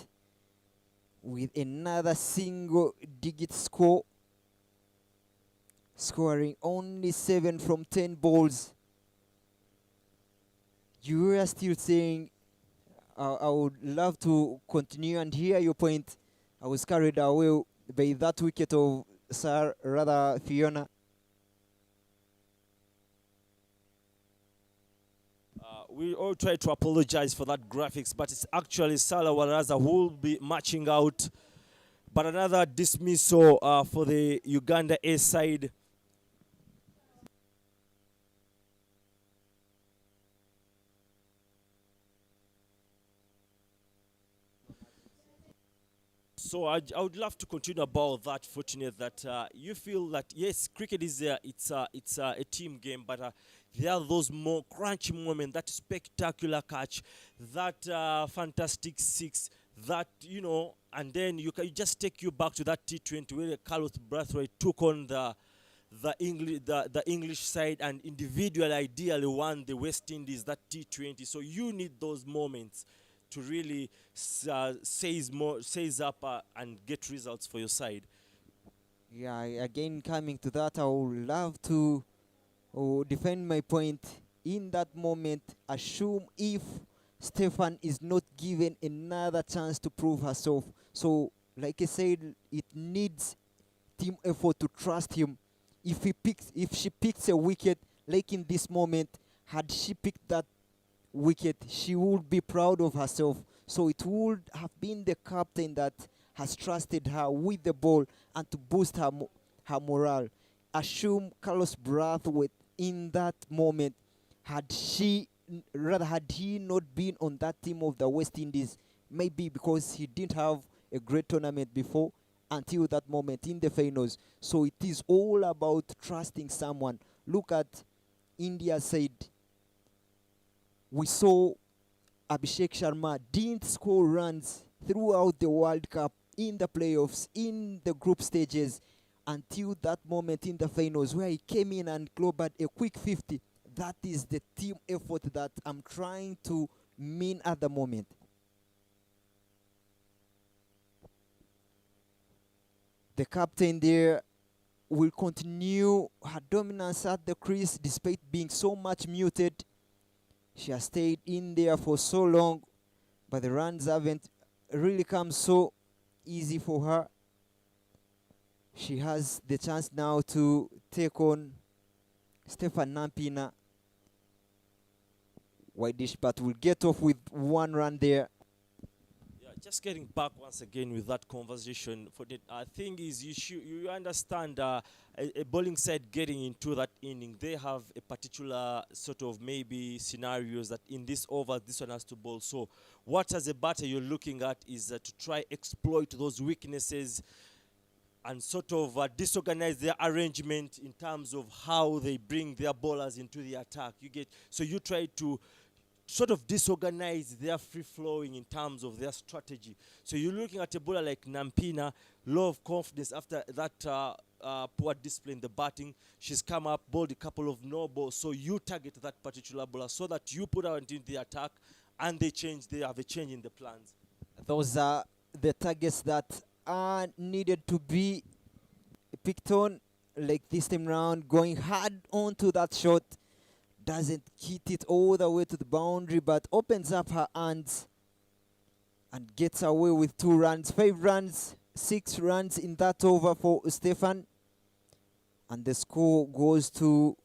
with another single-digit score, scoring only 7 from 10 balls. You are still saying, I would love to continue and hear your point. I was carried away by that wicket of Fiona. We all try to apologize for that graphics, but it's actually Salah Waraza who will be matching out. But another dismissal for the Uganda-A side. So I would love to continue about that. Fortunate that you feel that yes, cricket is it's a team game, but there are those more crunchy moments, that spectacular catch, that fantastic 6, that and then you just take you back to that T20 where Carlos Brathwaite took on the English side and individually ideally won the West Indies that T20. So you need those moments to really size up and get results for your side. Yeah, again coming to that, I would love to defend my point. In that moment, assume if Stefan is not given another chance to prove herself. So, like I said, it needs team effort to trust him. If she picks a wicket, like in this moment, had she picked that wicket, she would be proud of herself. So it would have been the captain that has trusted her with the ball and to boost her morale. Assume Carlos Brathwaite in that moment, had he not been on that team of the West Indies, maybe because he didn't have a great tournament before until that moment in the finals. So it is all about trusting someone. Look at India's side. We saw Abhishek Sharma didn't score runs throughout the World Cup, in the playoffs, in the group stages, until that moment in the finals where he came in and clobbered a quick 50. That is the team effort that I'm trying to mean at the moment. The captain there will continue her dominance at the crease despite being so much muted. She has stayed in there for so long, but the runs haven't really come so easy for her. She has the chance now to take on Stefan Nampina. Whitish, but will get off with 1 run there. Yeah, Just getting back once again with that conversation for the thing is you understand a bowling side getting into that inning, they have a particular sort of maybe scenarios that in this over this one has to bowl. So what as a batter you're looking at is to try exploit those weaknesses and sort of disorganize their arrangement in terms of how they bring their bowlers into the attack. You get, so you try to sort of disorganize their free flowing in terms of their strategy. So you're looking at a bowler like Nampina, low of confidence after that poor display in the batting. She's come up, bowled a couple of no balls. So you target that particular bowler so that you put her into the attack and they have a change in the plans. Those are the targets that are needed to be picked on, like this time round, going hard onto that shot. Doesn't hit it all the way to the boundary, but opens up her hands and gets away with 2 runs, 5 runs, 6 runs in that over for Stefan. And the score goes to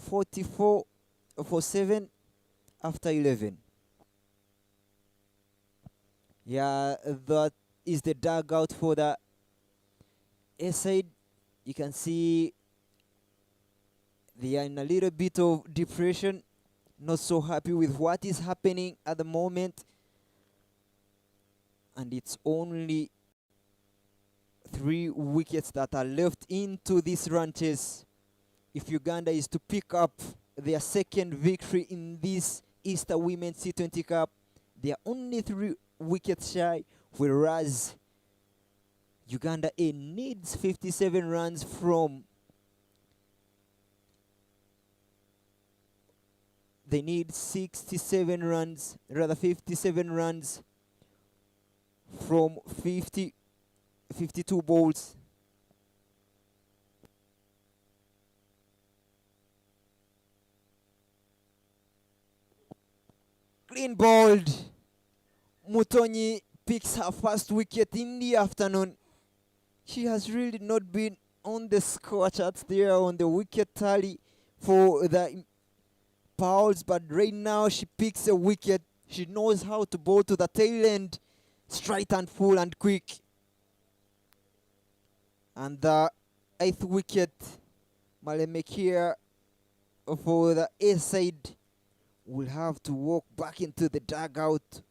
44 for 7 after 11. Yeah, that is the dugout for the A side. You can see they are in a little bit of depression, not so happy with what is happening at the moment. And it's only 3 wickets that are left into this run chase. If Uganda is to pick up their second victory in this Easter Women's T20 Cup, they are only 3 wickets shy, whereas Uganda-A needs 57 runs from they need 67 runs, rather 57 runs from 52 balls. Clean bowled. Mutonyi picks her first wicket in the afternoon. She has really not been on the score charts there on the wicket tally for the Pauls, but right now she picks a wicket. She knows how to bowl to the tail end, straight and full and quick. And the 8th wicket, Malemekir for the A side will have to walk back into the dugout.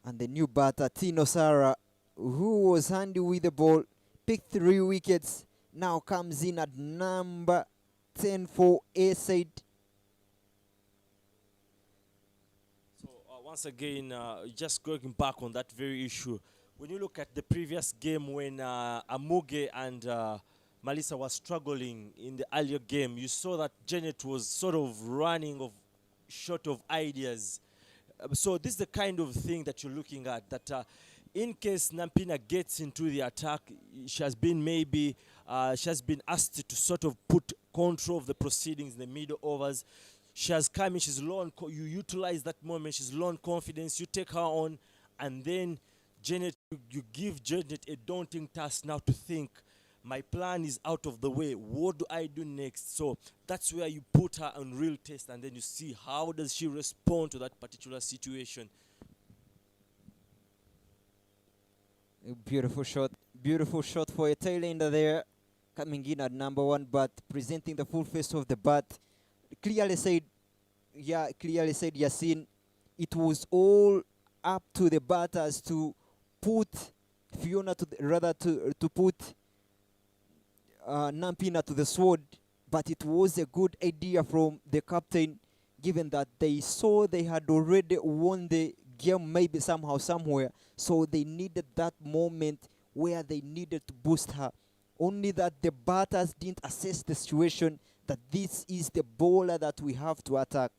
And the new batter, Tino Sara, who was handy with the ball, picked 3 wickets, now comes in at number 10 for A side. So once again, just going back on that very issue, when you look at the previous game when Amuge and Malisa were struggling in the earlier game, you saw that Janet was sort of running short of ideas. So this is the kind of thing that you're looking at, that in case Nampina gets into the attack, she has been asked to sort of put control of the proceedings in the middle overs. She has come in, she's low on, you utilize that moment, she's low on confidence, you take her on, and then Janet, you give Janet a daunting task now to think, my plan is out of the way, what do I do next? So that's where you put her on real test, and then you see how does she respond to that particular situation. A beautiful shot for a tail ender there, coming in at number 1, but presenting the full face of the bat. Clearly said Yasin, it was all up to the batters to put Fiona to put Nampina to the sword, but it was a good idea from the captain, given that they saw they had already won the game maybe somehow, somewhere, so they needed that moment where they needed to boost her. Only that the batters didn't assess the situation, that this is the bowler that we have to attack.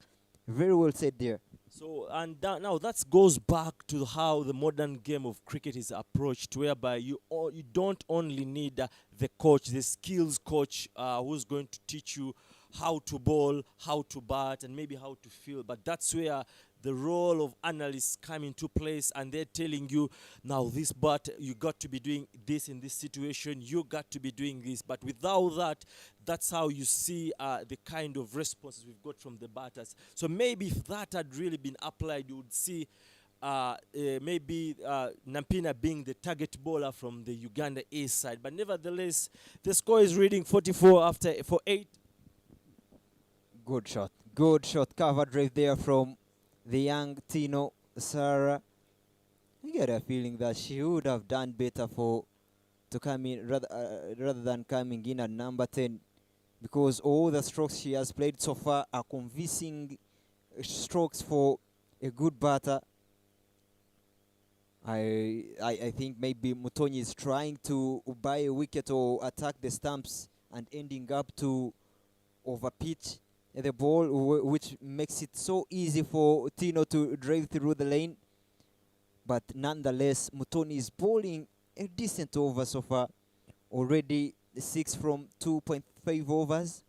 Very well said there. So, and now that goes back to how the modern game of cricket is approached, whereby you don't only need the coach, the skills coach, who's going to teach you how to bowl, how to bat, and maybe how to field, but that's where the role of analysts come into place, and they're telling you, now this but you got to be doing this in this situation, you got to be doing this. But without that, that's how you see the kind of responses we've got from the batters. So maybe if that had really been applied, you would see maybe Nampina being the target bowler from the Uganda-A side. But nevertheless, the score is reading 44 for 8. Good shot. Good shot. Cover drive there from the young Tino Sarah. I get a feeling that she would have done better to come in rather than coming in at number 10, because all the strokes she has played so far are convincing strokes for a good batter. I think maybe Mutonyi is trying to buy a wicket or attack the stumps and ending up to overpitch the ball, which makes it so easy for Tino to drive through the lane. But nonetheless, Mutonyi is bowling a decent over so far. Already 6 from 2.5 overs.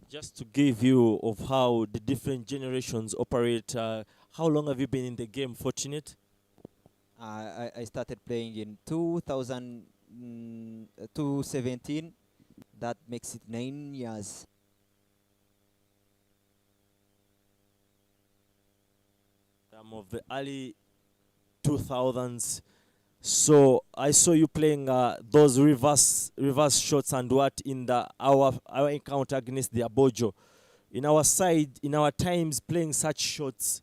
Just to give you of how the different generations operate, how long have you been in the game, Fortunate? I started playing in 2017. That makes it 9 years. Of the early 2000s. So I saw you playing those reverse shots and what in our encounter against the Abojo. In our side, in our times, playing such shots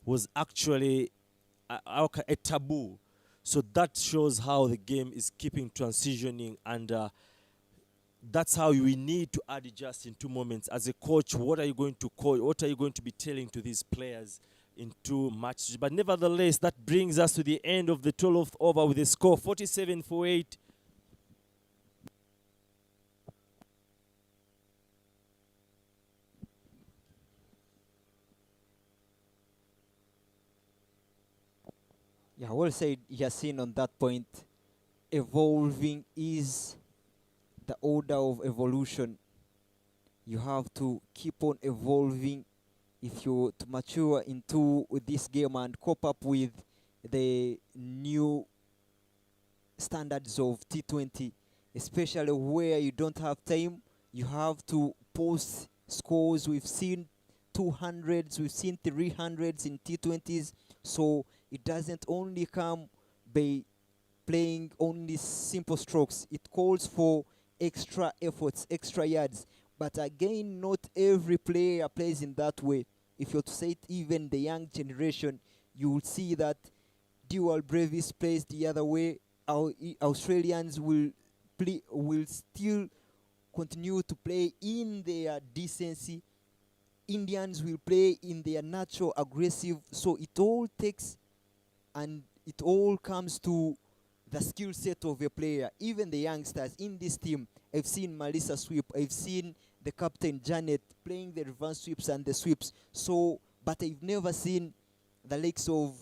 was actually a taboo. So that shows how the game is keeping transitioning, and that's how we need to adjust in 2 moments. As a coach, what are you going to call? What are you going to be telling to these players in 2 matches? But nevertheless, that brings us to the end of the 12th over with a score 47 for 8. Yeah, well said, Yasin, on that point. Evolving is the order of evolution. You have to keep on evolving if you to mature into this game and cope up with the new standards of T20, especially where you don't have time. You have to post scores. We've seen 200s, we've seen 300s in T20s. So it doesn't only come by playing only simple strokes. It calls for extra efforts, extra yards. But again, not every player plays in that way. If you're to say it, even the young generation, you will see that Dual Brevis plays the other way. Australians will still continue to play in their decency. Indians will play in their natural aggressive. So it all takes, and it all comes to the skill set of a player. Even the youngsters in this team, I've seen Melissa sweep, I've seen the captain Janet playing the reverse sweeps and the sweeps. So, but I've never seen the likes of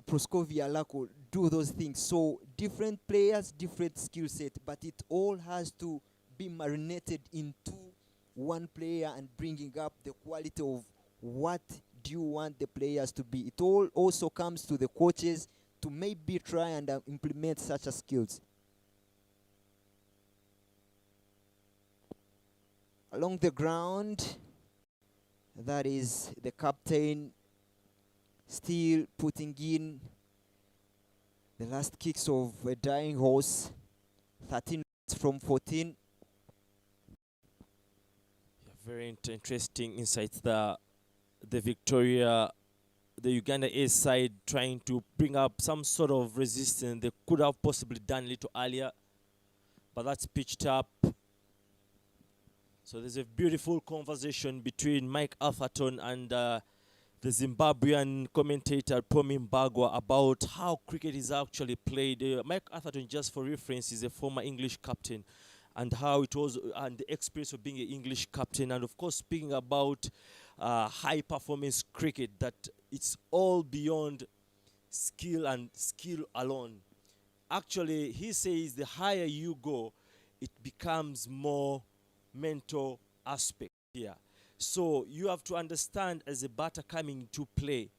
Proskovia Lako do those things. So different players, different skill set, but it all has to be marinated into one player and bringing up the quality of what do you want the players to be. It all also comes to the coaches to maybe try and implement such skills. Along the ground, that is the captain still putting in the last kicks of a dying horse. 13 from 14. Very interesting insights. The Uganda-A side trying to bring up some sort of resistance. They could have possibly done a little earlier, but that's pitched up. So there's a beautiful conversation between Mike Atherton and the Zimbabwean commentator Pomi Mbagwa about how cricket is actually played. Mike Atherton, just for reference, is a former English captain, and how it was, and the experience of being an English captain, and of course speaking about high performance cricket, that it's all beyond skill and skill alone. Actually, he says the higher you go, it becomes more mental aspect here. So you have to understand as a batter coming to play,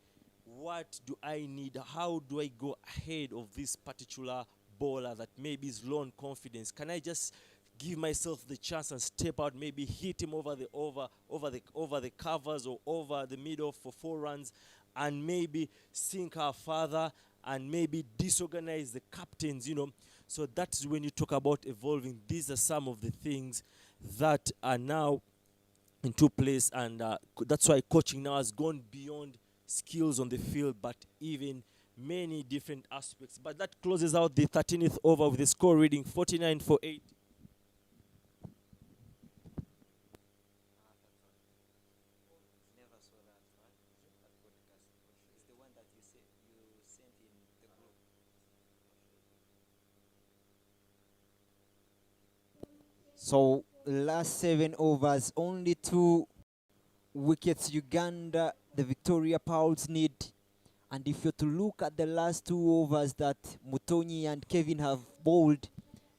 what do I need? How do I go ahead of this particular bowler that maybe is low on confidence? Can I just give myself the chance and step out, maybe hit him over the covers or over the middle for 4 runs, and maybe sink her further and maybe disorganize the captains, So that's when you talk about evolving. These are some of the things that are now into place, and that's why coaching now has gone beyond skills on the field, but even many different aspects. But that closes out the 13th over with the score reading 49 for 8. So last 7 overs, only 2 wickets Uganda, the Victoria Pauls need. And if you're to look at the last 2 overs that Mutonyi and Kevin have bowled,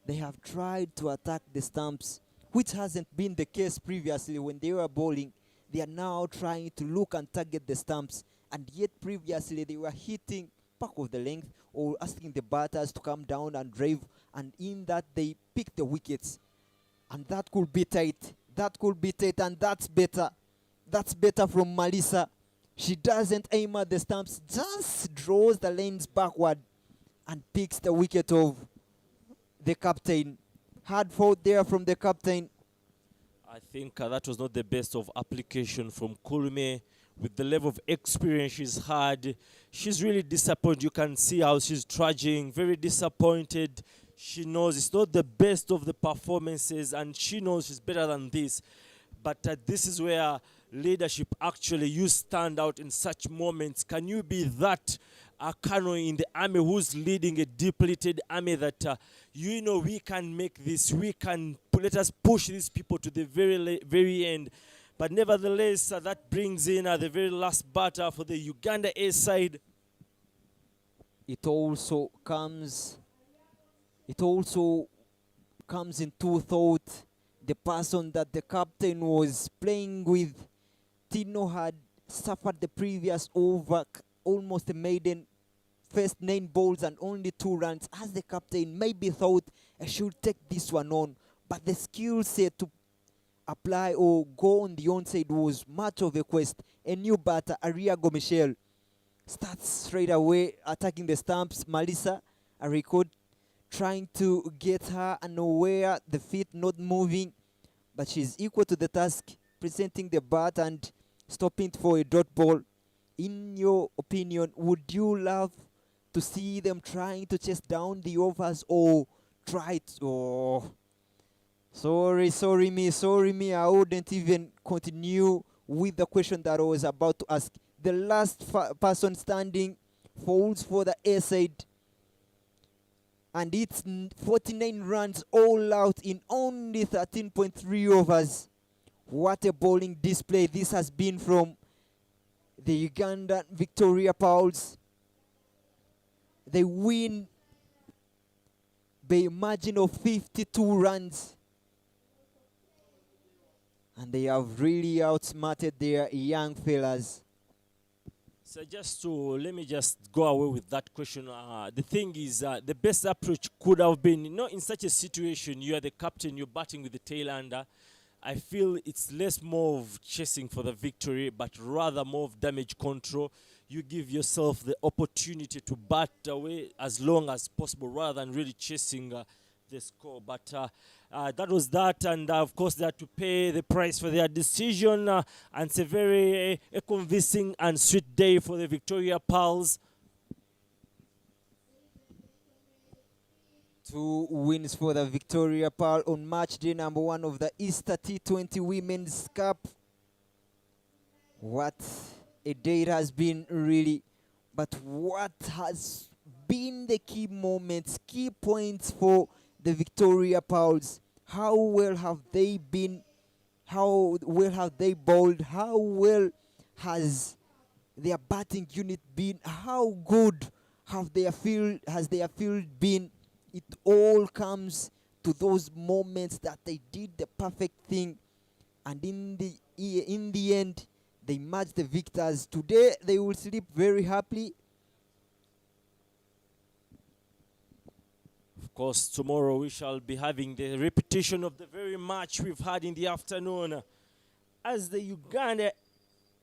they have tried to attack the stumps, which hasn't been the case previously when they were bowling. They are now trying to look and target the stumps, and yet previously they were hitting back of the length or asking the batters to come down and drive, and in that they pick the wickets. And that could be tight. That could be tight, and that's better. That's better from Melissa. She doesn't aim at the stumps, just draws the lanes backward and picks the wicket of the captain. Hard fought there from the captain. I think that was not the best of application from Kulme. With the level of experience she's had, she's really disappointed. You can see how she's trudging, very disappointed. She knows it's not the best of the performances, and she knows she's better than this. But this is where leadership actually, you stand out in such moments. Can you be that colonel in the army who's leading a depleted army that, we can make this, let us push these people to the very end. But nevertheless, that brings in the very last batter for the Uganda-A side. It also comes into thought the person that the captain was playing with. Tino had suffered the previous over, almost a maiden, first 9 balls and only 2 runs. As the captain maybe thought, I should take this one on, but the skill set to apply or go on the onside was much of a quest. A new batter, Ariago Michel, starts straight away attacking the stumps. Melissa, a record, trying to get her unaware, the feet not moving, but she's equal to the task, presenting the bat and stopping for a dot ball. In your opinion, would you love to see them trying to chase down the overs or try to... Oh, sorry me, I wouldn't even continue with the question that I was about to ask. The last person standing falls for the A side, and it's 49 runs all out in only 13.3 overs. What a bowling display this has been from the Ugandan Victoria Pauls. They win by a margin of 52 runs. And they have really outsmarted their young fellas. So let me just go away with that question. The thing is, the best approach could have been, in such a situation, you are the captain, you're batting with the tail under. I feel it's less more of chasing for the victory, but rather more of damage control. You give yourself the opportunity to bat away as long as possible rather than really chasing the score. But that was that, and of course they had to pay the price for their decision, and it's a very convincing and sweet day for the Victoria Pals. 2 wins for the Victoria Pearl on match day number 1 of the Easter T20 Women's Cup. What a day it has been, really. But what has been the key moments, key points for the Victoria Pauls? How well have they been? How well have they bowled? How well has their batting unit been? How good has their field been? It all comes to those moments that they did the perfect thing, and in the in the end, they match the victors. Today, they will sleep very happily. Of course, tomorrow we shall be having the repetition of the very match we've had in the afternoon. As the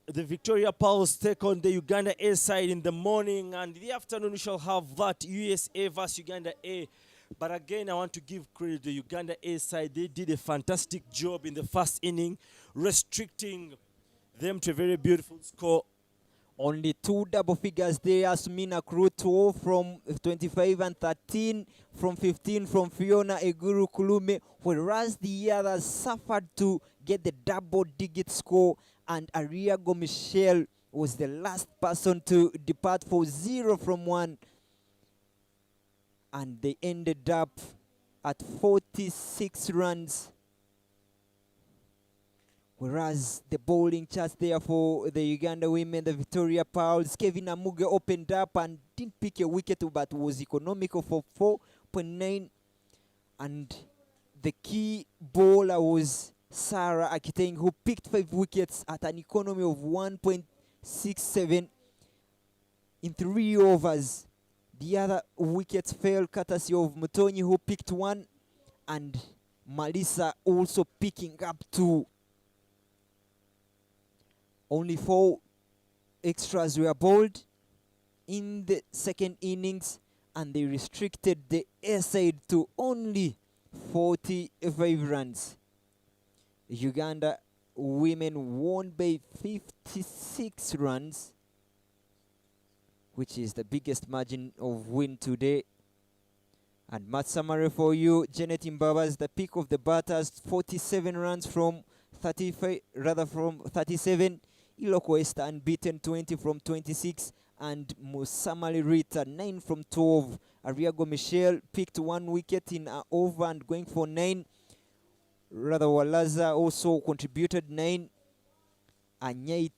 Victoria Pulse take on the Uganda-A side in the morning, and in the afternoon we shall have that USA versus Uganda-A. But again, I want to give credit to the Uganda-A side. They did a fantastic job in the first inning, restricting them to a very beautiful score. Only 2 double figures there. Asumina Crew 12 from 25 and 13 from 15 from Fiona Eguru Kulume, whereas the others suffered to get the double-digit score, and Ariago Michelle was the last person to depart for 0 from 1, and they ended up at 46 runs. Whereas the bowling charts there for the Uganda women, the Victoria Pals, Kevin Amuge opened up and didn't pick a wicket, but was economical for 4.9. And the key bowler was Sarah Akiteng, who picked 5 wickets at an economy of 1.67 in 3 overs. The other wickets fell courtesy of Mutonyi, who picked 1, and Malisa also picking up 2. Only 4 extras were bowled in the second innings, and they restricted the air side to only 45 runs. Uganda women won by 56 runs, which is the biggest margin of win today. And match summary for you: Janet Imbabas, the pick of the batters, 47 runs from 37. Iloko Esther unbeaten, 20 from 26, and Musamali Rita 9 from 12. Ariago Michelle picked 1 wicket in an over and going for 9. Walaza also contributed 9. Anyait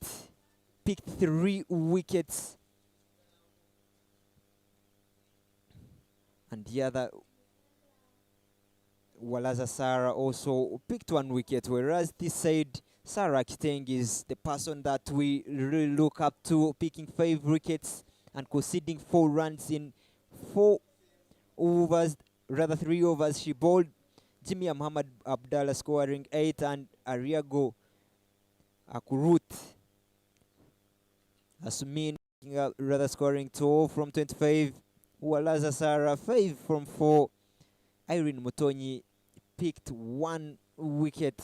picked 3 wickets, and the other Walaza Sarah also picked 1 wicket, whereas this side Sarah Kiteng is the person that we really look up to, picking 5 wickets and conceding 4 runs in 3 overs she bowled. Jimmy Muhammad Abdallah scoring 8, and Ariago Akurut Asmin scoring 2 from 25. Walaza Sarah 5 from 4. Irene Mutonyi picked 1 wicket,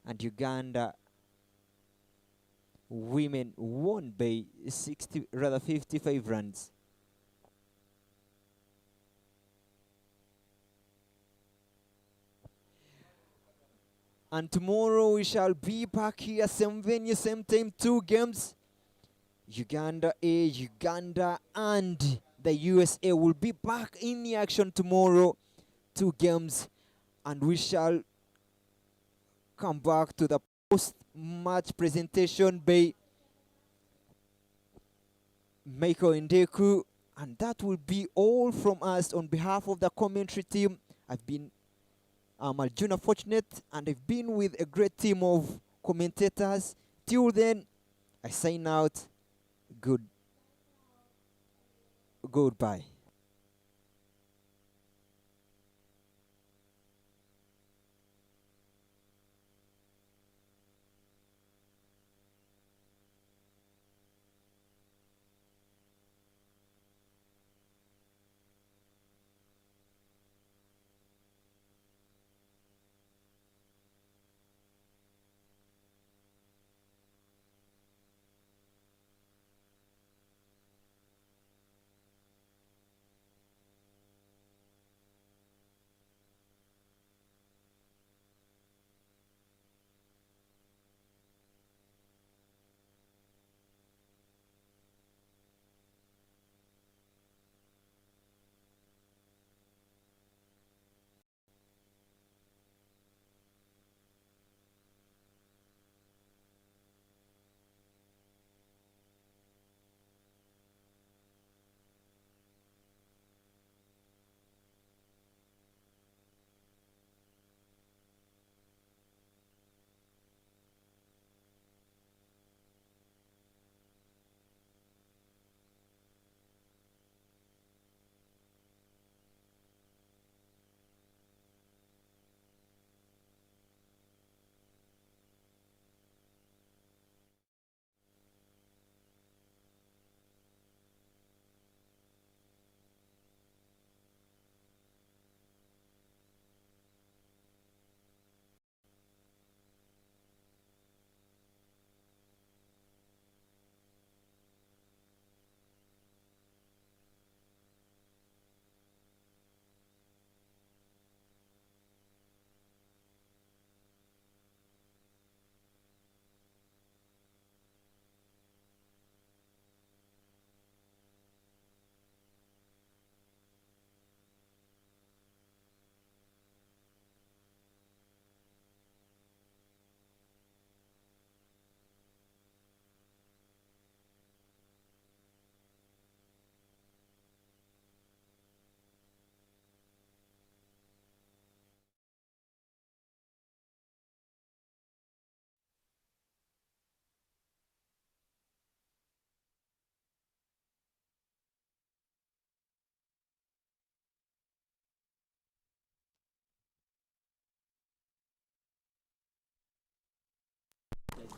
and Uganda women won by 55 runs. And tomorrow we shall be back here, same venue, same time, 2 games. Uganda-A, Uganda, and the USA will be back in the action tomorrow. 2 games, and we shall come back to the post-match presentation by Michael Ndeku, and that will be all from us on behalf of the commentary team. I've been Aljuna Fortunate, and I've been with a great team of commentators. Till then, I sign out. Goodbye.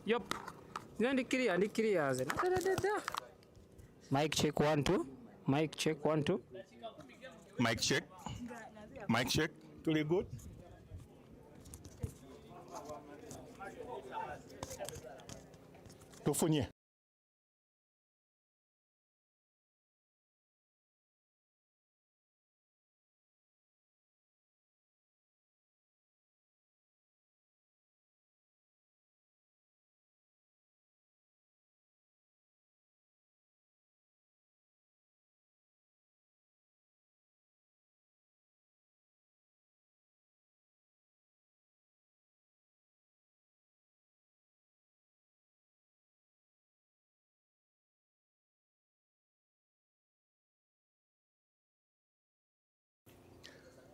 Yup. Ndi clear. Mic check 1 2. Mic check 1 2. Mic check. Mic check. Tuli good. Tufunye.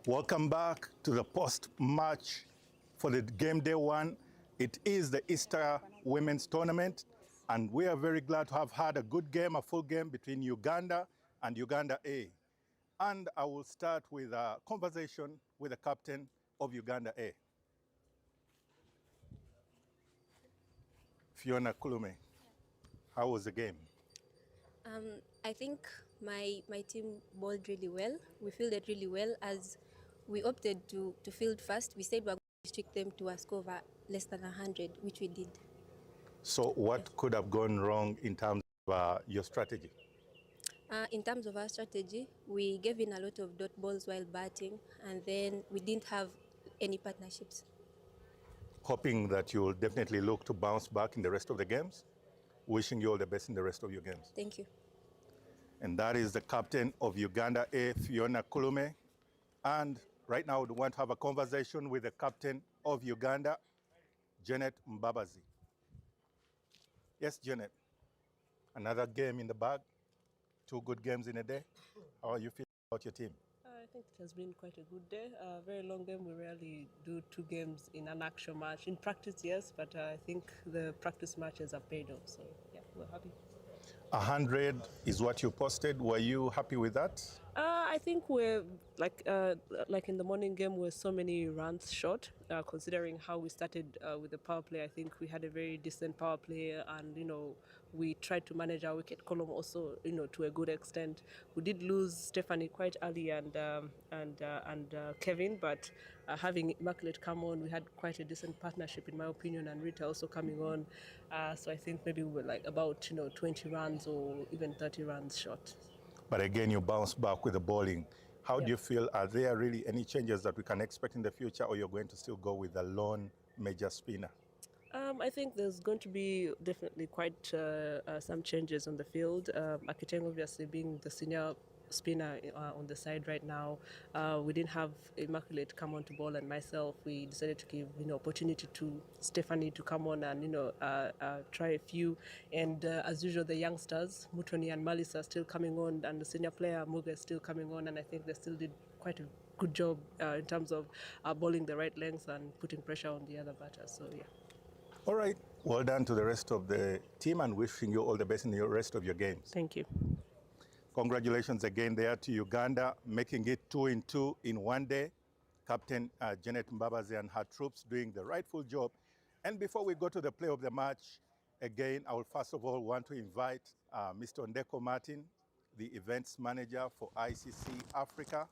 Welcome back to the post-match for the game day 1. It is the Easter Women's Tournament, and we are very glad to have had a good game, a full game between Uganda and Uganda-A. And I will start with a conversation with the captain of Uganda-A. Fiona Kulume, how was the game? I think my team bowled really well. We fielded really well. As we opted to field first, we said we were going to restrict them to a score of less than 100, which we did. So what could have gone wrong in terms of your strategy? In terms of our strategy, we gave in a lot of dot balls while batting, and then we didn't have any partnerships. Hoping that you'll definitely look to bounce back in the rest of the games. Wishing you all the best in the rest of your games. Thank you. And that is the captain of Uganda-A, Fiona Kulume. And right now we want to have a conversation with the captain of Uganda, Janet Mbabazi. Yes, Janet. Another game in the bag. 2 good games in a day. How are you feeling about your team? I think it has been quite a good day. Very long game. We rarely do 2 games in an actual match. In practice, yes, but I think the practice matches have paid off. So, yeah, we're happy. 100 is what you posted. Were you happy with that? I think we're like in the morning game, we're so many runs short. Considering how we started with the power play, I think we had a very decent power play, and we tried to manage our wicket column also, to a good extent. We did lose Stephanie quite early and Kevin, but having Immaculate come on, we had quite a decent partnership in my opinion, and Rita also coming on. So I think maybe we were like about 20 runs or even 30 runs short. But again, you bounce back with the bowling. How do you feel? Are there really any changes that we can expect in the future, or you're going to still go with the lone major spinner? I think there's going to be definitely quite some changes on the field. Akiteng obviously being the senior spinner on the side right now. We didn't have Immaculate come on to bowl, and myself, we decided to give opportunity to Stephanie to come on and try a few. And as usual, the youngsters, Mutoni and Malis, are still coming on, and the senior player Muga is still coming on, and I think they still did quite a good job in terms of bowling the right lengths and putting pressure on the other batters. So yeah. All right. Well done to the rest of the team, and wishing you all the best in the rest of your games. Thank you. Congratulations again there to Uganda, making it 2-2 in one day. Captain Janet Mbabazi and her troops doing the rightful job. And before we go to the play of the match, again, I will first of all want to invite Mr. Ndeko Martin, the events manager for ICC Africa,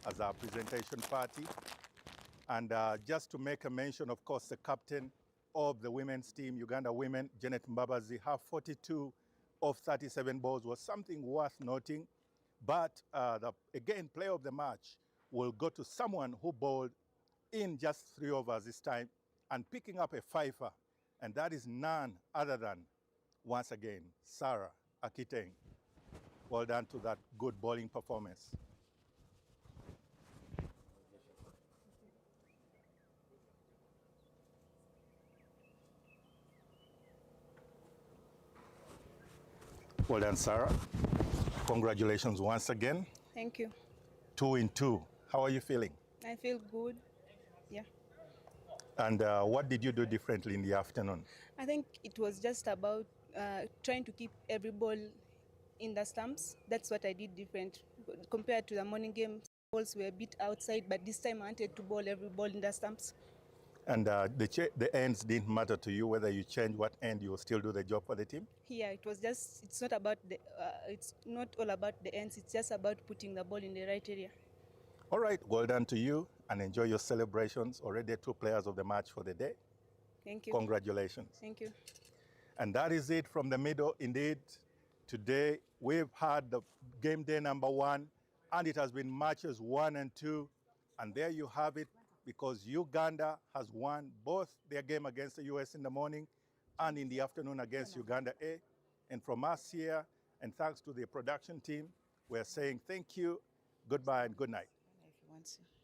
as our presentation party. And just to make a mention, of course, the captain of the women's team, Uganda women, Janet Mbabazi, her 42 of 37 balls was something worth noting. But again, player of the match will go to someone who bowled in just 3 overs this time and picking up a fifer. And that is none other than, once again, Sarah Akiteng. Well done to that good bowling performance. Well done, Sarah. Congratulations once again. Thank you. 2-2. How are you feeling? I feel good. Yeah. And what did you do differently in the afternoon? I think it was just about trying to keep every ball in the stumps. That's what I did different compared to the morning game. Balls were a bit outside, but this time I wanted to bowl every ball in the stumps. And the ends didn't matter to you, whether you change what end, you will still do the job for the team? Yeah, it's not about it's not all about the ends, it's just about putting the ball in the right area. All right, well done to you, and enjoy your celebrations. Already 2 players of the match for the day. Thank you. Congratulations. Thank you. And that is it from the middle. Indeed, today we've had the game day number 1, and it has been matches 1 and 2. And there you have it, because Uganda has won both their game against the US in the morning and in the afternoon against Uganda-A. And from us here, and thanks to the production team, we're saying thank you, goodbye, and good night. If you want to.